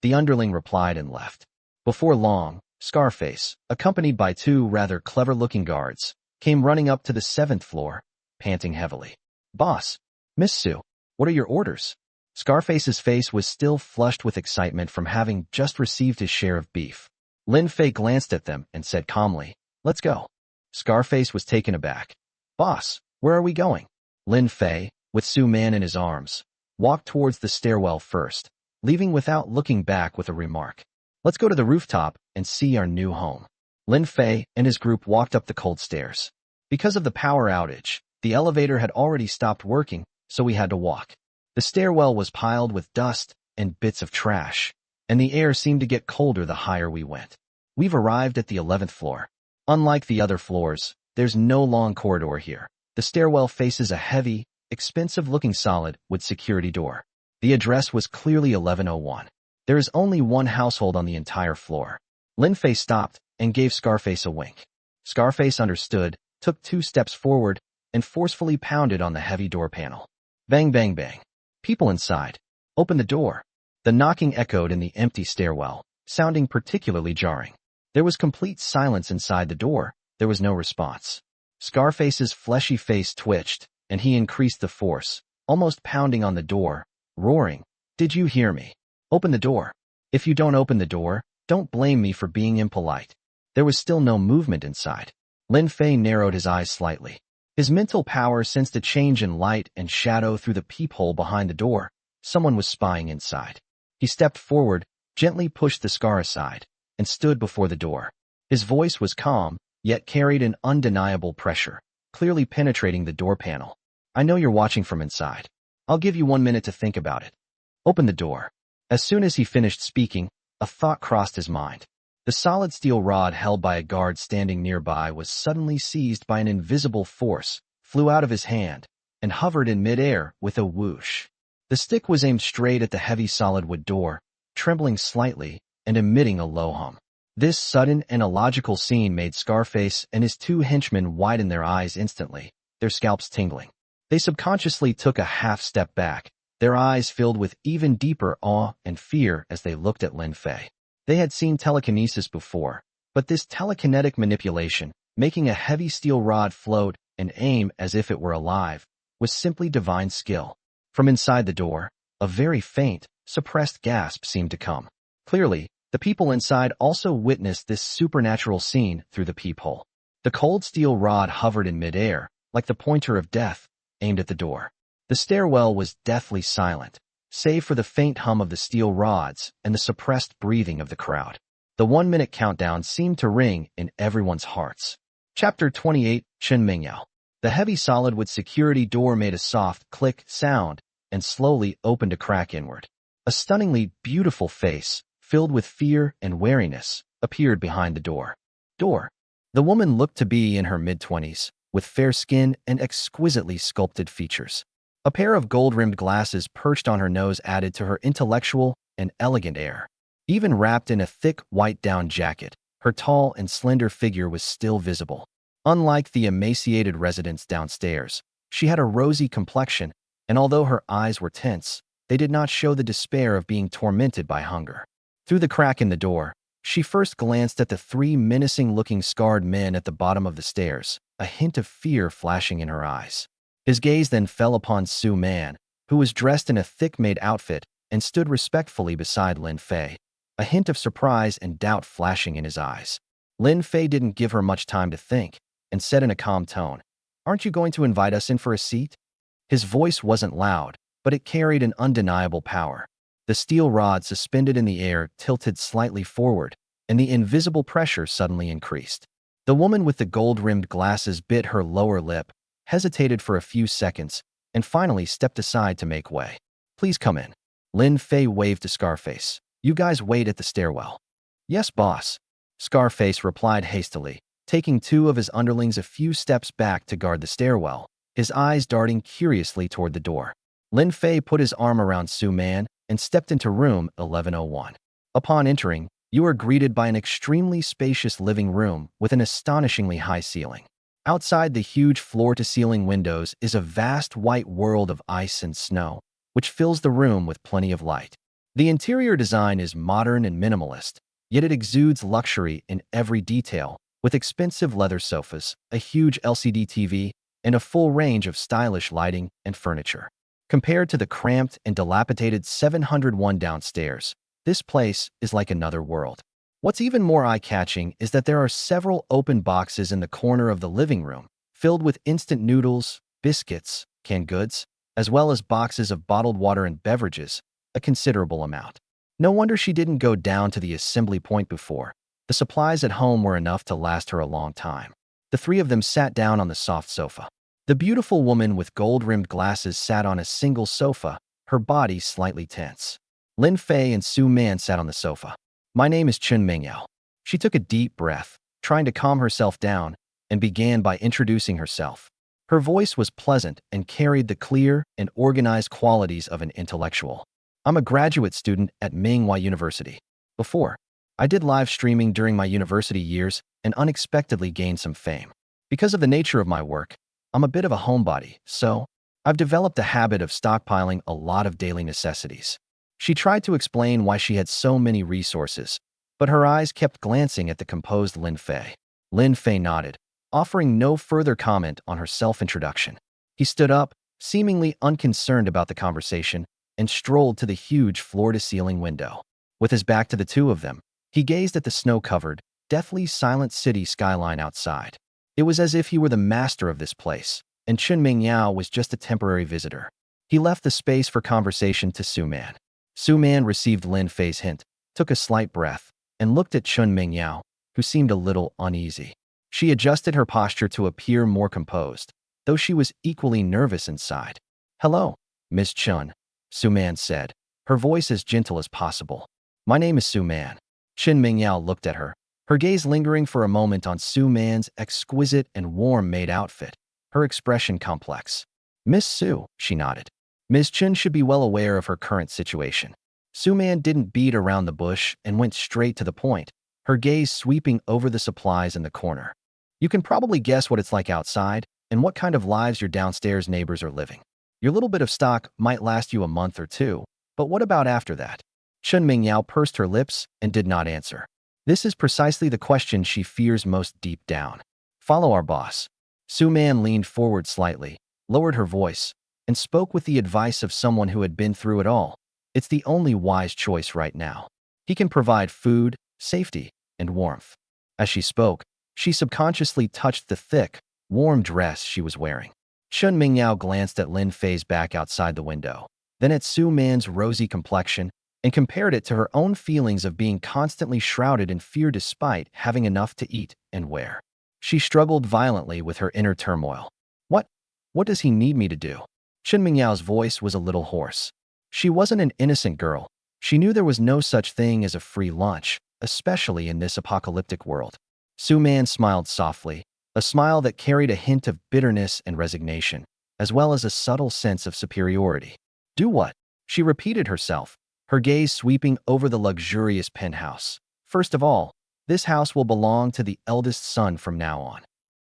the underling replied and left. Before long, Scarface, accompanied by 2 rather clever-looking guards, came running up to the 7th floor, panting heavily. "Boss, Miss Su, what are your orders?" Scarface's face was still flushed with excitement from having just received his share of beef. Lin Fei glanced at them and said calmly, "Let's go." Scarface was taken aback. "Boss, where are we going?" Lin Fei, with Su Man in his arms, walked towards the stairwell first, leaving without looking back with a remark. "Let's go to the rooftop and see our new home." Lin Fei and his group walked up the cold stairs. Because of the power outage, the elevator had already stopped working, so we had to walk. The stairwell was piled with dust and bits of trash, and the air seemed to get colder the higher we went. We've arrived at the 11th floor. Unlike the other floors, there's no long corridor here. The stairwell faces a heavy, expensive-looking solid wood security door. The address was clearly 1101. There is only one household on the entire floor. Lin Fei stopped and gave Scarface a wink. Scarface understood, took 2 steps forward, and forcefully pounded on the heavy door panel. Bang, bang, bang. People inside. Open the door. The knocking echoed in the empty stairwell, sounding particularly jarring. There was complete silence inside the door. There was no response. Scarface's fleshy face twitched, and he increased the force, almost pounding on the door, roaring, "Did you hear me? Open the door. If you don't open the door, don't blame me for being impolite." There was still no movement inside. Lin Fei narrowed his eyes slightly. His mental power sensed a change in light and shadow through the peephole behind the door. Someone was spying inside. He stepped forward, gently pushed the scar aside, and stood before the door. His voice was calm, yet carried an undeniable pressure, clearly penetrating the door panel. "I know you're watching from inside. I'll give you 1 minute to think about it. Open the door." As soon as he finished speaking, a thought crossed his mind. The solid steel rod held by a guard standing nearby was suddenly seized by an invisible force, flew out of his hand, and hovered in midair with a whoosh. The stick was aimed straight at the heavy solid wood door, trembling slightly and emitting a low hum. This sudden and illogical scene made Scarface and his 2 henchmen widen their eyes instantly, their scalps tingling. They subconsciously took a half step back, their eyes filled with even deeper awe and fear as they looked at Lin Fei. They had seen telekinesis before, but this telekinetic manipulation, making a heavy steel rod float and aim as if it were alive, was simply divine skill. From inside the door, a very faint, suppressed gasp seemed to come. Clearly, the people inside also witnessed this supernatural scene through the peephole. The cold steel rod hovered in midair, like the pointer of death, aimed at the door. The stairwell was deathly silent, save for the faint hum of the steel rods and the suppressed breathing of the crowd. The 1-minute countdown seemed to ring in everyone's hearts. Chapter 28, Chen Mingyao. The heavy solid wood security door made a soft click sound and slowly opened a crack inward. A stunningly beautiful face, filled with fear and wariness, appeared behind the door. The woman looked to be in her mid-20s, with fair skin and exquisitely sculpted features. A pair of gold-rimmed glasses perched on her nose added to her intellectual and elegant air. Even wrapped in a thick white down jacket, her tall and slender figure was still visible. Unlike the emaciated residents downstairs, she had a rosy complexion, and although her eyes were tense, they did not show the despair of being tormented by hunger. Through the crack in the door, she first glanced at the 3 menacing-looking scarred men at the bottom of the stairs, a hint of fear flashing in her eyes. His gaze then fell upon Su Man, who was dressed in a thick-made outfit and stood respectfully beside Lin Fei, a hint of surprise and doubt flashing in his eyes. Lin Fei didn't give her much time to think, and said in a calm tone, "Aren't you going to invite us in for a seat?" His voice wasn't loud, but it carried an undeniable power. The steel rod suspended in the air tilted slightly forward, and the invisible pressure suddenly increased. The woman with the gold-rimmed glasses bit her lower lip, hesitated for a few seconds, and finally stepped aside to make way. "Please come in." Lin Fei waved to Scarface. "You guys wait at the stairwell." "Yes, boss." Scarface replied hastily, taking 2 of his underlings a few steps back to guard the stairwell, his eyes darting curiously toward the door. Lin Fei put his arm around Su Man and stepped into room 1101. Upon entering, You are greeted by an extremely spacious living room with an astonishingly high ceiling. Outside the huge floor-to-ceiling windows is a vast white world of ice and snow, which fills the room with plenty of light. The interior design is modern and minimalist, yet it exudes luxury in every detail, with expensive leather sofas, a huge LCD TV, and a full range of stylish lighting and furniture. Compared to the cramped and dilapidated 701 downstairs, this place is like another world. What's even more eye-catching is that there are several open boxes in the corner of the living room, filled with instant noodles, biscuits, canned goods, as well as boxes of bottled water and beverages, a considerable amount. No wonder she didn't go down to the assembly point before. The supplies at home were enough to last her a long time. The three of them sat down on the soft sofa. The beautiful woman with gold-rimmed glasses sat on a single sofa, her body slightly tense. Lin Fei and Su Man sat on the sofa. "My name is Chun Mingyao." She took a deep breath, trying to calm herself down, and began by introducing herself. Her voice was pleasant and carried the clear and organized qualities of an intellectual. "I'm a graduate student at Manhua University. Before, I did live streaming during my university years and unexpectedly gained some fame. Because of the nature of my work, I'm a bit of a homebody, so I've developed a habit of stockpiling a lot of daily necessities." She tried to explain why she had so many resources, but her eyes kept glancing at the composed Lin Fei. Lin Fei nodded, offering no further comment on her self-introduction. He stood up, seemingly unconcerned about the conversation, and strolled to the huge floor-to-ceiling window. With his back to the two of them, he gazed at the snow-covered, deathly silent city skyline outside. It was as if he were the master of this place, and Chun Mingyao was just a temporary visitor. He left the space for conversation to Su Man. Su Man received Lin Fei's hint, took a slight breath, and looked at Chun Mingyao, who seemed a little uneasy. She adjusted her posture to appear more composed, though she was equally nervous inside. "Hello, Miss Chun," Su Man said, her voice as gentle as possible. "My name is Su Man." Chun Mingyao looked at her, her gaze lingering for a moment on Su Man's exquisite and warm-made outfit, her expression complex. "Miss Su," she nodded. Ms. Chun should be well aware of her current situation. Su Man didn't beat around the bush and went straight to the point, her gaze sweeping over the supplies in the corner. "You can probably guess what it's like outside and what kind of lives your downstairs neighbors are living. Your little bit of stock might last you a month or two, but what about after that?" Chun Mingyao pursed her lips and did not answer. This is precisely the question she fears most deep down. "Follow our boss." Su Man leaned forward slightly, lowered her voice, and spoke with the advice of someone who had been through it all. "It's the only wise choice right now. He can provide food, safety, and warmth." As she spoke, she subconsciously touched the thick, warm dress she was wearing. Chun Mingyao glanced at Lin Fei's back outside the window, then at Su Man's rosy complexion, and compared it to her own feelings of being constantly shrouded in fear despite having enough to eat and wear. She struggled violently with her inner turmoil. What does he need me to do?" Chun Mingyao's voice was a little hoarse. She wasn't an innocent girl. She knew there was no such thing as a free lunch, especially in this apocalyptic world. Su Man smiled softly, a smile that carried a hint of bitterness and resignation, as well as a subtle sense of superiority. "Do what?" She repeated herself, her gaze sweeping over the luxurious penthouse. "First of all, this house will belong to the eldest son from now on."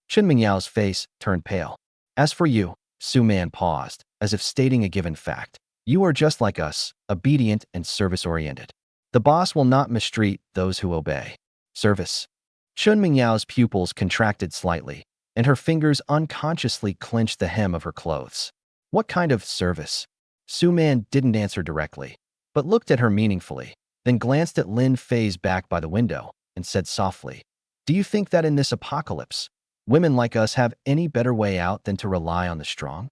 Chun Mingyao's face turned pale. "As for you," Su Man paused, as if stating a given fact, "you are just like us, obedient and service-oriented. The boss will not mistreat those who obey." "Service?" Chun Mingyao's pupils contracted slightly, and her fingers unconsciously clenched the hem of her clothes. "What kind of service?" Su Man didn't answer directly, but looked at her meaningfully, then glanced at Lin Fei's back by the window and said softly, "Do you think that in this apocalypse, women like us have any better way out than to rely on the strong?"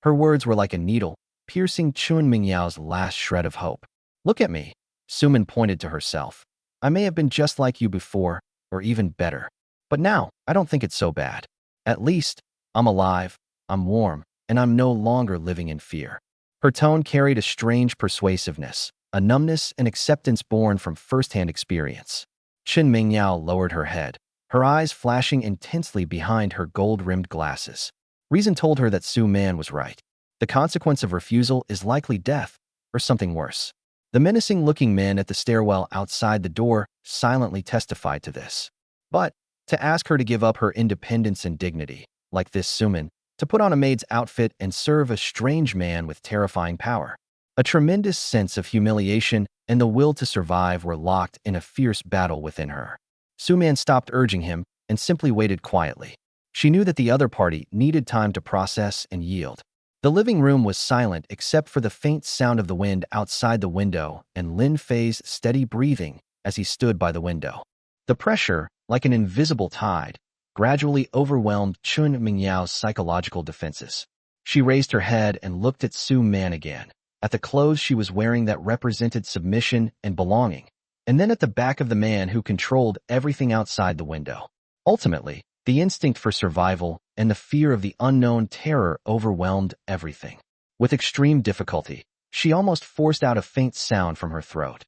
Her words were like a needle, piercing Chun Mingyao's last shred of hope. "Look at me," Su Man pointed to herself. "I may have been just like you before, or even better. But now, I don't think it's so bad. At least, I'm alive, I'm warm, and I'm no longer living in fear." Her tone carried a strange persuasiveness, a numbness and acceptance born from first-hand experience. Chun Mingyao lowered her head, her eyes flashing intensely behind her gold-rimmed glasses. Reason told her that Su Man was right. The consequence of refusal is likely death, or something worse. The menacing-looking men at the stairwell outside the door silently testified to this. But to ask her to give up her independence and dignity, like this Suman, to put on a maid's outfit and serve a strange man with terrifying power. A tremendous sense of humiliation and the will to survive were locked in a fierce battle within her. Suman stopped urging him and simply waited quietly. She knew that the other party needed time to process and yield. The living room was silent except for the faint sound of the wind outside the window and Lin Fei's steady breathing as he stood by the window. The pressure, like an invisible tide, gradually overwhelmed Chun Mingyao's psychological defenses. She raised her head and looked at Su Man again, at the clothes she was wearing that represented submission and belonging, and then at the back of the man who controlled everything outside the window. Ultimately, the instinct for survival and the fear of the unknown terror overwhelmed everything. With extreme difficulty, she almost forced out a faint sound from her throat.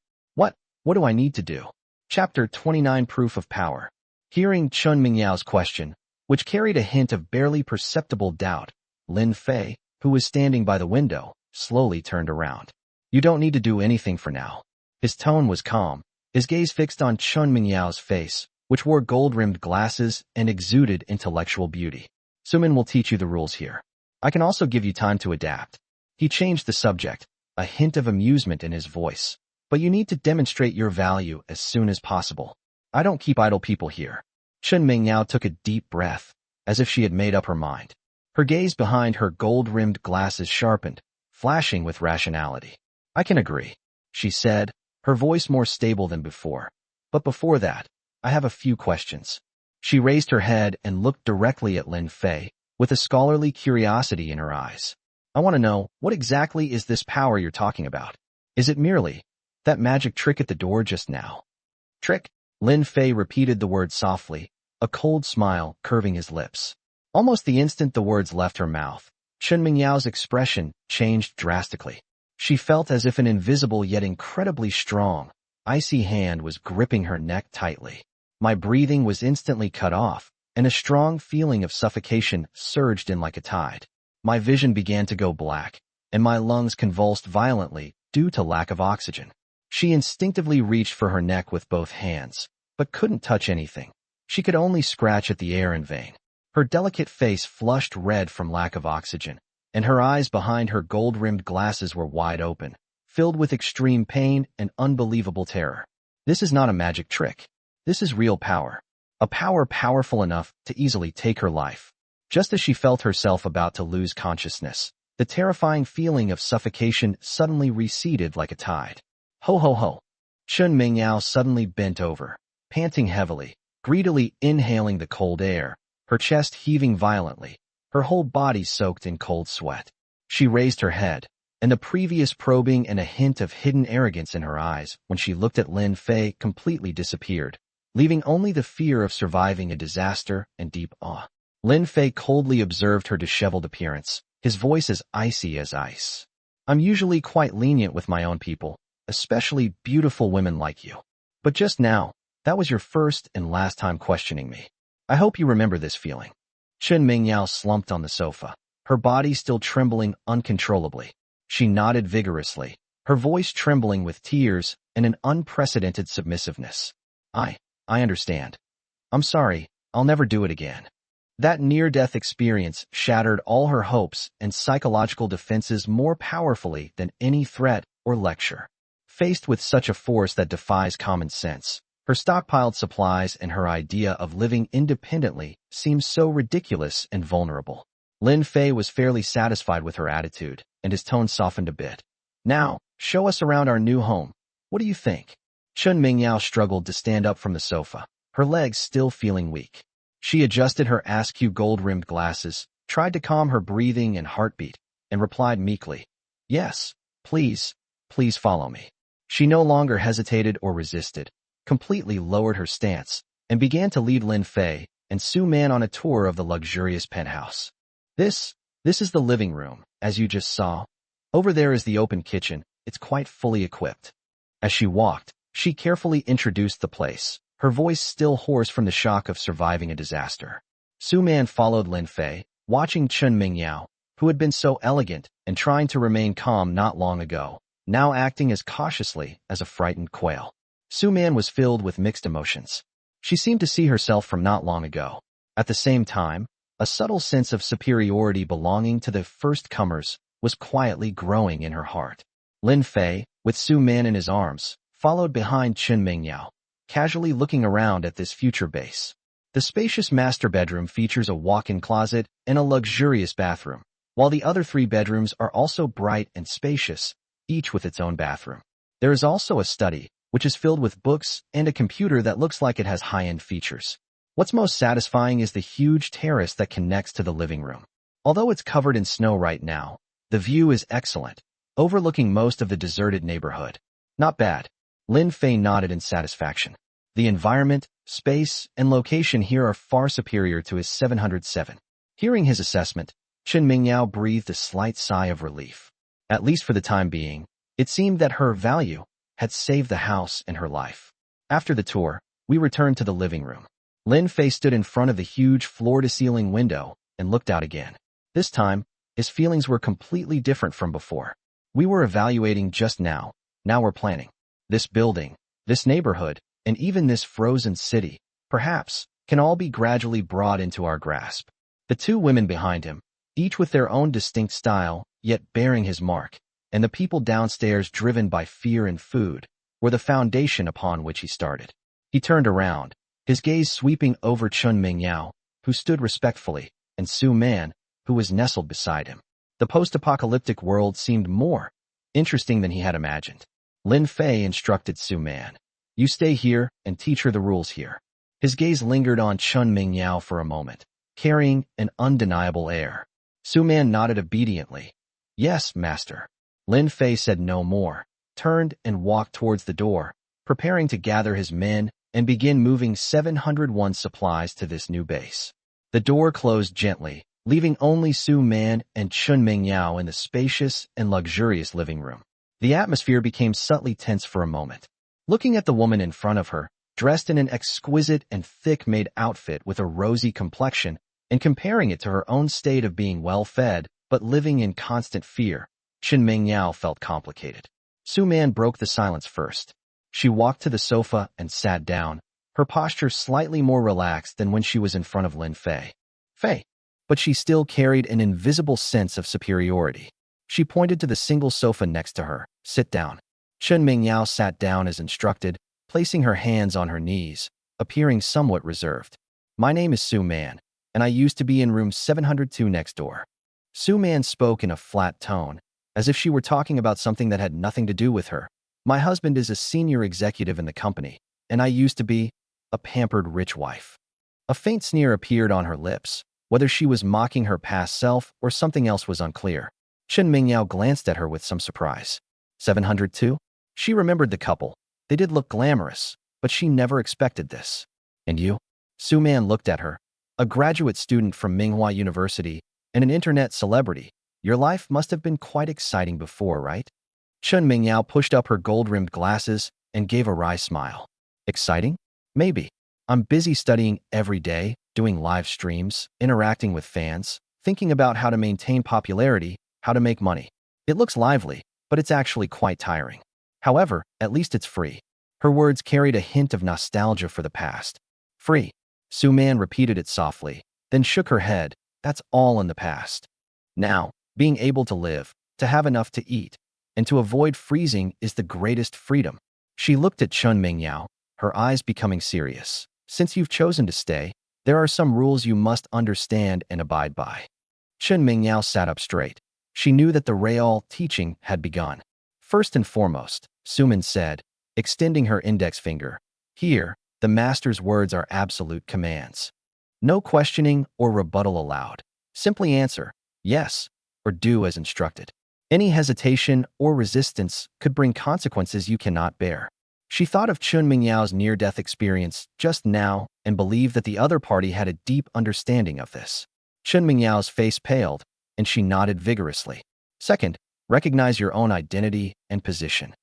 What do I need to do? Chapter 29 Proof of Power. Hearing Chun Mingyao's question, which carried a hint of barely perceptible doubt, Lin Fei, who was standing by the window, slowly turned around. You don't need to do anything for now. His tone was calm, his gaze fixed on Chun Mingyao's face, which wore gold-rimmed glasses and exuded intellectual beauty. Suman will teach you the rules here. I can also give you time to adapt. He changed the subject, a hint of amusement in his voice. But you need to demonstrate your value as soon as possible. I don't keep idle people here. Chun Mingyao took a deep breath, as if she had made up her mind. Her gaze behind her gold-rimmed glasses sharpened, flashing with rationality. I can agree, she said, her voice more stable than before. But before that, I have a few questions. She raised her head and looked directly at Lin Fei, with a scholarly curiosity in her eyes. I want to know, what exactly is this power you're talking about? Is it merely that magic trick at the door just now? Trick? Lin Fei repeated the word softly, a cold smile curving his lips. Almost the instant the words left her mouth, Chun Mingyao's expression changed drastically. She felt as if an invisible yet incredibly strong, icy hand was gripping her neck tightly. My breathing was instantly cut off, and a strong feeling of suffocation surged in like a tide. My vision began to go black, and my lungs convulsed violently due to lack of oxygen. She instinctively reached for her neck with both hands, but couldn't touch anything. She could only scratch at the air in vain. Her delicate face flushed red from lack of oxygen, and her eyes behind her gold-rimmed glasses were wide open, filled with extreme pain and unbelievable terror. This is not a magic trick. This is real power. A power powerful enough to easily take her life. Just as she felt herself about to lose consciousness, the terrifying feeling of suffocation suddenly receded like a tide. Ho ho ho. Chun Mingyao suddenly bent over, panting heavily, greedily inhaling the cold air, her chest heaving violently, her whole body soaked in cold sweat. She raised her head, and the previous probing and a hint of hidden arrogance in her eyes when she looked at Lin Fei completely disappeared, leaving only the fear of surviving a disaster and deep awe. Lin Fei coldly observed her disheveled appearance, his voice as icy as ice. I'm usually quite lenient with my own people, especially beautiful women like you. But just now, that was your first and last time questioning me. I hope you remember this feeling. Chun Mingyao slumped on the sofa, her body still trembling uncontrollably. She nodded vigorously, her voice trembling with tears and an unprecedented submissiveness. I understand. I'm sorry, I'll never do it again. That near-death experience shattered all her hopes and psychological defenses more powerfully than any threat or lecture. Faced with such a force that defies common sense, her stockpiled supplies and her idea of living independently seemed so ridiculous and vulnerable. Lin Fei was fairly satisfied with her attitude, and his tone softened a bit. Now, show us around our new home. What do you think? Chun Mingyao struggled to stand up from the sofa, her legs still feeling weak. She adjusted her askew gold-rimmed glasses, tried to calm her breathing and heartbeat, and replied meekly, Yes, please follow me. She no longer hesitated or resisted, completely lowered her stance, and began to lead Lin Fei and Su Man on a tour of the luxurious penthouse. This is the living room, as you just saw. Over there is the open kitchen. It's quite fully equipped. As she walked, she carefully introduced the place, her voice still hoarse from the shock of surviving a disaster. Su Man followed Lin Fei, watching Chun Mingyao, who had been so elegant and trying to remain calm not long ago, now acting as cautiously as a frightened quail. Su Man was filled with mixed emotions. She seemed to see herself from not long ago. At the same time, a subtle sense of superiority belonging to the first comers was quietly growing in her heart. Lin Fei, with Su Man in his arms, followed behind Chen Mingyao, casually looking around at this future base. The spacious master bedroom features a walk-in closet and a luxurious bathroom, while the other 3 bedrooms are also bright and spacious, each with its own bathroom. There is also a study, which is filled with books and a computer that looks like it has high-end features. What's most satisfying is the huge terrace that connects to the living room. Although it's covered in snow right now, the view is excellent, overlooking most of the deserted neighborhood. Not bad. Lin Fei nodded in satisfaction. The environment, space, and location here are far superior to his 707. Hearing his assessment, Chen Mingyao breathed a slight sigh of relief. At least for the time being, it seemed that her value had saved the house and her life. After the tour, we returned to the living room. Lin Fei stood in front of the huge floor-to-ceiling window and looked out again. This time, his feelings were completely different from before. We were evaluating just now we're planning. This building, this neighborhood, and even this frozen city, perhaps, can all be gradually brought into our grasp. The 2 women behind him, each with their own distinct style, yet bearing his mark, and the people downstairs driven by fear and food, were the foundation upon which he started. He turned around, his gaze sweeping over Chen Mingyao, who stood respectfully, and Su Man, who was nestled beside him. The post-apocalyptic world seemed more interesting than he had imagined. Lin Fei instructed Su Man, "You stay here and teach her the rules here." His gaze lingered on Chen Mingyao for a moment, carrying an undeniable air. Su Man nodded obediently. "Yes, master." Lin Fei said no more, turned and walked towards the door, preparing to gather his men and begin moving 701 supplies to this new base. The door closed gently, leaving only Su Man and Chen Mingyao in the spacious and luxurious living room. The atmosphere became subtly tense for a moment. Looking at the woman in front of her, dressed in an exquisite and thick-made outfit with a rosy complexion, and comparing it to her own state of being well-fed but living in constant fear, Chen Mingyao felt complicated. Su Man broke the silence first. She walked to the sofa and sat down, her posture slightly more relaxed than when she was in front of Lin Fei. But she still carried an invisible sense of superiority. She pointed to the single sofa next to her. "Sit down." Chen Mingyao sat down as instructed, placing her hands on her knees, appearing somewhat reserved. "My name is Su Man, and I used to be in room 702 next door." Su Man spoke in a flat tone, as if she were talking about something that had nothing to do with her. "My husband is a senior executive in the company, and I used to be a pampered rich wife." A faint sneer appeared on her lips. Whether she was mocking her past self or something else was unclear. Chen Mingyao glanced at her with some surprise. 702? She remembered the couple. They did look glamorous, but she never expected this. "And you?" Su Man looked at her. "A graduate student from Manhua University and an internet celebrity. Your life must have been quite exciting before, right?" Chen Mingyao pushed up her gold-rimmed glasses and gave a wry smile. "Exciting? Maybe. I'm busy studying every day, doing live streams, interacting with fans, thinking about how to maintain popularity, how to make money. It looks lively, but it's actually quite tiring. However, at least it's free." Her words carried a hint of nostalgia for the past. "Free." Su Man repeated it softly, then shook her head. "That's all in the past. Now, being able to live, to have enough to eat, and to avoid freezing is the greatest freedom." She looked at Chen Mingyao, her eyes becoming serious. "Since you've chosen to stay, there are some rules you must understand and abide by." Chen Mingyao sat up straight. She knew that the real teaching had begun. "First and foremost," Su Man said, extending her index finger, "here, the master's words are absolute commands. No questioning or rebuttal allowed. Simply answer, yes, or do as instructed. Any hesitation or resistance could bring consequences you cannot bear." She thought of Chen Mingyao's near-death experience just now and believed that the other party had a deep understanding of this. Chen Mingyao's face paled, and she nodded vigorously. "Second, recognize your own identity and position."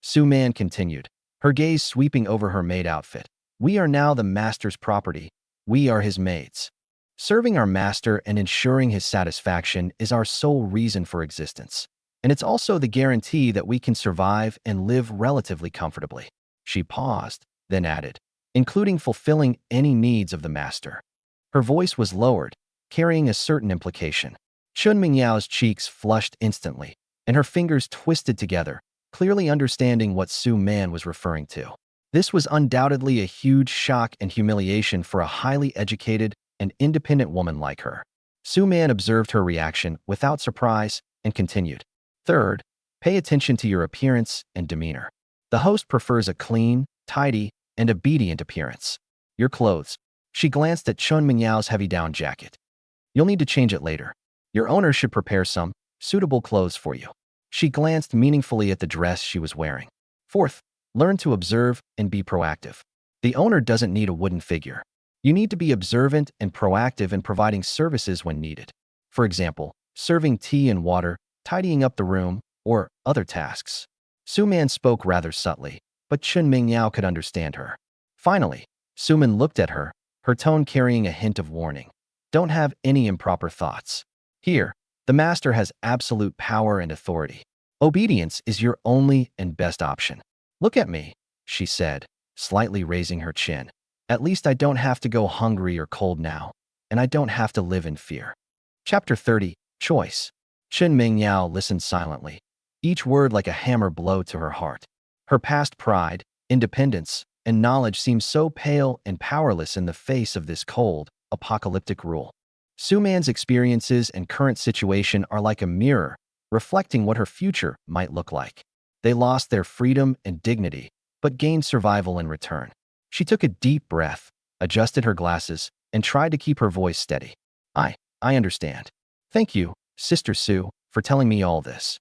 Su Man continued, her gaze sweeping over her maid outfit. "We are now the master's property. We are his maids. Serving our master and ensuring his satisfaction is our sole reason for existence. And it's also the guarantee that we can survive and live relatively comfortably. She paused, then added, including fulfilling any needs of the master. Her voice was lowered, carrying a certain implication. Chun Mingyao's cheeks flushed instantly, and her fingers twisted together, clearly understanding what Su Man was referring to. This was undoubtedly a huge shock and humiliation for a highly educated and independent woman like her. Su Man observed her reaction without surprise and continued. Third, pay attention to your appearance and demeanor. The host prefers a clean, tidy, and obedient appearance. Your clothes. She glanced at Chun Mingyao's heavy down jacket. You'll need to change it later. Your owner should prepare some suitable clothes for you. She glanced meaningfully at the dress she was wearing. Fourth, learn to observe and be proactive. The owner doesn't need a wooden figure. You need to be observant and proactive in providing services when needed. For example, serving tea and water, tidying up the room, or other tasks. Su Man spoke rather subtly, but Chun Mingyao could understand her. Finally, Su Man looked at her, her tone carrying a hint of warning. Don't have any improper thoughts. Here, the master has absolute power and authority. Obedience is your only and best option. Look at me, she said, slightly raising her chin. At least I don't have to go hungry or cold now, and I don't have to live in fear. Chapter 30, Choice. Chun Mingyao listened silently, each word like a hammer blow to her heart. Her past pride, independence, and knowledge seemed so pale and powerless in the face of this cold, apocalyptic rule. Su Man's experiences and current situation are like a mirror, reflecting what her future might look like. They lost their freedom and dignity, but gained survival in return. She took a deep breath, adjusted her glasses, and tried to keep her voice steady. I understand. Thank you, Sister Su, for telling me all this.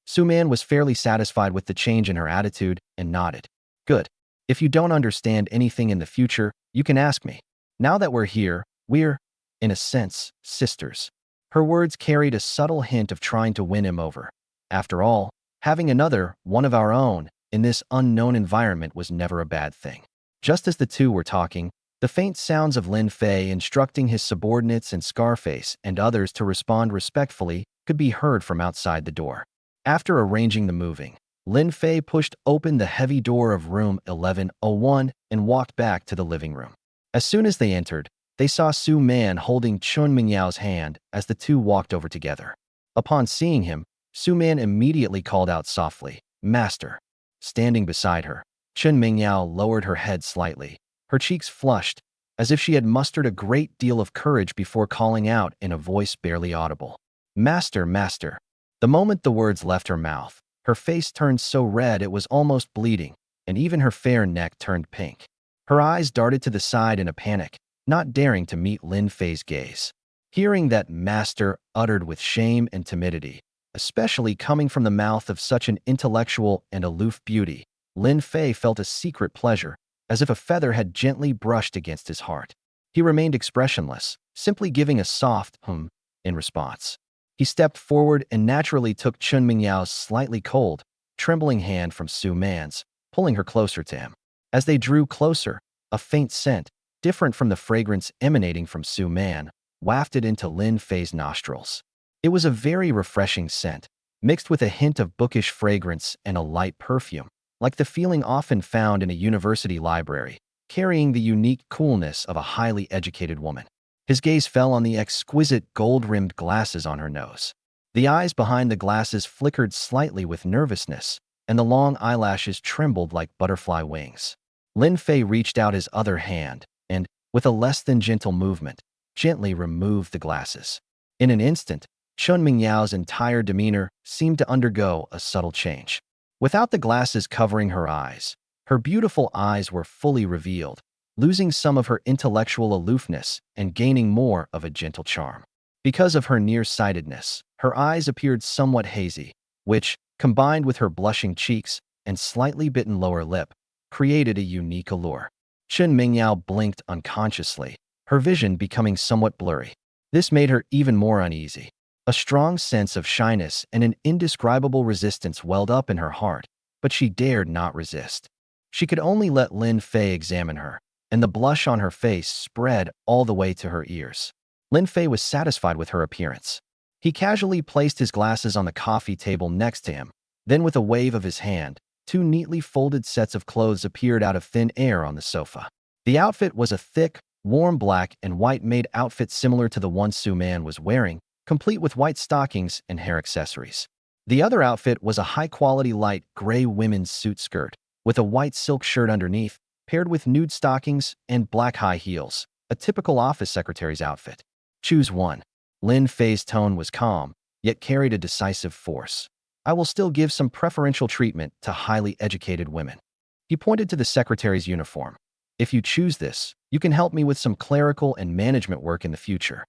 Su Man was fairly satisfied with the change in her attitude and nodded. Good. If you don't understand anything in the future, you can ask me. Now that we're here, we're, in a sense, sisters. Her words carried a subtle hint of trying to win him over. After all, having another, one of our own, in this unknown environment was never a bad thing. Just as the two were talking, the faint sounds of Lin Fei instructing his subordinates and Scarface and others to respond respectfully could be heard from outside the door. After arranging the moving, Lin Fei pushed open the heavy door of room 1101 and walked back to the living room. As soon as they entered, they saw Su Man holding Chun Mingyao's hand as the two walked over together. Upon seeing him, Su Man immediately called out softly, Master. Standing beside her, Chun Mingyao lowered her head slightly. Her cheeks flushed, as if she had mustered a great deal of courage before calling out in a voice barely audible. Master, master. The moment the words left her mouth, her face turned so red it was almost bleeding, and even her fair neck turned pink. Her eyes darted to the side in a panic, not daring to meet Lin Fei's gaze. Hearing that master uttered with shame and timidity, especially coming from the mouth of such an intellectual and aloof beauty, Lin Fei felt a secret pleasure, as if a feather had gently brushed against his heart. He remained expressionless, simply giving a soft in response. He stepped forward and naturally took Chun Mingyao's slightly cold, trembling hand from Su Man's, pulling her closer to him. As they drew closer, a faint scent, different from the fragrance emanating from Su Man, wafted into Lin Fei's nostrils. It was a very refreshing scent, mixed with a hint of bookish fragrance and a light perfume, like the feeling often found in a university library, carrying the unique coolness of a highly educated woman. His gaze fell on the exquisite gold-rimmed glasses on her nose. The eyes behind the glasses flickered slightly with nervousness, and the long eyelashes trembled like butterfly wings. Lin Fei reached out his other hand and, with a less than gentle movement, gently removed the glasses. In an instant, Chun Mingyao's entire demeanor seemed to undergo a subtle change. Without the glasses covering her eyes, her beautiful eyes were fully revealed, losing some of her intellectual aloofness and gaining more of a gentle charm. Because of her nearsightedness, her eyes appeared somewhat hazy, which, combined with her blushing cheeks and slightly bitten lower lip, created a unique allure. Chun Mingyao blinked unconsciously, her vision becoming somewhat blurry. This made her even more uneasy. A strong sense of shyness and an indescribable resistance welled up in her heart, but she dared not resist. She could only let Lin Fei examine her, and the blush on her face spread all the way to her ears. Lin Fei was satisfied with her appearance. He casually placed his glasses on the coffee table next to him, then with a wave of his hand, Two neatly folded sets of clothes appeared out of thin air on the sofa. The outfit was a thick, warm black and white-made outfit similar to the one Su-man was wearing, complete with white stockings and hair accessories. The other outfit was a high-quality light gray women's suit skirt, with a white silk shirt underneath, paired with nude stockings and black high heels, a typical office secretary's outfit. Choose one. Lin Fei's tone was calm, yet carried a decisive force. I will still give some preferential treatment to highly educated women. He pointed to the secretary's uniform. If you choose this, you can help me with some clerical and management work in the future.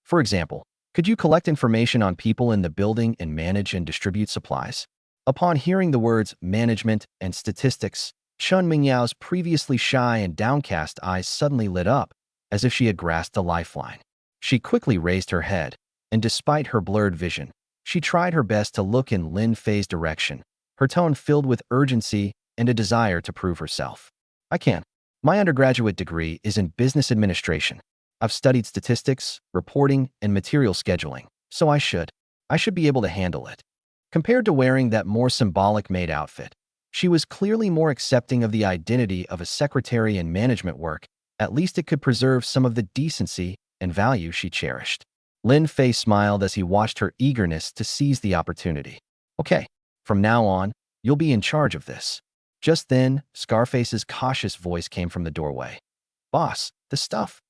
For example, could you collect information on people in the building and manage and distribute supplies? Upon hearing the words management and statistics, Chun Mingyao's previously shy and downcast eyes suddenly lit up, as if she had grasped a lifeline. She quickly raised her head, and despite her blurred vision, she tried her best to look in Lin Fei's direction, her tone filled with urgency and a desire to prove herself. I can. My undergraduate degree is in business administration. I've studied statistics, reporting, and material scheduling, so I should be able to handle it. Compared to wearing that more symbolic maid outfit, she was clearly more accepting of the identity of a secretary in management work. At least it could preserve some of the decency and value she cherished. Lin Fei smiled as he watched her eagerness to seize the opportunity. Okay, from now on, you'll be in charge of this. Just then, Scarface's cautious voice came from the doorway. Boss, the stuff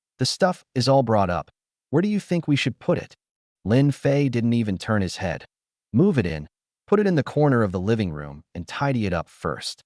is all brought up. Where do you think we should put it? Lin Fei didn't even turn his head. Move it in, put it in the corner of the living room, and tidy it up first.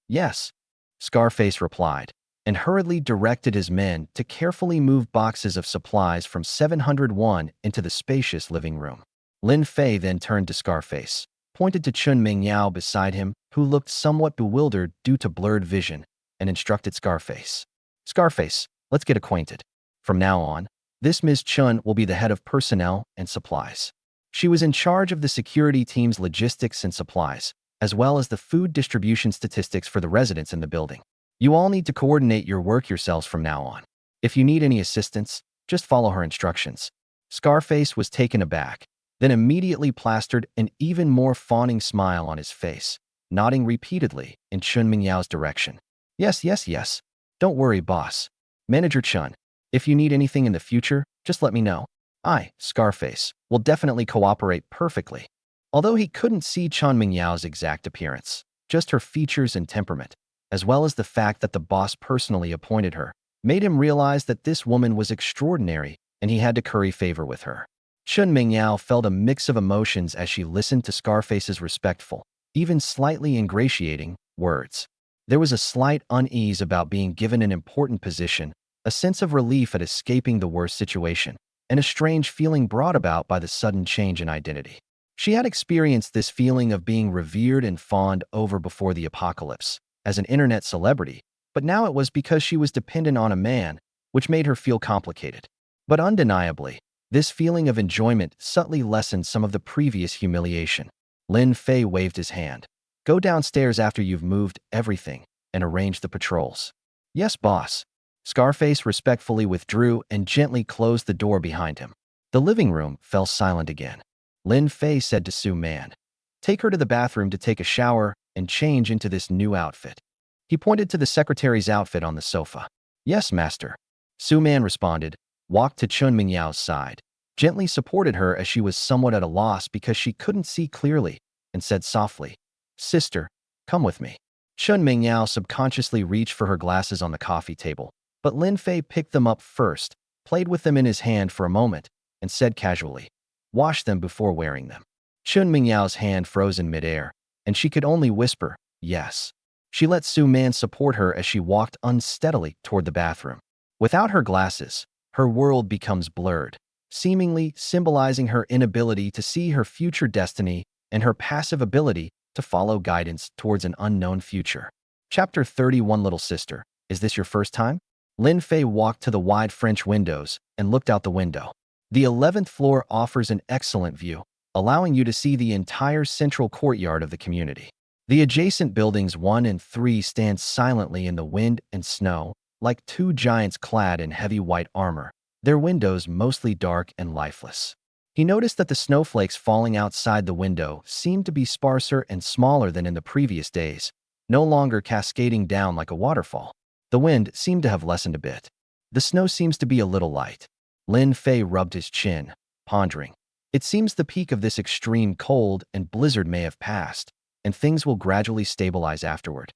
Yes, Scarface replied, and hurriedly directed his men to carefully move boxes of supplies from 701 into the spacious living room. Lin Fei then turned to Scarface, pointed to Chun Mingyao beside him, who looked somewhat bewildered due to blurred vision, and instructed Scarface. Scarface, let's get acquainted. From now on, this Ms. Chun will be the head of personnel and supplies. She was in charge of the security team's logistics and supplies, as well as the food distribution statistics for the residents in the building. You all need to coordinate your work yourselves from now on. If you need any assistance, just follow her instructions. Scarface was taken aback, then immediately plastered an even more fawning smile on his face, nodding repeatedly in Chun Mingyao's direction. Yes, yes, yes. Don't worry, boss. Manager Chun, if you need anything in the future, just let me know. I, Scarface, will definitely cooperate perfectly. Although he couldn't see Chun Mingyao's exact appearance, just her features and temperament, as well as the fact that the boss personally appointed her, made him realize that this woman was extraordinary and he had to curry favor with her. Chun Mingyao felt a mix of emotions as she listened to Scarface's respectful, even slightly ingratiating, words. There was a slight unease about being given an important position, a sense of relief at escaping the worst situation, and a strange feeling brought about by the sudden change in identity. She had experienced this feeling of being revered and fawned over before the apocalypse, as an internet celebrity, but now it was because she was dependent on a man, which made her feel complicated. But undeniably, this feeling of enjoyment subtly lessened some of the previous humiliation. Lin Fei waved his hand. Go downstairs after you've moved everything and arranged the patrols. Yes, boss. Scarface respectfully withdrew and gently closed the door behind him. The living room fell silent again. Lin Fei said to Su Man, take her to the bathroom to take a shower and change into this new outfit. He pointed to the secretary's outfit on the sofa. Yes, master. Su Man responded, walked to Chun Mingyao's side, gently supported her as she was somewhat at a loss because she couldn't see clearly, and said softly, Sister, come with me. Chun Mingyao subconsciously reached for her glasses on the coffee table, but Lin Fei picked them up first, played with them in his hand for a moment, and said casually, wash them before wearing them. Chun Mingyao's hand froze in midair, and she could only whisper, yes. She let Su Man support her as she walked unsteadily toward the bathroom. Without her glasses, her world becomes blurred, seemingly symbolizing her inability to see her future destiny and her passive ability to follow guidance towards an unknown future. Chapter 31. Little Sister, is this your first time? Lin Fei walked to the wide French windows and looked out the window. The 11th floor offers an excellent view, allowing you to see the entire central courtyard of the community. The adjacent buildings 1 and 3 stand silently in the wind and snow, like two giants clad in heavy white armor, their windows mostly dark and lifeless. He noticed that the snowflakes falling outside the window seemed to be sparser and smaller than in the previous days, no longer cascading down like a waterfall. The wind seemed to have lessened a bit. The snow seems to be a little light. Lin Fei rubbed his chin, pondering. It seems the peak of this extreme cold and blizzard may have passed, and things will gradually stabilize afterward.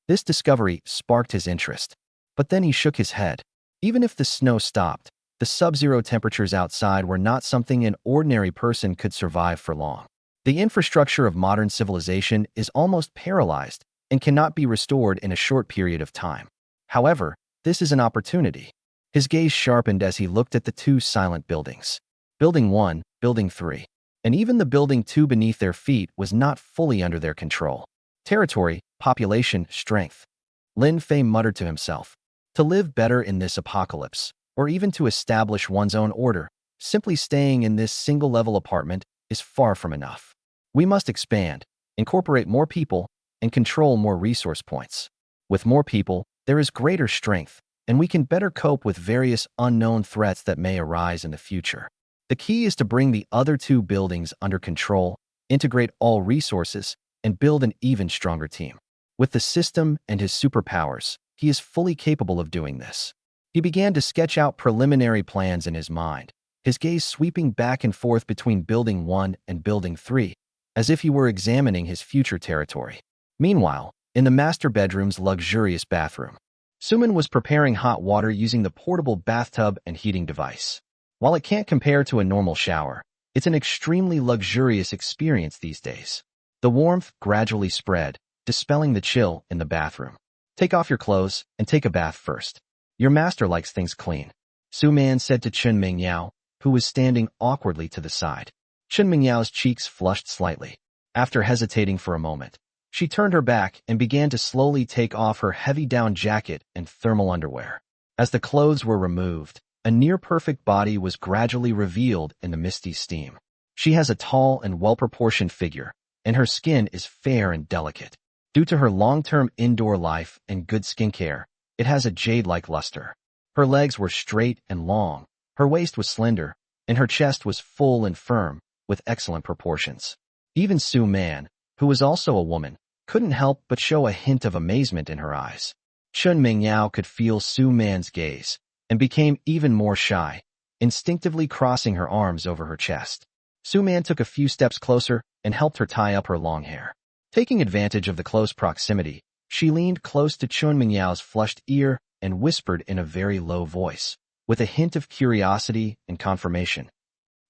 This discovery sparked his interest. But then he shook his head. Even if the snow stopped, the sub-zero temperatures outside were not something an ordinary person could survive for long. The infrastructure of modern civilization is almost paralyzed and cannot be restored in a short period of time. However, this is an opportunity. His gaze sharpened as he looked at the two silent buildings. Building 1, Building 3. And even the Building 2 beneath their feet was not fully under their control. Territory, population, strength. Lin Fei muttered to himself. To live better in this apocalypse, or even to establish one's own order, simply staying in this single-level apartment is far from enough. We must expand, incorporate more people, and control more resource points. With more people, there is greater strength, and we can better cope with various unknown threats that may arise in the future. The key is to bring the other two buildings under control, integrate all resources, and build an even stronger team. With the system and his superpowers, he is fully capable of doing this. He began to sketch out preliminary plans in his mind, his gaze sweeping back and forth between Building 1 and Building 3, as if he were examining his future territory. Meanwhile, in the master bedroom's luxurious bathroom, Suman was preparing hot water using the portable bathtub and heating device. While it can't compare to a normal shower, it's an extremely luxurious experience these days. The warmth gradually spread, dispelling the chill in the bathroom. Take off your clothes and take a bath first. Your master likes things clean, Su Man said to Chun Mingyao, who was standing awkwardly to the side. Chun Mingyao's cheeks flushed slightly. After hesitating for a moment, she turned her back and began to slowly take off her heavy down jacket and thermal underwear. As the clothes were removed, a near-perfect body was gradually revealed in the misty steam. She has a tall and well-proportioned figure, and her skin is fair and delicate. Due to her long-term indoor life and good skincare, it has a jade-like luster. Her legs were straight and long, her waist was slender, and her chest was full and firm, with excellent proportions. Even Su Man, who was also a woman, couldn't help but show a hint of amazement in her eyes. Chun Mingyao could feel Su Man's gaze, and became even more shy, instinctively crossing her arms over her chest. Su Man took a few steps closer and helped her tie up her long hair. Taking advantage of the close proximity, she leaned close to Chun Mingyao's flushed ear and whispered in a very low voice, with a hint of curiosity and confirmation.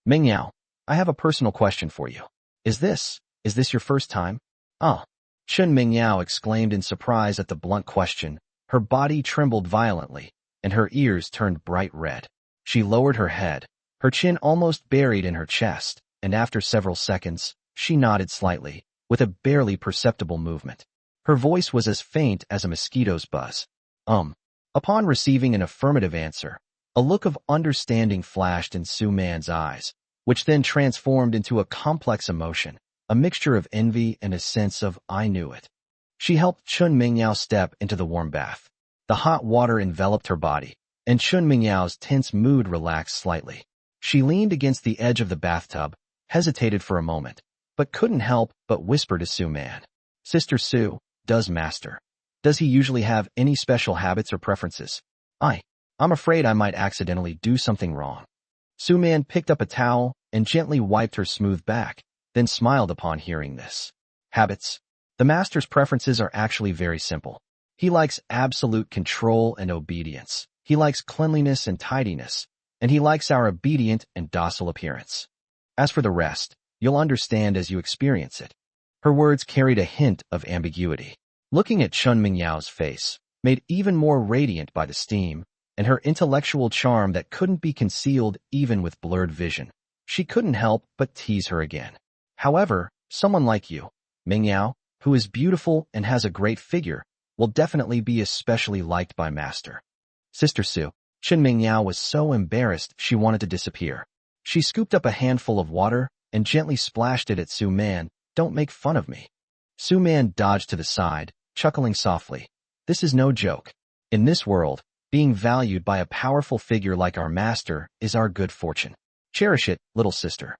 Mingyao, I have a personal question for you. Is this your first time? Ah. Chun Mingyao exclaimed in surprise at the blunt question. Her body trembled violently, and her ears turned bright red. She lowered her head, her chin almost buried in her chest, and after several seconds, she nodded slightly, with a barely perceptible movement. Her voice was as faint as a mosquito's buzz. Upon receiving an affirmative answer, a look of understanding flashed in Su Man's eyes, which then transformed into a complex emotion, a mixture of envy and a sense of I knew it. She helped Chun Mingyao step into the warm bath. The hot water enveloped her body, and Chun Mingyao's tense mood relaxed slightly. She leaned against the edge of the bathtub, hesitated for a moment, but couldn't help but whisper to Su Man. Sister Su, does he usually have any special habits or preferences? I'm afraid I might accidentally do something wrong. Su Man picked up a towel and gently wiped her smooth back, then smiled upon hearing this. Habits. The master's preferences are actually very simple. He likes absolute control and obedience. He likes cleanliness and tidiness, and he likes our obedient and docile appearance. As for the rest, you'll understand as you experience it. Her words carried a hint of ambiguity. Looking at Chun Mingyao's face, made even more radiant by the steam, and her intellectual charm that couldn't be concealed even with blurred vision, she couldn't help but tease her again. However, someone like you, Mingyao, who is beautiful and has a great figure, will definitely be especially liked by Master. Sister Su, Chun Mingyao was so embarrassed she wanted to disappear. She scooped up a handful of water and gently splashed it at Su Man. Don't make fun of me. Su Man dodged to the side, chuckling softly. This is no joke. In this world, being valued by a powerful figure like our master is our good fortune. Cherish it, little sister.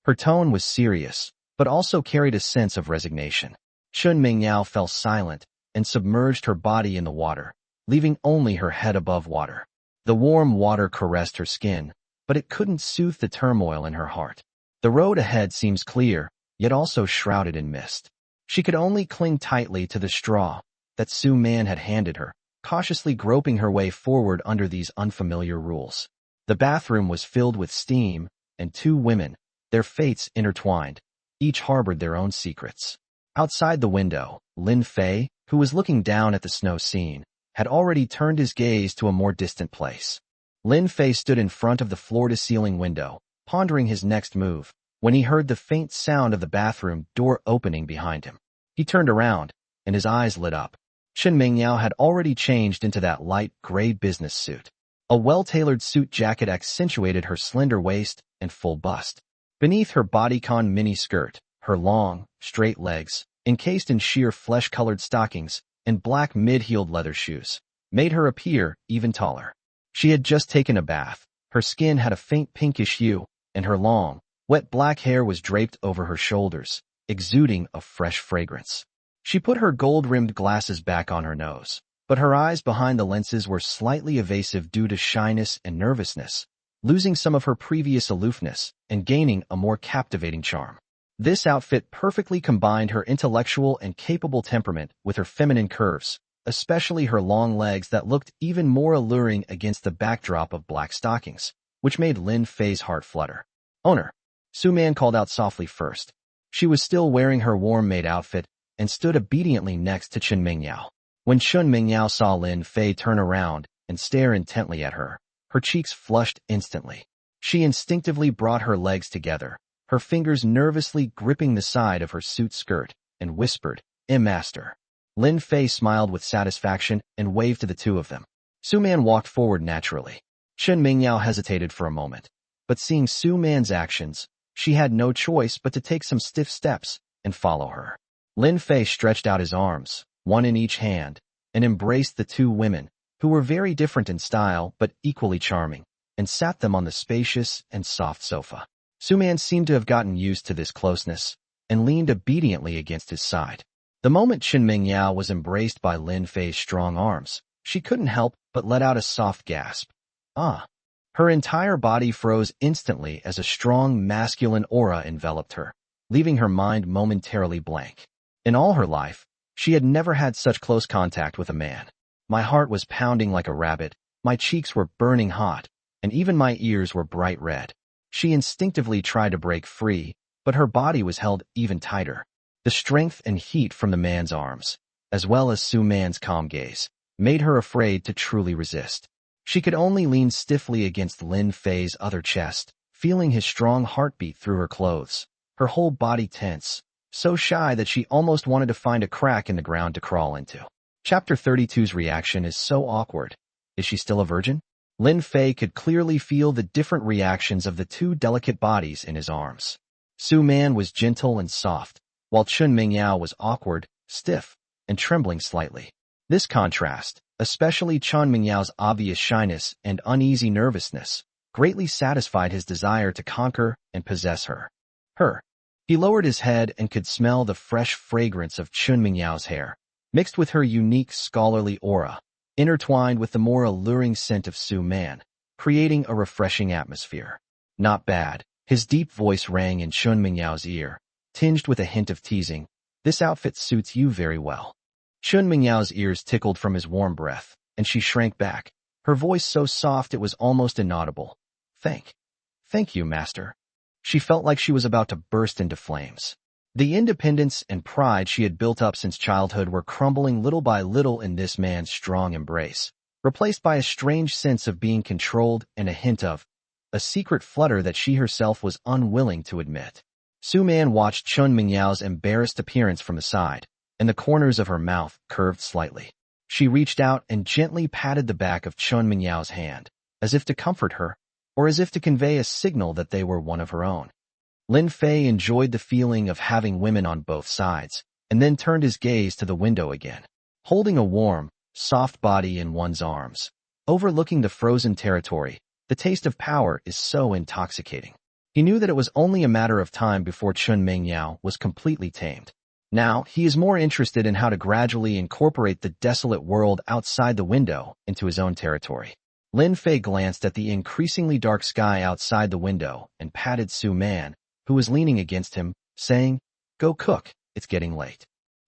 Her tone was serious, but also carried a sense of resignation. Chun Mingyao fell silent, and submerged her body in the water, leaving only her head above water. The warm water caressed her skin, but it couldn't soothe the turmoil in her heart. The road ahead seems clear, yet also shrouded in mist. She could only cling tightly to the straw that Su-man had handed her, cautiously groping her way forward under these unfamiliar rules. The bathroom was filled with steam, and two women, their fates intertwined, each harbored their own secrets. Outside the window, Lin Fei, who was looking down at the snow scene, had already turned his gaze to a more distant place. Lin Fei stood in front of the floor-to-ceiling window, pondering his next move, when he heard the faint sound of the bathroom door opening behind him. He turned around, and his eyes lit up. Chen Mingyao had already changed into that light gray business suit. A well-tailored suit jacket accentuated her slender waist and full bust. Beneath her bodycon mini-skirt, her long, straight legs, encased in sheer flesh-colored stockings and black mid-heeled leather shoes, made her appear even taller. She had just taken a bath, her skin had a faint pinkish hue, and her long, wet black hair was draped over her shoulders, exuding a fresh fragrance. She put her gold-rimmed glasses back on her nose, but her eyes behind the lenses were slightly evasive due to shyness and nervousness, losing some of her previous aloofness and gaining a more captivating charm. This outfit perfectly combined her intellectual and capable temperament with her feminine curves, especially her long legs that looked even more alluring against the backdrop of black stockings, which made Lin Fei's heart flutter. "Owner," Su-man called out softly first. She was still wearing her warm maid outfit and stood obediently next to Chen Mingyao. When Chen Mingyao saw Lin Fei turn around and stare intently at her, her cheeks flushed instantly. She instinctively brought her legs together, her fingers nervously gripping the side of her suit skirt, and whispered, "Master." Lin Fei smiled with satisfaction and waved to the two of them. Su-man walked forward naturally. Chen Mingyao hesitated for a moment, but seeing Su-man's actions, she had no choice but to take some stiff steps and follow her. Lin Fei stretched out his arms, one in each hand, and embraced the two women, who were very different in style but equally charming, and sat them on the spacious and soft sofa. Su-man seemed to have gotten used to this closeness, and leaned obediently against his side. The moment Chen Mingyao was embraced by Lin Fei's strong arms, she couldn't help but let out a soft gasp. "Ah!" Her entire body froze instantly as a strong masculine aura enveloped her, leaving her mind momentarily blank. In all her life, she had never had such close contact with a man. My heart was pounding like a rabbit, my cheeks were burning hot, and even my ears were bright red. She instinctively tried to break free, but her body was held even tighter. The strength and heat from the man's arms, as well as Su-man's calm gaze, made her afraid to truly resist. She could only lean stiffly against Lin Fei's other chest, feeling his strong heartbeat through her clothes, her whole body tense, so shy that she almost wanted to find a crack in the ground to crawl into. Chapter 32's reaction is so awkward. Is she still a virgin? Lin Fei could clearly feel the different reactions of the two delicate bodies in his arms. Su-man was gentle and soft, while Chen Mingyao was awkward, stiff, and trembling slightly. This contrast, especially Chen Mingyao's obvious shyness and uneasy nervousness, greatly satisfied his desire to conquer and possess her. He lowered his head and could smell the fresh fragrance of Chen Mingyao's hair, mixed with her unique scholarly aura, intertwined with the more alluring scent of Su-man, creating a refreshing atmosphere. "Not bad," his deep voice rang in Chen Mingyao's ear, tinged with a hint of teasing. "This outfit suits you very well." Chen Mingyao's ears tickled from his warm breath, and she shrank back, her voice so soft it was almost inaudible. Thank you, master." She felt like she was about to burst into flames. The independence and pride she had built up since childhood were crumbling little by little in this man's strong embrace, replaced by a strange sense of being controlled and a hint of a secret flutter that she herself was unwilling to admit. Su-man watched Chen Mingyao's embarrassed appearance from the side, and the corners of her mouth curved slightly. She reached out and gently patted the back of Chen Mingyao's hand, as if to comfort her, or as if to convey a signal that they were one of her own. Lin Fei enjoyed the feeling of having women on both sides, and then turned his gaze to the window again. Holding a warm, soft body in one's arms, overlooking the frozen territory, the taste of power is so intoxicating. He knew that it was only a matter of time before Chen Mingyao was completely tamed. Now, he is more interested in how to gradually incorporate the desolate world outside the window into his own territory. Lin Fei glanced at the increasingly dark sky outside the window and patted Su Man, who was leaning against him, saying, "Go cook, it's getting late."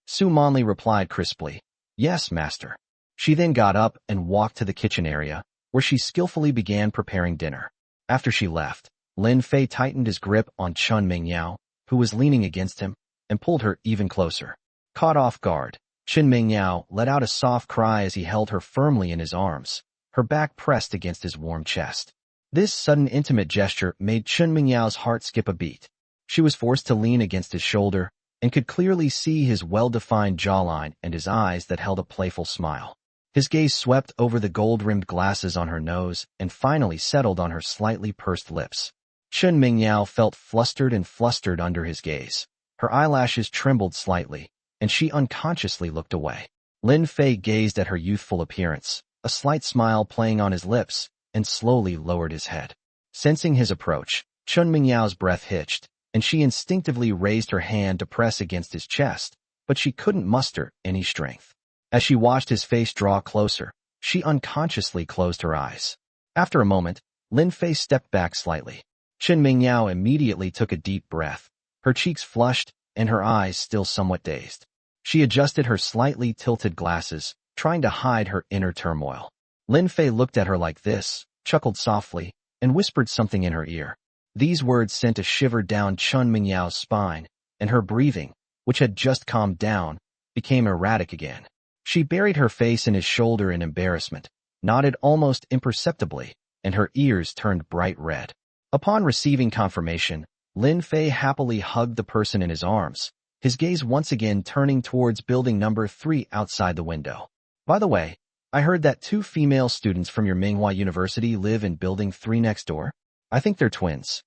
Su Manli replied crisply, "Yes, master." She then got up and walked to the kitchen area, where she skillfully began preparing dinner. After she left, Lin Fei tightened his grip on Chun Mingyao, who was leaning against him, and pulled her even closer. Caught off guard, Chun Mingyao let out a soft cry as he held her firmly in his arms, her back pressed against his warm chest. This sudden intimate gesture made Chun Mingyao's heart skip a beat. She was forced to lean against his shoulder and could clearly see his well-defined jawline and his eyes that held a playful smile. His gaze swept over the gold-rimmed glasses on her nose and finally settled on her slightly pursed lips. Chun Mingyao felt flustered and flustered under his gaze. Her eyelashes trembled slightly, and she unconsciously looked away. Lin Fei gazed at her youthful appearance, a slight smile playing on his lips, and slowly lowered his head. Sensing his approach, Chun Mingyao's breath hitched, and she instinctively raised her hand to press against his chest, but she couldn't muster any strength. As she watched his face draw closer, she unconsciously closed her eyes. After a moment, Lin Fei stepped back slightly. Chun Mingyao immediately took a deep breath, her cheeks flushed and her eyes still somewhat dazed. She adjusted her slightly tilted glasses, trying to hide her inner turmoil. Lin Fei looked at her like this, chuckled softly, and whispered something in her ear. These words sent a shiver down Chun Mingyao's spine, and her breathing, which had just calmed down, became erratic again. She buried her face in his shoulder in embarrassment, nodded almost imperceptibly, and her ears turned bright red. Upon receiving confirmation, Lin Fei happily hugged the person in his arms, his gaze once again turning towards building number 3 outside the window. "By the way, I heard that 2 female students from your Manhua University live in building 3 next door. I think they're twins."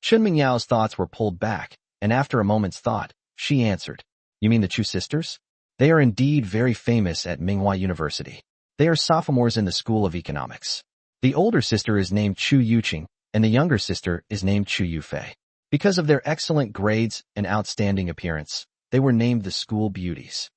Chun Mingyao's thoughts were pulled back, and after a moment's thought, she answered, "You mean the Chu sisters? They are indeed very famous at Manhua University. They are sophomores in the School of Economics. The older sister is named Chu Yuqing, and the younger sister is named Chu Yufei. Because of their excellent grades and outstanding appearance, they were named the school beauties."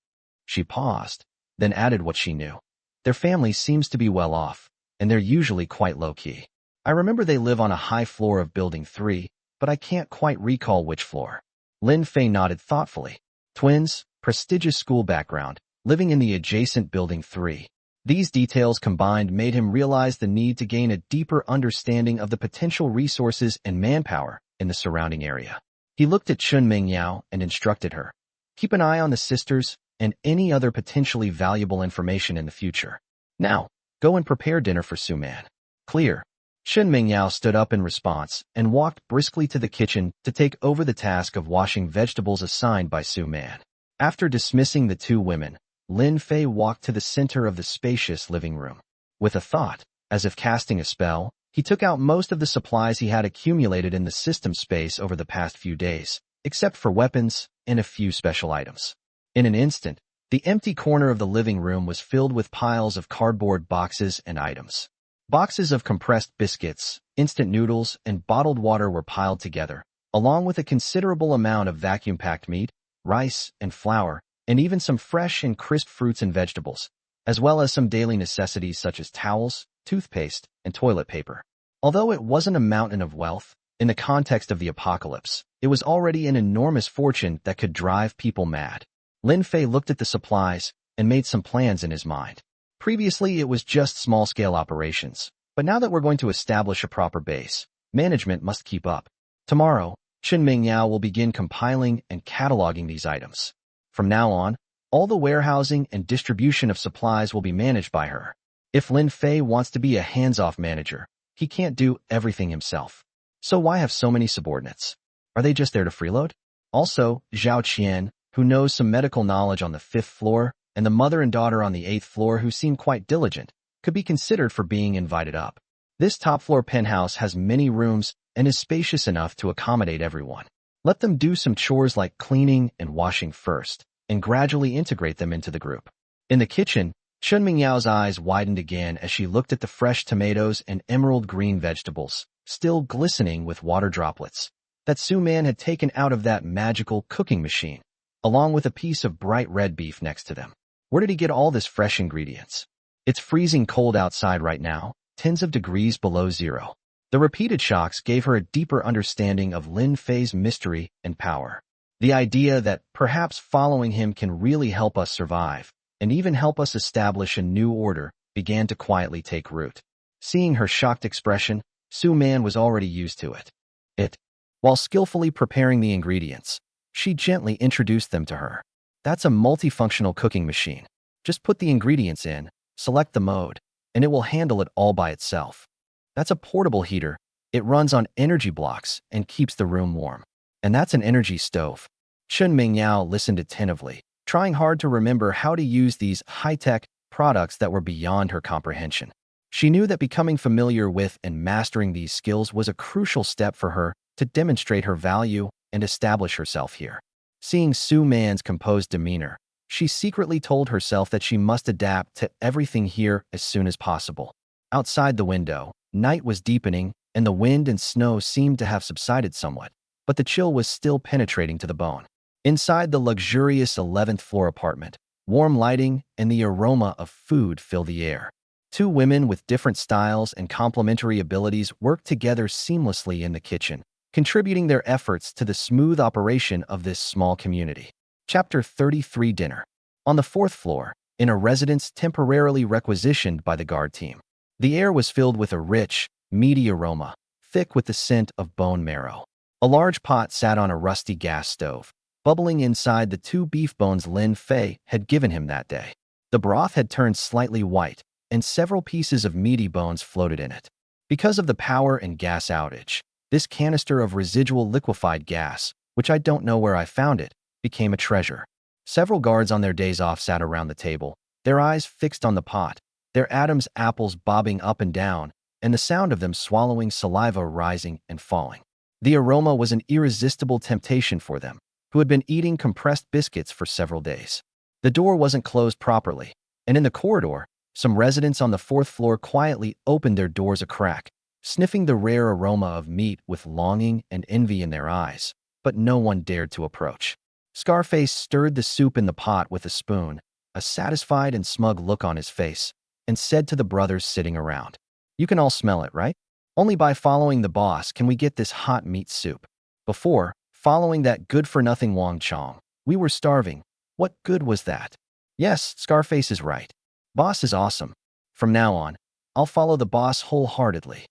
She paused, then added what she knew. "Their family seems to be well off, and they're usually quite low-key. I remember they live on a high floor of building 3, but I can't quite recall which floor." Lin Fei nodded thoughtfully. Twins, prestigious school background, living in the adjacent building 3. These details combined made him realize the need to gain a deeper understanding of the potential resources and manpower in the surrounding area. He looked at Chun Mingyao and instructed her, "Keep an eye on the sisters and any other potentially valuable information in the future. Now, go and prepare dinner for Su Man." "Clear." Chun Mingyao stood up in response and walked briskly to the kitchen to take over the task of washing vegetables assigned by Su Man. After dismissing the 2 women, Lin Fei walked to the center of the spacious living room. With a thought, as if casting a spell, he took out most of the supplies he had accumulated in the system space over the past few days, except for weapons and a few special items. In an instant, the empty corner of the living room was filled with piles of cardboard boxes and items. Boxes of compressed biscuits, instant noodles, and bottled water were piled together, along with a considerable amount of vacuum-packed meat, rice, and flour, and even some fresh and crisp fruits and vegetables, as well as some daily necessities such as towels, toothpaste, and toilet paper. Although it wasn't a mountain of wealth, in the context of the apocalypse, it was already an enormous fortune that could drive people mad. Lin Fei looked at the supplies and made some plans in his mind. Previously, it was just small-scale operations, but now that we're going to establish a proper base, management must keep up. Tomorrow, Chun Mingyao will begin compiling and cataloging these items. From now on, all the warehousing and distribution of supplies will be managed by her. If Lin Fei wants to be a hands-off manager, he can't do everything himself. So why have so many subordinates? Are they just there to freeload? Also, Zhao Qian, who knows some medical knowledge on the 5th floor, and the mother and daughter on the 8th floor who seem quite diligent, could be considered for being invited up. This top-floor penthouse has many rooms and is spacious enough to accommodate everyone. Let them do some chores like cleaning and washing first, and gradually integrate them into the group. In the kitchen, Chun Mingyao's eyes widened again as she looked at the fresh tomatoes and emerald green vegetables, still glistening with water droplets, that Su Man had taken out of that magical cooking machine. along with a piece of bright red beef next to them. Where did he get all this fresh ingredients? It's freezing cold outside right now, tens of degrees below zero. The repeated shocks gave her a deeper understanding of Lin Fei's mystery and power. The idea that perhaps following him can really help us survive, and even help us establish a new order, began to quietly take root. Seeing her shocked expression, Su Man was already used to it. While skillfully preparing the ingredients, she gently introduced them to her. That's a multifunctional cooking machine. Just put the ingredients in, select the mode, and it will handle it all by itself. That's a portable heater. It runs on energy blocks and keeps the room warm. And that's an energy stove. Chen Mingyao listened attentively, trying hard to remember how to use these high-tech products that were beyond her comprehension. She knew that becoming familiar with and mastering these skills was a crucial step for her to demonstrate her value and establish herself here. Seeing Su Man's composed demeanor, she secretly told herself that she must adapt to everything here as soon as possible. Outside the window, night was deepening, and the wind and snow seemed to have subsided somewhat, but the chill was still penetrating to the bone. Inside the luxurious 11th floor apartment, warm lighting and the aroma of food fill the air. Two women with different styles and complementary abilities work together seamlessly in the kitchen, contributing their efforts to the smooth operation of this small community. Chapter 33 Dinner. On the 4th floor, in a residence temporarily requisitioned by the guard team, the air was filled with a rich, meaty aroma, thick with the scent of bone marrow. A large pot sat on a rusty gas stove, bubbling inside the 2 beef bones Lin Fei had given him that day. The broth had turned slightly white, and several pieces of meaty bones floated in it. Because of the power and gas outage, this canister of residual liquefied gas, which I don't know where I found it, became a treasure. Several guards on their days off sat around the table, their eyes fixed on the pot, their Adam's apples bobbing up and down, and the sound of them swallowing saliva rising and falling. The aroma was an irresistible temptation for them, who had been eating compressed biscuits for several days. The door wasn't closed properly, and in the corridor, some residents on the 4th floor quietly opened their doors a crack, sniffing the rare aroma of meat with longing and envy in their eyes, but no one dared to approach. Scarface stirred the soup in the pot with a spoon, a satisfied and smug look on his face, and said to the brothers sitting around, "You can all smell it, right? Only by following the boss can we get this hot meat soup. Before, following that good-for-nothing Wang Chong, we were starving. What good was that?" Yes, Scarface is right. Boss is awesome. From now on, I'll follow the boss wholeheartedly.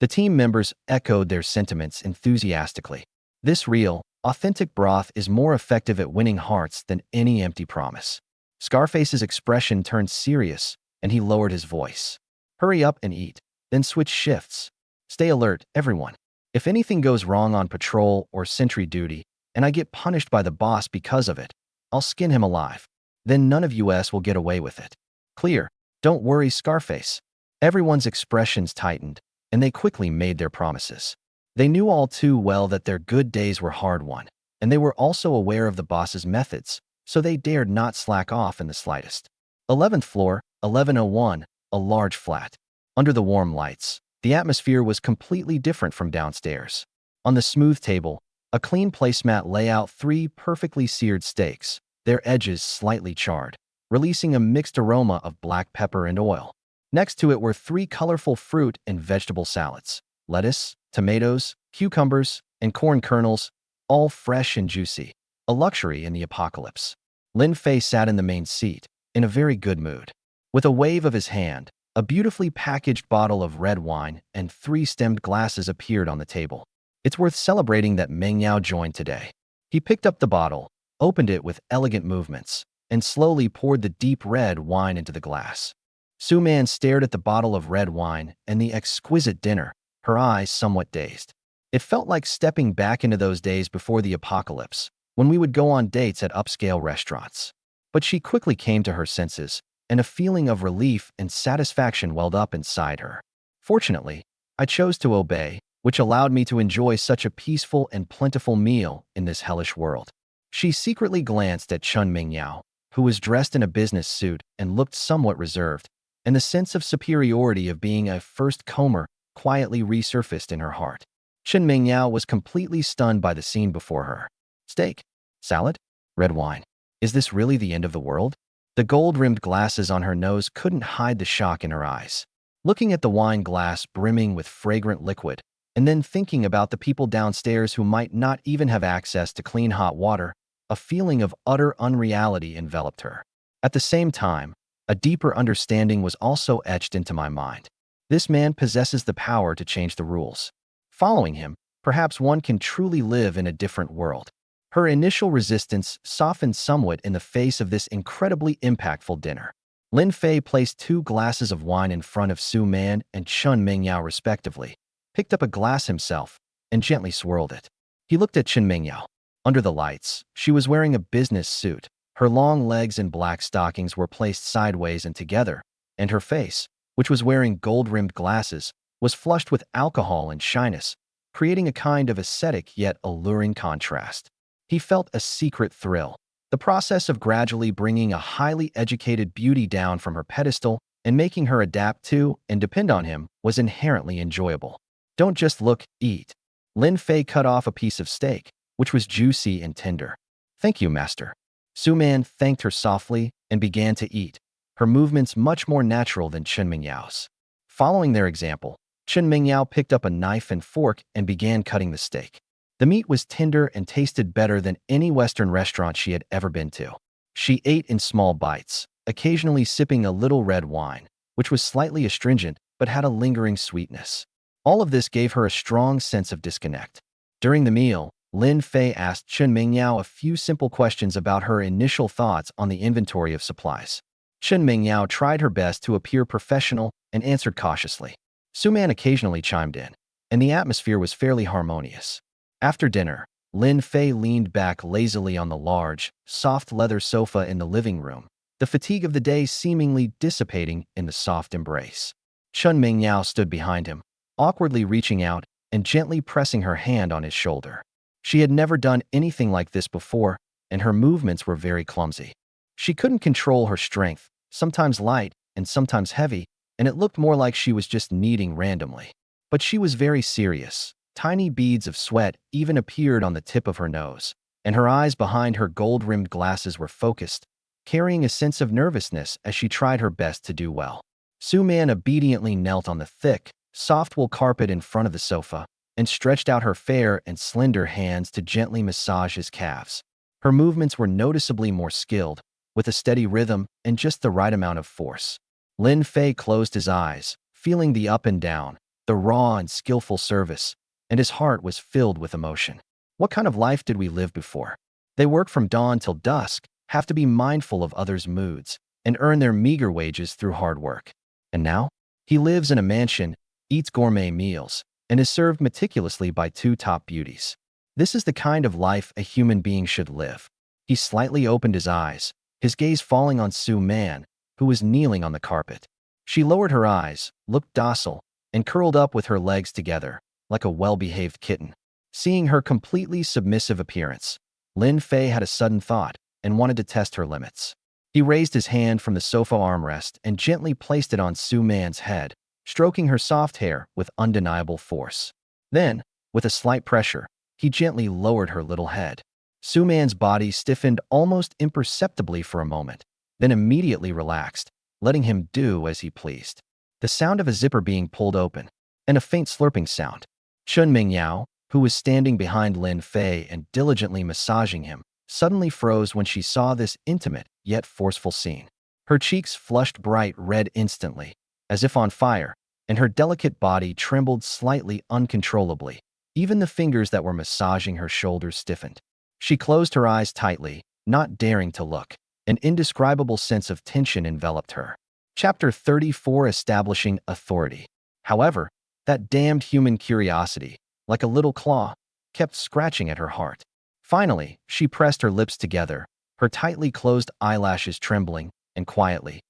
The team members echoed their sentiments enthusiastically. This real, authentic broth is more effective at winning hearts than any empty promise. Scarface's expression turned serious, and he lowered his voice. Hurry up and eat, then switch shifts. Stay alert, everyone. If anything goes wrong on patrol or sentry duty, and I get punished by the boss because of it, I'll skin him alive. Then none of us will get away with it. Clear. Don't worry, Scarface. Everyone's expressions tightened, and they quickly made their promises. They knew all too well that their good days were hard-won, and they were also aware of the boss's methods, so they dared not slack off in the slightest. 11th floor, 1101, a large flat. Under the warm lights, the atmosphere was completely different from downstairs. On the smooth table, a clean placemat lay out 3 perfectly seared steaks, their edges slightly charred, releasing a mixed aroma of black pepper and oil. Next to it were 3 colorful fruit and vegetable salads, lettuce, tomatoes, cucumbers, and corn kernels, all fresh and juicy, a luxury in the apocalypse. Lin Fei sat in the main seat, in a very good mood. With a wave of his hand, a beautifully packaged bottle of red wine and 3 stemmed glasses appeared on the table. It's worth celebrating that Meng Yao joined today. He picked up the bottle, opened it with elegant movements, and slowly poured the deep red wine into the glass. Su Man stared at the bottle of red wine and the exquisite dinner, her eyes somewhat dazed. It felt like stepping back into those days before the apocalypse, when we would go on dates at upscale restaurants. But she quickly came to her senses, and a feeling of relief and satisfaction welled up inside her. Fortunately, I chose to obey, which allowed me to enjoy such a peaceful and plentiful meal in this hellish world. She secretly glanced at Chun Mingyao, who was dressed in a business suit and looked somewhat reserved, and the sense of superiority of being a first-comer quietly resurfaced in her heart. Chen Mingyao was completely stunned by the scene before her. Steak? Salad? Red wine. Is this really the end of the world? The gold-rimmed glasses on her nose couldn't hide the shock in her eyes. Looking at the wine glass brimming with fragrant liquid, and then thinking about the people downstairs who might not even have access to clean hot water, a feeling of utter unreality enveloped her. At the same time, a deeper understanding was also etched into my mind. This man possesses the power to change the rules. Following him, perhaps one can truly live in a different world. Her initial resistance softened somewhat in the face of this incredibly impactful dinner. Lin Fei placed 2 glasses of wine in front of Su Man and Chen Mingyao respectively, picked up a glass himself, and gently swirled it. He looked at Chen Mingyao. Under the lights, she was wearing a business suit. Her long legs and black stockings were placed sideways and together, and her face, which was wearing gold-rimmed glasses, was flushed with alcohol and shyness, creating a kind of ascetic yet alluring contrast. He felt a secret thrill. The process of gradually bringing a highly educated beauty down from her pedestal and making her adapt to and depend on him was inherently enjoyable. Don't just look, eat. Lin Fei cut off a piece of steak, which was juicy and tender. Thank you, master. Su Man thanked her softly and began to eat, her movements much more natural than Chen Mingyao's. Following their example, Chen Mingyao picked up a knife and fork and began cutting the steak. The meat was tender and tasted better than any Western restaurant she had ever been to. She ate in small bites, occasionally sipping a little red wine, which was slightly astringent but had a lingering sweetness. All of this gave her a strong sense of disconnect. During the meal, Lin Fei asked Chen Mingyao a few simple questions about her initial thoughts on the inventory of supplies. Chen Mingyao tried her best to appear professional and answered cautiously. Su Man occasionally chimed in, and the atmosphere was fairly harmonious. After dinner, Lin Fei leaned back lazily on the large, soft leather sofa in the living room, the fatigue of the day seemingly dissipating in the soft embrace. Chen Mingyao stood behind him, awkwardly reaching out and gently pressing her hand on his shoulder. She had never done anything like this before, and her movements were very clumsy. She couldn't control her strength, sometimes light and sometimes heavy, and it looked more like she was just kneading randomly. But she was very serious. Tiny beads of sweat even appeared on the tip of her nose, and her eyes behind her gold-rimmed glasses were focused, carrying a sense of nervousness as she tried her best to do well. Su Man obediently knelt on the thick, soft wool carpet in front of the sofa and stretched out her fair and slender hands to gently massage his calves. Her movements were noticeably more skilled, with a steady rhythm and just the right amount of force. Lin Fei closed his eyes, feeling the up and down, the raw and skillful service, and his heart was filled with emotion. What kind of life did we live before? They work from dawn till dusk, have to be mindful of others' moods, and earn their meager wages through hard work. And now? He lives in a mansion, eats gourmet meals, and is served meticulously by 2 top beauties. This is the kind of life a human being should live. He slightly opened his eyes, his gaze falling on Su Man, who was kneeling on the carpet. She lowered her eyes, looked docile, and curled up with her legs together, like a well-behaved kitten. Seeing her completely submissive appearance, Lin Fei had a sudden thought and wanted to test her limits. He raised his hand from the sofa armrest and gently placed it on Su Man's head, stroking her soft hair with undeniable force. Then, with a slight pressure, he gently lowered her little head. Su Man's body stiffened almost imperceptibly for a moment, then immediately relaxed, letting him do as he pleased. The sound of a zipper being pulled open, and a faint slurping sound. Chen Mingyao, who was standing behind Lin Fei and diligently massaging him, suddenly froze when she saw this intimate yet forceful scene. Her cheeks flushed bright red instantly, as if on fire, and her delicate body trembled slightly uncontrollably. Even the fingers that were massaging her shoulders stiffened. She closed her eyes tightly, not daring to look. An indescribable sense of tension enveloped her. Chapter 34: Establishing Authority. However, that damned human curiosity, like a little claw, kept scratching at her heart. Finally, she pressed her lips together, her tightly closed eyelashes trembling, and quietly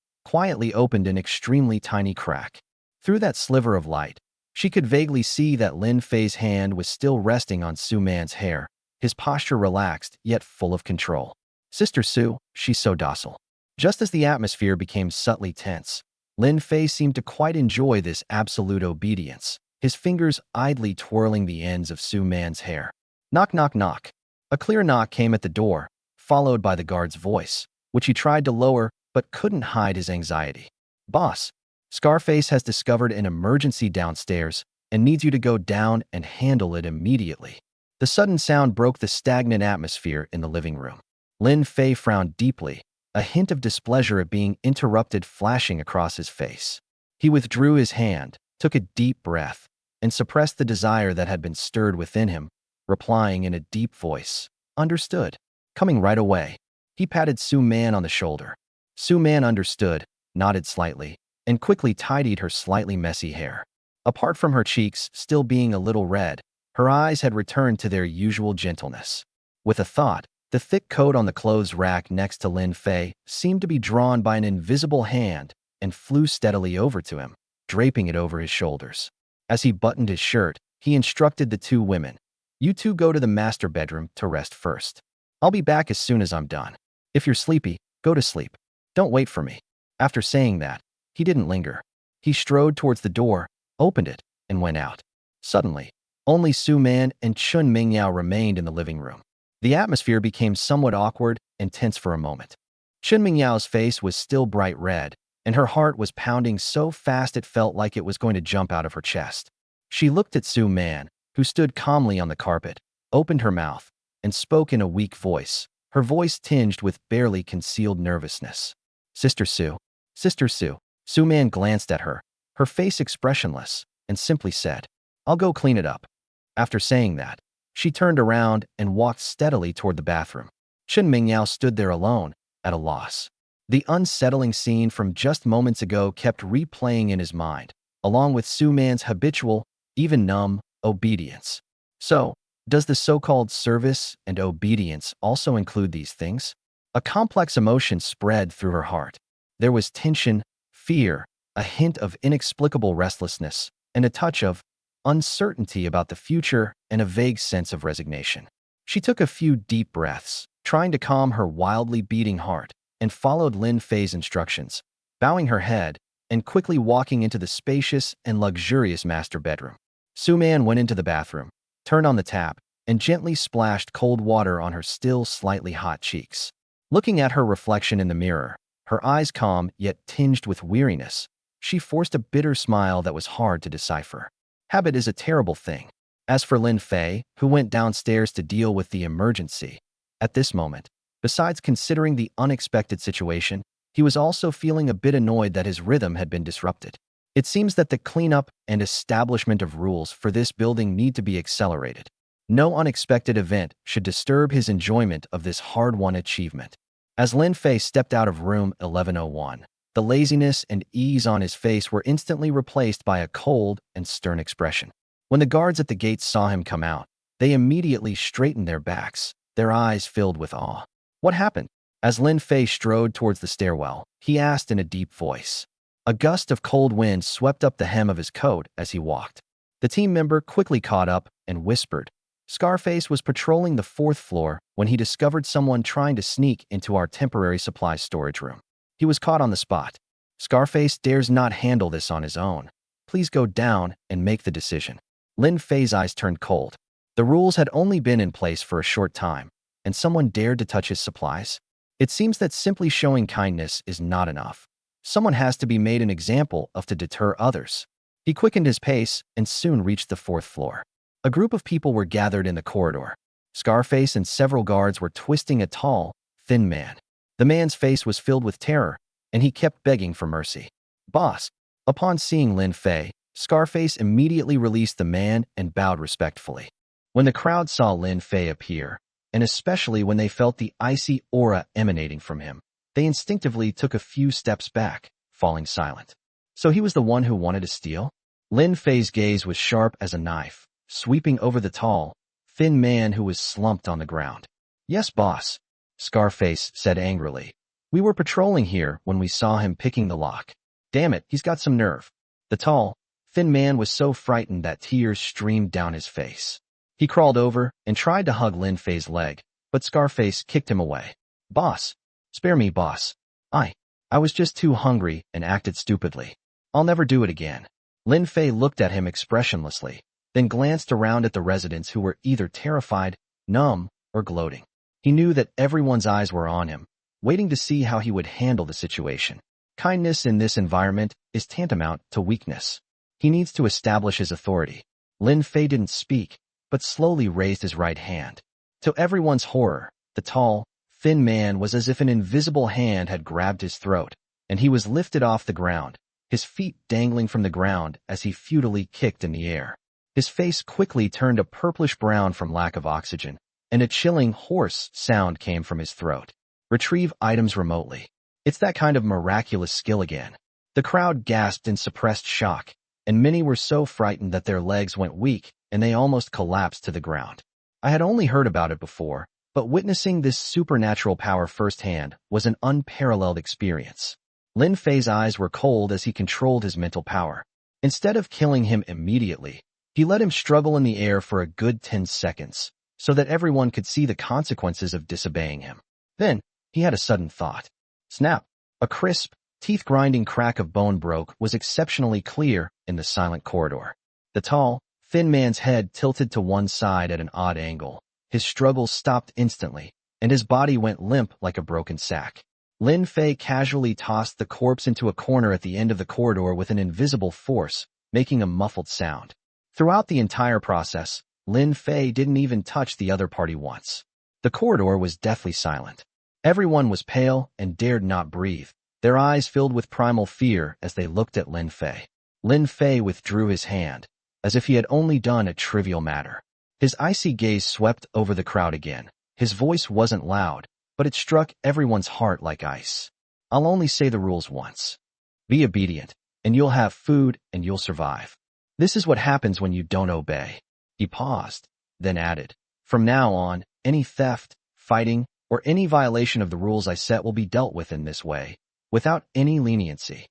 opened an extremely tiny crack. Through that sliver of light, she could vaguely see that Lin Fei's hand was still resting on Su Man's hair, his posture relaxed yet full of control. Sister Su, she's so docile. Just as the atmosphere became subtly tense, Lin Fei seemed to quite enjoy this absolute obedience, his fingers idly twirling the ends of Su Man's hair. Knock, knock, knock. A clear knock came at the door, followed by the guard's voice, which he tried to lower but couldn't hide his anxiety. "Boss, Scarface has discovered an emergency downstairs and needs you to go down and handle it immediately." The sudden sound broke the stagnant atmosphere in the living room. Lin Fei frowned deeply, a hint of displeasure at being interrupted flashing across his face. He withdrew his hand, took a deep breath, and suppressed the desire that had been stirred within him, replying in a deep voice, "Understood. Coming right away." He patted Su Man on the shoulder. Su Man understood, nodded slightly, and quickly tidied her slightly messy hair. Apart from her cheeks still being a little red, her eyes had returned to their usual gentleness. With a thought, the thick coat on the clothes rack next to Lin Fei seemed to be drawn by an invisible hand and flew steadily over to him, draping it over his shoulders. As he buttoned his shirt, he instructed the two women, "You two go to the master bedroom to rest first. I'll be back as soon as I'm done. If you're sleepy, go to sleep. Don't wait for me." After saying that, he didn't linger. He strode towards the door, opened it, and went out. Suddenly, only Su Man and Chun Mingyao remained in the living room. The atmosphere became somewhat awkward and tense for a moment. Chun Mingyao's face was still bright red, and her heart was pounding so fast it felt like it was going to jump out of her chest. She looked at Su Man, who stood calmly on the carpet, opened her mouth, and spoke in a weak voice, her voice tinged with barely concealed nervousness. "Sister Su. Sister Su." Su Man glanced at her, her face expressionless, and simply said, "I'll go clean it up." After saying that, she turned around and walked steadily toward the bathroom. Chun Mingyao stood there alone, at a loss. The unsettling scene from just moments ago kept replaying in his mind, along with Su Man's habitual, even numb, obedience. So, does the so-called service and obedience also include these things? A complex emotion spread through her heart. There was tension, fear, a hint of inexplicable restlessness, and a touch of uncertainty about the future and a vague sense of resignation. She took a few deep breaths, trying to calm her wildly beating heart, and followed Lin Fei's instructions, bowing her head and quickly walking into the spacious and luxurious master bedroom. Su Man went into the bathroom, turned on the tap, and gently splashed cold water on her still slightly hot cheeks. Looking at her reflection in the mirror, her eyes calm yet tinged with weariness, she forced a bitter smile that was hard to decipher. Habit is a terrible thing. As for Lin Fei, who went downstairs to deal with the emergency, at this moment, besides considering the unexpected situation, he was also feeling a bit annoyed that his rhythm had been disrupted. It seems that the cleanup and establishment of rules for this building need to be accelerated. No unexpected event should disturb his enjoyment of this hard-won achievement. As Lin Fei stepped out of room 1101, the laziness and ease on his face were instantly replaced by a cold and stern expression. When the guards at the gates saw him come out, they immediately straightened their backs, their eyes filled with awe. "What happened?" As Lin Fei strode towards the stairwell, he asked in a deep voice. A gust of cold wind swept up the hem of his coat as he walked. The team member quickly caught up and whispered, "Scarface was patrolling the 4th floor when he discovered someone trying to sneak into our temporary supply storage room. He was caught on the spot. Scarface dares not handle this on his own. Please go down and make the decision." Lin Fei's eyes turned cold. The rules had only been in place for a short time, and someone dared to touch his supplies? It seems that simply showing kindness is not enough. Someone has to be made an example of to deter others. He quickened his pace and soon reached the 4th floor. A group of people were gathered in the corridor. Scarface and several guards were twisting a tall, thin man. The man's face was filled with terror, and he kept begging for mercy. "Boss." Upon seeing Lin Fei, Scarface immediately released the man and bowed respectfully. When the crowd saw Lin Fei appear, and especially when they felt the icy aura emanating from him, they instinctively took a few steps back, falling silent. So he was the one who wanted to steal? Lin Fei's gaze was sharp as a knife, sweeping over the tall, thin man who was slumped on the ground. "Yes, boss," Scarface said angrily. "We were patrolling here when we saw him picking the lock. Damn it, he's got some nerve." The tall, thin man was so frightened that tears streamed down his face. He crawled over and tried to hug Lin Fei's leg, but Scarface kicked him away. "Boss, spare me, boss. I was just too hungry and acted stupidly. I'll never do it again." Lin Fei looked at him expressionlessly, then glanced around at the residents who were either terrified, numb, or gloating. He knew that everyone's eyes were on him, waiting to see how he would handle the situation. Kindness in this environment is tantamount to weakness. He needs to establish his authority. Lin Fei didn't speak, but slowly raised his right hand. To everyone's horror, the tall, thin man was as if an invisible hand had grabbed his throat, and he was lifted off the ground, his feet dangling from the ground as he futilely kicked in the air. His face quickly turned a purplish brown from lack of oxygen, and a chilling, hoarse sound came from his throat. Retrieve items remotely. It's that kind of miraculous skill again. The crowd gasped in suppressed shock, and many were so frightened that their legs went weak and they almost collapsed to the ground. I had only heard about it before, but witnessing this supernatural power firsthand was an unparalleled experience. Lin Fei's eyes were cold as he controlled his mental power. Instead of killing him immediately, he let him struggle in the air for a good 10 seconds, so that everyone could see the consequences of disobeying him. Then, he had a sudden thought. Snap! A crisp, teeth-grinding crack of bone broke was exceptionally clear in the silent corridor. The tall, thin man's head tilted to one side at an odd angle. His struggles stopped instantly, and his body went limp like a broken sack. Lin Fei casually tossed the corpse into a corner at the end of the corridor with an invisible force, making a muffled sound. Throughout the entire process, Lin Fei didn't even touch the other party once. The corridor was deathly silent. Everyone was pale and dared not breathe, their eyes filled with primal fear as they looked at Lin Fei. Lin Fei withdrew his hand, as if he had only done a trivial matter. His icy gaze swept over the crowd again. His voice wasn't loud, but it struck everyone's heart like ice. I'll only say the rules once. Be obedient, and you'll have food and you'll survive. This is what happens when you don't obey. He paused, then added, from now on, any theft, fighting, or any violation of the rules I set will be dealt with in this way, without any leniency.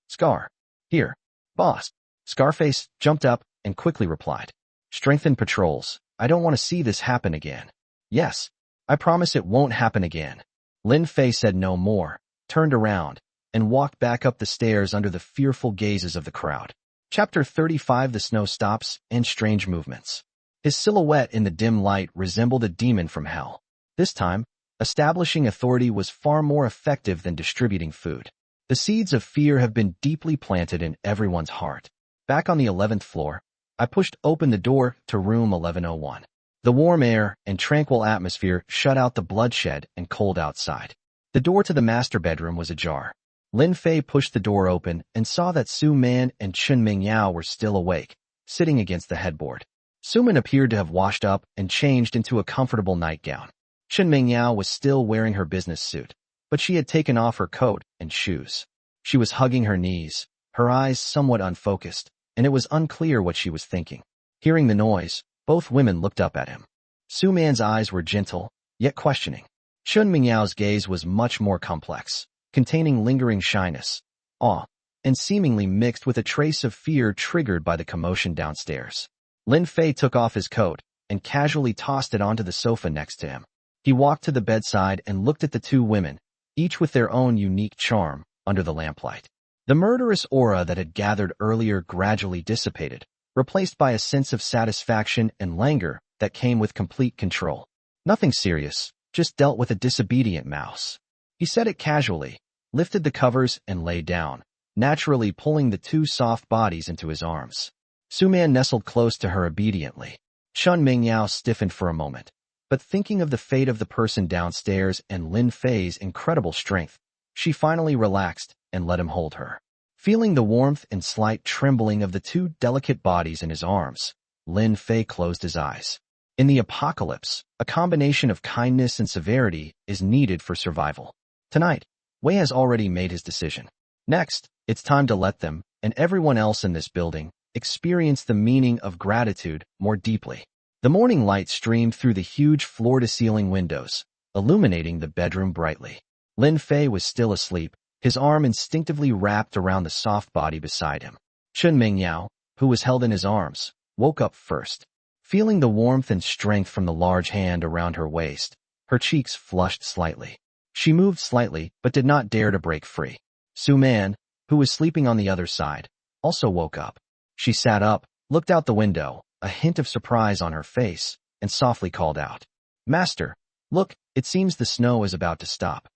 Scar. Here. Boss. Scarface jumped up and quickly replied. Strengthen patrols. I don't want to see this happen again. Yes. I promise it won't happen again. Lin Fei said no more, turned around, and walked back up the stairs under the fearful gazes of the crowd. Chapter 35 The Snow Stops and Strange Movements. His silhouette in the dim light resembled a demon from hell. This time, establishing authority was far more effective than distributing food. The seeds of fear have been deeply planted in everyone's heart. Back on the 11th floor, I pushed open the door to room 1101. The warm air and tranquil atmosphere shut out the bloodshed and cold outside. The door to the master bedroom was ajar. Lin Fei pushed the door open and saw that Su Man and Chun Mingyao were still awake, sitting against the headboard. Su Man appeared to have washed up and changed into a comfortable nightgown. Chun Mingyao was still wearing her business suit, but she had taken off her coat and shoes. She was hugging her knees, her eyes somewhat unfocused, and it was unclear what she was thinking. Hearing the noise, both women looked up at him. Su Man's eyes were gentle, yet questioning. Chun Mingyao's gaze was much more complex, containing lingering shyness, awe, and seemingly mixed with a trace of fear triggered by the commotion downstairs. Lin Fei took off his coat and casually tossed it onto the sofa next to him. He walked to the bedside and looked at the two women, each with their own unique charm, under the lamplight. The murderous aura that had gathered earlier gradually dissipated, replaced by a sense of satisfaction and languor that came with complete control. Nothing serious, just dealt with a disobedient mouse. He said it casually, lifted the covers and lay down, naturally pulling the two soft bodies into his arms. Su Man nestled close to her obediently. Chun Mingyao stiffened for a moment, but thinking of the fate of the person downstairs and Lin Fei's incredible strength, she finally relaxed and let him hold her. Feeling the warmth and slight trembling of the two delicate bodies in his arms, Lin Fei closed his eyes. In the apocalypse, a combination of kindness and severity is needed for survival. Tonight, Wei has already made his decision. Next, it's time to let them, and everyone else in this building, experience the meaning of gratitude more deeply. The morning light streamed through the huge floor-to-ceiling windows, illuminating the bedroom brightly. Lin Fei was still asleep, his arm instinctively wrapped around the soft body beside him. Chun Mingyao, who was held in his arms, woke up first. Feeling the warmth and strength from the large hand around her waist, her cheeks flushed slightly. She moved slightly, but did not dare to break free. Su Man, who was sleeping on the other side, also woke up. She sat up, looked out the window, a hint of surprise on her face, and softly called out, "Master, Look, it seems the snow is about to stop.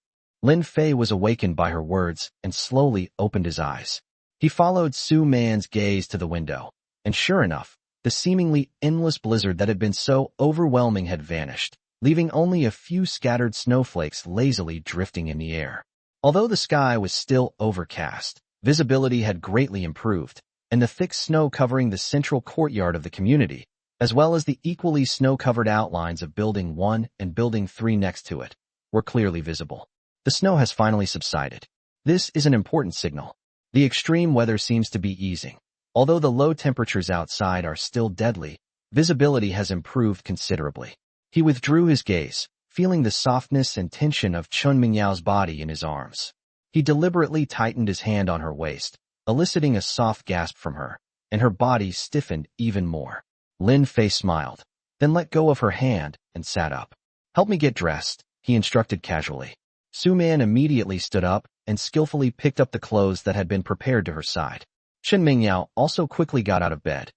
Lin Fei was awakened by her words and slowly opened his eyes. He followed Su Man's gaze to the window, and sure enough, the seemingly endless blizzard that had been so overwhelming had vanished, leaving only a few scattered snowflakes lazily drifting in the air. Although the sky was still overcast, visibility had greatly improved, and the thick snow covering the central courtyard of the community, as well as the equally snow-covered outlines of Building 1 and Building 3 next to it, were clearly visible. The snow has finally subsided. This is an important signal. The extreme weather seems to be easing. Although the low temperatures outside are still deadly, visibility has improved considerably. He withdrew his gaze, feeling the softness and tension of Chun Mingyao's body in his arms. He deliberately tightened his hand on her waist, eliciting a soft gasp from her, and her body stiffened even more. Lin Fei smiled, then let go of her hand and sat up. "Help me get dressed," he instructed casually. Su Man immediately stood up and skillfully picked up the clothes that had been prepared to her side. Chun Mingyao also quickly got out of bed.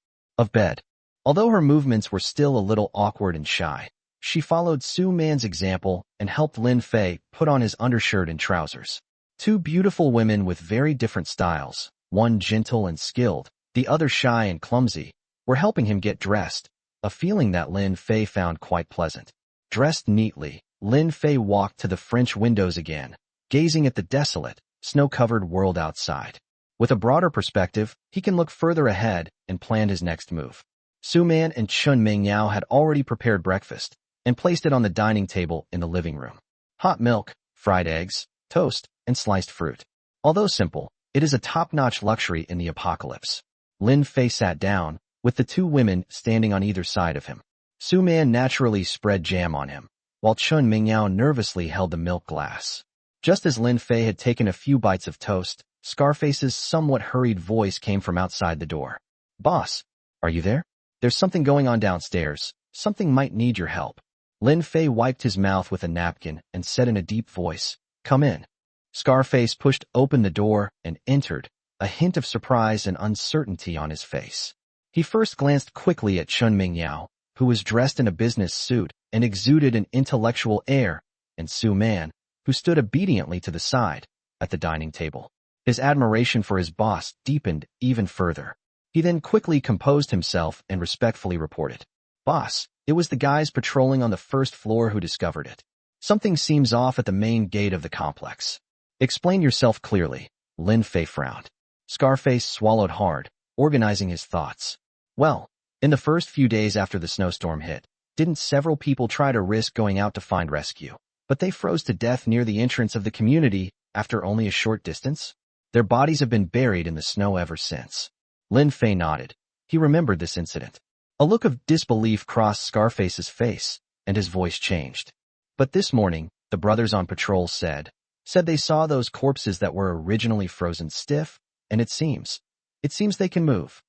Although her movements were still a little awkward and shy, she followed Su Man's example and helped Lin Fei put on his undershirt and trousers. Two beautiful women with very different styles, one gentle and skilled, the other shy and clumsy, were helping him get dressed, a feeling that Lin Fei found quite pleasant. Dressed neatly, Lin Fei walked to the French windows again, gazing at the desolate, snow-covered world outside. With a broader perspective, he can look further ahead and plan his next move. Su Man and Chun Mingyao had already prepared breakfast and placed it on the dining table in the living room. Hot milk, fried eggs, toast, and sliced fruit. Although simple, it is a top-notch luxury in the apocalypse. Lin Fei sat down, with the two women standing on either side of him. Su Man naturally spread jam on him, while Chun Mingyao nervously held the milk glass. Just as Lin Fei had taken a few bites of toast, Scarface's somewhat hurried voice came from outside the door. "Boss, are you there? There's something going on downstairs. Something might need your help." Lin Fei wiped his mouth with a napkin and said in a deep voice, "Come in." Scarface pushed open the door and entered, a hint of surprise and uncertainty on his face. He first glanced quickly at Chun Mingyao, who was dressed in a business suit and exuded an intellectual air, and Su Man, who stood obediently to the side, at the dining table. His admiration for his boss deepened even further. He then quickly composed himself and respectfully reported, "Boss, it was the guys patrolling on the first floor who discovered it. Something seems off at the main gate of the complex." "Explain yourself clearly," Lin Fei frowned. Scarface swallowed hard, organizing his thoughts. "Well, in the first few days after the snowstorm hit, didn't several people try to risk going out to find rescue? But they froze to death near the entrance of the community after only a short distance. Their bodies have been buried in the snow ever since." Lin Fei nodded. He remembered this incident. A look of disbelief crossed Scarface's face, and his voice changed. "But this morning, the brothers on patrol said they saw those corpses that were originally frozen stiff, and it seems they can move."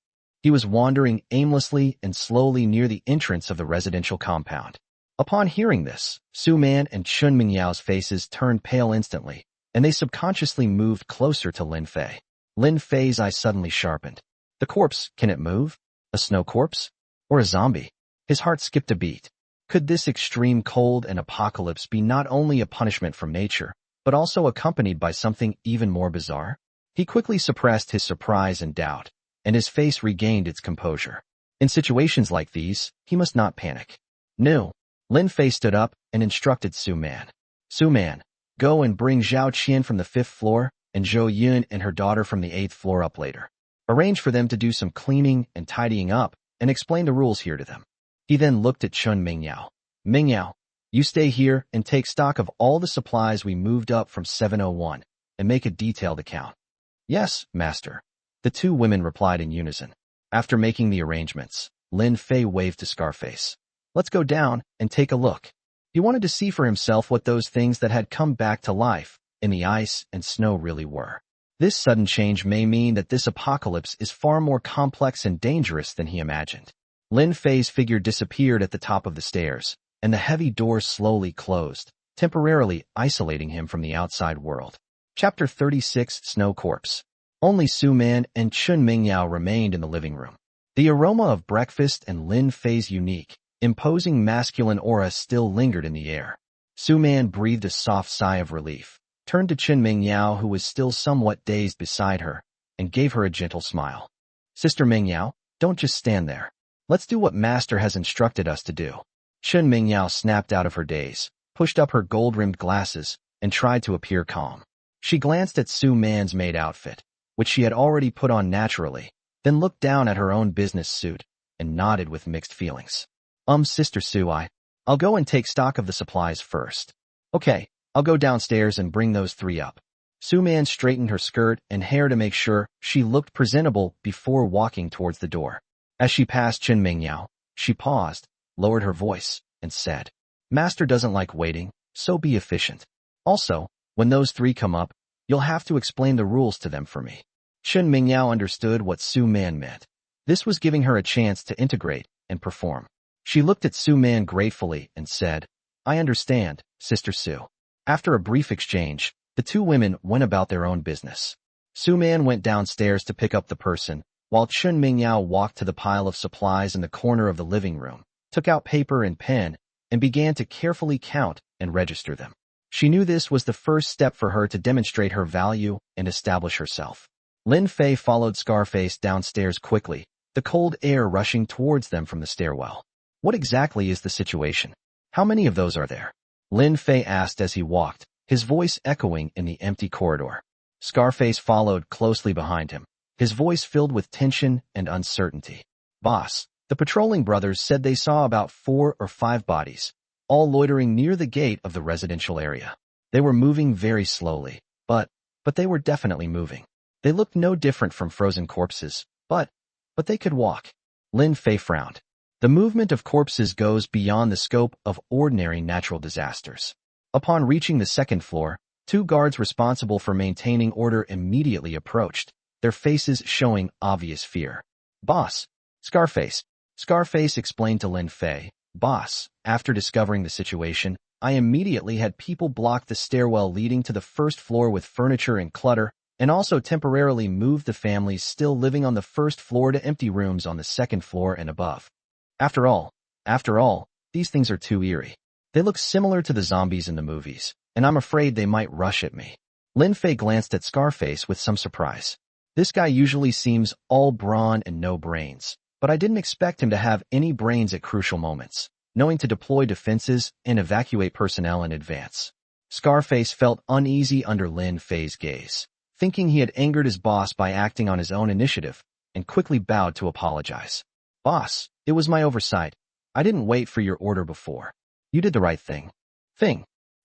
He was wandering aimlessly and slowly near the entrance of the residential compound. Upon hearing this, Su Man and Chun Mingyao's faces turned pale instantly, and they subconsciously moved closer to Lin Fei. Lin Fei's eyes suddenly sharpened. The corpse, can it move? A snow corpse? Or a zombie? His heart skipped a beat. Could this extreme cold and apocalypse be not only a punishment from nature, but also accompanied by something even more bizarre? He quickly suppressed his surprise and doubt, and his face regained its composure. In situations like these, he must not panic. "No." Lin Fei stood up and instructed Su Man. "Su Man, go and bring Zhao Qian from the 5th floor and Zhou Yun and her daughter from the 8th floor up later. Arrange for them to do some cleaning and tidying up and explain the rules here to them." He then looked at Chun Mingyao. "Mingyao, you stay here and take stock of all the supplies we moved up from 701 and make a detailed account." "Yes, master," the two women replied in unison. After making the arrangements, Lin Fei waved to Scarface. "Let's go down and take a look." He wanted to see for himself what those things that had come back to life in the ice and snow really were. This sudden change may mean that this apocalypse is far more complex and dangerous than he imagined. Lin Fei's figure disappeared at the top of the stairs, and the heavy door slowly closed, temporarily isolating him from the outside world. Chapter 36: Snow Corpse. Only Su Man and Chun Mingyao remained in the living room. The aroma of breakfast and Lin Fei's unique, imposing masculine aura still lingered in the air. Su Man breathed a soft sigh of relief, turned to Chen Mingyao, who was still somewhat dazed beside her, and gave her a gentle smile. Sister Mingyao, don't just stand there. Let's do what Master has instructed us to do. Chen Mingyao snapped out of her daze, pushed up her gold-rimmed glasses, and tried to appear calm. She glanced at Su Man's maid outfit, which she had already put on naturally, then looked down at her own business suit, and nodded with mixed feelings. Sister Su, I'll go and take stock of the supplies first. Okay, I'll go downstairs and bring those three up. Su Man straightened her skirt and hair to make sure she looked presentable before walking towards the door. As she passed Chen Mingyao, she paused, lowered her voice, and said, Master doesn't like waiting, so be efficient. Also, when those three come up, you'll have to explain the rules to them for me. Chen Mingyao understood what Su Man meant. This was giving her a chance to integrate and perform. She looked at Su Man gratefully and said, I understand, Sister Su. After a brief exchange, the two women went about their own business. Su Man went downstairs to pick up the person, while Chen Mingyao walked to the pile of supplies in the corner of the living room, took out paper and pen, and began to carefully count and register them. She knew this was the first step for her to demonstrate her value and establish herself. Lin Fei followed Scarface downstairs quickly, the cold air rushing towards them from the stairwell. What exactly is the situation? How many of those are there? Lin Fei asked as he walked, his voice echoing in the empty corridor. Scarface followed closely behind him, his voice filled with tension and uncertainty. Boss, the patrolling brothers said they saw about 4 or 5 bodies, all loitering near the gate of the residential area. They were moving very slowly, but they were definitely moving. They looked no different from frozen corpses, but they could walk. Lin Fei frowned. The movement of corpses goes beyond the scope of ordinary natural disasters. Upon reaching the second floor, 2 guards responsible for maintaining order immediately approached, their faces showing obvious fear. Boss, Scarface explained to Lin Fei. Boss, after discovering the situation, I immediately had people block the stairwell leading to the first floor with furniture and clutter, and also temporarily moved the families still living on the first floor to empty rooms on the second floor and above. After all, these things are too eerie. They look similar to the zombies in the movies, and I'm afraid they might rush at me. Lin Fei glanced at Scarface with some surprise. This guy usually seems all brawn and no brains, but I didn't expect him to have any brains at crucial moments, knowing to deploy defenses and evacuate personnel in advance. Scarface felt uneasy under Lin Fei's gaze, thinking he had angered his boss by acting on his own initiative, and quickly bowed to apologize. Boss, it was my oversight. I didn't wait for your order before. You did the right thing.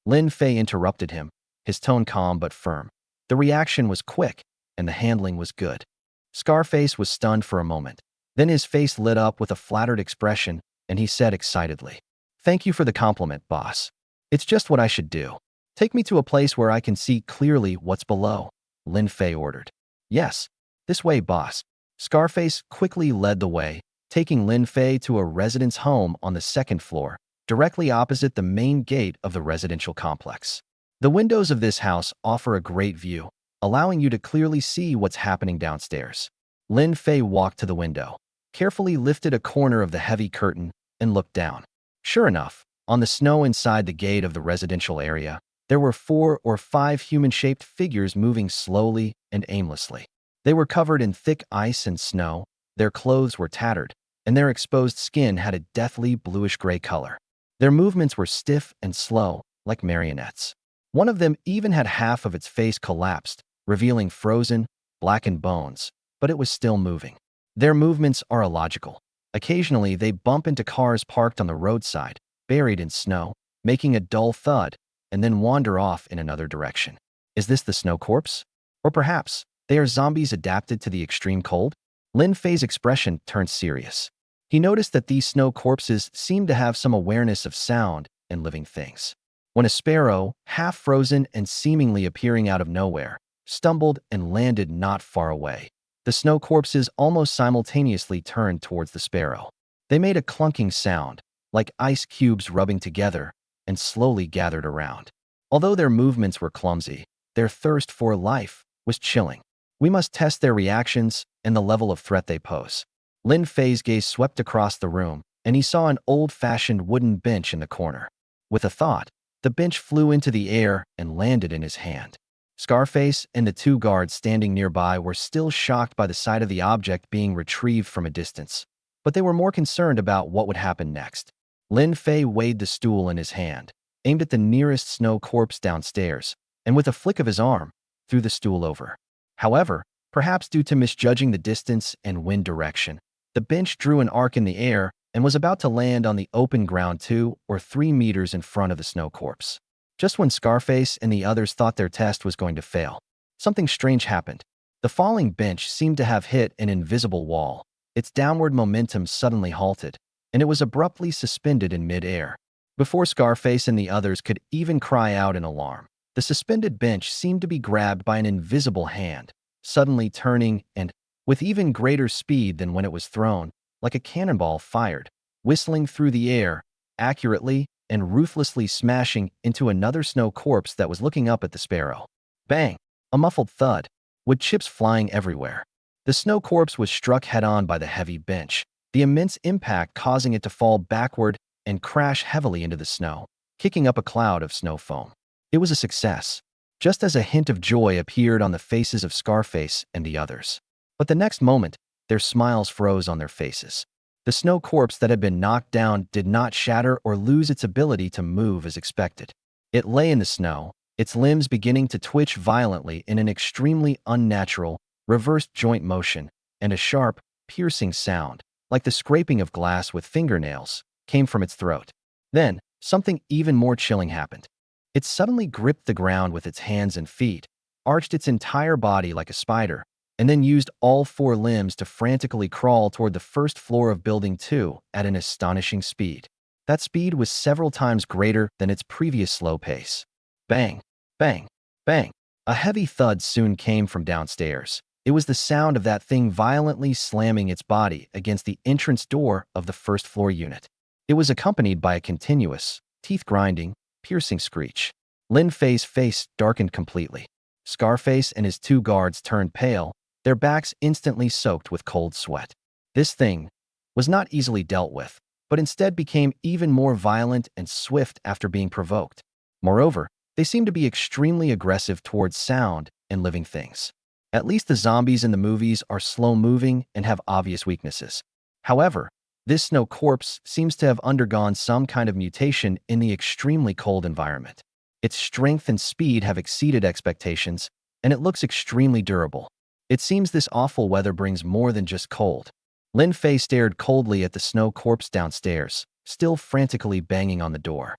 Lin Fei interrupted him, his tone calm but firm. The reaction was quick, and the handling was good. Scarface was stunned for a moment. Then his face lit up with a flattered expression, and he said excitedly, Thank you for the compliment, boss. It's just what I should do. Take me to a place where I can see clearly what's below, Lin Fei ordered. Yes, this way, boss. Scarface quickly led the way, taking Lin Fei to a residence home on the second floor, directly opposite the main gate of the residential complex. The windows of this house offer a great view, allowing you to clearly see what's happening downstairs. Lin Fei walked to the window, carefully lifted a corner of the heavy curtain, and looked down. Sure enough, on the snow inside the gate of the residential area, there were 4 or 5 human-shaped figures moving slowly and aimlessly. They were covered in thick ice and snow, their clothes were tattered, and their exposed skin had a deathly bluish-gray color. Their movements were stiff and slow, like marionettes. One of them even had half of its face collapsed, revealing frozen, blackened bones, but it was still moving. Their movements are illogical. Occasionally, they bump into cars parked on the roadside, buried in snow, making a dull thud, and then wander off in another direction. Is this the snow corpse? Or perhaps they are zombies adapted to the extreme cold? Lin Fei's expression turned serious. He noticed that these snow corpses seemed to have some awareness of sound and living things. When a sparrow, half frozen and seemingly appearing out of nowhere, stumbled and landed not far away, the snow corpses almost simultaneously turned towards the sparrow. They made a clunking sound, like ice cubes rubbing together, and slowly gathered around. Although their movements were clumsy, their thirst for life was chilling. We must test their reactions and the level of threat they pose. Lin Fei's gaze swept across the room, and he saw an old-fashioned wooden bench in the corner. With a thought, The bench flew into the air and landed in his hand. Scarface and the two guards standing nearby were still shocked by the sight of the object being retrieved from a distance, but they were more concerned about what would happen next. Lin Fei weighed the stool in his hand, aimed at the nearest snow corpse downstairs, and with a flick of his arm, threw the stool over. However, perhaps due to misjudging the distance and wind direction, the bench drew an arc in the air and was about to land on the open ground 2 or 3 meters in front of the snow corpse. Just when Scarface and the others thought their test was going to fail, something strange happened. The falling bench seemed to have hit an invisible wall. Its downward momentum suddenly halted, and it was abruptly suspended in mid-air. Before Scarface and the others could even cry out in alarm, the suspended bench seemed to be grabbed by an invisible hand, suddenly turning and, with even greater speed than when it was thrown, like a cannonball fired, whistling through the air, accurately and ruthlessly smashing into another snow corpse that was looking up at the sparrow. Bang! A muffled thud, with chips flying everywhere. The snow corpse was struck head-on by the heavy bench, the immense impact causing it to fall backward and crash heavily into the snow, kicking up a cloud of snow foam. It was a success, just as a hint of joy appeared on the faces of Scarface and the others. But the next moment, their smiles froze on their faces. The snow corpse that had been knocked down did not shatter or lose its ability to move as expected. It lay in the snow, its limbs beginning to twitch violently in an extremely unnatural, reversed joint motion, and a sharp, piercing sound, like the scraping of glass with fingernails, came from its throat. Then, something even more chilling happened. It suddenly gripped the ground with its hands and feet, arched its entire body like a spider, and then used all 4 limbs to frantically crawl toward the first floor of Building 2 at an astonishing speed. That speed was several times greater than its previous slow pace. Bang! Bang! Bang! A heavy thud soon came from downstairs. It was the sound of that thing violently slamming its body against the entrance door of the first-floor unit. It was accompanied by a continuous, teeth-grinding, piercing screech. Lin Fei's face darkened completely. Scarface and his 2 guards turned pale, their backs instantly soaked with cold sweat. This thing was not easily dealt with, but instead became even more violent and swift after being provoked. Moreover, they seemed to be extremely aggressive towards sound and living things. At least the zombies in the movies are slow-moving and have obvious weaknesses. However, this snow corpse seems to have undergone some kind of mutation in the extremely cold environment. Its strength and speed have exceeded expectations, and it looks extremely durable. It seems this awful weather brings more than just cold. Lin Fei stared coldly at the snow corpse downstairs, still frantically banging on the door.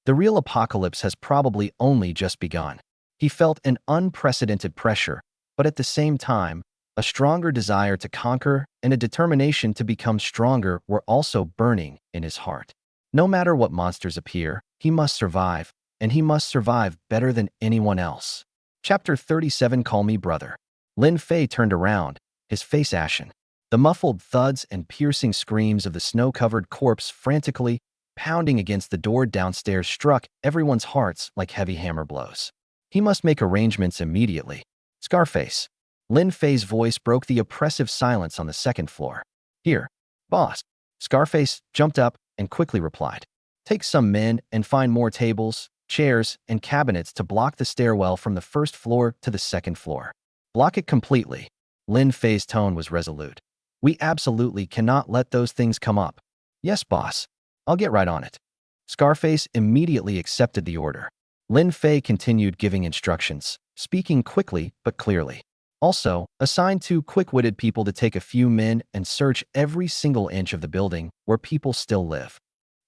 The real apocalypse has probably only just begun. He felt an unprecedented pressure, but at the same time, a stronger desire to conquer and a determination to become stronger were also burning in his heart. No matter what monsters appear, he must survive, and he must survive better than anyone else. Chapter 37. Call Me Brother. Lin Fei turned around, his face ashen. The muffled thuds and piercing screams of the snow-covered corpse frantically pounding against the door downstairs struck everyone's hearts like heavy hammer blows. He must make arrangements immediately. Scarface. Lin Fei's voice broke the oppressive silence on the second floor. Here, boss. Scarface jumped up and quickly replied. Take some men and find more tables, chairs, and cabinets to block the stairwell from the first floor to the second floor. Block it completely. Lin Fei's tone was resolute. We absolutely cannot let those things come up. Yes, boss. I'll get right on it. Scarface immediately accepted the order. Lin Fei continued giving instructions, speaking quickly but clearly. Also, assign 2 quick-witted people to take a few men and search every single inch of the building where people still live.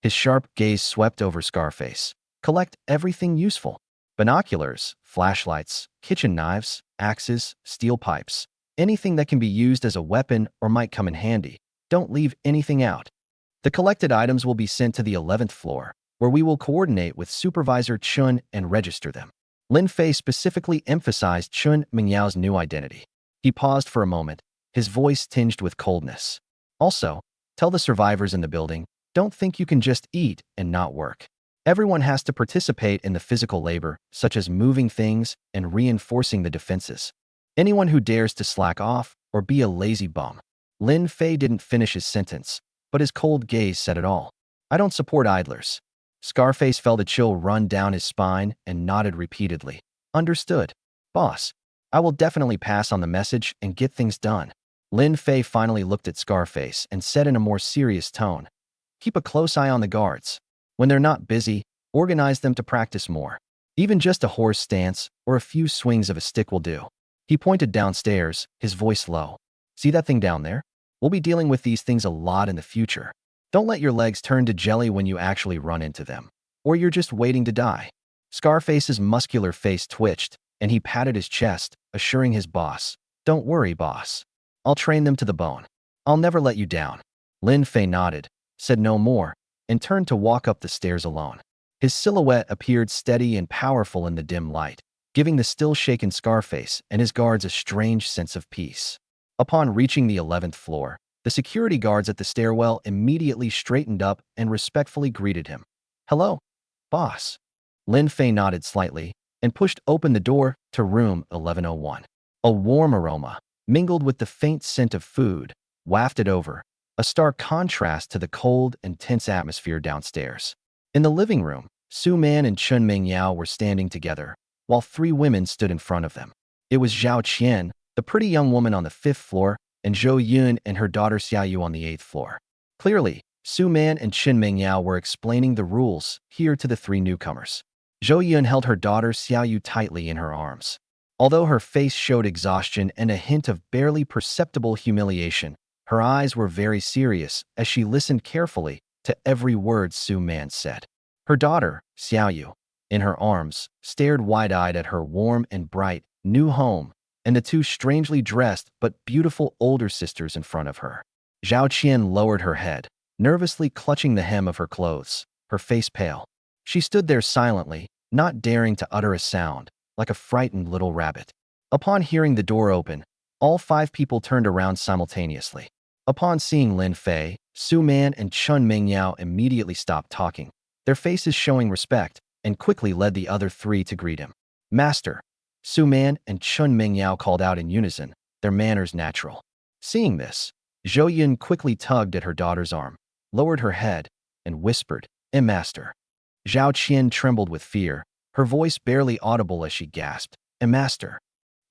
His sharp gaze swept over Scarface. Collect everything useful. Binoculars, flashlights, kitchen knives, axes, steel pipes. Anything that can be used as a weapon or might come in handy. Don't leave anything out. The collected items will be sent to the 11th floor, where we will coordinate with Supervisor Chun and register them. Lin Fei specifically emphasized Chun Mingyao's new identity. He paused for a moment, his voice tinged with coldness. Also, tell the survivors in the building, don't think you can just eat and not work. Everyone has to participate in the physical labor, such as moving things and reinforcing the defenses. Anyone who dares to slack off or be a lazy bum. Lin Fei didn't finish his sentence, but his cold gaze said it all. I don't support idlers. Scarface felt a chill run down his spine and nodded repeatedly. Understood. Boss, I will definitely pass on the message and get things done. Lin Fei finally looked at Scarface and said in a more serious tone, keep a close eye on the guards. When they're not busy, organize them to practice more. Even just a horse stance or a few swings of a stick will do. He pointed downstairs, his voice low. See that thing down there? We'll be dealing with these things a lot in the future. Don't let your legs turn to jelly when you actually run into them, or you're just waiting to die. Scarface's muscular face twitched, and he patted his chest, assuring his boss, don't worry, boss. I'll train them to the bone. I'll never let you down. Lin Fei nodded, said no more, and turned to walk up the stairs alone. His silhouette appeared steady and powerful in the dim light, giving the still-shaken Scarface and his guards a strange sense of peace. Upon reaching the 11th floor, the security guards at the stairwell immediately straightened up and respectfully greeted him. Hello, boss. Lin Fei nodded slightly and pushed open the door to room 1101. A warm aroma, mingled with the faint scent of food, wafted over, a stark contrast to the cold and tense atmosphere downstairs. In the living room, Su Man and Chun Mingyao were standing together, while three women stood in front of them. It was Zhao Qian, the pretty young woman on the 5th floor, and Zhou Yun and her daughter Xiaoyu on the 8th floor. Clearly, Su Man and Qin Mingyao were explaining the rules here to the three newcomers. Zhou Yun held her daughter Xiaoyu tightly in her arms. Although her face showed exhaustion and a hint of barely perceptible humiliation, her eyes were very serious as she listened carefully to every word Su Man said. Her daughter, Xiaoyu, in her arms, stared wide-eyed at her warm and bright new home and the two strangely dressed but beautiful older sisters in front of her. Zhao Qian lowered her head, nervously clutching the hem of her clothes, her face pale. She stood there silently, not daring to utter a sound, like a frightened little rabbit. Upon hearing the door open, all five people turned around simultaneously. Upon seeing Lin Fei, Su Man and Chun Mingyao immediately stopped talking, their faces showing respect, and quickly led the other three to greet him. Master, Su Man and Chun Mingyao called out in unison, their manners natural. Seeing this, Zhou Yun quickly tugged at her daughter's arm, lowered her head, and whispered, Master. Zhao Qian trembled with fear, her voice barely audible as she gasped, Master.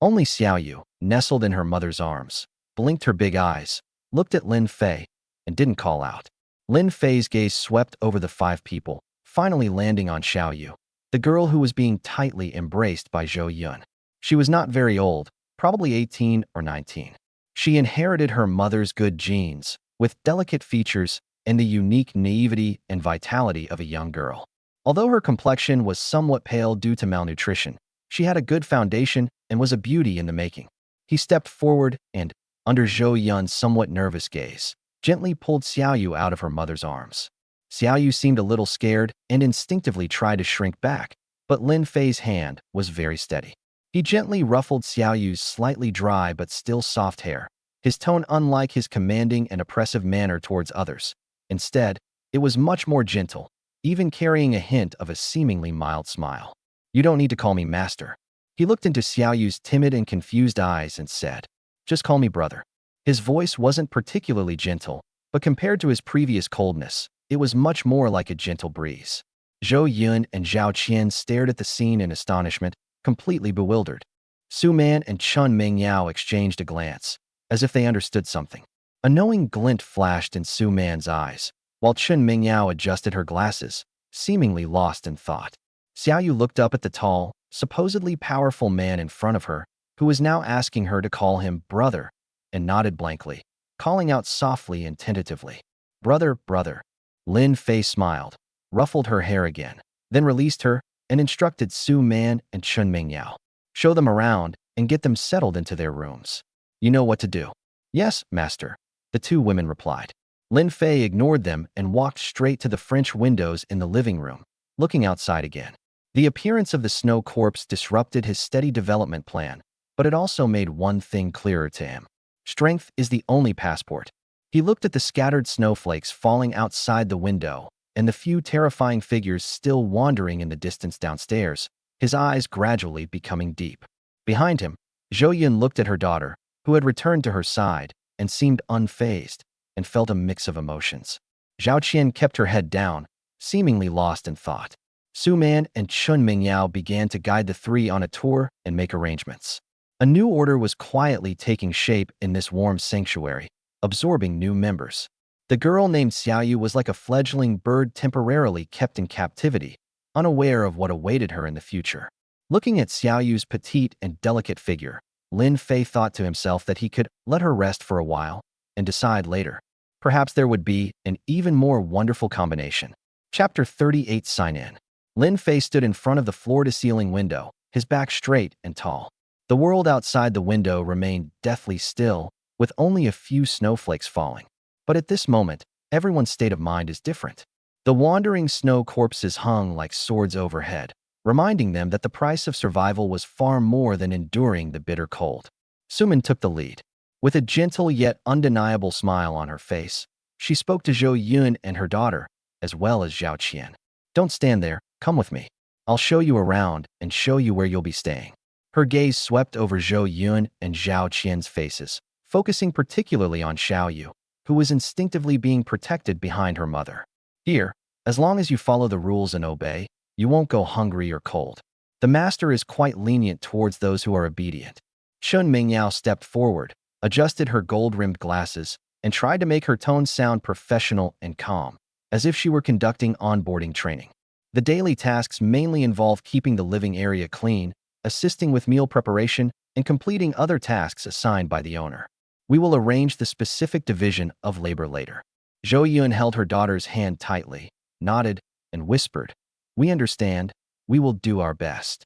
Only Xiaoyu, nestled in her mother's arms, blinked her big eyes, looked at Lin Fei, and didn't call out. Lin Fei's gaze swept over the five people, finally landing on Xiaoyu, the girl who was being tightly embraced by Zhou Yun. She was not very old, probably 18 or 19. She inherited her mother's good genes, with delicate features and the unique naivety and vitality of a young girl. Although her complexion was somewhat pale due to malnutrition, she had a good foundation and was a beauty in the making. He stepped forward and, under Zhou Yun's somewhat nervous gaze, gently pulled Xiaoyu out of her mother's arms. Xiaoyu seemed a little scared and instinctively tried to shrink back, but Lin Fei's hand was very steady. He gently ruffled Xiaoyu's slightly dry but still soft hair, his tone unlike his commanding and oppressive manner towards others. Instead, it was much more gentle, even carrying a hint of a seemingly mild smile. You don't need to call me master. He looked into Xiaoyu's timid and confused eyes and said, just call me brother. His voice wasn't particularly gentle, but compared to his previous coldness, it was much more like a gentle breeze. Zhou Yun and Zhao Qian stared at the scene in astonishment, completely bewildered. Su Man and Chun Mingyao exchanged a glance, as if they understood something. A knowing glint flashed in Su Man's eyes, while Chun Mingyao adjusted her glasses, seemingly lost in thought. Xiaoyu looked up at the tall, supposedly powerful man in front of her, who was now asking her to call him brother, and nodded blankly, calling out softly and tentatively, Brother, brother. Lin Fei smiled, ruffled her hair again, then released her and instructed Su Man and Chun Mingyao. Show them around and get them settled into their rooms. You know what to do. Yes, master, the two women replied. Lin Fei ignored them and walked straight to the French windows in the living room, looking outside again. The appearance of the snow corpse disrupted his steady development plan, but it also made one thing clearer to him. Strength is the only passport. He looked at the scattered snowflakes falling outside the window and the few terrifying figures still wandering in the distance downstairs, his eyes gradually becoming deep. Behind him, Zhou Yun looked at her daughter, who had returned to her side and seemed unfazed, and felt a mix of emotions. Zhao Qian kept her head down, seemingly lost in thought. Su Man and Chun Mingyao began to guide the three on a tour and make arrangements. A new order was quietly taking shape in this warm sanctuary, absorbing new members. The girl named Xiaoyu was like a fledgling bird temporarily kept in captivity, unaware of what awaited her in the future. Looking at Xiaoyu's petite and delicate figure, Lin Fei thought to himself that he could let her rest for a while and decide later. Perhaps there would be an even more wonderful combination. Chapter 38 Sign In. Lin Fei stood in front of the floor-to-ceiling window, his back straight and tall. The world outside the window remained deathly still, with only a few snowflakes falling. But at this moment, everyone's state of mind is different. The wandering snow corpses hung like swords overhead, reminding them that the price of survival was far more than enduring the bitter cold. Suman took the lead. With a gentle yet undeniable smile on her face, she spoke to Zhou Yun and her daughter, as well as Zhao Qian. Don't stand there, come with me. I'll show you around and show you where you'll be staying. Her gaze swept over Zhou Yun and Zhao Qian's faces, focusing particularly on Xiaoyu, who was instinctively being protected behind her mother. Here, as long as you follow the rules and obey, you won't go hungry or cold. The master is quite lenient towards those who are obedient. Chun Mingyao stepped forward, adjusted her gold-rimmed glasses, and tried to make her tone sound professional and calm, as if she were conducting onboarding training. The daily tasks mainly involve keeping the living area clean, assisting with meal preparation, and completing other tasks assigned by the owner. We will arrange the specific division of labor later. Zhou Yun held her daughter's hand tightly, nodded, and whispered, "We understand. We will do our best."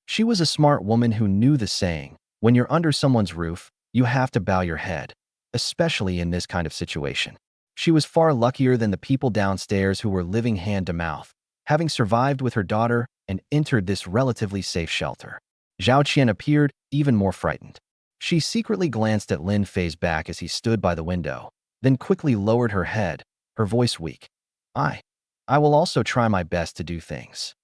She was a smart woman who knew the saying, when you're under someone's roof, you have to bow your head, especially in this kind of situation. She was far luckier than the people downstairs who were living hand to mouth, having survived with her daughter and entered this relatively safe shelter. Zhao Qian appeared even more frightened. She secretly glanced at Lin Fei's back as he stood by the window, then quickly lowered her head, her voice weak. I will also try my best to do things."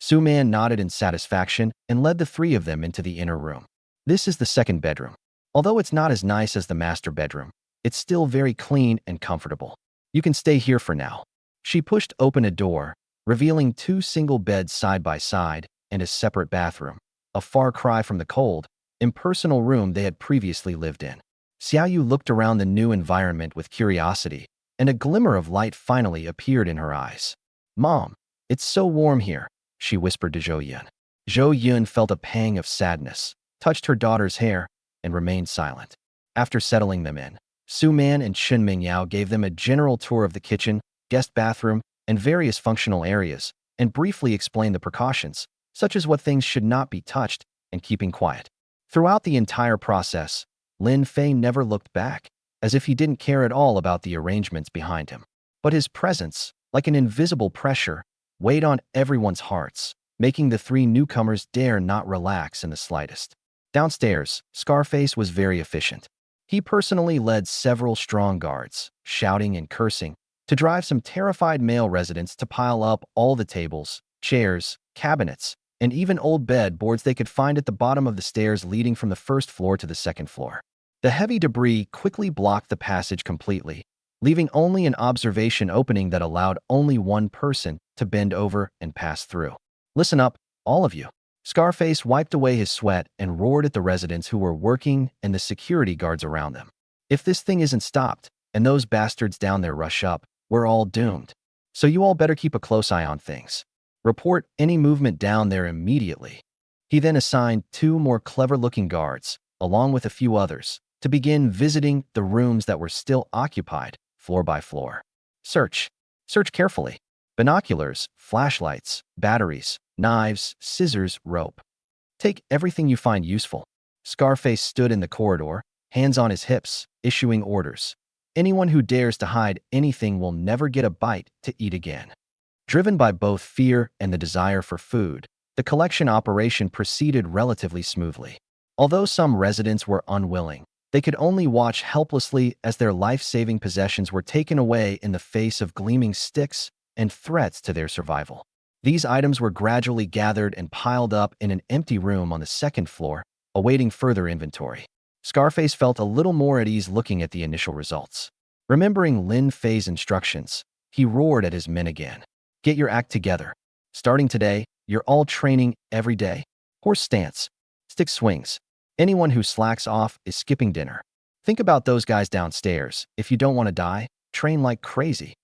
Su Man nodded in satisfaction and led the three of them into the inner room. This is the second bedroom. Although it's not as nice as the master bedroom, it's still very clean and comfortable. You can stay here for now. She pushed open a door, revealing two single beds side by side and a separate bathroom, a far cry from the cold, impersonal room they had previously lived in. Xiaoyu looked around the new environment with curiosity, and a glimmer of light finally appeared in her eyes. "Mom, it's so warm here," she whispered to Zhou Yun. Zhou Yun felt a pang of sadness, touched her daughter's hair, and remained silent. After settling them in, Su Man and Chun Mingyao gave them a general tour of the kitchen, guest bathroom, and various functional areas, and briefly explained the precautions, such as what things should not be touched and keeping quiet. Throughout the entire process, Lin Fei never looked back, as if he didn't care at all about the arrangements behind him. But his presence, like an invisible pressure, weighed on everyone's hearts, making the three newcomers dare not relax in the slightest. Downstairs, Scarface was very efficient. He personally led several strong guards, shouting and cursing, to drive some terrified male residents to pile up all the tables, chairs, cabinets, and even old bed boards they could find at the bottom of the stairs leading from the first floor to the second floor. The heavy debris quickly blocked the passage completely, leaving only an observation opening that allowed only one person to bend over and pass through. "Listen up, all of you." Scarface wiped away his sweat and roared at the residents who were working and the security guards around them. "If this thing isn't stopped, and those bastards down there rush up, we're all doomed. So you all better keep a close eye on things. Report any movement down there immediately." He then assigned two more clever-looking guards, along with a few others, to begin visiting the rooms that were still occupied, floor by floor. Search carefully. Binoculars, flashlights, batteries, knives, scissors, rope. Take everything you find useful. Scarface stood in the corridor, hands on his hips, issuing orders. Anyone who dares to hide anything will never get a bite to eat again. Driven by both fear and the desire for food, the collection operation proceeded relatively smoothly. Although some residents were unwilling, they could only watch helplessly as their life-saving possessions were taken away in the face of gleaming sticks and threats to their survival. These items were gradually gathered and piled up in an empty room on the second floor, awaiting further inventory. Scarface felt a little more at ease looking at the initial results. Remembering Lin Fei's instructions, he roared at his men again. Get your act together. Starting today, you're all training every day. Horse stance, stick swings. Anyone who slacks off is skipping dinner. Think about those guys downstairs. If you don't want to die, train like crazy.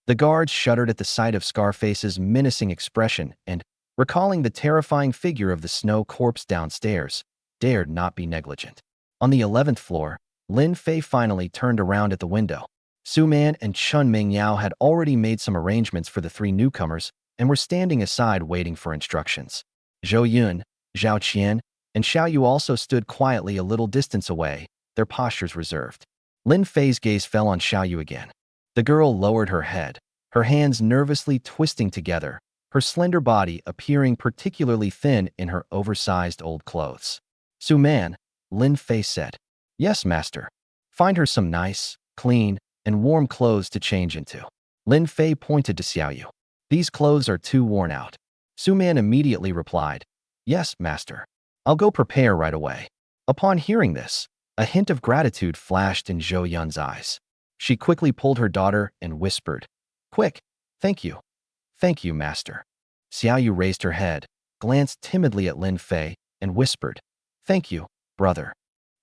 The guards shuddered at the sight of Scarface's menacing expression and, recalling the terrifying figure of the snow corpse downstairs, dared not be negligent. On the 11th floor, Lin Fei finally turned around at the window. Su Man and Chun Mingyao had already made some arrangements for the three newcomers and were standing aside waiting for instructions. Zhou Yun, Zhao Qian, and Xiao Yu also stood quietly a little distance away, their postures reserved. Lin Fei's gaze fell on Xiao Yu again. The girl lowered her head, her hands nervously twisting together, her slender body appearing particularly thin in her oversized old clothes. Su Man, Lin Fei said. Yes, master. Find her some nice, clean, and warm clothes to change into. Lin Fei pointed to Xiao Yu. These clothes are too worn out. Su Man immediately replied, Yes, master. I'll go prepare right away. Upon hearing this, a hint of gratitude flashed in Zhou Yun's eyes. She quickly pulled her daughter and whispered, Quick, thank you. Thank you, master. Xiao Yu raised her head, glanced timidly at Lin Fei, and whispered, Thank you, brother.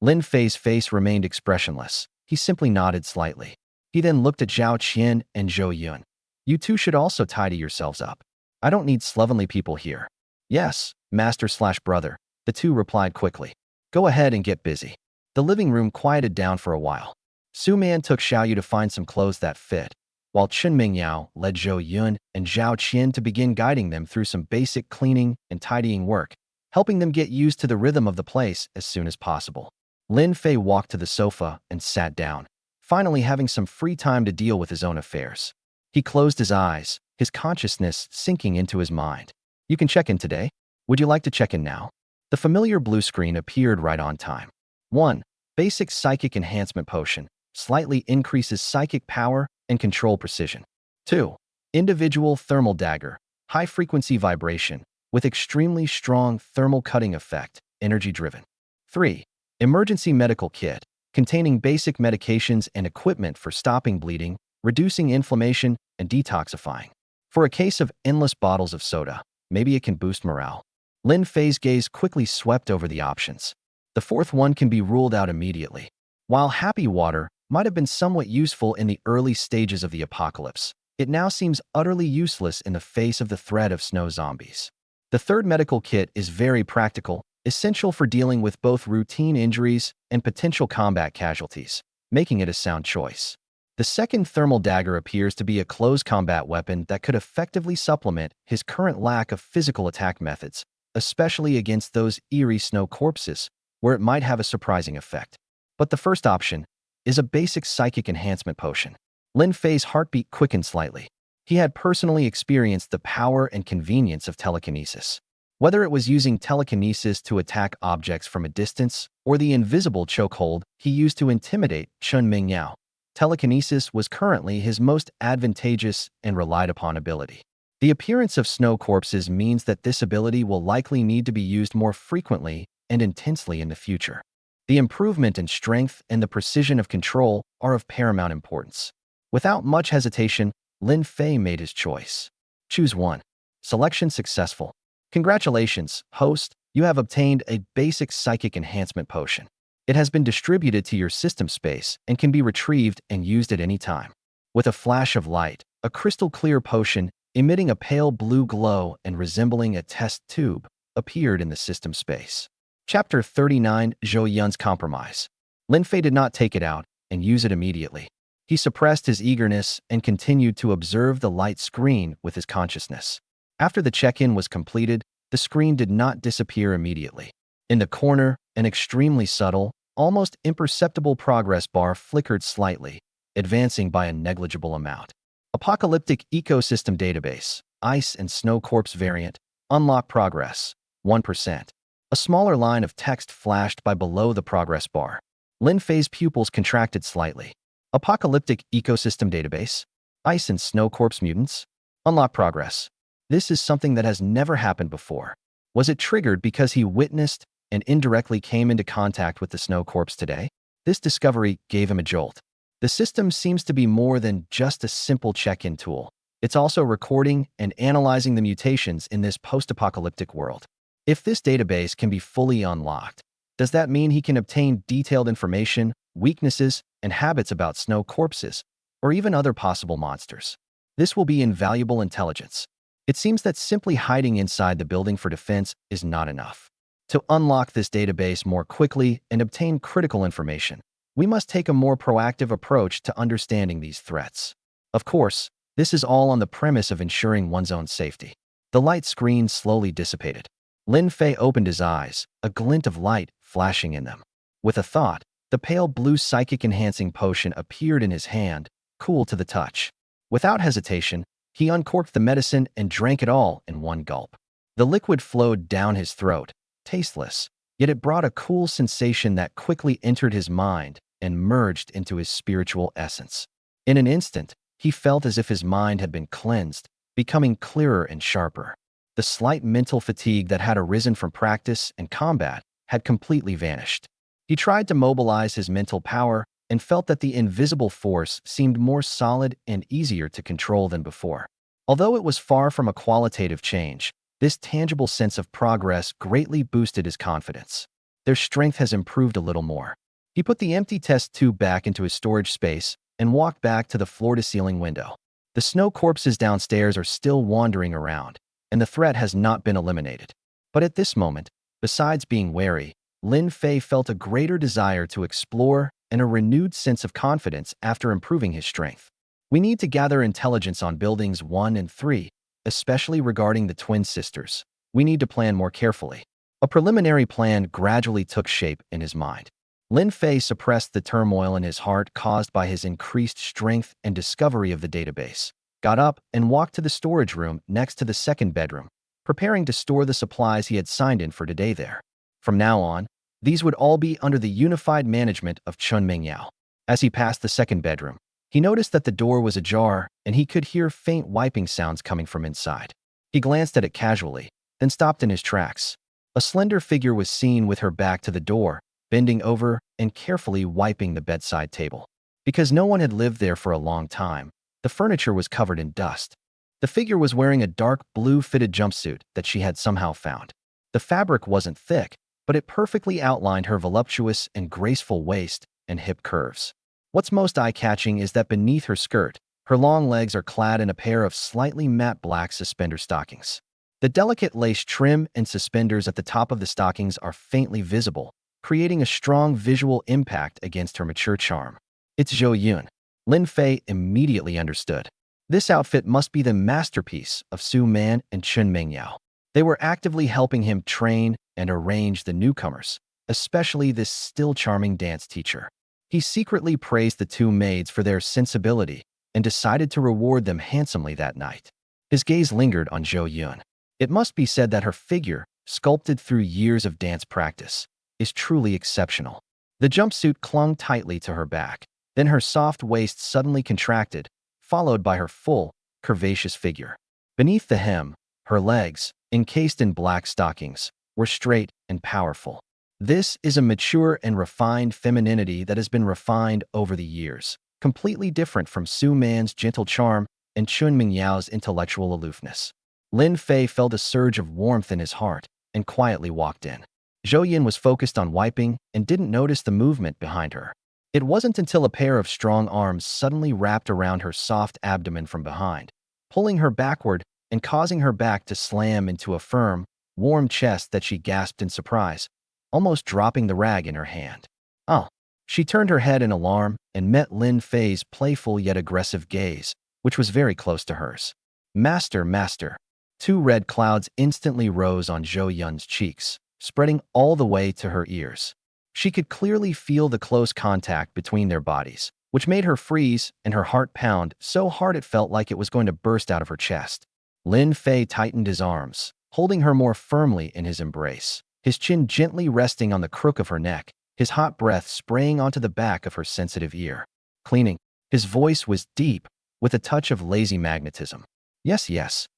Lin Fei's face remained expressionless. He simply nodded slightly. He then looked at Zhao Qian and Zhou Yun. You two should also tidy yourselves up. I don't need slovenly people here. Yes, master/brother, the two replied quickly. Go ahead and get busy. The living room quieted down for a while. Su Man took Xiao Yu to find some clothes that fit, while Chun Mingyao led Zhou Yun and Zhao Qian to begin guiding them through some basic cleaning and tidying work, helping them get used to the rhythm of the place as soon as possible. Lin Fei walked to the sofa and sat down, finally having some free time to deal with his own affairs. He closed his eyes, his consciousness sinking into his mind. You can check in today. Would you like to check in now? The familiar blue screen appeared right on time. 1. Basic Psychic Enhancement Potion. Slightly increases psychic power and control precision. 2. Individual Thermal Dagger. High-frequency vibration, with extremely strong thermal cutting effect, energy-driven. 3. Emergency Medical Kit, containing basic medications and equipment for stopping bleeding, reducing inflammation, and detoxifying. For a case of endless bottles of soda, maybe it can boost morale. Lin Fei's gaze quickly swept over the options. The fourth one can be ruled out immediately. While Happy Water might have been somewhat useful in the early stages of the apocalypse, it now seems utterly useless in the face of the threat of snow zombies. The third medical kit is very practical, essential for dealing with both routine injuries and potential combat casualties, making it a sound choice. The second thermal dagger appears to be a close combat weapon that could effectively supplement his current lack of physical attack methods, especially against those eerie snow corpses, where it might have a surprising effect. But the first option is a basic psychic enhancement potion. Lin Fei's heartbeat quickened slightly. He had personally experienced the power and convenience of telekinesis. Whether it was using telekinesis to attack objects from a distance or the invisible chokehold he used to intimidate Chun Mingyao, telekinesis was currently his most advantageous and relied upon ability. The appearance of snow corpses means that this ability will likely need to be used more frequently and intensely in the future. The improvement in strength and the precision of control are of paramount importance. Without much hesitation, Lin Fei made his choice. Choose one. Selection successful. Congratulations, host, you have obtained a basic psychic enhancement potion. It has been distributed to your system space and can be retrieved and used at any time. With a flash of light, a crystal clear potion emitting a pale blue glow and resembling a test tube appeared in the system space. Chapter 39, Zhou Yun's Compromise. Lin Fei did not take it out and use it immediately. He suppressed his eagerness and continued to observe the light screen with his consciousness. After the check-in was completed, the screen did not disappear immediately. In the corner, an extremely subtle, almost imperceptible progress bar flickered slightly, advancing by a negligible amount. Apocalyptic Ecosystem Database, Ice and Snow Corpse Variant, Unlock Progress, 1%. A smaller line of text flashed by below the progress bar. Lin Fei's pupils contracted slightly. Apocalyptic Ecosystem Database, Ice and Snow Corpse Mutants, Unlock Progress. This is something that has never happened before. Was it triggered because he witnessed and indirectly came into contact with the snow corpse today? This discovery gave him a jolt. The system seems to be more than just a simple check-in tool. It's also recording and analyzing the mutations in this post-apocalyptic world. If this database can be fully unlocked, does that mean he can obtain detailed information, weaknesses, and habits about snow corpses, or even other possible monsters? This will be invaluable intelligence. It seems that simply hiding inside the building for defense is not enough. To unlock this database more quickly and obtain critical information, we must take a more proactive approach to understanding these threats. Of course, this is all on the premise of ensuring one's own safety. The light screen slowly dissipated. Lin Fei opened his eyes, a glint of light flashing in them. With a thought, the pale blue psychic-enhancing potion appeared in his hand, cool to the touch. Without hesitation, he uncorked the medicine and drank it all in one gulp. The liquid flowed down his throat, tasteless, yet it brought a cool sensation that quickly entered his mind and merged into his spiritual essence. In an instant, he felt as if his mind had been cleansed, becoming clearer and sharper. The slight mental fatigue that had arisen from practice and combat had completely vanished. He tried to mobilize his mental power and felt that the invisible force seemed more solid and easier to control than before. Although it was far from a qualitative change, this tangible sense of progress greatly boosted his confidence. Their strength has improved a little more. He put the empty test tube back into his storage space and walked back to the floor-to-ceiling window. The snow corpses downstairs are still wandering around, and the threat has not been eliminated. But at this moment, besides being wary, Lin Fei felt a greater desire to explore and a renewed sense of confidence after improving his strength. We need to gather intelligence on buildings 1 and 3, especially regarding the twin sisters. We need to plan more carefully. A preliminary plan gradually took shape in his mind. Lin Fei suppressed the turmoil in his heart caused by his increased strength and discovery of the database, got up and walked to the storage room next to the second bedroom, preparing to store the supplies he had signed in for today there. From now on, these would all be under the unified management of Chun Mingyao. As he passed the second bedroom, he noticed that the door was ajar and he could hear faint wiping sounds coming from inside. He glanced at it casually, then stopped in his tracks. A slender figure was seen with her back to the door, bending over and carefully wiping the bedside table. Because no one had lived there for a long time, the furniture was covered in dust. The figure was wearing a dark blue fitted jumpsuit that she had somehow found. The fabric wasn't thick, but it perfectly outlined her voluptuous and graceful waist and hip curves. What's most eye-catching is that beneath her skirt, her long legs are clad in a pair of slightly matte black suspender stockings. The delicate lace trim and suspenders at the top of the stockings are faintly visible, creating a strong visual impact against her mature charm. It's Zhou Yun. Lin Fei immediately understood. This outfit must be the masterpiece of Su Man and Chun Mingyao. They were actively helping him train and arrange the newcomers, especially this still charming dance teacher. He secretly praised the two maids for their sensibility and decided to reward them handsomely that night. His gaze lingered on Zhou Yun. It must be said that her figure, sculpted through years of dance practice, is truly exceptional. The jumpsuit clung tightly to her back, then her soft waist suddenly contracted, followed by her full, curvaceous figure. Beneath the hem, her legs, encased in black stockings, were straight and powerful. This is a mature and refined femininity that has been refined over the years, completely different from Su Man's gentle charm and Chun Mingyao's intellectual aloofness. Lin Fei felt a surge of warmth in his heart and quietly walked in. Zhou Yun was focused on wiping and didn't notice the movement behind her. It wasn't until a pair of strong arms suddenly wrapped around her soft abdomen from behind, pulling her backward and causing her back to slam into a firm, warm chest that she gasped in surprise, almost dropping the rag in her hand. Oh! She turned her head in alarm and met Lin Fei's playful yet aggressive gaze, which was very close to hers. Master, master! Two red clouds instantly rose on Zhou Yun's cheeks, spreading all the way to her ears. She could clearly feel the close contact between their bodies, which made her freeze and her heart pound so hard it felt like it was going to burst out of her chest. Lin Fei tightened his arms, holding her more firmly in his embrace, his chin gently resting on the crook of her neck, his hot breath spraying onto the back of her sensitive ear. Cleaning. His voice was deep, with a touch of lazy magnetism. Yes, yes.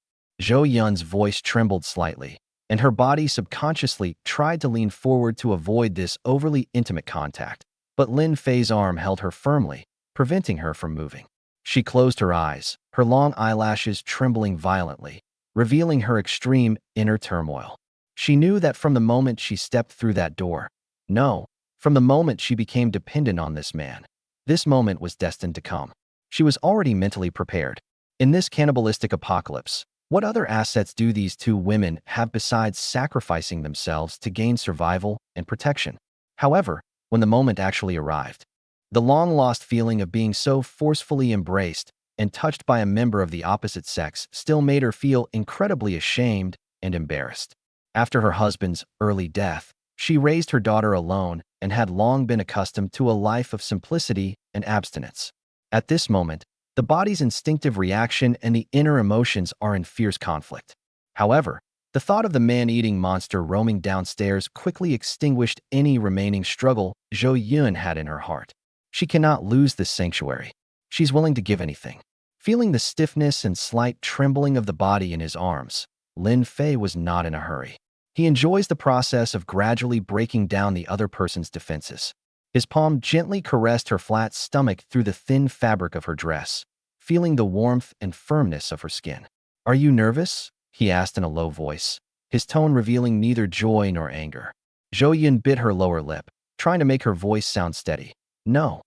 Zhou Yun's voice trembled slightly, and her body subconsciously tried to lean forward to avoid this overly intimate contact, but Lin Fei's arm held her firmly, preventing her from moving. She closed her eyes, her long eyelashes trembling violently, revealing her extreme inner turmoil. She knew that from the moment she stepped through that door, no, from the moment she became dependent on this man, this moment was destined to come. She was already mentally prepared. In this cannibalistic apocalypse, what other assets do these two women have besides sacrificing themselves to gain survival and protection? However, when the moment actually arrived, the long-lost feeling of being so forcefully embraced and touched by a member of the opposite sex still made her feel incredibly ashamed and embarrassed. After her husband's early death, she raised her daughter alone and had long been accustomed to a life of simplicity and abstinence. At this moment, the body's instinctive reaction and the inner emotions are in fierce conflict. However, the thought of the man-eating monster roaming downstairs quickly extinguished any remaining struggle Zhou Yun had in her heart. She cannot lose this sanctuary. She's willing to give anything. Feeling the stiffness and slight trembling of the body in his arms, Lin Fei was not in a hurry. He enjoys the process of gradually breaking down the other person's defenses. His palm gently caressed her flat stomach through the thin fabric of her dress, feeling the warmth and firmness of her skin. "Are you nervous?" he asked in a low voice, his tone revealing neither joy nor anger. Zhou Yun bit her lower lip, trying to make her voice sound steady. No,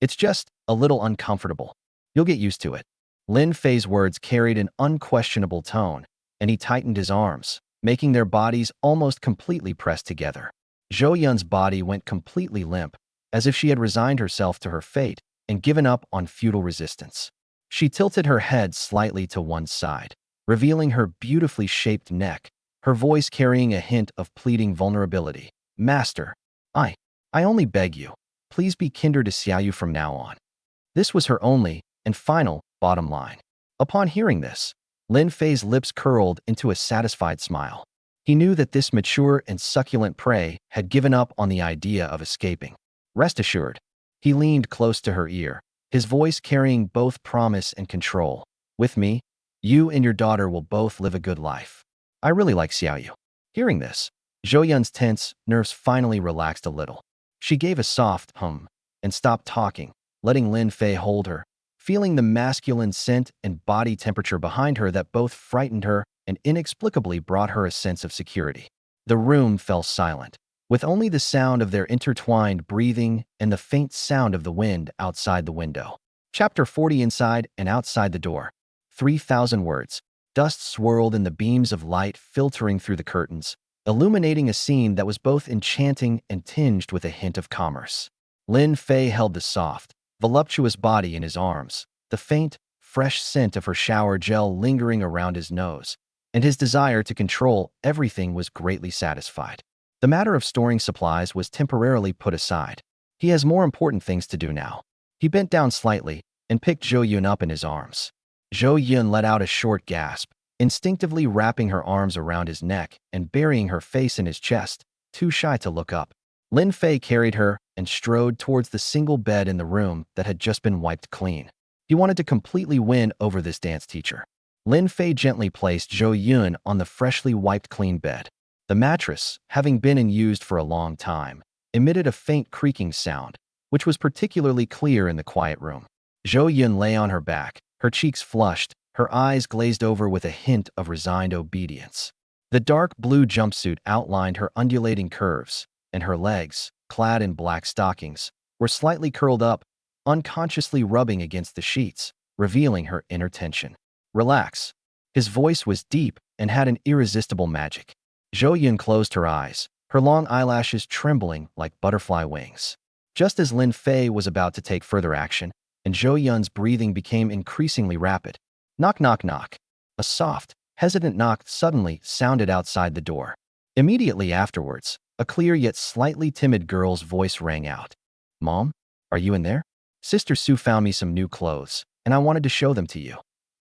it's just a little uncomfortable. You'll get used to it." Lin Fei's words carried an unquestionable tone, and he tightened his arms, making their bodies almost completely pressed together. Zhou Yun's body went completely limp, as if she had resigned herself to her fate and given up on futile resistance. She tilted her head slightly to one side, revealing her beautifully shaped neck, her voice carrying a hint of pleading vulnerability. "Master, I only beg you, please be kinder to Xiaoyu from now on." This was her only and final bottom line. Upon hearing this, Lin Fei's lips curled into a satisfied smile. He knew that this mature and succulent prey had given up on the idea of escaping. Rest assured, he leaned close to her ear, his voice carrying both promise and control. "With me, you and your daughter will both live a good life. I really like Xiaoyu." Hearing this, Zhou Yun's tense nerves finally relaxed a little. She gave a soft hum and stopped talking, letting Lin Fei hold her, feeling the masculine scent and body temperature behind her that both frightened her and inexplicably brought her a sense of security. The room fell silent, with only the sound of their intertwined breathing and the faint sound of the wind outside the window. Chapter 40. Inside and outside the door. 3,000 words. Dust swirled in the beams of light filtering through the curtains, illuminating a scene that was both enchanting and tinged with a hint of commerce. Lin Fei held the soft, voluptuous body in his arms, the faint, fresh scent of her shower gel lingering around his nose, and his desire to control everything was greatly satisfied. The matter of storing supplies was temporarily put aside. He has more important things to do now. He bent down slightly and picked Zhou Yun up in his arms. Zhou Yun let out a short gasp, instinctively wrapping her arms around his neck and burying her face in his chest, too shy to look up. Lin Fei carried her and strode towards the single bed in the room that had just been wiped clean. He wanted to completely win over this dance teacher. Lin Fei gently placed Zhou Yun on the freshly wiped clean bed. The mattress, having been in use for a long time, emitted a faint creaking sound, which was particularly clear in the quiet room. Zhou Yun lay on her back, her cheeks flushed, her eyes glazed over with a hint of resigned obedience. The dark blue jumpsuit outlined her undulating curves, and her legs, clad in black stockings, were slightly curled up, unconsciously rubbing against the sheets, revealing her inner tension. "Relax." His voice was deep and had an irresistible magic. Zhou Yun closed her eyes, her long eyelashes trembling like butterfly wings. Just as Lin Fei was about to take further action, and Zhou Yun's breathing became increasingly rapid. Knock, knock, knock. A soft, hesitant knock suddenly sounded outside the door. Immediately afterwards, a clear yet slightly timid girl's voice rang out. "Mom, are you in there? Sister Sue found me some new clothes, and I wanted to show them to you."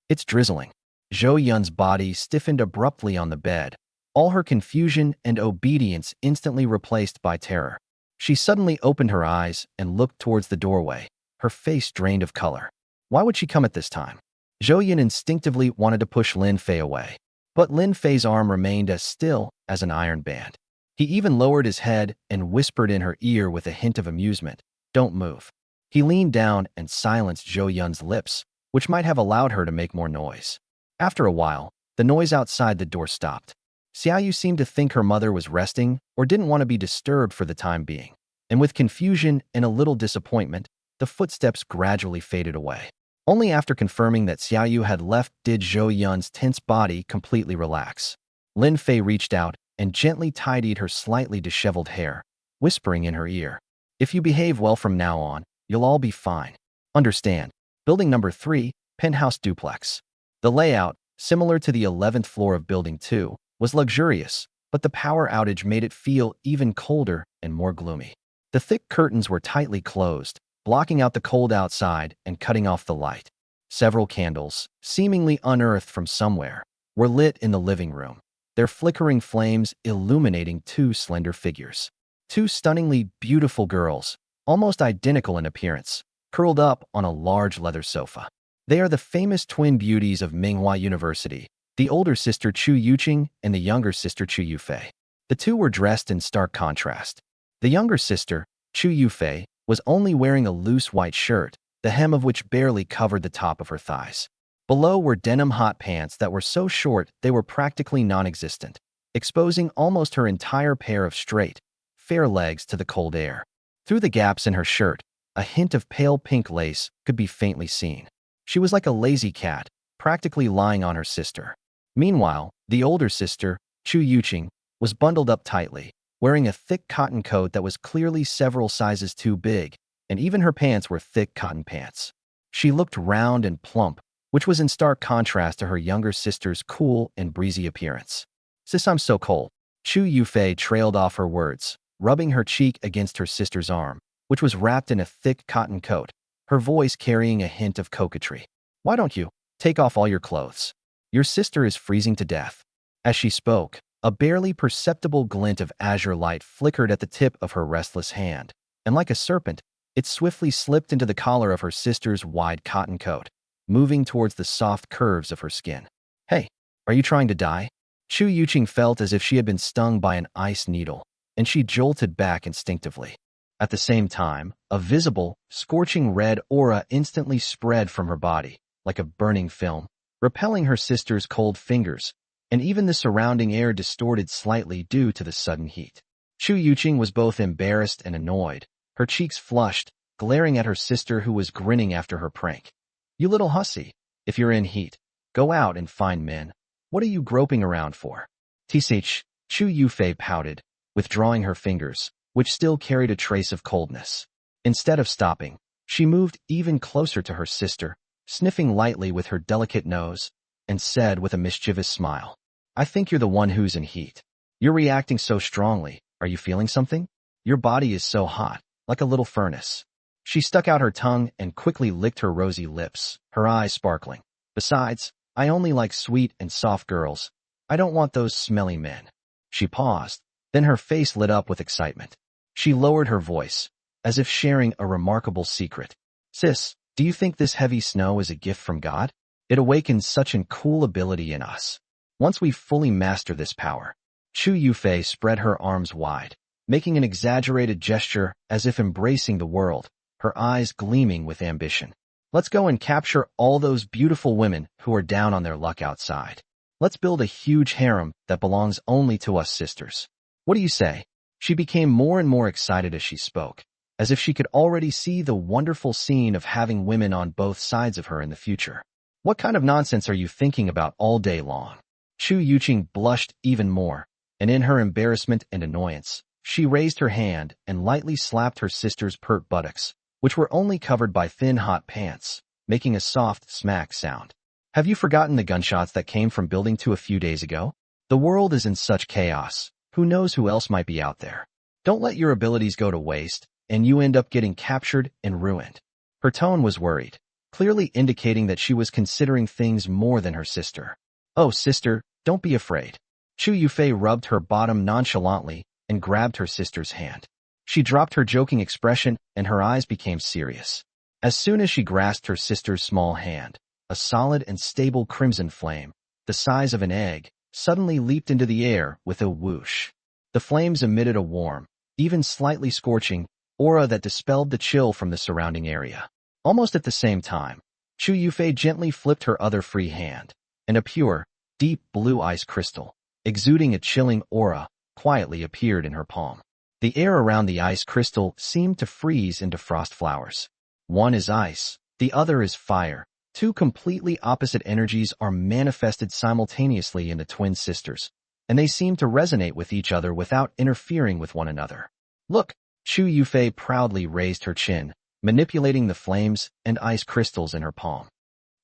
"It's drizzling." Zhou Yun's body stiffened abruptly on the bed, all her confusion and obedience instantly replaced by terror. She suddenly opened her eyes and looked towards the doorway, her face drained of color. Why would she come at this time? Zhou Yun instinctively wanted to push Lin Fei away, but Lin Fei's arm remained as still as an iron band. He even lowered his head and whispered in her ear with a hint of amusement, "Don't move." He leaned down and silenced Zhou Yun's lips, which might have allowed her to make more noise. After a while, the noise outside the door stopped. Xiaoyu seemed to think her mother was resting or didn't want to be disturbed for the time being, and with confusion and a little disappointment, the footsteps gradually faded away. Only after confirming that Xiaoyu had left did Zhou Yun's tense body completely relax. Lin Fei reached out and gently tidied her slightly disheveled hair, whispering in her ear, "If you behave well from now on, you'll all be fine. Understand." Building number 3, penthouse duplex. The layout, similar to the 11th floor of Building 2, was luxurious, but the power outage made it feel even colder and more gloomy. The thick curtains were tightly closed, blocking out the cold outside and cutting off the light. Several candles, seemingly unearthed from somewhere, were lit in the living room, their flickering flames illuminating two slender figures. Two stunningly beautiful girls, almost identical in appearance, curled up on a large leather sofa. They are the famous twin beauties of Manhua University, the older sister Chu Yuqing and the younger sister Chu Yufei. The two were dressed in stark contrast. The younger sister, Chu Yufei, was only wearing a loose white shirt, the hem of which barely covered the top of her thighs. Below were denim hot pants that were so short they were practically non-existent, exposing almost her entire pair of straight, fair legs to the cold air. Through the gaps in her shirt, a hint of pale pink lace could be faintly seen. She was like a lazy cat, practically lying on her sister. Meanwhile, the older sister, Chu Yuqing, was bundled up tightly, wearing a thick cotton coat that was clearly several sizes too big, and even her pants were thick cotton pants. She looked round and plump, which was in stark contrast to her younger sister's cool and breezy appearance. "Sis, I'm so cold." Chu Yufei trailed off her words, rubbing her cheek against her sister's arm, which was wrapped in a thick cotton coat, her voice carrying a hint of coquetry. "Why don't you take off all your clothes? Your sister is freezing to death." As she spoke, a barely perceptible glint of azure light flickered at the tip of her restless hand, and like a serpent, it swiftly slipped into the collar of her sister's wide cotton coat, moving towards the soft curves of her skin. "Hey, are you trying to die?" Chu Yuqing felt as if she had been stung by an ice needle, and she jolted back instinctively. At the same time, a visible, scorching red aura instantly spread from her body, like a burning film, repelling her sister's cold fingers, and even the surrounding air distorted slightly due to the sudden heat. Chu Yuqing was both embarrassed and annoyed, her cheeks flushed, glaring at her sister who was grinning after her prank. "You little hussy, if you're in heat, go out and find men. What are you groping around for?" "Tsh," Chu Yufei pouted, withdrawing her fingers, which still carried a trace of coldness. Instead of stopping, she moved even closer to her sister, sniffing lightly with her delicate nose, and said with a mischievous smile, "I think you're the one who's in heat. You're reacting so strongly. Are you feeling something? Your body is so hot, like a little furnace." She stuck out her tongue and quickly licked her rosy lips, her eyes sparkling. "Besides, I only like sweet and soft girls. I don't want those smelly men." She paused, then her face lit up with excitement. She lowered her voice, as if sharing a remarkable secret. "Sis, do you think this heavy snow is a gift from God? It awakens such an cool ability in us. Once we fully master this power." Chu Yufei spread her arms wide, making an exaggerated gesture as if embracing the world, her eyes gleaming with ambition. "Let's go and capture all those beautiful women who are down on their luck outside. Let's build a huge harem that belongs only to us sisters. What do you say?" She became more and more excited as she spoke, as if she could already see the wonderful scene of having women on both sides of her in the future. "What kind of nonsense are you thinking about all day long?" Chu Yuqing blushed even more, and in her embarrassment and annoyance, she raised her hand and lightly slapped her sister's pert buttocks, which were only covered by thin hot pants, making a soft smack sound. "Have you forgotten the gunshots that came from Building 2 a few days ago? The world is in such chaos. Who knows who else might be out there? Don't let your abilities go to waste, and you end up getting captured and ruined." Her tone was worried, clearly indicating that she was considering things more than her sister. "Oh, sister, don't be afraid." Chu Yufei rubbed her bottom nonchalantly and grabbed her sister's hand. She dropped her joking expression and her eyes became serious. As soon as she grasped her sister's small hand, a solid and stable crimson flame, the size of an egg, suddenly leaped into the air with a whoosh. The flames emitted a warm, even slightly scorching, aura that dispelled the chill from the surrounding area. Almost at the same time, Chu Yufei gently flipped her other free hand, and a pure, deep blue ice crystal, exuding a chilling aura, quietly appeared in her palm. The air around the ice crystal seemed to freeze into frost flowers. One is ice, the other is fire. Two completely opposite energies are manifested simultaneously in the twin sisters, and they seem to resonate with each other without interfering with one another. Look, Chu Yufei proudly raised her chin, manipulating the flames and ice crystals in her palm.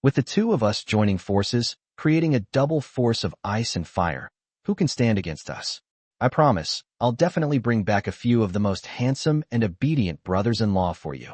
With the two of us joining forces, creating a double force of ice and fire, who can stand against us? I promise, I'll definitely bring back a few of the most handsome and obedient brothers-in-law for you.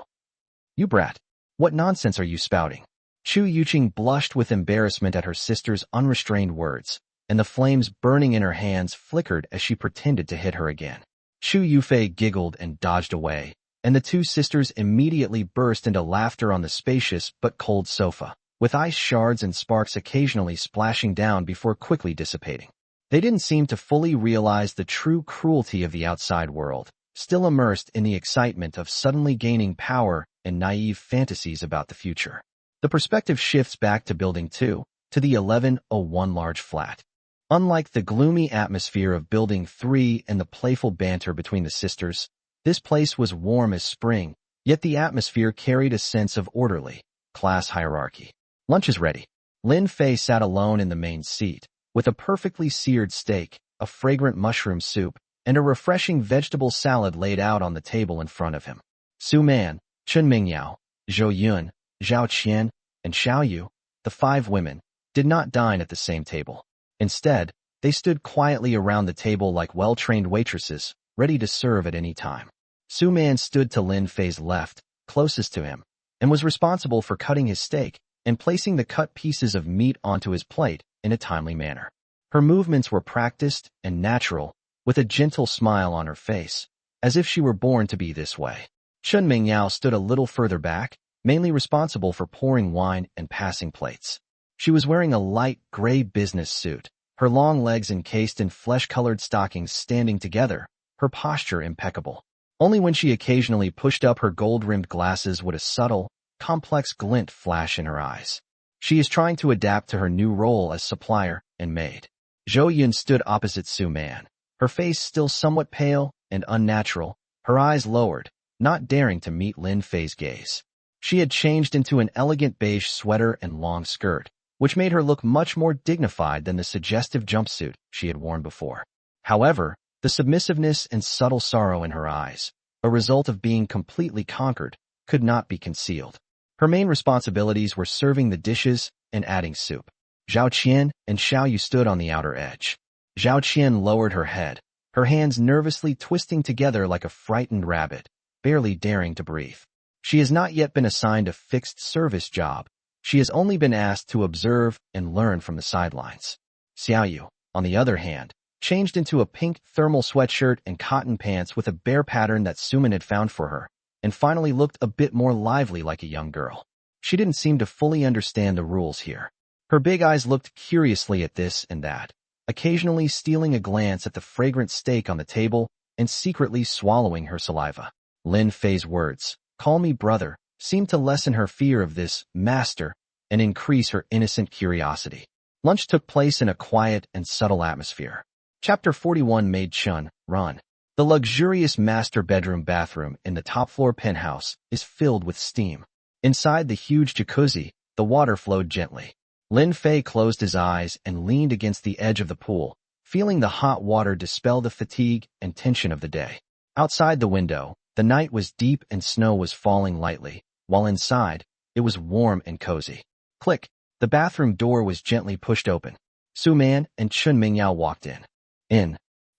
You brat, what nonsense are you spouting? Chu Yuqing blushed with embarrassment at her sister's unrestrained words, and the flames burning in her hands flickered as she pretended to hit her again. Chu Yufei giggled and dodged away, and the two sisters immediately burst into laughter on the spacious but cold sofa, with ice shards and sparks occasionally splashing down before quickly dissipating. They didn't seem to fully realize the true cruelty of the outside world, still immersed in the excitement of suddenly gaining power and naive fantasies about the future. The perspective shifts back to Building 2, to the 1101 large flat. Unlike the gloomy atmosphere of Building 3 and the playful banter between the sisters, this place was warm as spring, yet the atmosphere carried a sense of orderly, class hierarchy. Lunch is ready. Lin Fei sat alone in the main seat, with a perfectly seared steak, a fragrant mushroom soup, and a refreshing vegetable salad laid out on the table in front of him. Su Man, Chen Mingyao, Zhou Yun, Zhao Qian, and Xiao Yu, the five women, did not dine at the same table. Instead, they stood quietly around the table like well-trained waitresses, ready to serve at any time. Su Man stood to Lin Fei's left, closest to him, and was responsible for cutting his steak and placing the cut pieces of meat onto his plate in a timely manner. Her movements were practiced and natural, with a gentle smile on her face, as if she were born to be this way. Chen Mingyao stood a little further back, mainly responsible for pouring wine and passing plates. She was wearing a light gray business suit, her long legs encased in flesh-colored stockings standing together, her posture impeccable. Only when she occasionally pushed up her gold-rimmed glasses would a subtle, complex glint flash in her eyes. She is trying to adapt to her new role as supplier and maid. Zhou Yun stood opposite Su Man, her face still somewhat pale and unnatural, her eyes lowered, not daring to meet Lin Fei's gaze. She had changed into an elegant beige sweater and long skirt, which made her look much more dignified than the suggestive jumpsuit she had worn before. However, the submissiveness and subtle sorrow in her eyes, a result of being completely conquered, could not be concealed. Her main responsibilities were serving the dishes and adding soup. Zhao Qian and Xiao Yu stood on the outer edge. Zhao Qian lowered her head, her hands nervously twisting together like a frightened rabbit, barely daring to breathe. She has not yet been assigned a fixed service job. She has only been asked to observe and learn from the sidelines. Xiao Yu, on the other hand, changed into a pink thermal sweatshirt and cotton pants with a bear pattern that Suman had found for her, and finally looked a bit more lively like a young girl. She didn't seem to fully understand the rules here. Her big eyes looked curiously at this and that, occasionally stealing a glance at the fragrant steak on the table and secretly swallowing her saliva. Lin Fei's words, "Call me brother," seemed to lessen her fear of this master and increase her innocent curiosity. Lunch took place in a quiet and subtle atmosphere. Chapter 41 made Chun run. The luxurious master bedroom bathroom in the top-floor penthouse is filled with steam. Inside the huge jacuzzi, the water flowed gently. Lin Fei closed his eyes and leaned against the edge of the pool, feeling the hot water dispel the fatigue and tension of the day. Outside the window, the night was deep and snow was falling lightly, while inside, it was warm and cozy. Click, the bathroom door was gently pushed open. Su Man and Chun Mingyao walked in.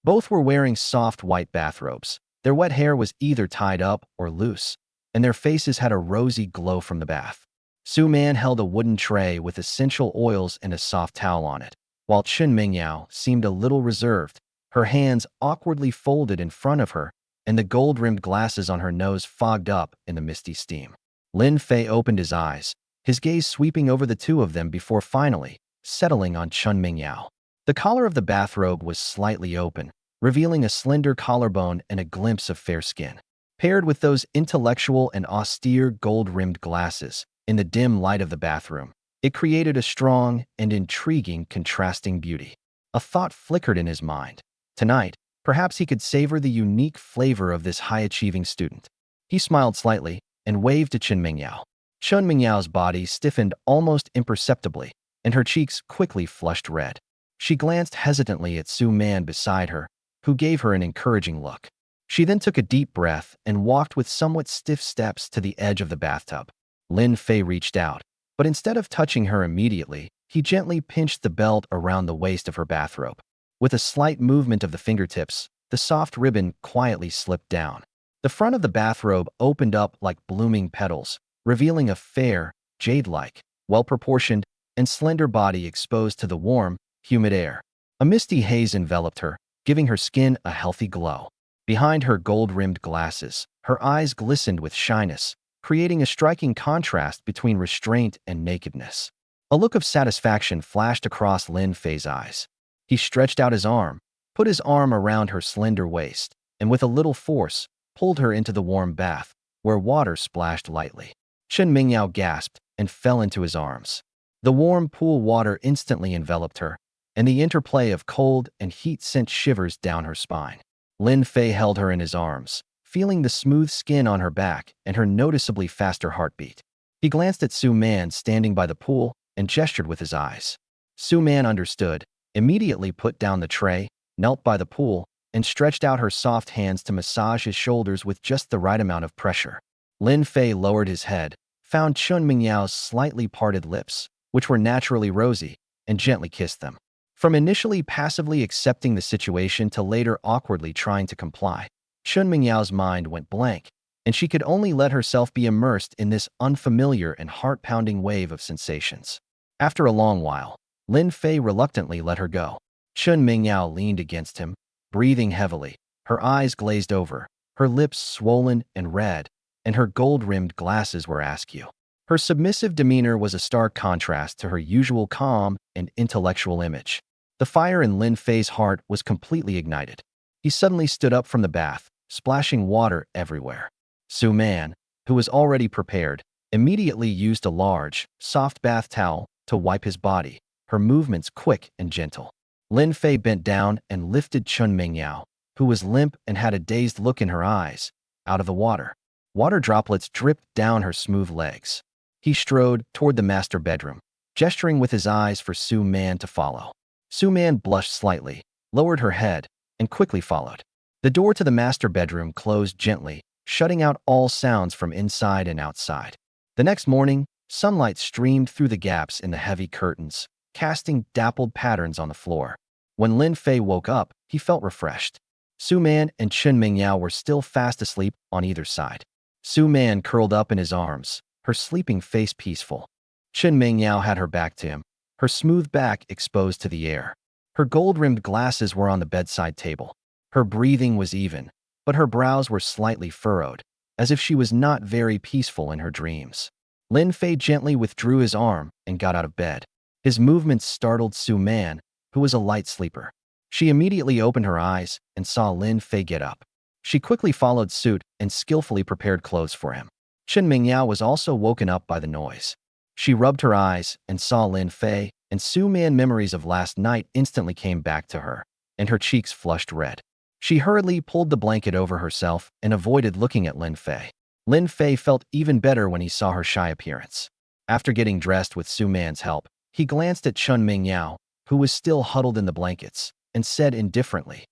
Both were wearing soft white bathrobes. Their wet hair was either tied up or loose, and their faces had a rosy glow from the bath. Su Man held a wooden tray with essential oils and a soft towel on it, while Chun Mingyao seemed a little reserved, her hands awkwardly folded in front of her, and the gold-rimmed glasses on her nose fogged up in the misty steam. Lin Fei opened his eyes, his gaze sweeping over the two of them before finally settling on Chun Mingyao. The collar of the bathrobe was slightly open, revealing a slender collarbone and a glimpse of fair skin. Paired with those intellectual and austere gold-rimmed glasses, In the dim light of the bathroom, it created a strong and intriguing contrasting beauty. A thought flickered in his mind. Tonight, perhaps he could savor the unique flavor of this high-achieving student. He smiled slightly and waved to Chen Mingyao. Chen Mingyao's body stiffened almost imperceptibly, and her cheeks quickly flushed red. She glanced hesitantly at Su Man beside her, who gave her an encouraging look. She then took a deep breath and walked with somewhat stiff steps to the edge of the bathtub. Lin Fei reached out, but instead of touching her immediately, he gently pinched the belt around the waist of her bathrobe. With a slight movement of the fingertips, the soft ribbon quietly slipped down. The front of the bathrobe opened up like blooming petals, revealing a fair, jade-like, well-proportioned, and slender body exposed to the warm, humid air. A misty haze enveloped her, giving her skin a healthy glow. Behind her gold-rimmed glasses, her eyes glistened with shyness, creating a striking contrast between restraint and nakedness. A look of satisfaction flashed across Lin Fei's eyes. He stretched out his arm, put his arm around her slender waist, and with a little force, pulled her into the warm bath, where water splashed lightly. Chen Mingyao gasped and fell into his arms. The warm pool water instantly enveloped her, and the interplay of cold and heat sent shivers down her spine. Lin Fei held her in his arms, feeling the smooth skin on her back and her noticeably faster heartbeat. He glanced at Su Man standing by the pool and gestured with his eyes. Su Man understood, immediately put down the tray, knelt by the pool, and stretched out her soft hands to massage his shoulders with just the right amount of pressure. Lin Fei lowered his head, found Chen Mingyao's slightly parted lips, which were naturally rosy, and gently kissed them. From initially passively accepting the situation to later awkwardly trying to comply, Chen Mingyao's mind went blank, and she could only let herself be immersed in this unfamiliar and heart-pounding wave of sensations. After a long while, Lin Fei reluctantly let her go. Chen Mingyao leaned against him, breathing heavily, her eyes glazed over, her lips swollen and red, and her gold-rimmed glasses were askew. Her submissive demeanor was a stark contrast to her usual calm and intellectual image. The fire in Lin Fei's heart was completely ignited. He suddenly stood up from the bath, splashing water everywhere. Su Man, who was already prepared, immediately used a large, soft bath towel to wipe his body, her movements quick and gentle. Lin Fei bent down and lifted Chen Mingyao, who was limp and had a dazed look in her eyes, out of the water. Water droplets dripped down her smooth legs. He strode toward the master bedroom, gesturing with his eyes for Su Man to follow. Su Man blushed slightly, lowered her head, and quickly followed. The door to the master bedroom closed gently, shutting out all sounds from inside and outside. The next morning, sunlight streamed through the gaps in the heavy curtains, casting dappled patterns on the floor. When Lin Fei woke up, he felt refreshed. Su Man and Chen Mingyao were still fast asleep on either side. Su Man curled up in his arms, her sleeping face peaceful. Chen Mingyao had her back to him, her smooth back exposed to the air. Her gold-rimmed glasses were on the bedside table. Her breathing was even, but her brows were slightly furrowed, as if she was not very peaceful in her dreams. Lin Fei gently withdrew his arm and got out of bed. His movements startled Su Man, who was a light sleeper. She immediately opened her eyes and saw Lin Fei get up. She quickly followed suit and skillfully prepared clothes for him. Chen Mingyao was also woken up by the noise. She rubbed her eyes and saw Lin Fei, and Su Man memories of last night instantly came back to her, and her cheeks flushed red. She hurriedly pulled the blanket over herself and avoided looking at Lin Fei. Lin Fei felt even better when he saw her shy appearance. After getting dressed with Su Man's help, he glanced at Chen Mingyao, who was still huddled in the blankets, and said indifferently,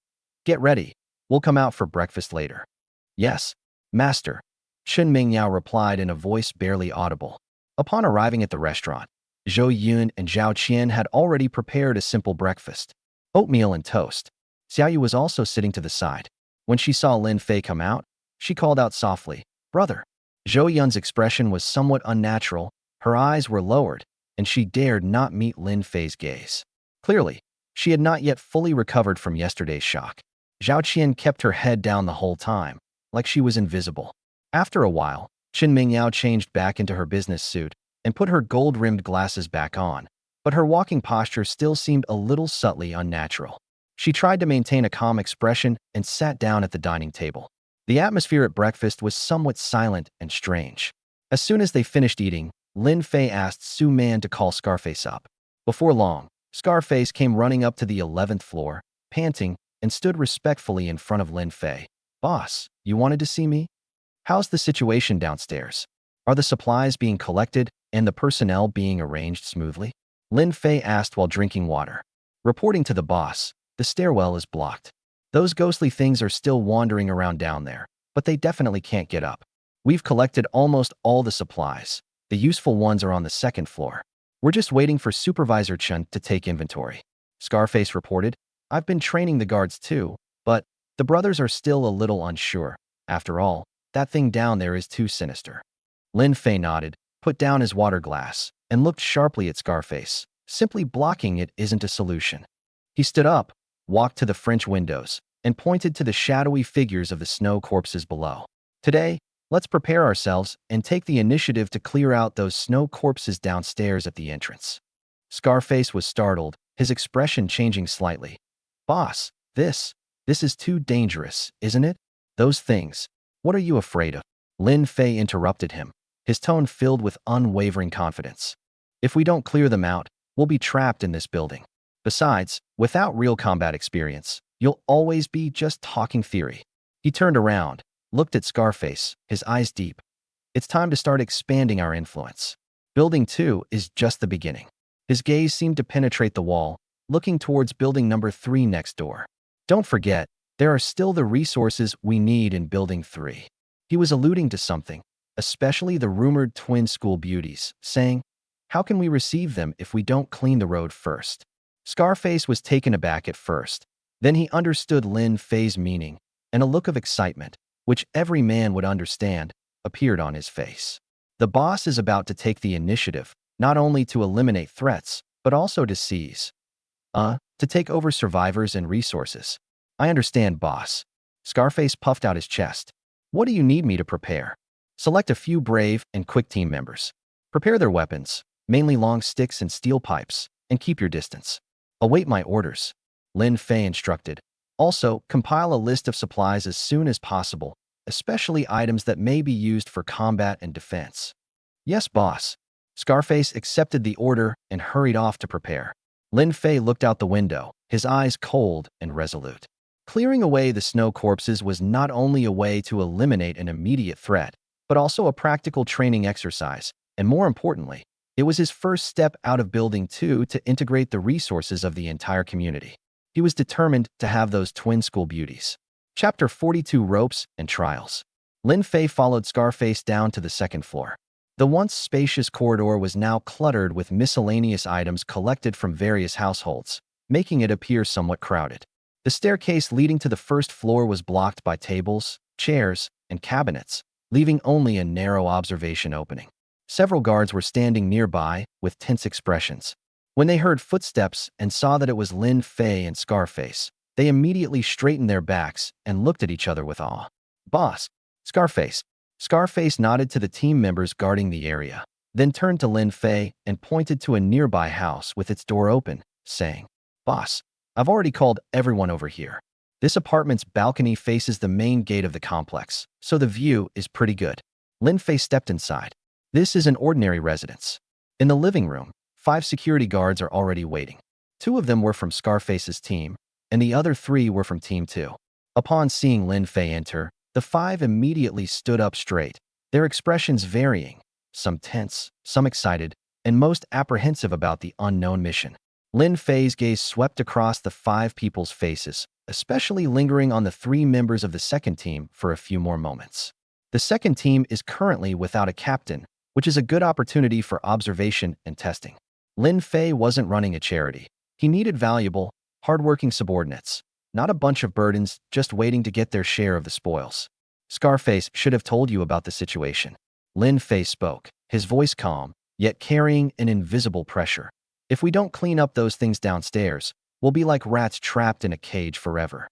"Get ready. We'll come out for breakfast later." "Yes, master," Chen Mingyao replied in a voice barely audible. Upon arriving at the restaurant, Zhou Yun and Zhao Qian had already prepared a simple breakfast, oatmeal and toast. Xiaoyu was also sitting to the side. When she saw Lin Fei come out, she called out softly, "Brother." Zhou Yun's expression was somewhat unnatural, her eyes were lowered, and she dared not meet Lin Fei's gaze. Clearly, she had not yet fully recovered from yesterday's shock. Zhao Qian kept her head down the whole time, like she was invisible. After a while, Chen Mingyao changed back into her business suit and put her gold-rimmed glasses back on, but her walking posture still seemed a little subtly unnatural. She tried to maintain a calm expression and sat down at the dining table. The atmosphere at breakfast was somewhat silent and strange. As soon as they finished eating, Lin Fei asked Su Man to call Scarface up. Before long, Scarface came running up to the 11th floor, panting, and stood respectfully in front of Lin Fei. Boss, you wanted to see me? How's the situation downstairs? Are the supplies being collected and the personnel being arranged smoothly? Lin Fei asked while drinking water. Reporting to the boss, the stairwell is blocked. Those ghostly things are still wandering around down there, but they definitely can't get up. We've collected almost all the supplies. The useful ones are on the 2nd floor. We're just waiting for Supervisor Chen to take inventory. Scarface reported. I've been training the guards too, but the brothers are still a little unsure. After all, that thing down there is too sinister. Lin Fei nodded, put down his water glass, and looked sharply at Scarface. Simply blocking it isn't a solution. He stood up, walked to the French windows, and pointed to the shadowy figures of the snow corpses below. Today, let's prepare ourselves and take the initiative to clear out those snow corpses downstairs at the entrance. Scarface was startled, his expression changing slightly. Boss, this is too dangerous, isn't it? Those things. What are you afraid of? Lin Fei interrupted him, his tone filled with unwavering confidence. If we don't clear them out, we'll be trapped in this building. Besides, without real combat experience, you'll always be just talking theory. He turned around, looked at Scarface, his eyes deep. It's time to start expanding our influence. Building 2 is just the beginning. His gaze seemed to penetrate the wall, looking towards building number 3 next door. Don't forget, there are still the resources we need in building 3. He was alluding to something, especially the rumored twin school beauties, saying, how can we receive them if we don't clean the road first? Scarface was taken aback at first. Then he understood Lin Fei's meaning, and a look of excitement, which every man would understand, appeared on his face. The boss is about to take the initiative, not only to eliminate threats, but also to seize. To take over survivors and resources. I understand, boss. Scarface puffed out his chest. What do you need me to prepare? Select a few brave and quick team members. Prepare their weapons, mainly long sticks and steel pipes, and keep your distance. Await my orders. Lin Fei instructed. Also, compile a list of supplies as soon as possible, especially items that may be used for combat and defense. Yes, boss. Scarface accepted the order and hurried off to prepare. Lin Fei looked out the window, his eyes cold and resolute. Clearing away the snow corpses was not only a way to eliminate an immediate threat, but also a practical training exercise, and more importantly, it was his first step out of Building 2 to integrate the resources of the entire community. He was determined to have those twin school beauties. Chapter 42 Ropes and Trials. Lin Fei followed Scarface down to the 2nd floor. The once spacious corridor was now cluttered with miscellaneous items collected from various households, making it appear somewhat crowded. The staircase leading to the 1st floor was blocked by tables, chairs, and cabinets, leaving only a narrow observation opening. Several guards were standing nearby with tense expressions. When they heard footsteps and saw that it was Lin Fei and Scarface, they immediately straightened their backs and looked at each other with awe. Boss, Scarface. Scarface nodded to the team members guarding the area, then turned to Lin Fei and pointed to a nearby house with its door open, saying, Boss, I've already called everyone over here. This apartment's balcony faces the main gate of the complex, so the view is pretty good. Lin Fei stepped inside. This is an ordinary residence. In the living room, 5 security guards are already waiting. 2 of them were from Scarface's team, and the other 3 were from Team 2. Upon seeing Lin Fei enter, the 5 immediately stood up straight, their expressions varying, some tense, some excited, and most apprehensive about the unknown mission. Lin Fei's gaze swept across the 5 people's faces, especially lingering on the 3 members of the 2nd team for a few more moments. The 2nd team is currently without a captain, which is a good opportunity for observation and testing. Lin Fei wasn't running a charity. He needed valuable, hardworking subordinates, not a bunch of burdens just waiting to get their share of the spoils. Scarface should have told you about the situation. Lin Fei spoke, his voice calm, yet carrying an invisible pressure. If we don't clean up those things downstairs, we'll be like rats trapped in a cage forever.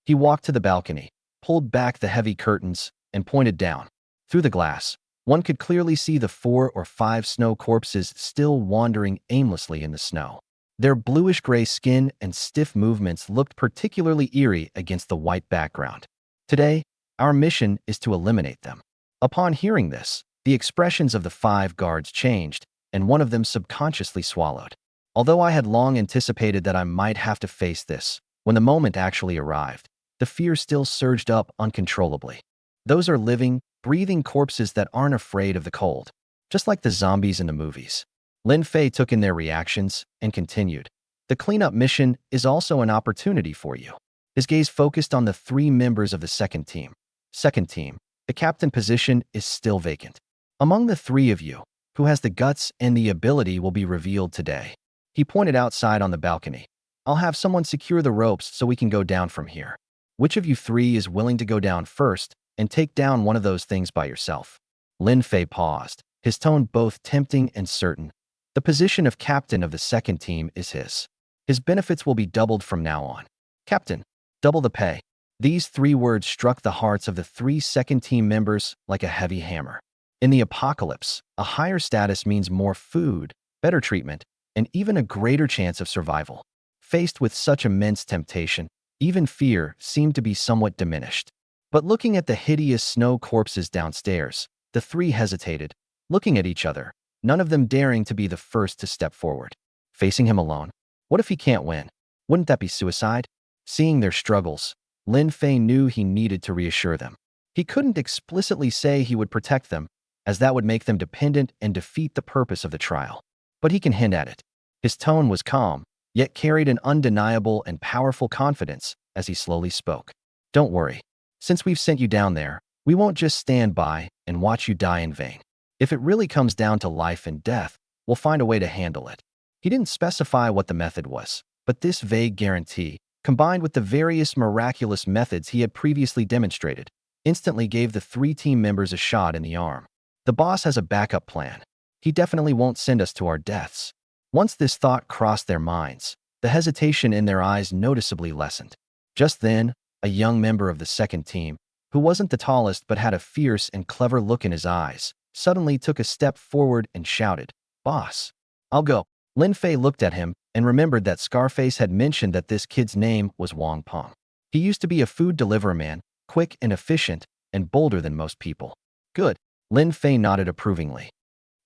He walked to the balcony, pulled back the heavy curtains, and pointed down. Through the glass, one could clearly see the 4 or 5 snow corpses still wandering aimlessly in the snow. Their bluish-gray skin and stiff movements looked particularly eerie against the white background. Today, our mission is to eliminate them. Upon hearing this, The expressions of the 5 guards changed, and one of them subconsciously swallowed. Although I had long anticipated that I might have to face this, when the moment actually arrived, the fear still surged up uncontrollably. Those are living, breathing corpses that aren't afraid of the cold, just like the zombies in the movies. Lin Fei took in their reactions and continued. The cleanup mission is also an opportunity for you. His gaze focused on the 3 members of the second team. Second team, the captain position is still vacant. Among the 3 of you, who has the guts and the ability will be revealed today. He pointed outside on the balcony. I'll have someone secure the ropes so we can go down from here. Which of you 3 is willing to go down first and take down one of those things by yourself? Lin Fei paused, his tone both tempting and certain. The position of captain of the second team is his. His benefits will be doubled from now on. Captain, double the pay. These 3 words struck the hearts of the 3 second team members like a heavy hammer. In the apocalypse, a higher status means more food, better treatment, and even a greater chance of survival. Faced with such immense temptation, even fear seemed to be somewhat diminished. But looking at the hideous snow corpses downstairs, the 3 hesitated, looking at each other, none of them daring to be the first to step forward. Facing him alone? What if he can't win? Wouldn't that be suicide? Seeing their struggles, Lin Fei knew he needed to reassure them. He couldn't explicitly say he would protect them, as that would make them dependent and defeat the purpose of the trial. But he can hint at it. His tone was calm, yet carried an undeniable and powerful confidence as he slowly spoke. Don't worry. Since we've sent you down there, we won't just stand by and watch you die in vain. If it really comes down to life and death, we'll find a way to handle it. He didn't specify what the method was, but this vague guarantee, combined with the various miraculous methods he had previously demonstrated, instantly gave the 3 team members a shot in the arm. The boss has a backup plan. He definitely won't send us to our deaths. Once this thought crossed their minds, the hesitation in their eyes noticeably lessened. Just then, a young member of the second team, who wasn't the tallest but had a fierce and clever look in his eyes, suddenly took a step forward and shouted, "Boss, I'll go." Lin Fei looked at him and remembered that Scarface had mentioned that this kid's name was Wang Peng. He used to be a food delivery man, quick and efficient, and bolder than most people. Good. Lin Fei nodded approvingly.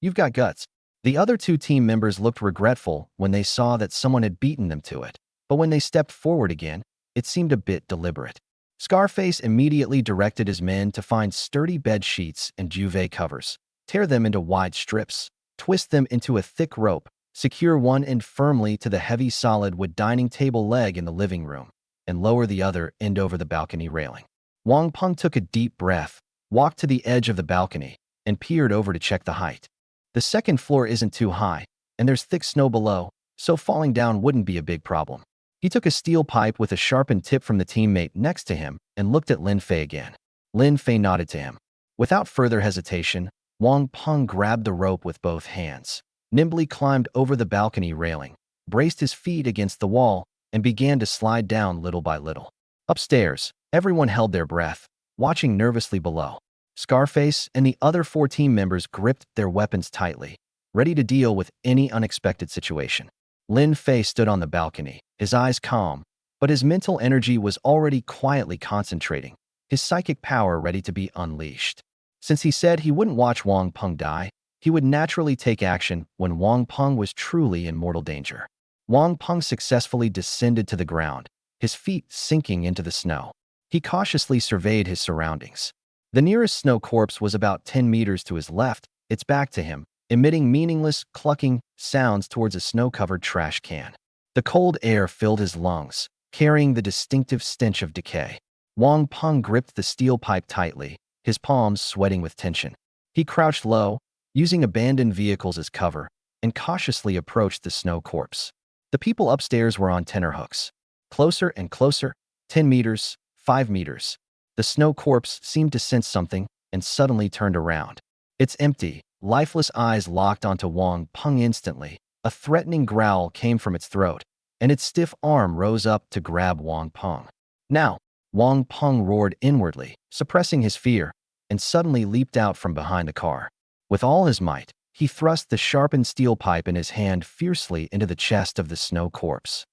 You've got guts. The other 2 team members looked regretful when they saw that someone had beaten them to it, but when they stepped forward again, it seemed a bit deliberate. Scarface immediately directed his men to find sturdy bed sheets and duvet covers, tear them into wide strips, twist them into a thick rope, secure one end firmly to the heavy solid wood dining table leg in the living room, and lower the other end over the balcony railing. Wang Peng took a deep breath, walked to the edge of the balcony, and peered over to check the height. The second floor isn't too high, and there's thick snow below, so falling down wouldn't be a big problem. He took a steel pipe with a sharpened tip from the teammate next to him and looked at Lin Fei again. Lin Fei nodded to him. Without further hesitation, Wang Peng grabbed the rope with both hands, nimbly climbed over the balcony railing, braced his feet against the wall, and began to slide down little by little. Upstairs, everyone held their breath, watching nervously below. Scarface and the other 4 team members gripped their weapons tightly, ready to deal with any unexpected situation. Lin Fei stood on the balcony, his eyes calm, but his mental energy was already quietly concentrating, his psychic power ready to be unleashed. Since he said he wouldn't watch Wang Peng die, he would naturally take action when Wang Peng was truly in mortal danger. Wang Peng successfully descended to the ground, his feet sinking into the snow. He cautiously surveyed his surroundings. The nearest snow corpse was about 10 meters to his left, its back to him, emitting meaningless, clucking sounds towards a snow-covered trash can. The cold air filled his lungs, carrying the distinctive stench of decay. Wang Peng gripped the steel pipe tightly, his palms sweating with tension. He crouched low, using abandoned vehicles as cover, and cautiously approached the snow corpse. The people upstairs were on tenterhooks. Closer and closer, 10 meters, 5 meters. The snow corpse seemed to sense something and suddenly turned around. Its empty, lifeless eyes locked onto Wang Peng instantly. A threatening growl came from its throat, and its stiff arm rose up to grab Wang Peng. Now, Wang Peng roared inwardly, suppressing his fear, and suddenly leaped out from behind the car. With all his might, he thrust the sharpened steel pipe in his hand fiercely into the chest of the snow corpse.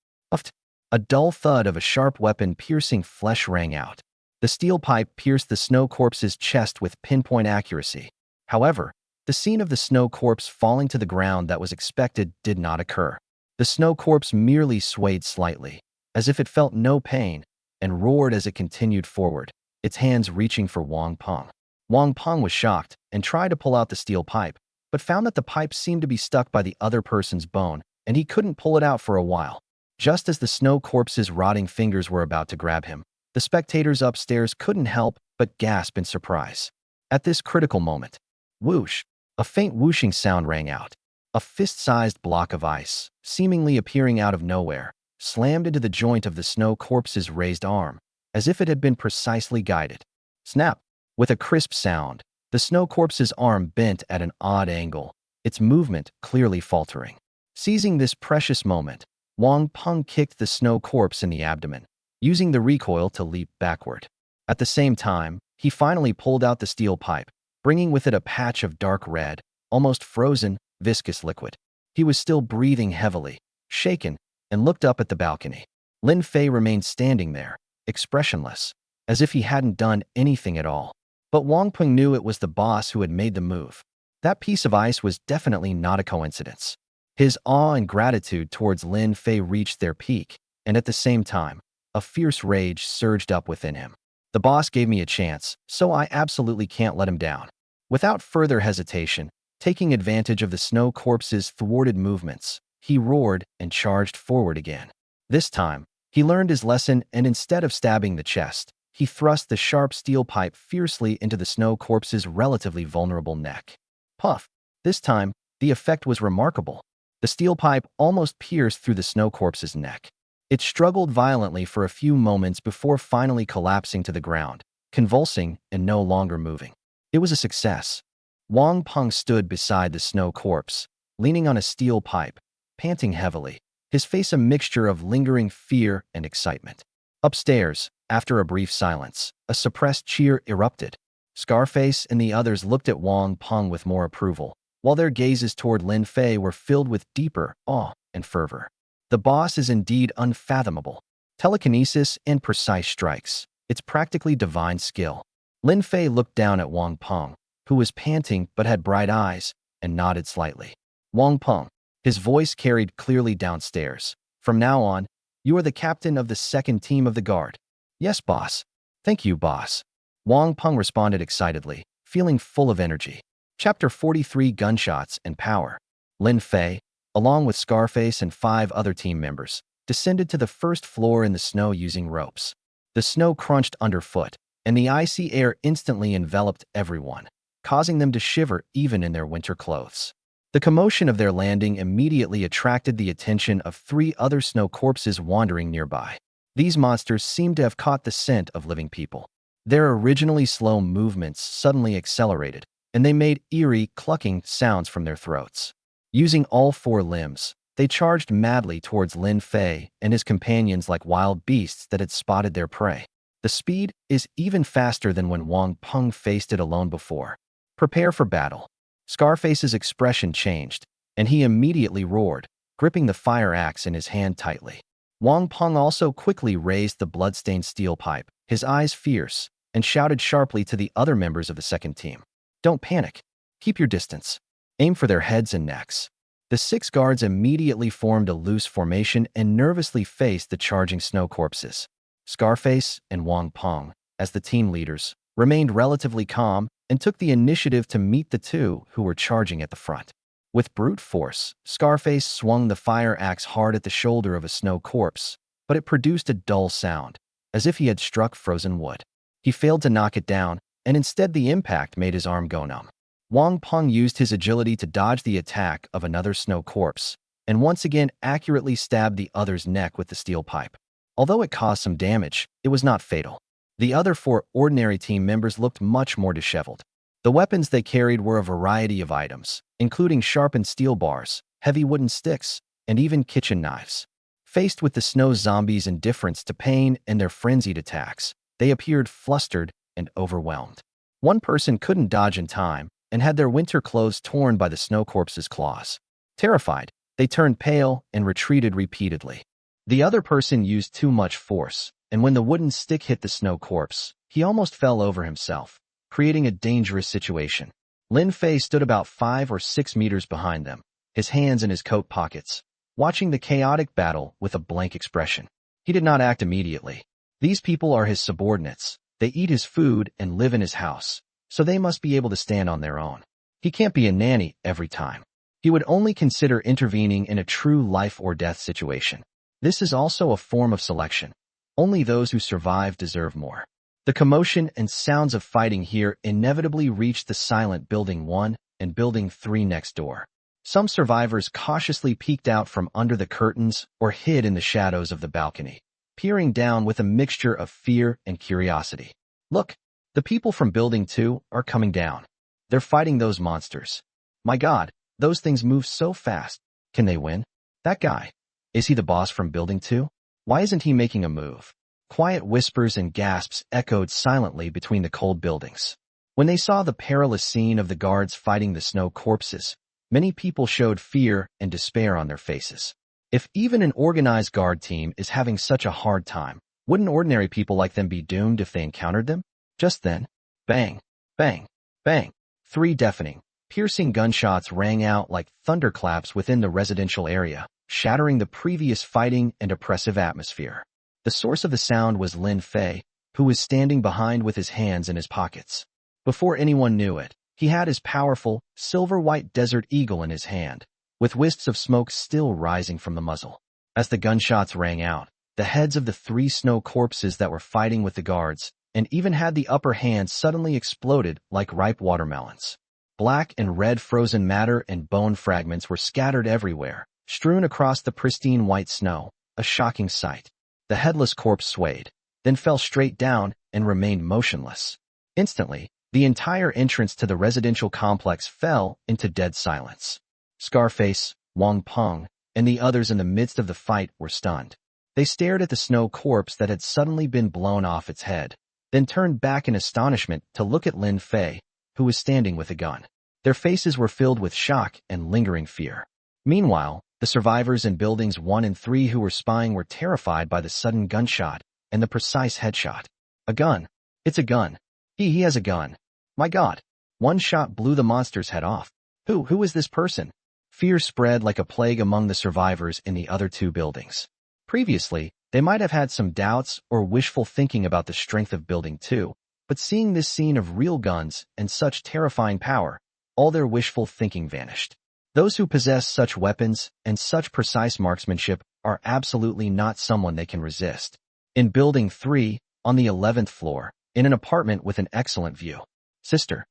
A dull thud of a sharp weapon piercing flesh rang out. The steel pipe pierced the snow corpse's chest with pinpoint accuracy. However, The scene of the snow corpse falling to the ground that was expected did not occur. The snow corpse merely swayed slightly, as if it felt no pain, and roared as it continued forward, its hands reaching for Wang Peng. Wang Peng was shocked and tried to pull out the steel pipe, but found that the pipe seemed to be stuck by the other person's bone, and he couldn't pull it out for a while. Just as the snow corpse's rotting fingers were about to grab him, the spectators upstairs couldn't help but gasp in surprise. At this critical moment, whoosh, a faint whooshing sound rang out. A fist-sized block of ice, seemingly appearing out of nowhere, slammed into the joint of the snow corpse's raised arm, as if it had been precisely guided. Snap! With a crisp sound, the snow corpse's arm bent at an odd angle, its movement clearly faltering. Seizing this precious moment, Wang Peng kicked the snow corpse in the abdomen, using the recoil to leap backward. At the same time, he finally pulled out the steel pipe, bringing with it a patch of dark red, almost frozen, viscous liquid. He was still breathing heavily, shaken, and looked up at the balcony. Lin Fei remained standing there, expressionless, as if he hadn't done anything at all. But Wang Peng knew it was the boss who had made the move. That piece of ice was definitely not a coincidence. His awe and gratitude towards Lin Fei reached their peak, and at the same time, a fierce rage surged up within him. The boss gave me a chance, so I absolutely can't let him down. Without further hesitation, taking advantage of the snow corpse's thwarted movements, he roared and charged forward again. This time, he learned his lesson, and instead of stabbing the chest, he thrust the sharp steel pipe fiercely into the snow corpse's relatively vulnerable neck. Puff! This time, the effect was remarkable. The steel pipe almost pierced through the snow corpse's neck. It struggled violently for a few moments before finally collapsing to the ground, convulsing and no longer moving. It was a success. Wang Peng stood beside the snow corpse, leaning on a steel pipe, panting heavily, his face a mixture of lingering fear and excitement. Upstairs, after a brief silence, a suppressed cheer erupted. Scarface and the others looked at Wang Peng with more approval, while their gazes toward Lin Fei were filled with deeper awe and fervor. The boss is indeed unfathomable. Telekinesis and precise strikes. It's practically divine skill. Lin Fei looked down at Wang Peng, who was panting but had bright eyes, and nodded slightly. Wang Peng, his voice carried clearly downstairs. From now on, you are the captain of the second team of the guard. Yes, boss. Thank you, boss. Wang Peng responded excitedly, feeling full of energy. Chapter 43 Gunshots and Power. Lin Fei, along with Scarface and 5 other team members, descended to the first floor in the snow using ropes. The snow crunched underfoot, and the icy air instantly enveloped everyone, causing them to shiver even in their winter clothes. The commotion of their landing immediately attracted the attention of 3 other snow corpses wandering nearby. These monsters seemed to have caught the scent of living people. Their originally slow movements suddenly accelerated, and they made eerie, clucking sounds from their throats. Using all 4 limbs, they charged madly towards Lin Fei and his companions like wild beasts that had spotted their prey. The speed is even faster than when Wang Peng faced it alone before. Prepare for battle. Scarface's expression changed, and he immediately roared, gripping the fire axe in his hand tightly. Wang Peng also quickly raised the bloodstained steel pipe, his eyes fierce, and shouted sharply to the other members of the second team. Don't panic. Keep your distance. Aim for their heads and necks. The 6 guards immediately formed a loose formation and nervously faced the charging snow corpses. Scarface and Wang Peng, as the team leaders, remained relatively calm and took the initiative to meet the 2 who were charging at the front. With brute force, Scarface swung the fire axe hard at the shoulder of a snow corpse, but it produced a dull sound, as if he had struck frozen wood. He failed to knock it down, and instead the impact made his arm go numb. Wang Peng used his agility to dodge the attack of another snow corpse, and once again accurately stabbed the other's neck with the steel pipe. Although it caused some damage, it was not fatal. The other 4 ordinary team members looked much more disheveled. The weapons they carried were a variety of items, including sharpened steel bars, heavy wooden sticks, and even kitchen knives. Faced with the snow zombies' indifference to pain and their frenzied attacks, they appeared flustered and overwhelmed. One person couldn't dodge in time and had their winter clothes torn by the snow corpse's claws. Terrified, they turned pale and retreated repeatedly. The other person used too much force, and when the wooden stick hit the snow corpse, he almost fell over himself, creating a dangerous situation. Lin Fei stood about 5 or 6 meters behind them, his hands in his coat pockets, watching the chaotic battle with a blank expression. He did not act immediately. These people are his subordinates. They eat his food and live in his house, so they must be able to stand on their own. He can't be a nanny every time. He would only consider intervening in a true life or death situation. This is also a form of selection. Only those who survive deserve more. The commotion and sounds of fighting here inevitably reached the silent Building 1 and Building 3 next door. Some survivors cautiously peeked out from under the curtains or hid in the shadows of the balcony, peering down with a mixture of fear and curiosity. Look, the people from Building 2 are coming down. They're fighting those monsters. My God, those things move so fast. Can they win? That guy. Is he the boss from Building 2? Why isn't he making a move? Quiet whispers and gasps echoed silently between the cold buildings. When they saw the perilous scene of the guards fighting the snow corpses, many people showed fear and despair on their faces. If even an organized guard team is having such a hard time, wouldn't ordinary people like them be doomed if they encountered them? Just then, bang, bang, bang. 3 deafening, piercing gunshots rang out like thunderclaps within the residential area, shattering the previous fighting and oppressive atmosphere. The source of the sound was Lin Fei, who was standing behind with his hands in his pockets. Before anyone knew it, he had his powerful, silver-white Desert Eagle in his hand, with wisps of smoke still rising from the muzzle. As the gunshots rang out, the heads of the 3 snow corpses that were fighting with the guards, and even had the upper hand, suddenly exploded like ripe watermelons. Black and red frozen matter and bone fragments were scattered everywhere, strewn across the pristine white snow, a shocking sight. The headless corpse swayed, then fell straight down and remained motionless. Instantly, the entire entrance to the residential complex fell into dead silence. Scarface, Wang Peng, and the others in the midst of the fight were stunned. They stared at the snow corpse that had suddenly been blown off its head, then turned back in astonishment to look at Lin Fei, who was standing with a gun. Their faces were filled with shock and lingering fear. Meanwhile, the survivors in Buildings 1 and 3 who were spying were terrified by the sudden gunshot and the precise headshot. A gun. It's a gun. He has a gun. My God. One shot blew the monster's head off. Who is this person? Fear spread like a plague among the survivors in the other 2 buildings. Previously, they might have had some doubts or wishful thinking about the strength of Building 2, but seeing this scene of real guns and such terrifying power, all their wishful thinking vanished. Those who possess such weapons and such precise marksmanship are absolutely not someone they can resist. In Building 3, on the 11th floor, in an apartment with an excellent view. Sister,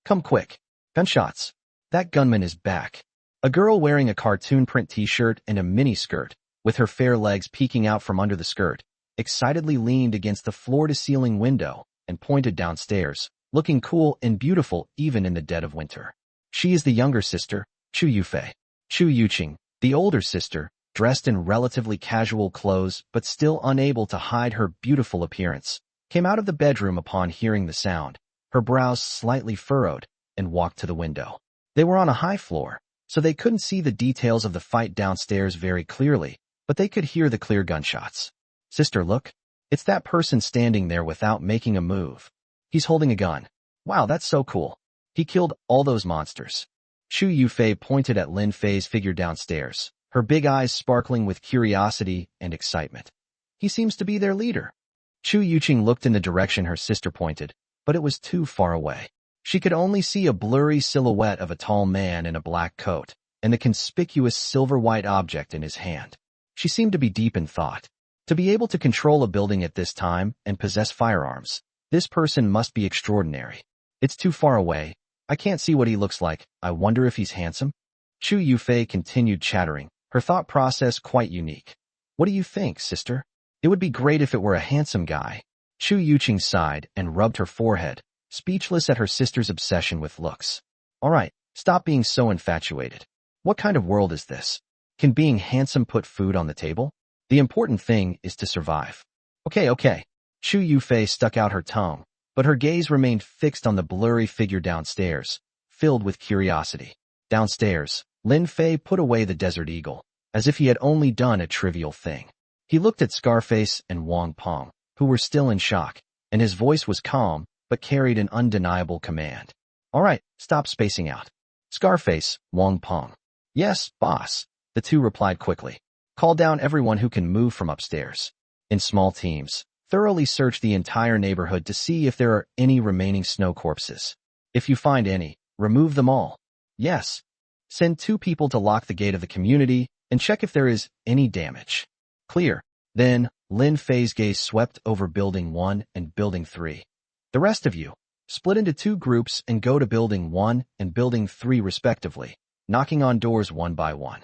come quick. Gunshots. That gunman is back. A girl wearing a cartoon print t-shirt and a mini skirt, with her fair legs peeking out from under the skirt, excitedly leaned against the floor-to-ceiling window and pointed downstairs, looking cool and beautiful even in the dead of winter. She is the younger sister, Chu Yufei. Chu Yuqing, the older sister, dressed in relatively casual clothes but still unable to hide her beautiful appearance, came out of the bedroom upon hearing the sound, her brows slightly furrowed, and walked to the window. They were on a high floor, so they couldn't see the details of the fight downstairs very clearly, but they could hear the clear gunshots. Sister, look. It's that person standing there without making a move. He's holding a gun. Wow, that's so cool. He killed all those monsters. Chu Yufei pointed at Lin Fei's figure downstairs, her big eyes sparkling with curiosity and excitement. He seems to be their leader. Chu Yuqing looked in the direction her sister pointed, but it was too far away. She could only see a blurry silhouette of a tall man in a black coat, and the conspicuous silver-white object in his hand. She seemed to be deep in thought. To be able to control a building at this time and possess firearms, this person must be extraordinary. It's too far away. I can't see what he looks like. I wonder if he's handsome? Chu Yufei continued chattering, her thought process quite unique. What do you think, sister? It would be great if it were a handsome guy. Chu Yuqing sighed and rubbed her forehead, speechless at her sister's obsession with looks. All right, stop being so infatuated. What kind of world is this? Can being handsome put food on the table? The important thing is to survive. Okay. Chu Yufei stuck out her tongue, but her gaze remained fixed on the blurry figure downstairs, filled with curiosity. Downstairs, Lin Fei put away the Desert Eagle, as if he had only done a trivial thing. He looked at Scarface and Wang Peng, who were still in shock, and his voice was calm, but carried an undeniable command. All right, stop spacing out. Scarface, Wang Peng. Yes, boss. The two replied quickly. Call down everyone who can move from upstairs. In small teams, thoroughly search the entire neighborhood to see if there are any remaining snow corpses. If you find any, remove them all. Yes. Send 2 people to lock the gate of the community and check if there is any damage. Clear. Then, Lin Fei's gaze swept over Building 1 and Building 3. The rest of you, split into 2 groups and go to Building 1 and Building 3 respectively, knocking on doors one by one.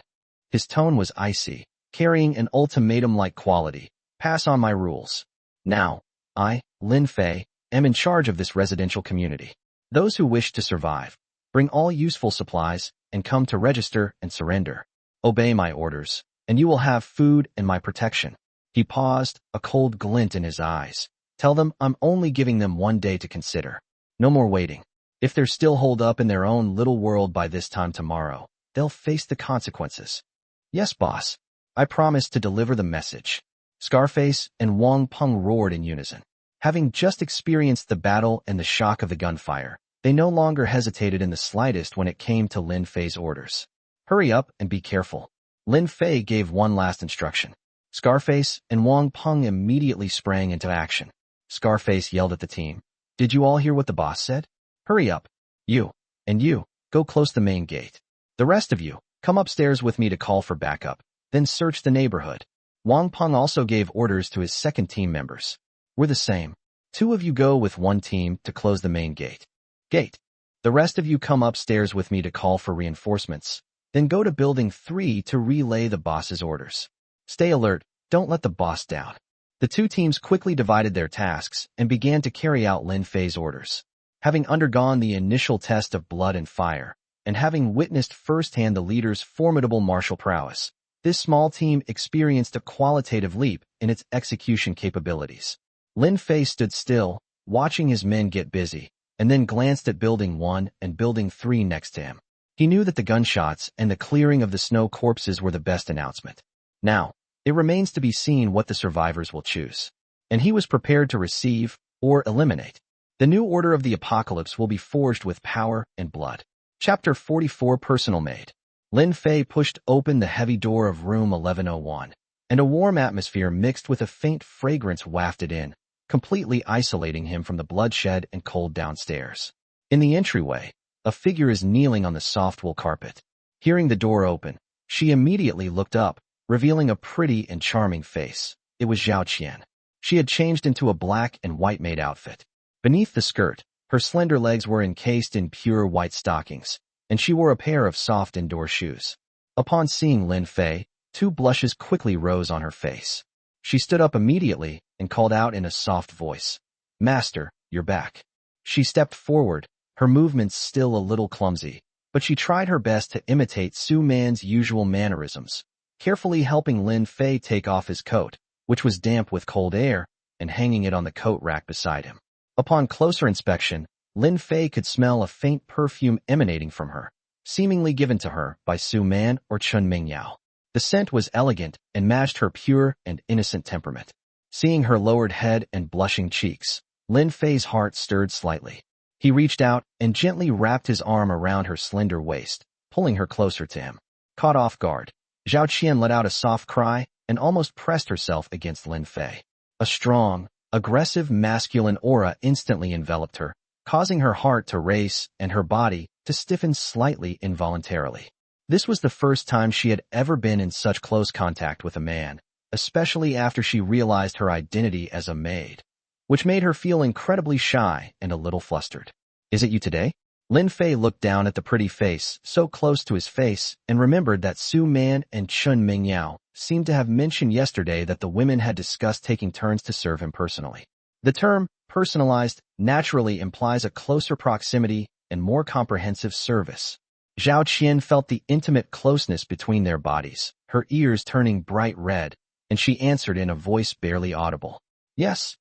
His tone was icy, carrying an ultimatum-like quality. Pass on my rules. Now, I, Lin Fei, am in charge of this residential community. Those who wish to survive, bring all useful supplies and come to register and surrender. Obey my orders, and you will have food and my protection. He paused, a cold glint in his eyes. Tell them I'm only giving them 1 day to consider. No more waiting. If they're still holed up in their own little world by this time tomorrow, they'll face the consequences. Yes, boss. I promise to deliver the message. Scarface and Wang Peng roared in unison. Having just experienced the battle and the shock of the gunfire, they no longer hesitated in the slightest when it came to Lin Fei's orders. Hurry up and be careful. Lin Fei gave one last instruction. Scarface and Wang Peng immediately sprang into action. Scarface yelled at the team. Did you all hear what the boss said? Hurry up. You, and you, go close the main gate. The rest of you, come upstairs with me to call for backup, then search the neighborhood. Wang Peng also gave orders to his second team members. We're the same. 2 of you go with 1 team to close the main gate. The rest of you come upstairs with me to call for reinforcements, then go to Building 3 to relay the boss's orders. Stay alert, don't let the boss down. The 2 teams quickly divided their tasks and began to carry out Lin Fei's orders. Having undergone the initial test of blood and fire, and having witnessed firsthand the leader's formidable martial prowess, this small team experienced a qualitative leap in its execution capabilities. Lin Fei stood still, watching his men get busy, and then glanced at Building 1 and Building 3 next to him. He knew that the gunshots and the clearing of the snow corpses were the best announcement. Now, it remains to be seen what the survivors will choose. And he was prepared to receive or eliminate. The new order of the apocalypse will be forged with power and blood. Chapter 44 Personal Maid. Lin Fei pushed open the heavy door of room 1101, and a warm atmosphere mixed with a faint fragrance wafted in, completely isolating him from the bloodshed and cold downstairs. In the entryway, a figure is kneeling on the soft wool carpet. Hearing the door open, she immediately looked up, revealing a pretty and charming face. It was Zhao Qian. She had changed into a black and white maid outfit. Beneath the skirt, her slender legs were encased in pure white stockings, and she wore a pair of soft indoor shoes. Upon seeing Lin Fei, 2 blushes quickly rose on her face. She stood up immediately and called out in a soft voice, "Master, you're back." She stepped forward, her movements still a little clumsy, but she tried her best to imitate Su Man's usual mannerisms, carefully helping Lin Fei take off his coat, which was damp with cold air, and hanging it on the coat rack beside him. Upon closer inspection, Lin Fei could smell a faint perfume emanating from her, seemingly given to her by Su Man or Chun Mingyao. The scent was elegant and matched her pure and innocent temperament. Seeing her lowered head and blushing cheeks, Lin Fei's heart stirred slightly. He reached out and gently wrapped his arm around her slender waist, pulling her closer to him. Caught off guard, Zhao Qian let out a soft cry and almost pressed herself against Lin Fei. A strong, aggressive masculine aura instantly enveloped her, causing her heart to race and her body to stiffen slightly involuntarily. This was the first time she had ever been in such close contact with a man, especially after she realized her identity as a maid, which made her feel incredibly shy and a little flustered. "Is it you today?" Lin Fei looked down at the pretty face so close to his face and remembered that Su Man and Chun Mingyao seemed to have mentioned yesterday that the women had discussed taking turns to serve him personally. The term personalized naturally implies a closer proximity and more comprehensive service. Zhao Qian felt the intimate closeness between their bodies, her ears turning bright red, and she answered in a voice barely audible. Yes,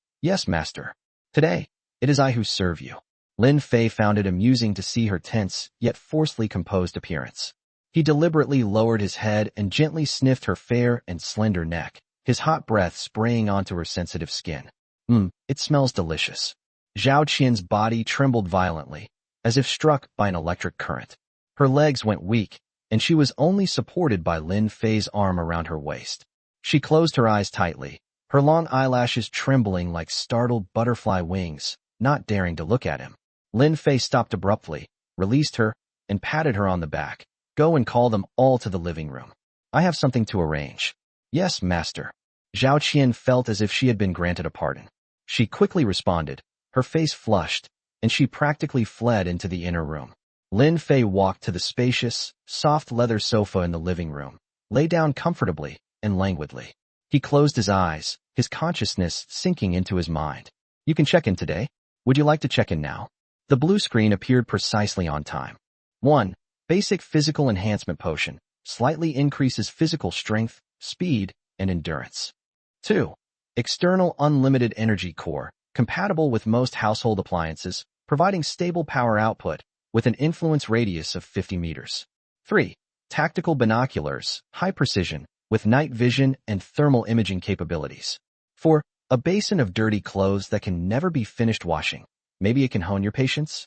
master. Today, it is I who serve you." Lin Fei found it amusing to see her tense, yet forcefully composed appearance. He deliberately lowered his head and gently sniffed her fair and slender neck, his hot breath spraying onto her sensitive skin. It smells delicious." Zhao Qian's body trembled violently, as if struck by an electric current. Her legs went weak, and she was only supported by Lin Fei's arm around her waist. She closed her eyes tightly, her long eyelashes trembling like startled butterfly wings, not daring to look at him. Lin Fei stopped abruptly, released her, and patted her on the back. Go and call them all to the living room. I have something to arrange. Yes, master. Zhao Qian felt as if she had been granted a pardon. She quickly responded, her face flushed, and she practically fled into the inner room. Lin Fei walked to the spacious, soft leather sofa in the living room, lay down comfortably and languidly. He closed his eyes, his consciousness sinking into his mind. You can check in today. Would you like to check in now? The blue screen appeared precisely on time. 1. Basic physical enhancement potion. Slightly increases physical strength, speed, and endurance. 2. External unlimited energy core, compatible with most household appliances, providing stable power output with an influence radius of 50 meters. 3. Tactical binoculars, high precision, with night vision and thermal imaging capabilities. 4. A basin of dirty clothes that can never be finished washing. Maybe it can hone your patience?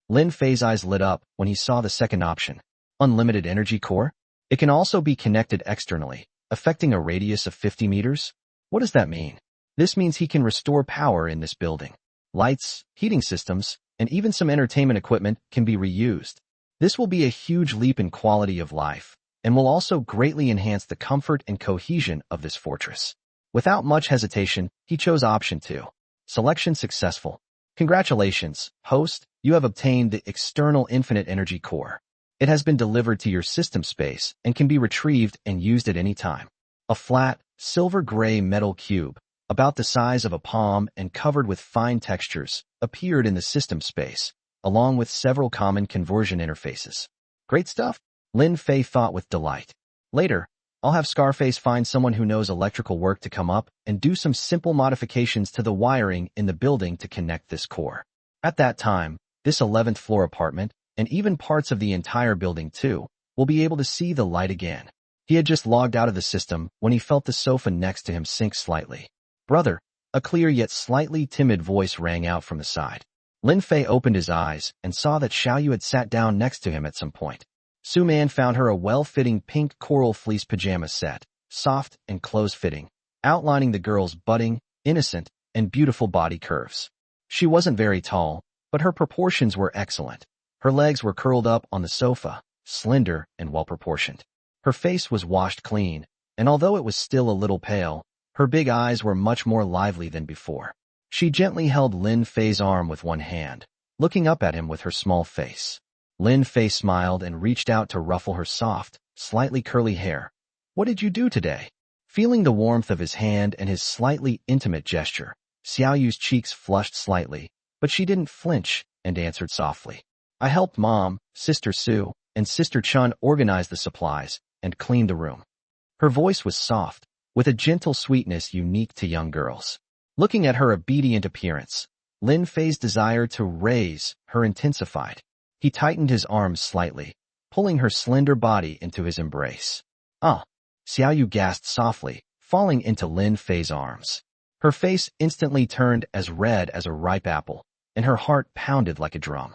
Lin Fei's eyes lit up when he saw the second option. Unlimited energy core? It can also be connected externally, affecting a radius of 50 meters? What does that mean? This means he can restore power in this building. Lights, heating systems, and even some entertainment equipment can be reused. This will be a huge leap in quality of life, and will also greatly enhance the comfort and cohesion of this fortress. Without much hesitation, he chose option 2. Selection successful. Congratulations, host, you have obtained the external infinite energy core. It has been delivered to your system space and can be retrieved and used at any time. A flat, silver-gray metal cube, about the size of a palm and covered with fine textures, appeared in the system space, along with several common conversion interfaces. Great stuff, Lin Fei thought with delight. Later, I'll have Scarface find someone who knows electrical work to come up and do some simple modifications to the wiring in the building to connect this core. At that time, this 11th floor apartment, and even parts of the entire building too, will be able to see the light again. He had just logged out of the system when he felt the sofa next to him sink slightly. Brother, a clear yet slightly timid voice rang out from the side. Lin Fei opened his eyes and saw that Xiaoyu had sat down next to him at some point. Su Man found her a well-fitting pink coral fleece pajama set, soft and close-fitting, outlining the girl's budding, innocent, and beautiful body curves. She wasn't very tall, but her proportions were excellent. Her legs were curled up on the sofa, slender and well-proportioned. Her face was washed clean, and although it was still a little pale, her big eyes were much more lively than before. She gently held Lin Fei's arm with one hand, looking up at him with her small face. Lin Fei smiled and reached out to ruffle her soft, slightly curly hair. What did you do today? Feeling the warmth of his hand and his slightly intimate gesture, Xiaoyu's cheeks flushed slightly, but she didn't flinch and answered softly. I helped Mom, Sister Sue, and Sister Chun organize the supplies and clean the room. Her voice was soft, with a gentle sweetness unique to young girls. Looking at her obedient appearance, Lin Fei's desire to raise her intensified. He tightened his arms slightly, pulling her slender body into his embrace. Ah! Xiaoyu gasped softly, falling into Lin Fei's arms. Her face instantly turned as red as a ripe apple, and her heart pounded like a drum.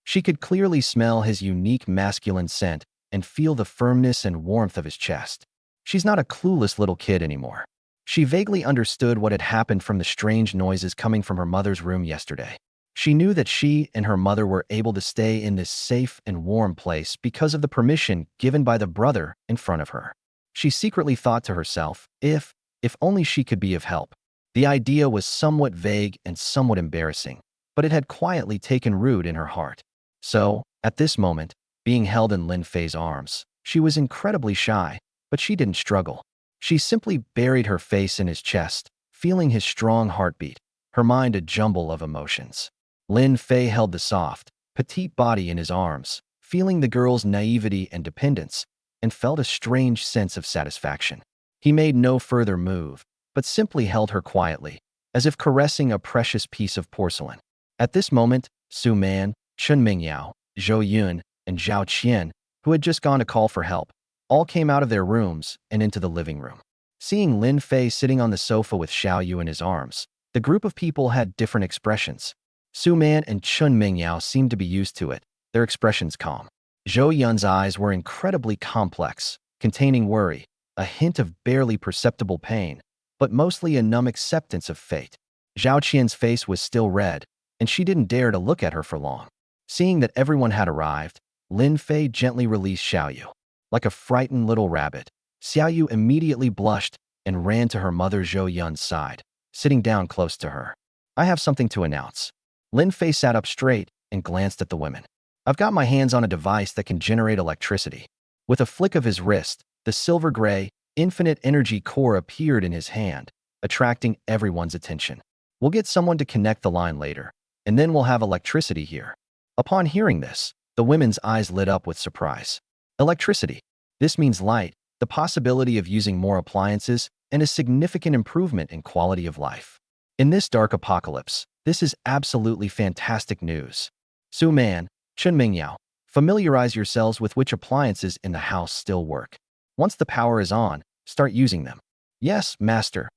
She could clearly smell his unique masculine scent and feel the firmness and warmth of his chest. She's not a clueless little kid anymore. She vaguely understood what had happened from the strange noises coming from her mother's room yesterday. She knew that she and her mother were able to stay in this safe and warm place because of the permission given by the brother in front of her. She secretly thought to herself, if only she could be of help. The idea was somewhat vague and somewhat embarrassing, but it had quietly taken root in her heart. So, at this moment, being held in Lin Fei's arms, she was incredibly shy, but she didn't struggle. She simply buried her face in his chest, feeling his strong heartbeat, her mind a jumble of emotions. Lin Fei held the soft, petite body in his arms, feeling the girl's naivety and dependence, and felt a strange sense of satisfaction. He made no further move, but simply held her quietly, as if caressing a precious piece of porcelain. At this moment, Su Man, Chun Mingyao, Zhou Yun, and Zhao Qian, who had just gone to call for help, all came out of their rooms and into the living room. Seeing Lin Fei sitting on the sofa with Xiaoyu in his arms, the group of people had different expressions. Su Man and Chun Mingyao seemed to be used to it, their expressions calm. Zhou Yun's eyes were incredibly complex, containing worry, a hint of barely perceptible pain, but mostly a numb acceptance of fate. Zhao Qian's face was still red, and she didn't dare to look at her for long. Seeing that everyone had arrived, Lin Fei gently released Xiaoyu. Like a frightened little rabbit, Xiaoyu immediately blushed and ran to her mother Zhou Yun's side, sitting down close to her. I have something to announce. Lin Fei sat up straight and glanced at the women. I've got my hands on a device that can generate electricity. With a flick of his wrist, the silver-gray, infinite energy core appeared in his hand, attracting everyone's attention. We'll get someone to connect the line later, and then we'll have electricity here. Upon hearing this, the women's eyes lit up with surprise. Electricity. This means light, the possibility of using more appliances, and a significant improvement in quality of life. In this dark apocalypse, this is absolutely fantastic news. Su Man, Chun Mingyao, familiarize yourselves with which appliances in the house still work. Once the power is on, start using them. Yes, master.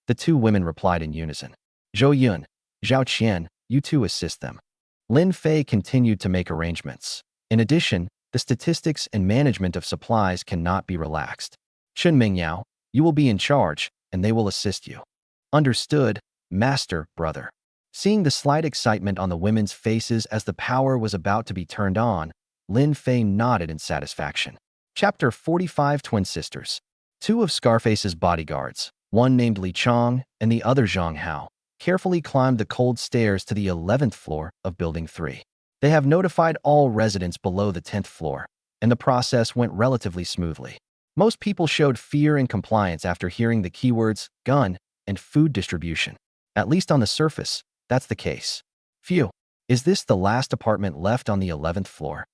The two women replied in unison. Zhou Yun, Zhao Qian, you two assist them. Lin Fei continued to make arrangements. In addition, the statistics and management of supplies cannot be relaxed. Chun Mingyao, you will be in charge, and they will assist you. Understood, master, brother. Seeing the slight excitement on the women's faces as the power was about to be turned on, Lin Fei nodded in satisfaction. Chapter 45 Twin Sisters. Two of Scarface's bodyguards, one named Li Chong and the other Zhang Hao, carefully climbed the cold stairs to the 11th floor of Building 3. They have notified all residents below the 10th floor, and the process went relatively smoothly. Most people showed fear and compliance after hearing the keywords gun and food distribution. At least on the surface, that's the case. Phew, is this the last apartment left on the 11th floor?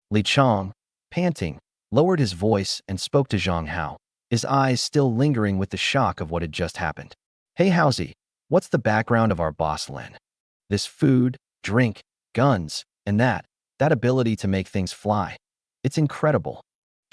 Li Chong, panting, lowered his voice and spoke to Zhang Hao, his eyes still lingering with the shock of what had just happened. Hey Haozi, what's the background of our boss Lin? This food, drink, guns, and that ability to make things fly. It's incredible.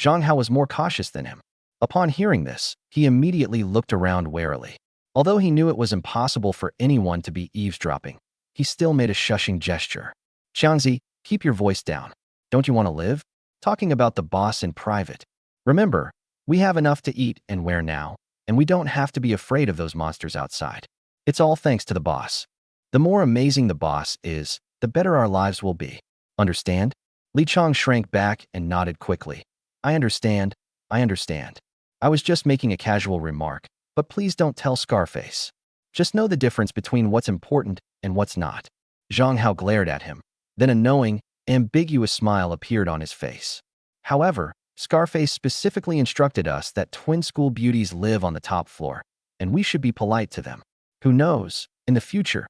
Zhang Hao was more cautious than him. Upon hearing this, he immediately looked around warily. Although he knew it was impossible for anyone to be eavesdropping, he still made a shushing gesture. Xiangzi, keep your voice down. Don't you want to live? Talking about the boss in private. Remember, we have enough to eat and wear now, and we don't have to be afraid of those monsters outside. It's all thanks to the boss. The more amazing the boss is, the better our lives will be. Understand? Li Chong shrank back and nodded quickly. I understand. I was just making a casual remark, but please don't tell Scarface. Just know the difference between what's important and what's not. Zhang Hao glared at him. Then a knowing, ambiguous smile appeared on his face. However, Scarface specifically instructed us that twin school beauties live on the top floor, and we should be polite to them. Who knows, in the future,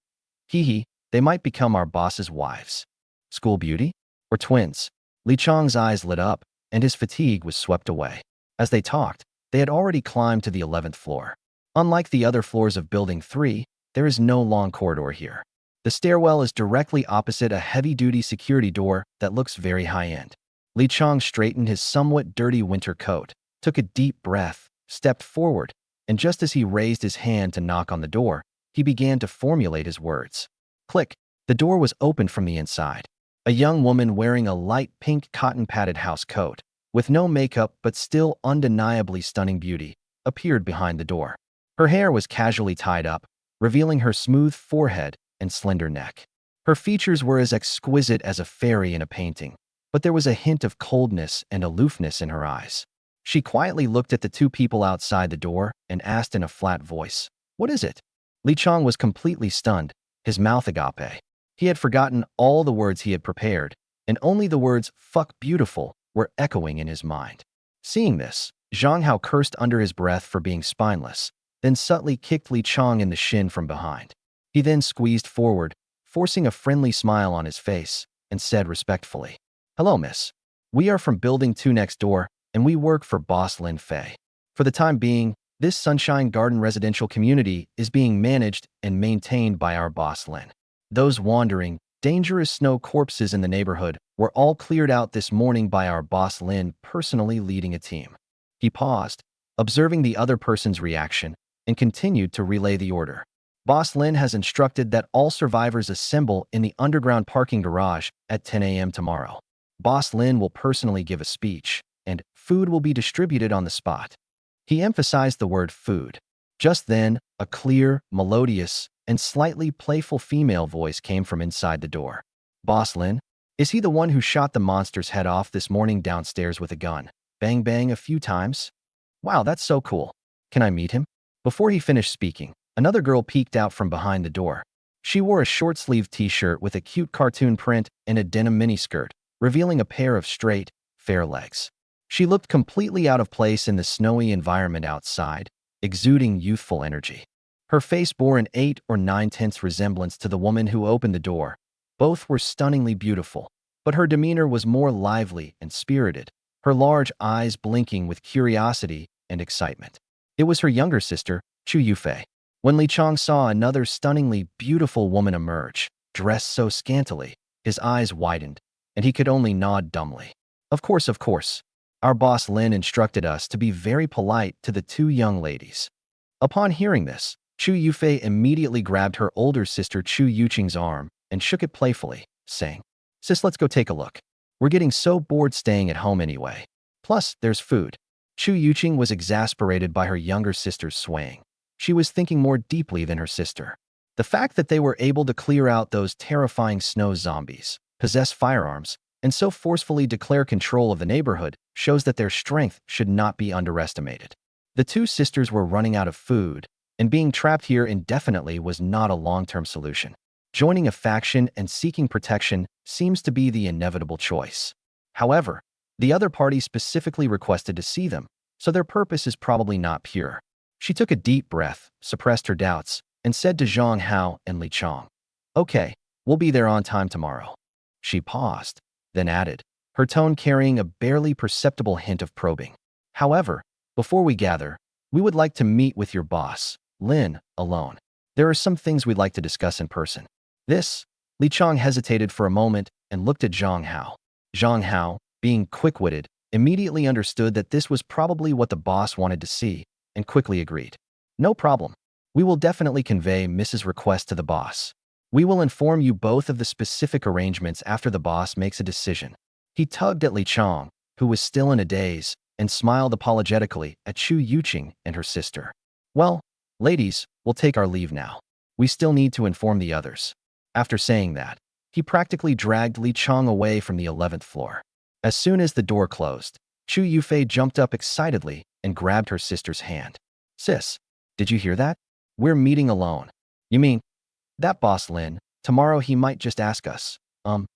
they might become our boss's wives. School beauty? Or twins? Li Chong's eyes lit up, and his fatigue was swept away. As they talked, they had already climbed to the 11th floor. Unlike the other floors of Building 3, there is no long corridor here. The stairwell is directly opposite a heavy-duty security door that looks very high-end. Li Chong straightened his somewhat dirty winter coat, took a deep breath, stepped forward, and just as he raised his hand to knock on the door, he began to formulate his words. Click! The door was opened from the inside. A young woman wearing a light pink cotton-padded house coat, with no makeup but still undeniably stunning beauty, appeared behind the door. Her hair was casually tied up, revealing her smooth forehead and slender neck. Her features were as exquisite as a fairy in a painting, but there was a hint of coldness and aloofness in her eyes. She quietly looked at the two people outside the door and asked in a flat voice, "What is it?" Li Chong was completely stunned, his mouth agape. He had forgotten all the words he had prepared, and only the words "fuck beautiful" were echoing in his mind. Seeing this, Zhang Hao cursed under his breath for being spineless, then subtly kicked Li Chong in the shin from behind. He then squeezed forward, forcing a friendly smile on his face, and said respectfully, "Hello, miss. We are from Building 2 next door, and we work for Boss Lin Fei. For the time being, this Sunshine Garden residential community is being managed and maintained by our boss Lin. Those wandering, dangerous snow corpses in the neighborhood were all cleared out this morning by our boss Lin personally leading a team." He paused, observing the other person's reaction, and continued to relay the order. Boss Lin has instructed that all survivors assemble in the underground parking garage at 10 a.m. tomorrow. Boss Lin will personally give a speech, and food will be distributed on the spot. He emphasized the word food. Just then, a clear, melodious, and slightly playful female voice came from inside the door. Boss Lin? Is he the one who shot the monster's head off this morning downstairs with a gun? Bang bang a few times? Wow, that's so cool. Can I meet him? Before he finished speaking, another girl peeked out from behind the door. She wore a short-sleeved t-shirt with a cute cartoon print and a denim miniskirt, revealing a pair of straight, fair legs. She looked completely out of place in the snowy environment outside, exuding youthful energy. Her face bore an 8 or 9 tenths resemblance to the woman who opened the door. Both were stunningly beautiful, but her demeanor was more lively and spirited, her large eyes blinking with curiosity and excitement. It was her younger sister, Chu Yufei. When Li Chong saw another stunningly beautiful woman emerge, dressed so scantily, his eyes widened, and he could only nod dumbly. Of course. Our boss Lin instructed us to be very polite to the two young ladies. Upon hearing this, Chu Yufei immediately grabbed her older sister Chu Yuqing's arm and shook it playfully, saying, "Sis, let's go take a look. We're getting so bored staying at home anyway. Plus, there's food." Chu Yuqing was exasperated by her younger sister's swaying. She was thinking more deeply than her sister. The fact that they were able to clear out those terrifying snow zombies, possess firearms, and so forcefully declare control of the neighborhood shows that their strength should not be underestimated. The two sisters were running out of food, and being trapped here indefinitely was not a long-term solution. Joining a faction and seeking protection seems to be the inevitable choice. However, the other party specifically requested to see them, so their purpose is probably not pure. She took a deep breath, suppressed her doubts, and said to Zhang Hao and Li Chong, "Okay, we'll be there on time tomorrow." She paused, then added, her tone carrying a barely perceptible hint of probing. "However, before we gather, we would like to meet with your boss, Lin, alone. There are some things we'd like to discuss in person." Li Chong hesitated for a moment and looked at Zhang Hao. Zhang Hao, being quick-witted, immediately understood that this was probably what the boss wanted to see, and quickly agreed. "No problem. We will definitely convey Mrs. request to the boss. We will inform you both of the specific arrangements after the boss makes a decision." He tugged at Li Chong, who was still in a daze, and smiled apologetically at Chu Yuqing and her sister. "Well, ladies, we'll take our leave now. We still need to inform the others." After saying that, he practically dragged Li Chong away from the 11th floor. As soon as the door closed, Chu Yufei jumped up excitedly and grabbed her sister's hand. "Sis, did you hear that? We're meeting alone." "You mean, that boss Lin, tomorrow he might just ask us,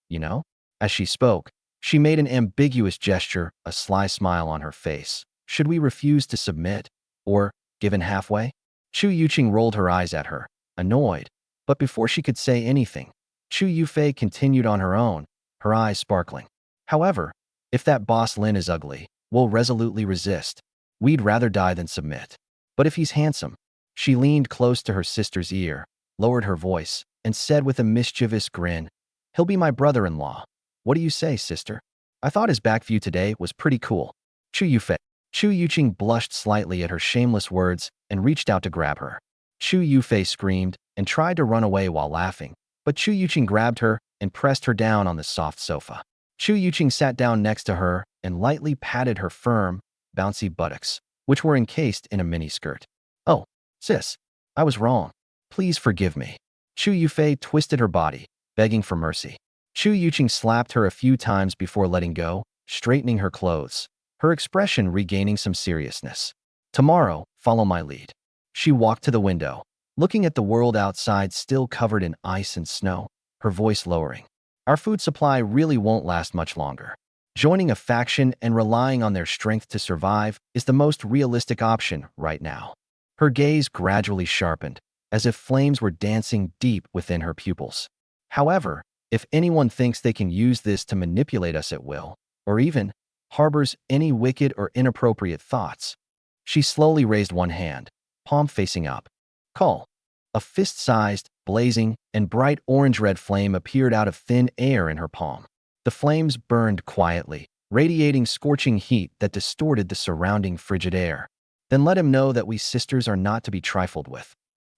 you know?" As she spoke, she made an ambiguous gesture, a sly smile on her face. "Should we refuse to submit? Or give in halfway?" Chu Yuqing rolled her eyes at her, annoyed, but before she could say anything, Chu Yufei continued on her own, her eyes sparkling. "However, if that boss Lin is ugly, we'll resolutely resist. We'd rather die than submit. But if he's handsome..." She leaned close to her sister's ear, lowered her voice, and said with a mischievous grin, "He'll be my brother-in-law. What do you say, sister? I thought his back view today was pretty cool." Chu Yuqing blushed slightly at her shameless words and reached out to grab her. Chu Yufei screamed and tried to run away while laughing, but Chu Yuqing grabbed her and pressed her down on the soft sofa. Chu Yuqing sat down next to her and lightly patted her firm, bouncy buttocks, which were encased in a miniskirt. "Oh, sis, I was wrong. Please forgive me." Chu Yufei twisted her body, begging for mercy. Chu Yuqing slapped her a few times before letting go, straightening her clothes, her expression regaining some seriousness. "Tomorrow, follow my lead." She walked to the window, looking at the world outside still covered in ice and snow, her voice lowering. "Our food supply really won't last much longer. Joining a faction and relying on their strength to survive is the most realistic option right now." Her gaze gradually sharpened, as if flames were dancing deep within her pupils. "However, if anyone thinks they can use this to manipulate us at will, or even harbors any wicked or inappropriate thoughts..." She slowly raised one hand, palm facing up. "Call." A fist-sized, blazing, and bright orange-red flame appeared out of thin air in her palm. The flames burned quietly, radiating scorching heat that distorted the surrounding frigid air. "Then let him know that we sisters are not to be trifled with."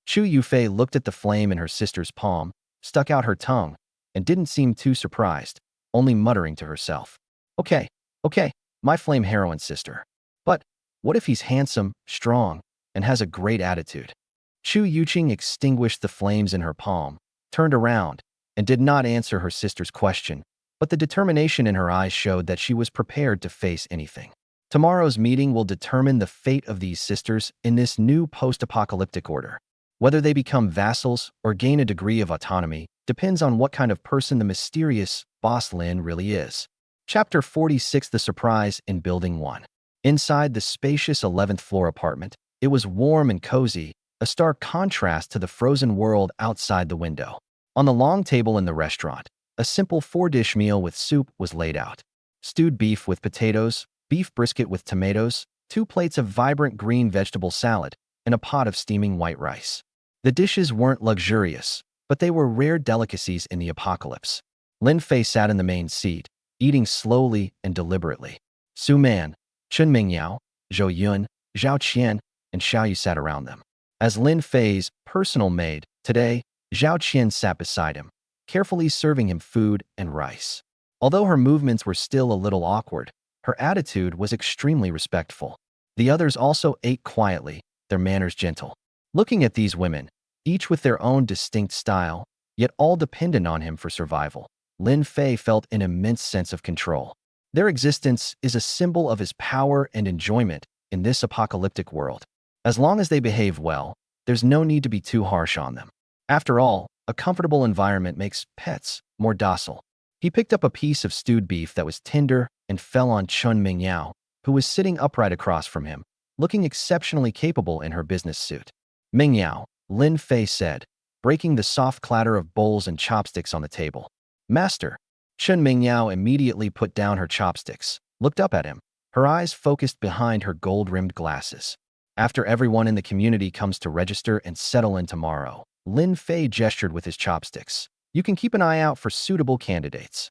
Chu Yufei looked at the flame in her sister's palm, stuck out her tongue, and didn't seem too surprised, only muttering to herself. Okay, okay, my flame heroine sister. But what if he's handsome, strong, and has a great attitude? Chu Yuqing extinguished the flames in her palm, turned around, and did not answer her sister's question, but the determination in her eyes showed that she was prepared to face anything. Tomorrow's meeting will determine the fate of these sisters in this new post-apocalyptic order. Whether they become vassals or gain a degree of autonomy depends on what kind of person the mysterious boss Lin really is. Chapter 46: The Surprise in Building 1. Inside the spacious 11th floor apartment, it was warm and cozy, a stark contrast to the frozen world outside the window. On the long table in the restaurant, a simple 4-dish meal with soup was laid out. Stewed beef with potatoes, beef brisket with tomatoes, 2 plates of vibrant green vegetable salad, and a pot of steaming white rice. The dishes weren't luxurious, but they were rare delicacies in the apocalypse. Lin Fei sat in the main seat, eating slowly and deliberately. Su Man, Chun Mingyao, Zhou Yun, Zhao Qian, and Xiao Yu sat around them. As Lin Fei's personal maid, today, Zhao Qian sat beside him, carefully serving him food and rice. Although her movements were still a little awkward, her attitude was extremely respectful. The others also ate quietly, their manners gentle. Looking at these women, each with their own distinct style, yet all dependent on him for survival, Lin Fei felt an immense sense of control. Their existence is a symbol of his power and enjoyment in this apocalyptic world. As long as they behave well, there's no need to be too harsh on them. After all, a comfortable environment makes pets more docile. He picked up a piece of stewed beef that was tender and fell on Chun Mingyao, who was sitting upright across from him, looking exceptionally capable in her business suit. Mingyao, Lin Fei said, breaking the soft clatter of bowls and chopsticks on the table. Master. Chun Mingyao immediately put down her chopsticks, looked up at him, her eyes focused behind her gold-rimmed glasses. After everyone in the community comes to register and settle in tomorrow, Lin Fei gestured with his chopsticks. You can keep an eye out for suitable candidates.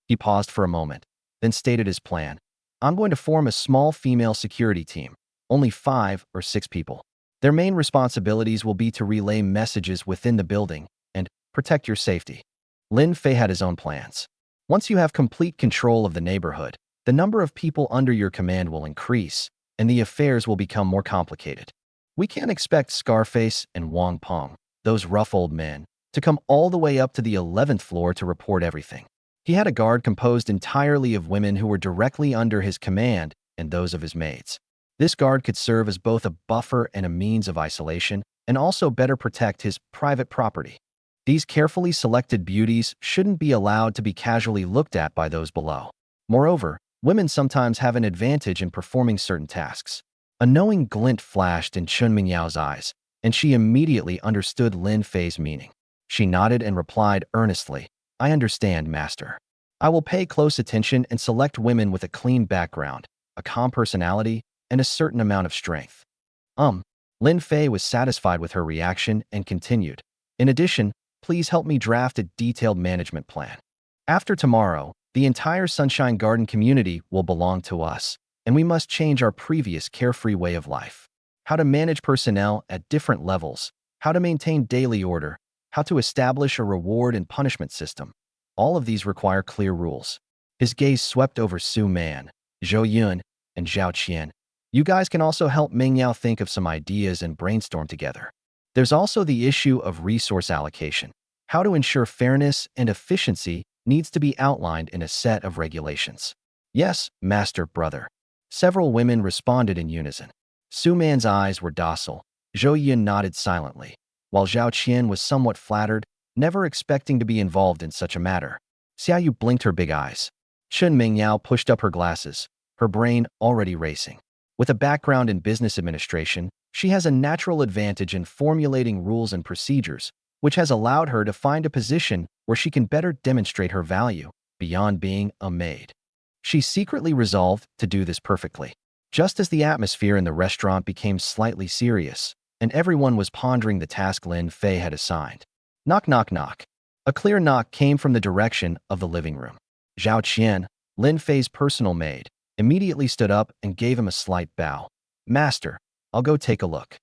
He paused for a moment, then stated his plan. I'm going to form a small female security team, only 5 or 6 people. Their main responsibilities will be to relay messages within the building and protect your safety. Lin Fei had his own plans. Once you have complete control of the neighborhood, the number of people under your command will increase, and the affairs will become more complicated. We can't expect Scarface and Wang Peng, those rough old men, to come all the way up to the 11th floor to report everything. He had a guard composed entirely of women who were directly under his command and those of his maids. This guard could serve as both a buffer and a means of isolation, and also better protect his private property. These carefully selected beauties shouldn't be allowed to be casually looked at by those below. Moreover, women sometimes have an advantage in performing certain tasks. A knowing glint flashed in Chun Mingyao's eyes, and she immediately understood Lin Fei's meaning. She nodded and replied earnestly, I understand, Master. I will pay close attention and select women with a clean background, a calm personality, and a certain amount of strength. Lin Fei was satisfied with her reaction and continued. In addition, please help me draft a detailed management plan. After tomorrow, the entire Sunshine Garden community will belong to us, and we must change our previous carefree way of life. How to manage personnel at different levels, how to maintain daily order, how to establish a reward and punishment system. All of these require clear rules. His gaze swept over Su Man, Zhou Yun, and Zhao Qian. You guys can also help Mingyao think of some ideas and brainstorm together. There's also the issue of resource allocation. How to ensure fairness and efficiency needs to be outlined in a set of regulations. Yes, Master, brother. Several women responded in unison. Su Man's eyes were docile. Zhou Yun nodded silently, while Zhao Qian was somewhat flattered, never expecting to be involved in such a matter. Xiao Yu blinked her big eyes. Chun Mingyao pushed up her glasses, her brain already racing. With a background in business administration, she has a natural advantage in formulating rules and procedures, which has allowed her to find a position where she can better demonstrate her value beyond being a maid. She secretly resolved to do this perfectly. Just as the atmosphere in the restaurant became slightly serious, and everyone was pondering the task Lin Fei had assigned. Knock, knock, knock. A clear knock came from the direction of the living room. Zhao Qian, Lin Fei's personal maid, immediately stood up and gave him a slight bow. Master, I'll go take a look.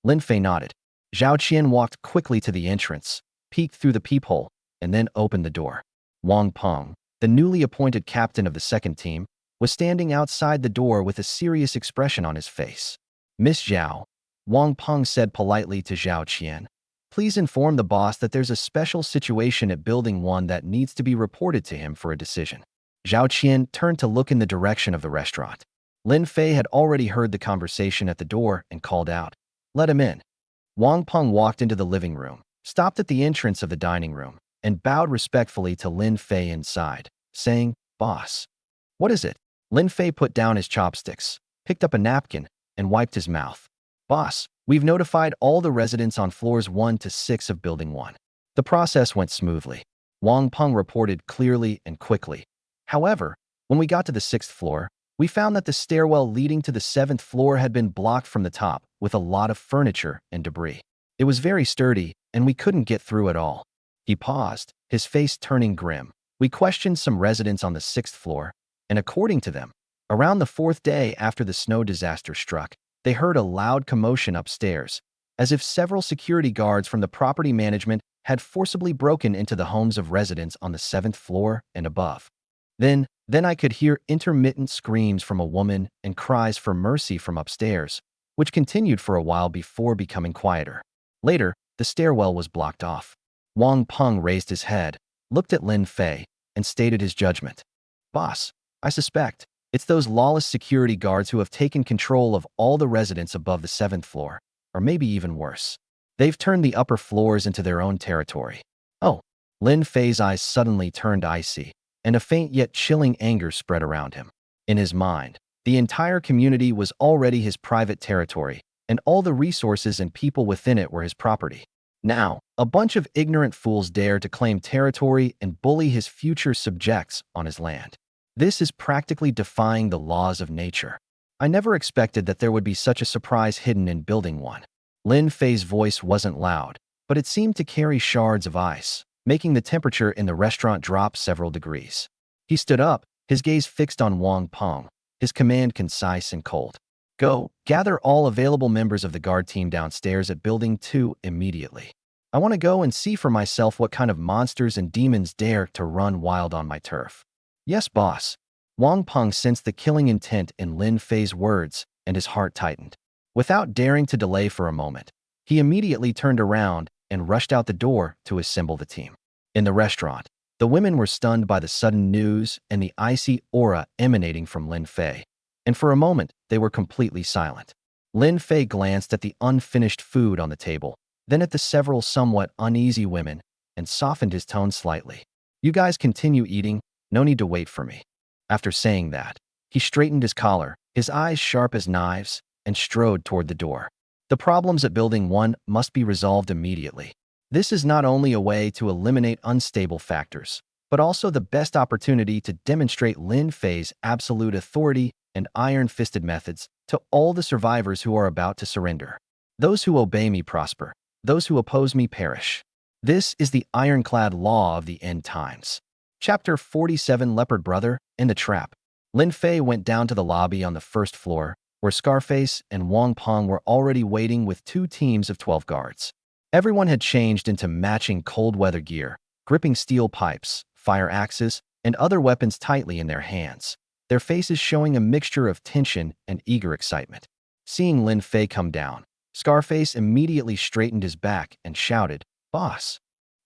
Lin Fei nodded. Zhao Qian walked quickly to the entrance, peeked through the peephole, and then opened the door. Wang Peng, the newly appointed captain of the second team, was standing outside the door with a serious expression on his face. Miss Zhao, Wang Peng said politely to Zhao Qian, please inform the boss that there's a special situation at Building 1 that needs to be reported to him for a decision. Zhao Qian turned to look in the direction of the restaurant. Lin Fei had already heard the conversation at the door and called out, let him in. Wang Peng walked into the living room, stopped at the entrance of the dining room, and bowed respectfully to Lin Fei inside, saying, boss. What is it? Lin Fei put down his chopsticks, picked up a napkin, and wiped his mouth. Boss, we've notified all the residents on floors 1 to 6 of Building 1. The process went smoothly. Wang Peng reported clearly and quickly. However, when we got to the 6th floor, we found that the stairwell leading to the 7th floor had been blocked from the top with a lot of furniture and debris. It was very sturdy, and we couldn't get through at all. He paused, his face turning grim. We questioned some residents on the 6th floor, and according to them, around the 4th day after the snow disaster struck, they heard a loud commotion upstairs, as if several security guards from the property management had forcibly broken into the homes of residents on the 7th floor and above. Then I could hear intermittent screams from a woman and cries for mercy from upstairs, which continued for a while before becoming quieter. Later, the stairwell was blocked off. Wang Peng raised his head, looked at Lin Fei, and stated his judgment. Boss, I suspect it's those lawless security guards who have taken control of all the residents above the 7th floor, or maybe even worse. They've turned the upper floors into their own territory. Oh, Lin Fei's eyes suddenly turned icy, and a faint yet chilling anger spread around him. In his mind, the entire community was already his private territory, and all the resources and people within it were his property. Now, a bunch of ignorant fools dare to claim territory and bully his future subjects on his land. This is practically defying the laws of nature. I never expected that there would be such a surprise hidden in Building 1. Lin Fei's voice wasn't loud, but it seemed to carry shards of ice, making the temperature in the restaurant drop several degrees. He stood up, his gaze fixed on Wang Peng, his command concise and cold. Go, gather all available members of the guard team downstairs at Building 2 immediately. I want to go and see for myself what kind of monsters and demons dare to run wild on my turf. Yes, boss. Wang Peng sensed the killing intent in Lin Fei's words, and his heart tightened. Without daring to delay for a moment, he immediately turned around and rushed out the door to assemble the team. In the restaurant, the women were stunned by the sudden news and the icy aura emanating from Lin Fei, and for a moment they were completely silent. Lin Fei glanced at the unfinished food on the table, then at the several somewhat uneasy women, and softened his tone slightly. You guys continue eating, no need to wait for me. After saying that, he straightened his collar, his eyes sharp as knives, and strode toward the door. The problems at Building 1 must be resolved immediately. This is not only a way to eliminate unstable factors, but also the best opportunity to demonstrate Lin Fei's absolute authority and iron-fisted methods to all the survivors who are about to surrender. Those who obey me prosper, those who oppose me perish. This is the ironclad law of the end times. Chapter 47 Leopard Brother and the Trap. Lin Fei went down to the lobby on the 1st floor, where Scarface and Wang Peng were already waiting with 2 teams of 12 guards. Everyone had changed into matching cold-weather gear, gripping steel pipes, fire axes, and other weapons tightly in their hands, their faces showing a mixture of tension and eager excitement. Seeing Lin Fei come down, Scarface immediately straightened his back and shouted, "Boss!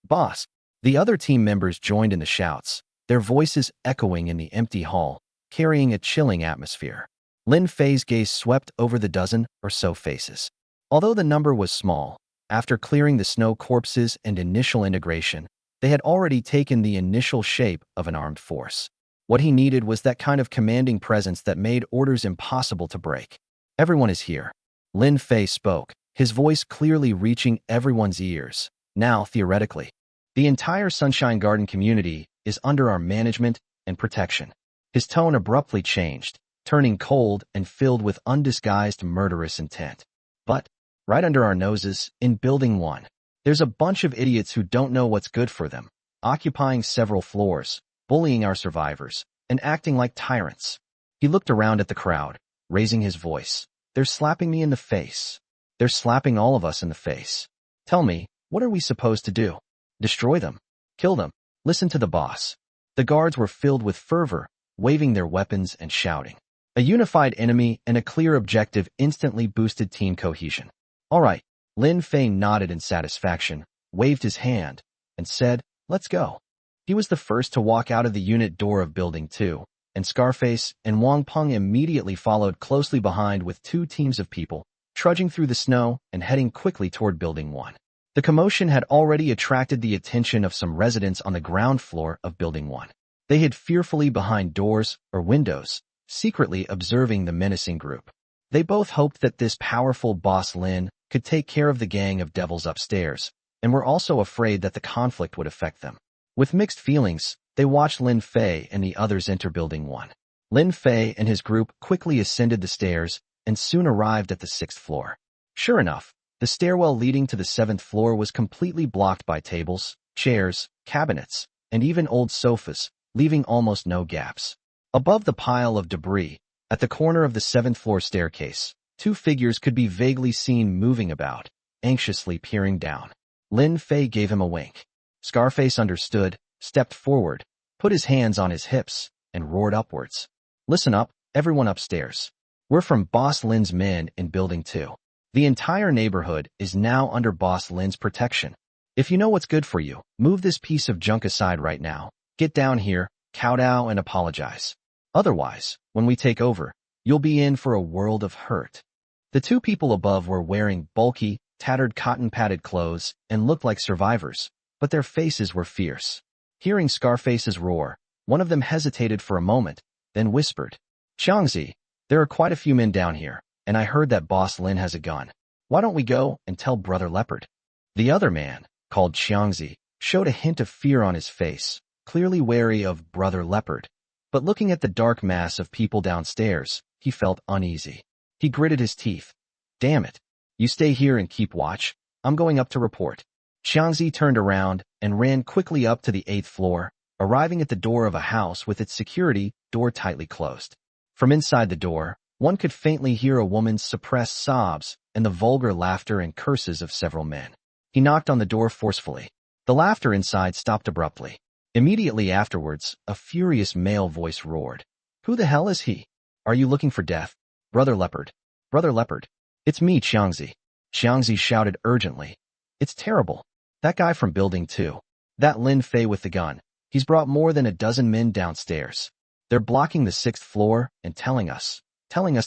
Boss!" The other team members joined in the shouts, their voices echoing in the empty hall, carrying a chilling atmosphere. Lin Fei's gaze swept over the dozen or so faces. Although the number was small, after clearing the snow corpses and initial integration, they had already taken the initial shape of an armed force. What he needed was that kind of commanding presence that made orders impossible to break. Everyone is here. Lin Fei spoke, his voice clearly reaching everyone's ears. Now, theoretically, the entire Sunshine Garden community is under our management and protection. His tone abruptly changed, turning cold and filled with undisguised murderous intent. But, right under our noses, in Building 1, there's a bunch of idiots who don't know what's good for them, occupying several floors, bullying our survivors, and acting like tyrants. He looked around at the crowd, raising his voice. They're slapping me in the face. They're slapping all of us in the face. Tell me, what are we supposed to do? Destroy them? Kill them? Listen to the boss. The guards were filled with fervor, waving their weapons and shouting. A unified enemy and a clear objective instantly boosted team cohesion. All right, Lin Fei nodded in satisfaction, waved his hand, and said, let's go. He was the first to walk out of the unit door of Building 2, and Scarface and Wang Peng immediately followed closely behind with 2 teams of people, trudging through the snow and heading quickly toward Building 1. The commotion had already attracted the attention of some residents on the ground floor of Building 1. They hid fearfully behind doors or windows, secretly observing the menacing group. They both hoped that this powerful boss Lin could take care of the gang of devils upstairs, and were also afraid that the conflict would affect them. With mixed feelings, they watched Lin Fei and the others enter Building 1. Lin Fei and his group quickly ascended the stairs and soon arrived at the 6th floor. Sure enough, the stairwell leading to the 7th floor was completely blocked by tables, chairs, cabinets, and even old sofas, leaving almost no gaps. Above the pile of debris, at the corner of the 7th floor staircase, 2 figures could be vaguely seen moving about, anxiously peering down. Lin Fei gave him a wink. Scarface understood, stepped forward, put his hands on his hips, and roared upwards. Listen up, everyone upstairs. We're from Boss Lin's men in Building 2. The entire neighborhood is now under Boss Lin's protection. If you know what's good for you, move this piece of junk aside right now. Get down here, kowtow, and apologize. Otherwise, when we take over, you'll be in for a world of hurt. The 2 people above were wearing bulky, tattered cotton-padded clothes and looked like survivors, but their faces were fierce. Hearing Scarface's roar, one of them hesitated for a moment, then whispered, Xiangzi, there are quite a few men down here, and I heard that Boss Lin has a gun. Why don't we go and tell Brother Leopard? The other man, called Xiangzi, showed a hint of fear on his face, clearly wary of Brother Leopard. But looking at the dark mass of people downstairs, he felt uneasy. He gritted his teeth. Damn it. You stay here and keep watch. I'm going up to report. Xiangzi turned around and ran quickly up to the 8th floor, arriving at the door of a house with its security door tightly closed. From inside the door, one could faintly hear a woman's suppressed sobs and the vulgar laughter and curses of several men. He knocked on the door forcefully. The laughter inside stopped abruptly. Immediately afterwards, a furious male voice roared. Who the hell is he? Are you looking for death? Brother Leopard. Brother Leopard. It's me, Xiangzi. Xiangzi shouted urgently. It's terrible. That guy from Building 2. That Lin Fei with the gun. He's brought more than a dozen men downstairs. They're blocking the 6th floor and telling us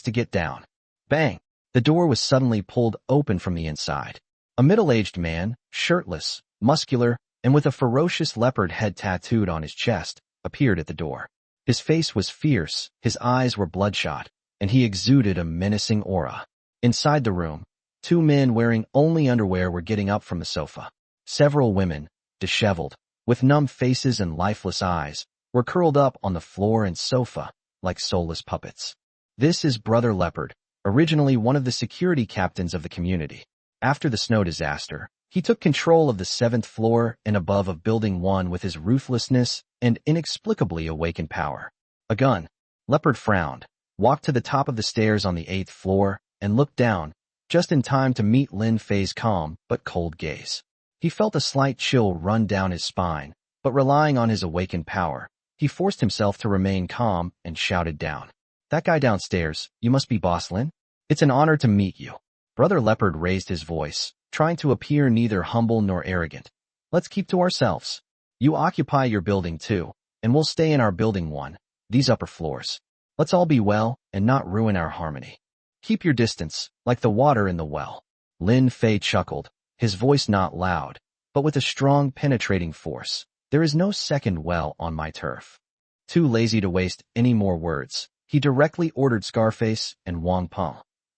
to get down. Bang! The door was suddenly pulled open from the inside. A middle-aged man, shirtless, muscular, and with a ferocious leopard head tattooed on his chest, appeared at the door. His face was fierce, his eyes were bloodshot, and he exuded a menacing aura. Inside the room, 2 men wearing only underwear were getting up from the sofa. Several women, disheveled, with numb faces and lifeless eyes, were curled up on the floor and sofa, like soulless puppets. This is Brother Leopard, originally one of the security captains of the community. After the snow disaster, he took control of the 7th floor and above of Building 1 with his ruthlessness and inexplicably awakened power. A gun. Leopard frowned, walked to the top of the stairs on the 8th floor, and looked down, just in time to meet Lin Fei's calm but cold gaze. He felt a slight chill run down his spine, but relying on his awakened power, he forced himself to remain calm and shouted down. That guy downstairs, you must be Boss Lin? It's an honor to meet you. Brother Leopard raised his voice, trying to appear neither humble nor arrogant. Let's keep to ourselves. You occupy your Building 2, and we'll stay in our Building 1, these upper floors. Let's all be well and not ruin our harmony. Keep your distance, like the water in the well. Lin Fei chuckled, his voice not loud, but with a strong penetrating force. There is no second well on my turf. Too lazy to waste any more words, he directly ordered Scarface and Wang Peng.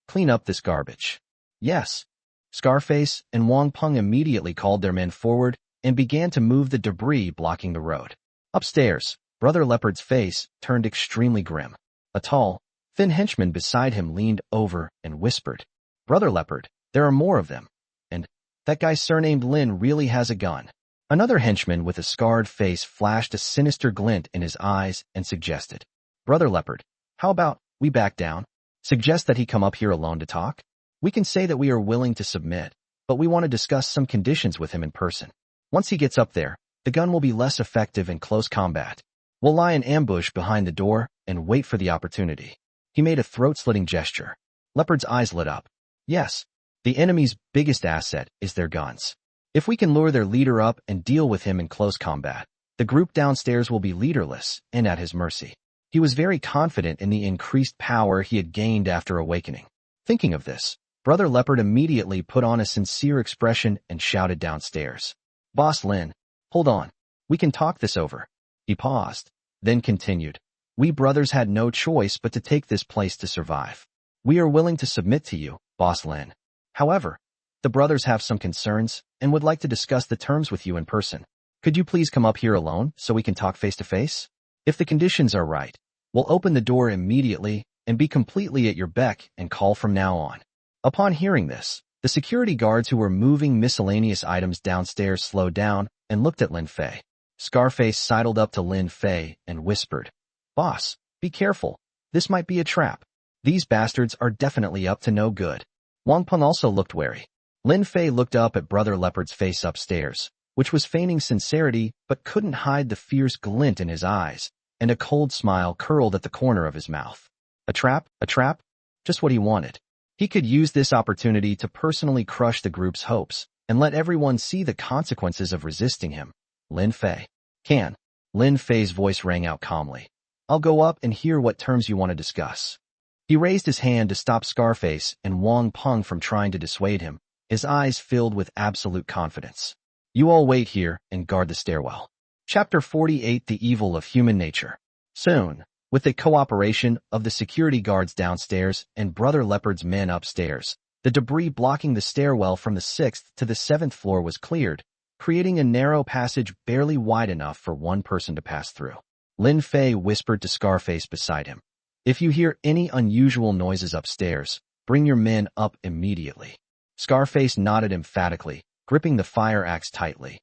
Clean up this garbage. Yes. Scarface and Wang Peng immediately called their men forward and began to move the debris blocking the road. Upstairs, Brother Leopard's face turned extremely grim. A tall, thin henchman beside him leaned over and whispered, Brother Leopard, there are more of them. And that guy surnamed Lin really has a gun. Another henchman with a scarred face flashed a sinister glint in his eyes and suggested, Brother Leopard, how about we back down? Suggest that he come up here alone to talk? We can say that we are willing to submit, but we want to discuss some conditions with him in person. Once he gets up there, the gun will be less effective in close combat. We'll lie in ambush behind the door and wait for the opportunity." He made a throat-slitting gesture. Leopard's eyes lit up. Yes, the enemy's biggest asset is their guns. If we can lure their leader up and deal with him in close combat, the group downstairs will be leaderless and at his mercy. He was very confident in the increased power he had gained after awakening. Thinking of this, Brother Leopard immediately put on a sincere expression and shouted downstairs. "Boss Lin, hold on. We can talk this over." He paused, then continued. "We brothers had no choice but to take this place to survive. We are willing to submit to you, Boss Lin. However, the brothers have some concerns and would like to discuss the terms with you in person. Could you please come up here alone so we can talk face to face? If the conditions are right, we'll open the door immediately and be completely at your beck and call from now on." Upon hearing this, the security guards who were moving miscellaneous items downstairs slowed down and looked at Lin Fei. Scarface sidled up to Lin Fei and whispered, "Boss, be careful. This might be a trap. These bastards are definitely up to no good." Wang Peng also looked wary. Lin Fei looked up at Brother Leopard's face upstairs, which was feigning sincerity but couldn't hide the fierce glint in his eyes, and a cold smile curled at the corner of his mouth. A trap? A trap? Just what he wanted. He could use this opportunity to personally crush the group's hopes and let everyone see the consequences of resisting him. Lin Fei. "Can." Lin Fei's voice rang out calmly. "I'll go up and hear what terms you want to discuss." He raised his hand to stop Scarface and Wang Peng from trying to dissuade him, his eyes filled with absolute confidence. "You all wait here and guard the stairwell." Chapter 48: The Evil of Human Nature. Soon, with the cooperation of the security guards downstairs and Brother Leopard's men upstairs, the debris blocking the stairwell from the 6th to the 7th floor was cleared, creating a narrow passage barely wide enough for one person to pass through. Lin Fei whispered to Scarface beside him, "If you hear any unusual noises upstairs, bring your men up immediately." Scarface nodded emphatically, gripping the fire axe tightly.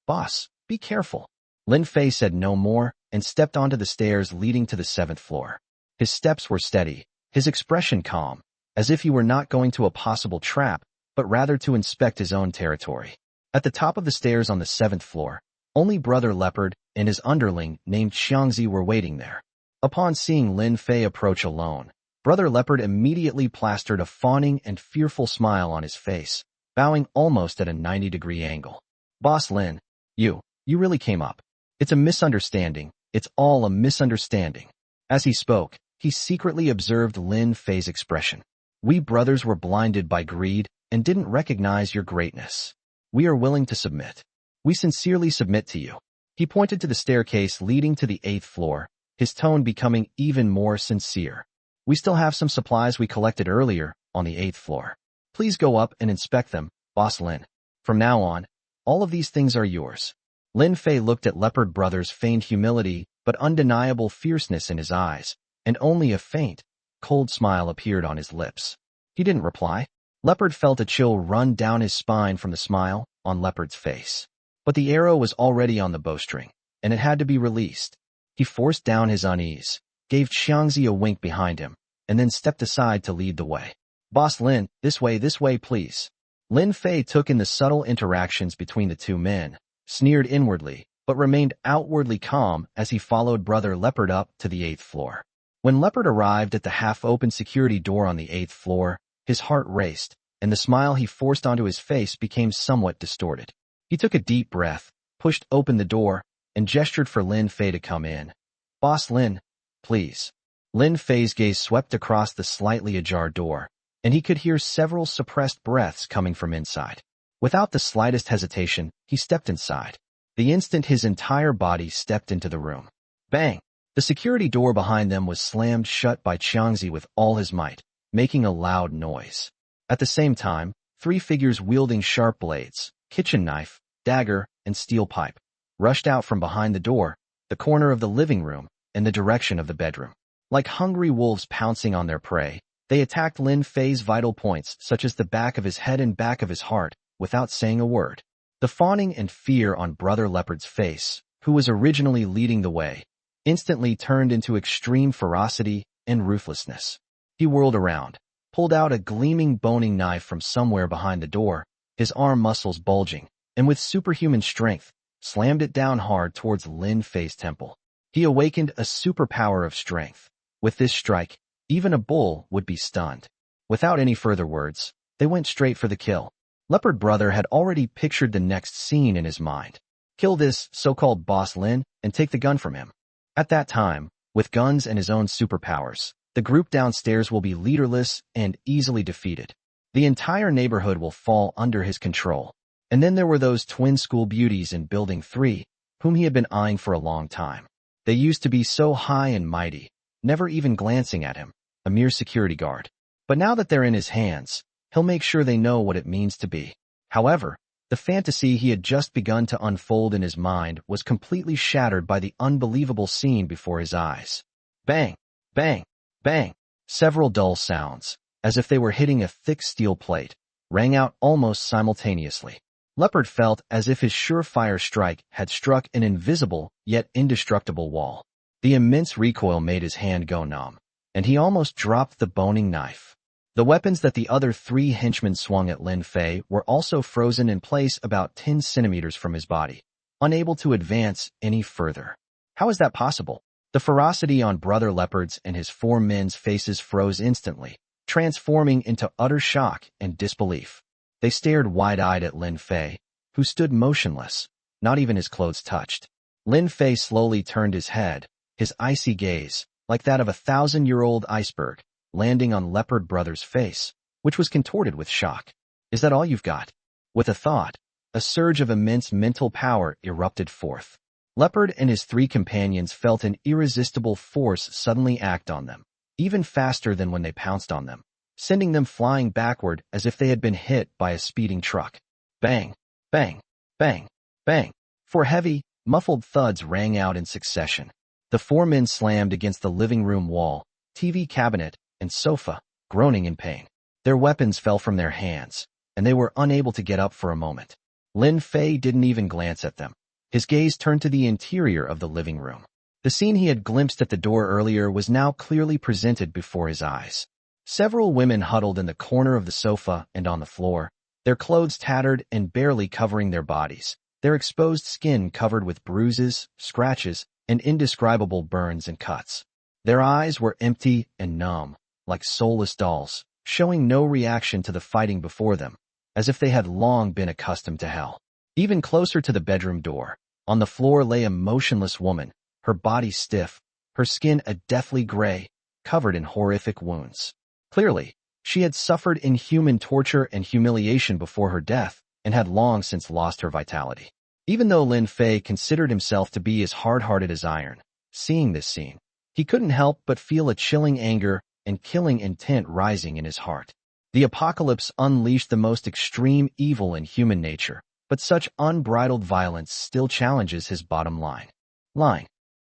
"Boss, be careful." Lin Fei said no more and stepped onto the stairs leading to the 7th floor. His steps were steady, his expression calm, as if he were not going to a possible trap, but rather to inspect his own territory. At the top of the stairs on the 7th floor, only Brother Leopard and his underling named Xiangzi were waiting there. Upon seeing Lin Fei approach alone, Brother Leopard immediately plastered a fawning and fearful smile on his face, bowing almost at a 90-degree angle. "Boss Lin, you really came up. It's a misunderstanding. It's all a misunderstanding." As he spoke, he secretly observed Lin Fei's expression. "We brothers were blinded by greed and didn't recognize your greatness. We are willing to submit. We sincerely submit to you." He pointed to the staircase leading to the 8th floor, his tone becoming even more sincere. "We still have some supplies we collected earlier on the 8th floor. Please go up and inspect them, Boss Lin. From now on, all of these things are yours." Lin Fei looked at Leopard Brother's feigned humility but undeniable fierceness in his eyes, and only a faint, cold smile appeared on his lips. He didn't reply. Leopard felt a chill run down his spine from the smile on Leopard's face. But the arrow was already on the bowstring, and it had to be released. He forced down his unease, gave Xiangzi a wink behind him, and then stepped aside to lead the way. "Boss Lin, this way, please." Lin Fei took in the subtle interactions between the two men, sneered inwardly, but remained outwardly calm as he followed Brother Leopard up to the 8th floor. When Leopard arrived at the half-open security door on the 8th floor, his heart raced, and the smile he forced onto his face became somewhat distorted. He took a deep breath, pushed open the door, and gestured for Lin Fei to come in. "Boss Lin, please." Lin Fei's gaze swept across the slightly ajar door, and he could hear several suppressed breaths coming from inside. Without the slightest hesitation, he stepped inside. The instant his entire body stepped into the room. Bang! The security door behind them was slammed shut by Xiangzi with all his might, making a loud noise. At the same time, 3 figures wielding sharp blades, kitchen knife, dagger, and steel pipe, rushed out from behind the door, the corner of the living room, and the direction of the bedroom. Like hungry wolves pouncing on their prey, they attacked Lin Fei's vital points such as the back of his head and back of his heart, without saying a word. The fawning and fear on Brother Leopard's face, who was originally leading the way, instantly turned into extreme ferocity and ruthlessness. He whirled around, pulled out a gleaming boning knife from somewhere behind the door, his arm muscles bulging, and with superhuman strength, slammed it down hard towards Lin Fei's temple. He awakened a superpower of strength. With this strike, even a bull would be stunned. Without any further words, they went straight for the kill. Leopard Brother had already pictured the next scene in his mind. Kill this so-called boss Lin and take the gun from him. At that time, with guns and his own superpowers, the group downstairs will be leaderless and easily defeated. The entire neighborhood will fall under his control. And then there were those twin school beauties in Building 3, whom he had been eyeing for a long time. They used to be so high and mighty, never even glancing at him, a mere security guard. But now that they're in his hands, he'll make sure they know what it means to be. However, the fantasy he had just begun to unfold in his mind was completely shattered by the unbelievable scene before his eyes. Bang! Bang! Bang! Several dull sounds, as if they were hitting a thick steel plate, rang out almost simultaneously. Leopard felt as if his surefire strike had struck an invisible yet indestructible wall. The immense recoil made his hand go numb, and he almost dropped the boning knife. The weapons that the other 3 henchmen swung at Lin Fei were also frozen in place about 10 centimeters from his body, unable to advance any further. How is that possible? The ferocity on Brother Leopard's and his 4 men's faces froze instantly, transforming into utter shock and disbelief. They stared wide-eyed at Lin Fei, who stood motionless, not even his clothes touched. Lin Fei slowly turned his head, his icy gaze, like that of a 1,000-year-old iceberg, landing on Leopard Brother's face, which was contorted with shock. Is that all you've got? With a thought, a surge of immense mental power erupted forth. Leopard and his 3 companions felt an irresistible force suddenly act on them, even faster than when they pounced on them, sending them flying backward as if they had been hit by a speeding truck. Bang! Bang! Bang! Bang! 4 heavy, muffled thuds rang out in succession. The 4 men slammed against the living room wall, TV cabinet, and sofa, groaning in pain. Their weapons fell from their hands, and they were unable to get up for a moment. Lin Fei didn't even glance at them. His gaze turned to the interior of the living room. The scene he had glimpsed at the door earlier was now clearly presented before his eyes. Several women huddled in the corner of the sofa and on the floor, their clothes tattered and barely covering their bodies, their exposed skin covered with bruises, scratches, and indescribable burns and cuts. Their eyes were empty and numb, like soulless dolls, showing no reaction to the fighting before them, as if they had long been accustomed to hell. Even closer to the bedroom door, on the floor lay a motionless woman, her body stiff, her skin a deathly gray, covered in horrific wounds. Clearly, she had suffered inhuman torture and humiliation before her death and had long since lost her vitality. Even though Lin Fei considered himself to be as hard-hearted as iron, seeing this scene, he couldn't help but feel a chilling anger and killing intent rising in his heart. The apocalypse unleashed the most extreme evil in human nature, but such unbridled violence still challenges his bottom line.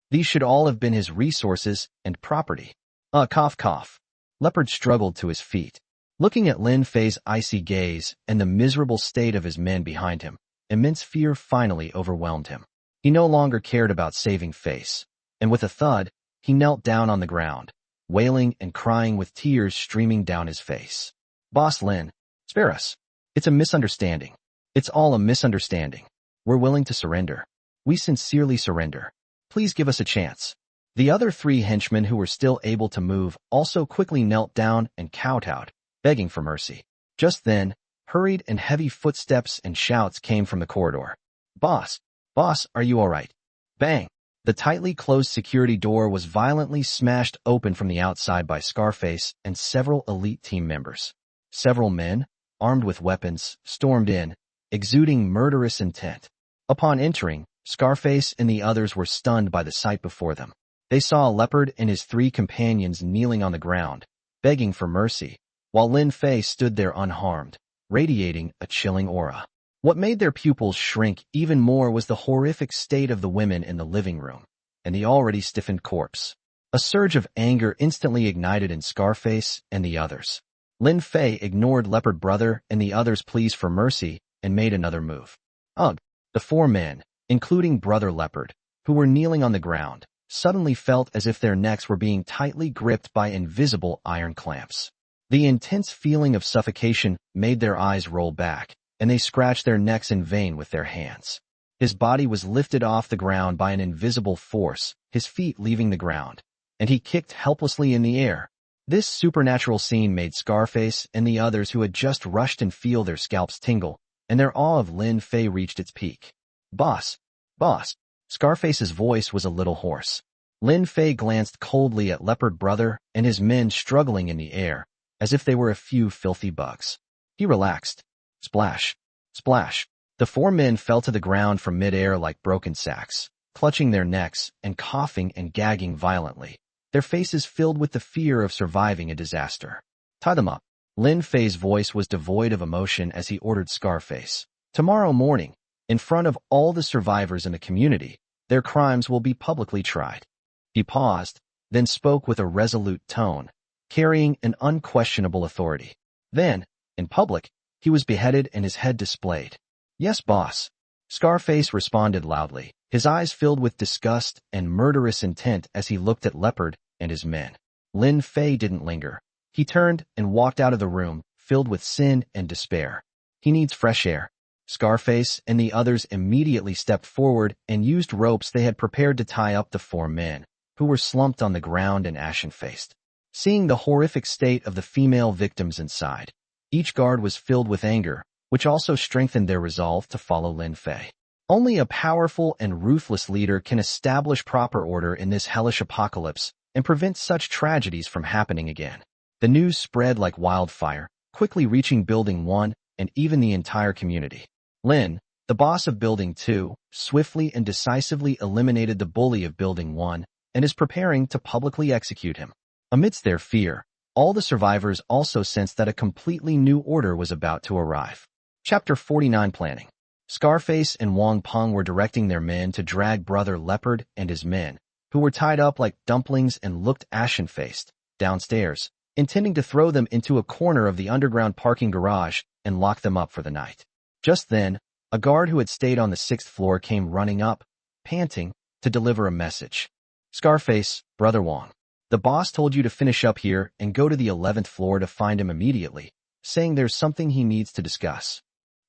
These should all have been his resources and property. Cough cough. Leopard struggled to his feet. Looking at Lin Fei's icy gaze and the miserable state of his men behind him, immense fear finally overwhelmed him. He no longer cared about saving face, and with a thud, he knelt down on the ground, wailing and crying with tears streaming down his face. Boss Lin, spare us. It's a misunderstanding. It's all a misunderstanding. We're willing to surrender. We sincerely surrender. Please give us a chance. The other 3 henchmen who were still able to move also quickly knelt down and kowtowed, begging for mercy. Just then, hurried and heavy footsteps and shouts came from the corridor. Boss, are you all right? Bang! The tightly closed security door was violently smashed open from the outside by Scarface and several elite team members. Several men, armed with weapons, stormed in, exuding murderous intent. Upon entering, Scarface and the others were stunned by the sight before them. They saw Leopard and his 3 companions kneeling on the ground, begging for mercy, while Lin Fei stood there unharmed, radiating a chilling aura. What made their pupils shrink even more was the horrific state of the women in the living room, and the already stiffened corpse. A surge of anger instantly ignited in Scarface and the others. Lin Fei ignored Leopard Brother and the others' pleas for mercy and made another move. Ugh! The 4 men, including Brother Leopard, who were kneeling on the ground, suddenly felt as if their necks were being tightly gripped by invisible iron clamps. The intense feeling of suffocation made their eyes roll back, and they scratched their necks in vain with their hands. His body was lifted off the ground by an invisible force, his feet leaving the ground, and he kicked helplessly in the air. This supernatural scene made Scarface and the others who had just rushed and feel their scalps tingle, and their awe of Lin Fei reached its peak. Boss! Boss! Scarface's voice was a little hoarse. Lin Fei glanced coldly at Leopard Brother and his men struggling in the air, as if they were a few filthy bugs. He relaxed. Splash! Splash! The four men fell to the ground from mid-air like broken sacks, clutching their necks and coughing and gagging violently, their faces filled with the fear of surviving a disaster. Tie them up. Lin Fei's voice was devoid of emotion as he ordered Scarface. Tomorrow morning, in front of all the survivors in the community, their crimes will be publicly tried. He paused, then spoke with a resolute tone, carrying an unquestionable authority. Then, in public, he was beheaded and his head displayed. Yes, boss. Scarface responded loudly, his eyes filled with disgust and murderous intent as he looked at Leopard and his men. Lin Fei didn't linger. He turned and walked out of the room, filled with sin and despair. He needs fresh air. Scarface and the others immediately stepped forward and used ropes they had prepared to tie up the four men, who were slumped on the ground and ashen-faced. Seeing the horrific state of the female victims inside, each guard was filled with anger, which also strengthened their resolve to follow Lin Fei. Only a powerful and ruthless leader can establish proper order in this hellish apocalypse and prevent such tragedies from happening again. The news spread like wildfire, quickly reaching Building 1 and even the entire community. Lin, the boss of Building 2, swiftly and decisively eliminated the bully of Building 1 and is preparing to publicly execute him. Amidst their fear, all the survivors also sensed that a completely new order was about to arrive. Chapter 49 Planning. Scarface and Wang Peng were directing their men to drag Brother Leopard and his men, who were tied up like dumplings and looked ashen-faced, downstairs, intending to throw them into a corner of the underground parking garage and lock them up for the night. Just then, a guard who had stayed on the 6th floor came running up, panting, to deliver a message. Scarface, Brother Wang. The boss told you to finish up here and go to the 11th floor to find him immediately, saying there's something he needs to discuss.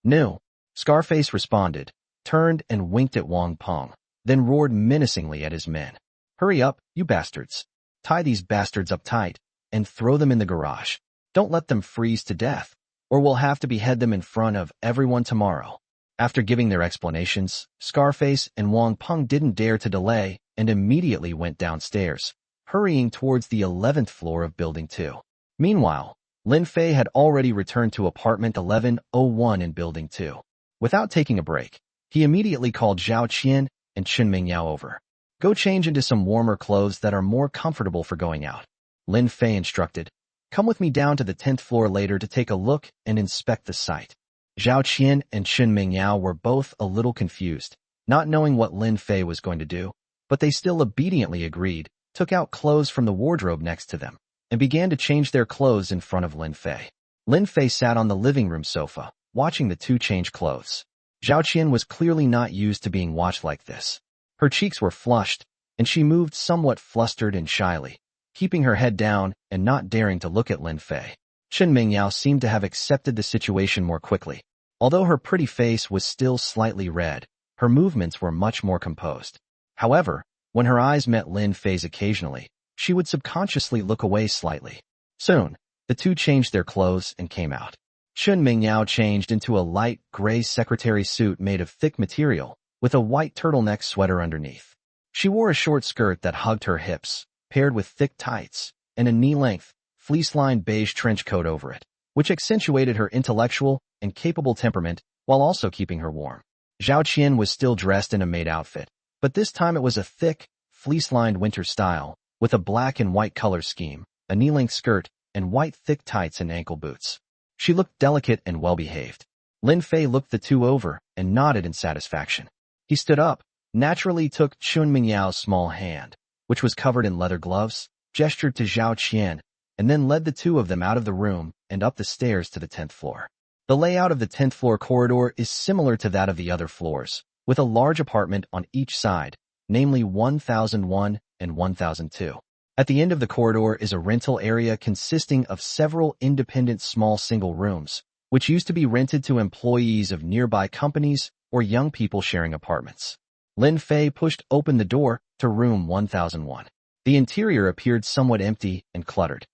No. Scarface responded, turned and winked at Wang Peng, then roared menacingly at his men. Hurry up, you bastards. Tie these bastards up tight and throw them in the garage. Don't let them freeze to death, or we'll have to behead them in front of everyone tomorrow. After giving their explanations, Scarface and Wang Peng didn't dare to delay and immediately went downstairs, hurrying towards the 11th floor of Building 2. Meanwhile, Lin Fei had already returned to apartment 1101 in Building 2. Without taking a break, he immediately called Zhao Qian and Chen Mingyao over. Go change into some warmer clothes that are more comfortable for going out. Lin Fei instructed. Come with me down to the 10th floor later to take a look and inspect the site. Zhao Qian and Chen Mingyao were both a little confused, not knowing what Lin Fei was going to do, but they still obediently agreed, took out clothes from the wardrobe next to them, and began to change their clothes in front of Lin Fei. Lin Fei sat on the living room sofa, watching the two change clothes. Zhao Qian was clearly not used to being watched like this. Her cheeks were flushed, and she moved somewhat flustered and shyly, keeping her head down and not daring to look at Lin Fei. Chen Mingyao seemed to have accepted the situation more quickly. Although her pretty face was still slightly red, her movements were much more composed. However, when her eyes met Lin Fei's occasionally, she would subconsciously look away slightly. Soon, the two changed their clothes and came out. Chen Mingyao changed into a light gray secretary suit made of thick material, with a white turtleneck sweater underneath. She wore a short skirt that hugged her hips, paired with thick tights, and a knee-length, fleece-lined beige trench coat over it, which accentuated her intellectual and capable temperament while also keeping her warm. Zhao Qian was still dressed in a maid outfit, but this time it was a thick, fleece-lined winter style, with a black and white color scheme, a knee-length skirt, and white thick tights and ankle boots. She looked delicate and well-behaved. Lin Fei looked the two over and nodded in satisfaction. He stood up, naturally took Chen Mingyao's small hand, which was covered in leather gloves, gestured to Zhao Qian, and then led the two of them out of the room and up the stairs to the 10th floor. The layout of the 10th floor corridor is similar to that of the other floors, with a large apartment on each side, namely 1001 and 1002. At the end of the corridor is a rental area consisting of several independent small single rooms, which used to be rented to employees of nearby companies or young people sharing apartments. Lin Fei pushed open the door to room 1001. The interior appeared somewhat empty and cluttered.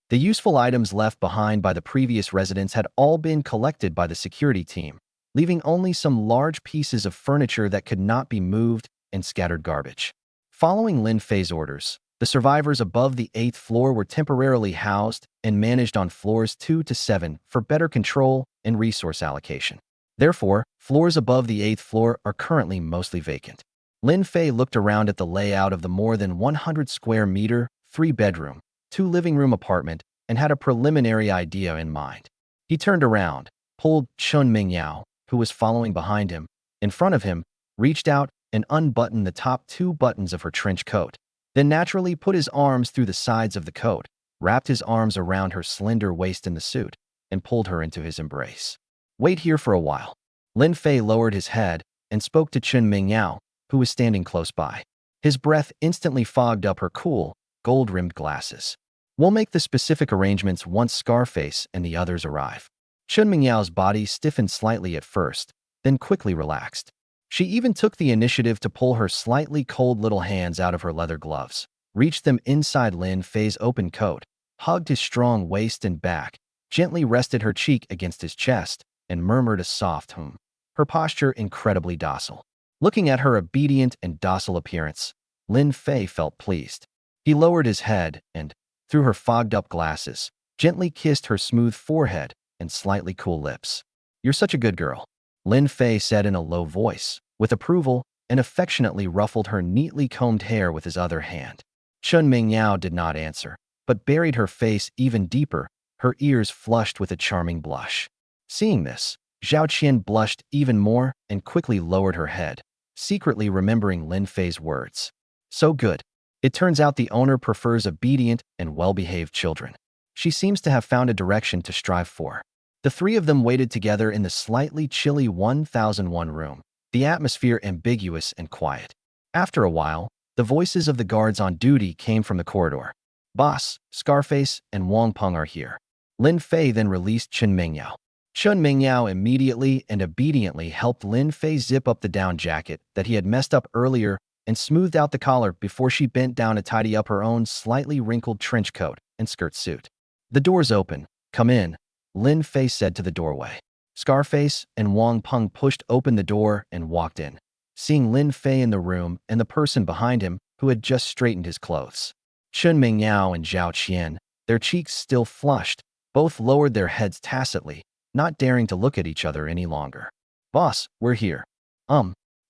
The useful items left behind by the previous residents had all been collected by the security team, leaving only some large pieces of furniture that could not be moved and scattered garbage. Following Lin Fei's orders, the survivors above the 8th floor were temporarily housed and managed on floors 2 to 7 for better control and resource allocation. Therefore, floors above the 8th floor are currently mostly vacant. Lin Fei looked around at the layout of the more than 100 square meter, 3-bedroom, 2-living-room apartment and had a preliminary idea in mind. He turned around, pulled Chun Mingyao, who was following behind him, in front of him, reached out and unbuttoned the top 2 buttons of her trench coat, then naturally put his arms through the sides of the coat, wrapped his arms around her slender waist in the suit, and pulled her into his embrace. "Wait here for a while." Lin Fei lowered his head and spoke to Chun Mingyao, who was standing close by. His breath instantly fogged up her cool, gold-rimmed glasses. "We'll make the specific arrangements once Scarface and the others arrive." Chun Mingyao's body stiffened slightly at first, then quickly relaxed. She even took the initiative to pull her slightly cold little hands out of her leather gloves, reached them inside Lin Fei's open coat, hugged his strong waist and back, gently rested her cheek against his chest, and murmured a soft hum, her posture incredibly docile. Looking at her obedient and docile appearance, Lin Fei felt pleased. He lowered his head and, through her fogged-up glasses, gently kissed her smooth forehead and slightly cool lips. "You're such a good girl," Lin Fei said in a low voice, with approval, and affectionately ruffled her neatly combed hair with his other hand. Chun Mingyao did not answer, but buried her face even deeper, her ears flushed with a charming blush. Seeing this, Zhao Qian blushed even more and quickly lowered her head, secretly remembering Lin Fei's words. "So good. It turns out the owner prefers obedient and well-behaved children. She seems to have found a direction to strive for." The 3 of them waited together in the slightly chilly 1001 room, the atmosphere ambiguous and quiet. After a while, the voices of the guards on duty came from the corridor. "Boss, Scarface, and Wang Peng are here." Lin Fei then released Chun Mingyao. Chun Mingyao immediately and obediently helped Lin Fei zip up the down jacket that he had messed up earlier and smoothed out the collar before she bent down to tidy up her own slightly wrinkled trench coat and skirt suit. "The door's open. Come in," Lin Fei said to the doorway. Scarface and Wang Peng pushed open the door and walked in, seeing Lin Fei in the room and the person behind him who had just straightened his clothes. Chun Mingyao and Zhao Qian, their cheeks still flushed, both lowered their heads tacitly, not daring to look at each other any longer. "Boss, we're here."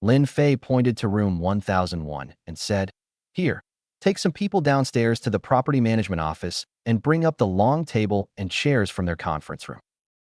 Lin Fei pointed to room 1001 and said, "Here, take some people downstairs to the property management office and bring up the long table and chairs from their conference room.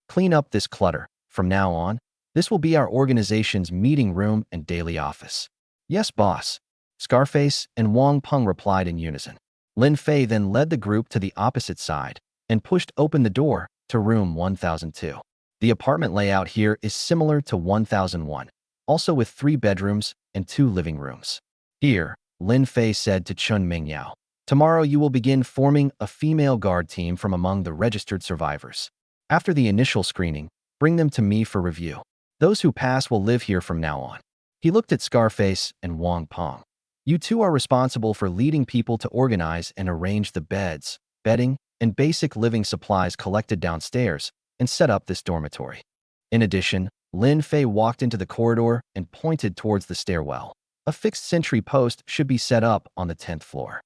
Clean up this clutter. From now on, this will be our organization's meeting room and daily office." "Yes, boss," Scarface and Wang Peng replied in unison. Lin Fei then led the group to the opposite side and pushed open the door to room 1002. The apartment layout here is similar to 1001, also with 3 bedrooms and 2 living rooms. "Here," Lin Fei said to Chun Mingyao, "tomorrow you will begin forming a female guard team from among the registered survivors. After the initial screening, bring them to me for review. Those who pass will live here from now on." He looked at Scarface and Wang Peng. "You 2 are responsible for leading people to organize and arrange the beds, bedding, and basic living supplies collected downstairs and set up this dormitory." In addition, Lin Fei walked into the corridor and pointed towards the stairwell. A fixed sentry post should be set up on the 10th floor.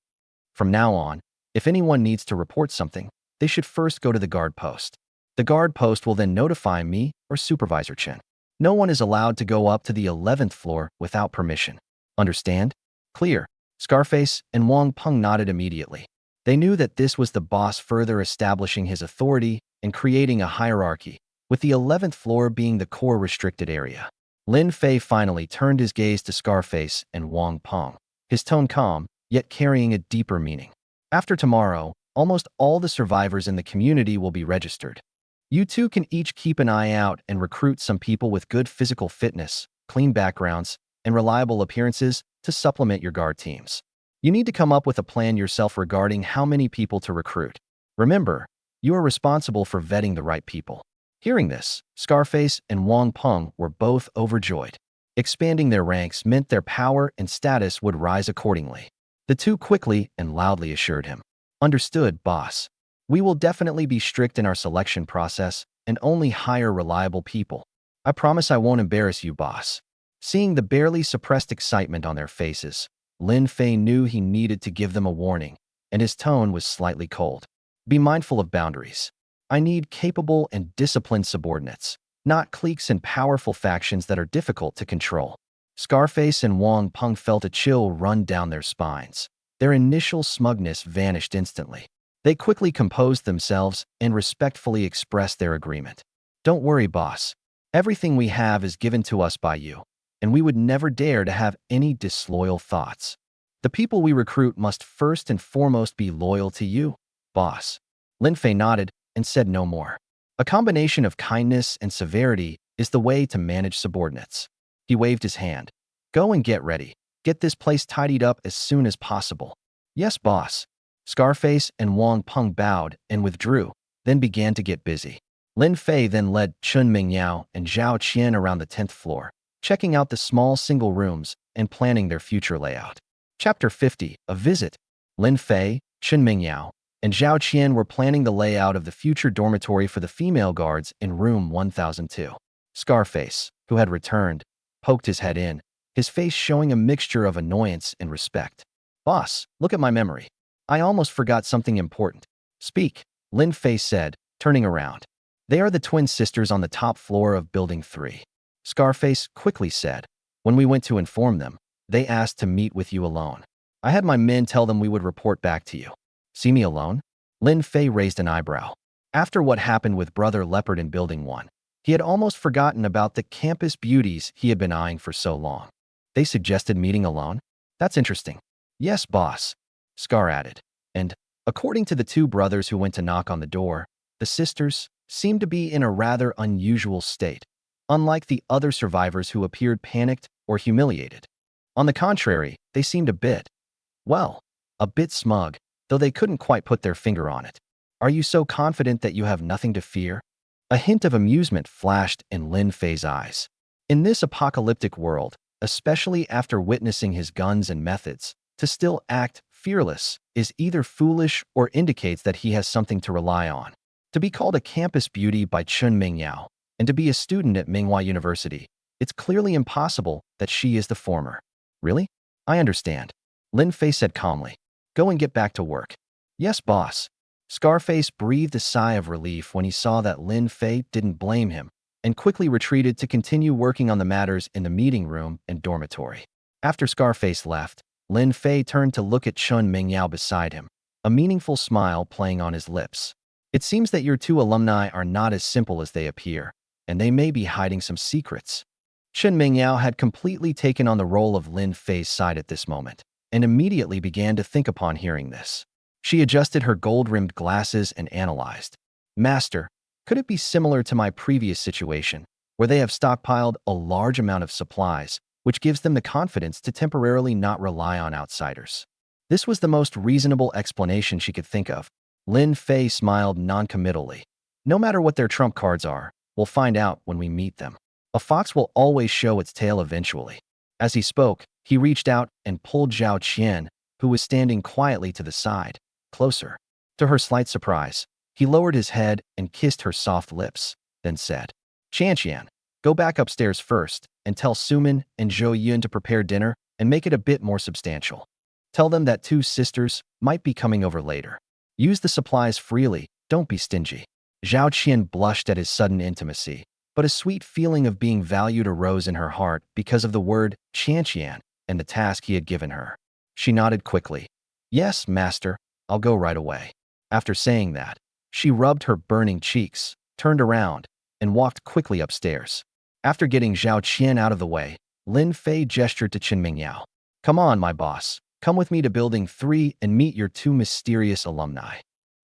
From now on, if anyone needs to report something, they should first go to the guard post. The guard post will then notify me or Supervisor Chen. No one is allowed to go up to the 11th floor without permission. Understand? Clear. Scarface and Wang Peng nodded immediately. They knew that this was the boss further establishing his authority and creating a hierarchy, with the 11th floor being the core restricted area. Lin Fei finally turned his gaze to Scarface and Wang Peng, his tone calm, yet carrying a deeper meaning. "After tomorrow, almost all the survivors in the community will be registered. You 2 can each keep an eye out and recruit some people with good physical fitness, clean backgrounds, and reliable appearances to supplement your guard teams. You need to come up with a plan yourself regarding how many people to recruit. Remember, you are responsible for vetting the right people." Hearing this, Scarface and Wang Peng were both overjoyed. Expanding their ranks meant their power and status would rise accordingly. The two quickly and loudly assured him, "Understood, boss. We will definitely be strict in our selection process and only hire reliable people. I promise I won't embarrass you, boss." Seeing the barely suppressed excitement on their faces, Lin Fei knew he needed to give them a warning, and his tone was slightly cold. "Be mindful of boundaries. I need capable and disciplined subordinates, not cliques and powerful factions that are difficult to control." Scarface and Wang Peng felt a chill run down their spines. Their initial smugness vanished instantly. They quickly composed themselves and respectfully expressed their agreement. "Don't worry, boss. Everything we have is given to us by you, and we would never dare to have any disloyal thoughts. The people we recruit must first and foremost be loyal to you, boss." Lin Fei nodded and said no more. A combination of kindness and severity is the way to manage subordinates. He waved his hand. "Go and get ready. Get this place tidied up as soon as possible." "Yes, boss." Scarface and Wang Peng bowed and withdrew, then began to get busy. Lin Fei then led Chun Mingyao and Zhao Qian around the 10th floor, checking out the small single rooms and planning their future layout. Chapter 50, A Visit. Lin Fei, Chun Mingyao, and Zhao Qian were planning the layout of the future dormitory for the female guards in room 1002. Scarface, who had returned, poked his head in, his face showing a mixture of annoyance and respect. "Boss, look at my memory. I almost forgot something important." "Speak," Lin Fei said, turning around. "They are the twin sisters on the top floor of Building 3. Scarface quickly said. "When we went to inform them, they asked to meet with you alone. I had my men tell them we would report back to you." "See me alone?" Lin Fei raised an eyebrow. After what happened with Brother Leopard in Building 1, he had almost forgotten about the campus beauties he had been eyeing for so long. "They suggested meeting alone? That's interesting." "Yes, boss," Scar added. And, according to the two brothers who went to knock on the door, the sisters seemed to be in a rather unusual state, unlike the other survivors who appeared panicked or humiliated. On the contrary, they seemed a bit smug, though they couldn't quite put their finger on it. "Are you so confident that you have nothing to fear?" A hint of amusement flashed in Lin Fei's eyes. In this apocalyptic world, especially after witnessing his guns and methods, to still act fearless is either foolish or indicates that he has something to rely on. To be called a campus beauty by Chun Mingyao and to be a student at Manhua University, it's clearly impossible that she is the former. "Really? I understand," Lin Fei said calmly. "Go and get back to work." "Yes, boss." Scarface breathed a sigh of relief when he saw that Lin Fei didn't blame him and quickly retreated to continue working on the matters in the meeting room and dormitory. After Scarface left, Lin Fei turned to look at Chun Mingyao beside him, a meaningful smile playing on his lips. "It seems that your two alumni are not as simple as they appear, and they may be hiding some secrets." Chun Mingyao had completely taken on the role of Lin Fei's side at this moment, and immediately began to think upon hearing this. She adjusted her gold-rimmed glasses and analyzed. "Master, could it be similar to my previous situation, where they have stockpiled a large amount of supplies, which gives them the confidence to temporarily not rely on outsiders?" This was the most reasonable explanation she could think of. Lin Fei smiled noncommittally. "No matter what their trump cards are, we'll find out when we meet them. A fox will always show its tail eventually." As he spoke, he reached out and pulled Zhao Qian, who was standing quietly to the side, closer. To her slight surprise, he lowered his head and kissed her soft lips, then said, "Qian, go back upstairs first and tell Suman and Zhou Yun to prepare dinner and make it a bit more substantial. Tell them that two sisters might be coming over later. Use the supplies freely, don't be stingy." Zhao Qian blushed at his sudden intimacy, but a sweet feeling of being valued arose in her heart because of the word Qian and the task he had given her. She nodded quickly. "Yes, master, I'll go right away." After saying that, she rubbed her burning cheeks, turned around, and walked quickly upstairs. After getting Zhao Qian out of the way, Lin Fei gestured to Chun Mingyao. "Come on, my boss. Come with me to Building 3 and meet your two mysterious alumni."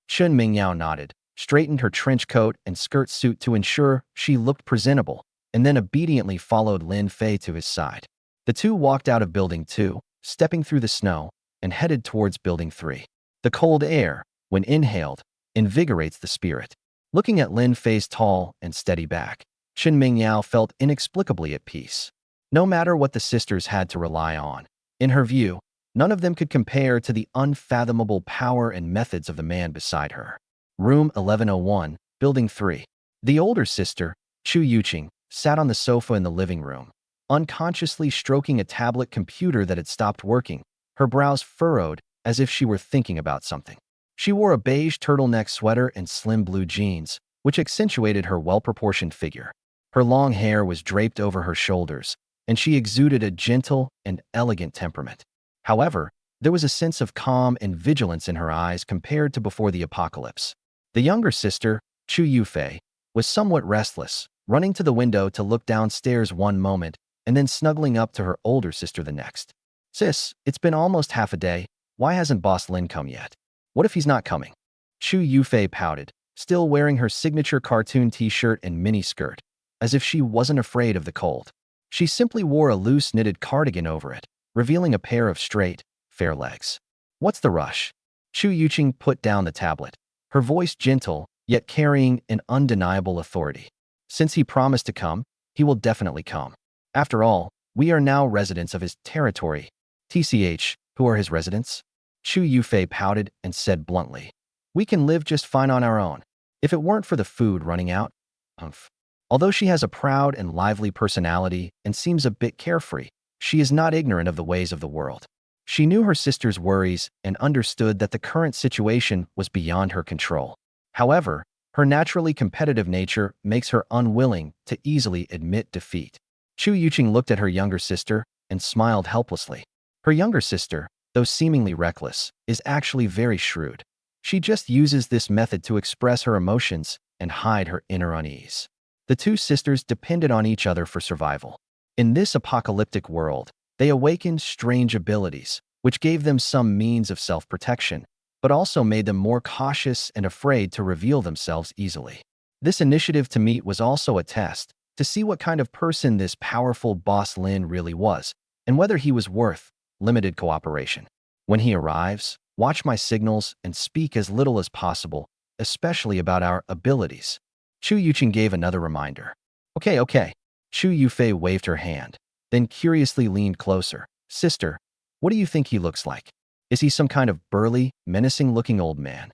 Chun Mingyao nodded, straightened her trench coat and skirt suit to ensure she looked presentable, and then obediently followed Lin Fei to his side. The two walked out of Building 2, stepping through the snow, and headed towards Building 3. The cold air, when inhaled, invigorates the spirit. Looking at Lin Fei's tall and steady back, Chen Mingyao felt inexplicably at peace. No matter what the sisters had to rely on, in her view, none of them could compare to the unfathomable power and methods of the man beside her. Room 1101, Building 3. The older sister, Chu Yuqing, sat on the sofa in the living room, unconsciously stroking a tablet computer that had stopped working, her brows furrowed as if she were thinking about something. She wore a beige turtleneck sweater and slim blue jeans, which accentuated her well-proportioned figure. Her long hair was draped over her shoulders, and she exuded a gentle and elegant temperament. However, there was a sense of calm and vigilance in her eyes compared to before the apocalypse. The younger sister, Chu Yufei, was somewhat restless, running to the window to look downstairs one moment and then snuggling up to her older sister the next. "Sis, it's been almost half a day. Why hasn't Boss Lin come yet? What if he's not coming?" Chu Yufei pouted, still wearing her signature cartoon t-shirt and mini skirt, as if she wasn't afraid of the cold. She simply wore a loose knitted cardigan over it, revealing a pair of straight, fair legs. "What's the rush?" Chu Yuqing put down the tablet, her voice gentle, yet carrying an undeniable authority. "Since he promised to come, he will definitely come. After all, we are now residents of his territory." "TCH, who are his residents?" Chu Yufei pouted and said bluntly. "We can live just fine on our own. If it weren't for the food running out." Humph. Although she has a proud and lively personality and seems a bit carefree, she is not ignorant of the ways of the world. She knew her sister's worries and understood that the current situation was beyond her control. However, her naturally competitive nature makes her unwilling to easily admit defeat. Chu Yuqing looked at her younger sister and smiled helplessly. Her younger sister, though seemingly reckless, is actually very shrewd. She just uses this method to express her emotions and hide her inner unease. The two sisters depended on each other for survival. In this apocalyptic world, they awakened strange abilities, which gave them some means of self-protection, but also made them more cautious and afraid to reveal themselves easily. This initiative to meet was also a test to see what kind of person this powerful Boss Lin really was, and whether he was worth limited cooperation. "When he arrives, watch my signals and speak as little as possible, especially about our abilities." Chu Yuqing gave another reminder. Okay. Chu Yufei waved her hand, then curiously leaned closer. "Sister, what do you think he looks like? Is he some kind of burly, menacing-looking old man?"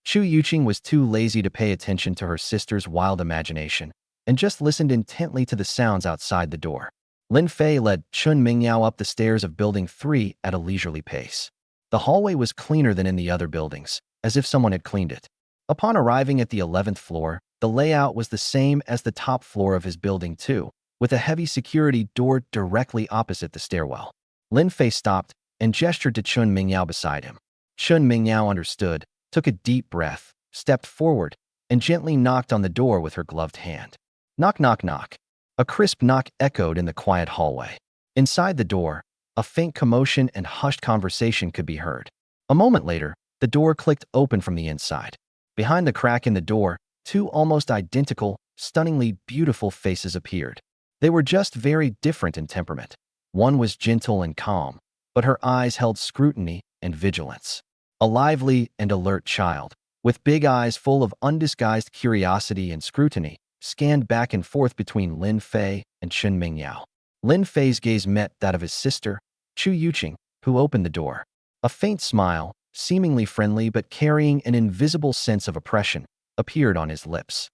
Chu Yuqing was too lazy to pay attention to her sister's wild imagination and just listened intently to the sounds outside the door. Lin Fei led Chun Mingyao up the stairs of Building 3 at a leisurely pace. The hallway was cleaner than in the other buildings, as if someone had cleaned it. Upon arriving at the 11th floor, the layout was the same as the top floor of his Building 2, with a heavy security door directly opposite the stairwell. Lin Fei stopped and gestured to Chun Mingyao beside him. Chun Mingyao understood, took a deep breath, stepped forward, and gently knocked on the door with her gloved hand. Knock, knock, knock. A crisp knock echoed in the quiet hallway. Inside the door, a faint commotion and hushed conversation could be heard. A moment later, the door clicked open from the inside. Behind the crack in the door, two almost identical, stunningly beautiful faces appeared. They were just very different in temperament. One was gentle and calm, but her eyes held scrutiny and vigilance. A lively and alert child, with big eyes full of undisguised curiosity and scrutiny, scanned back and forth between Lin Fei and Chen Mingyao. Lin Fei's gaze met that of his sister, Chu Yuqing, who opened the door. A faint smile, seemingly friendly but carrying an invisible sense of oppression, appeared on his lips.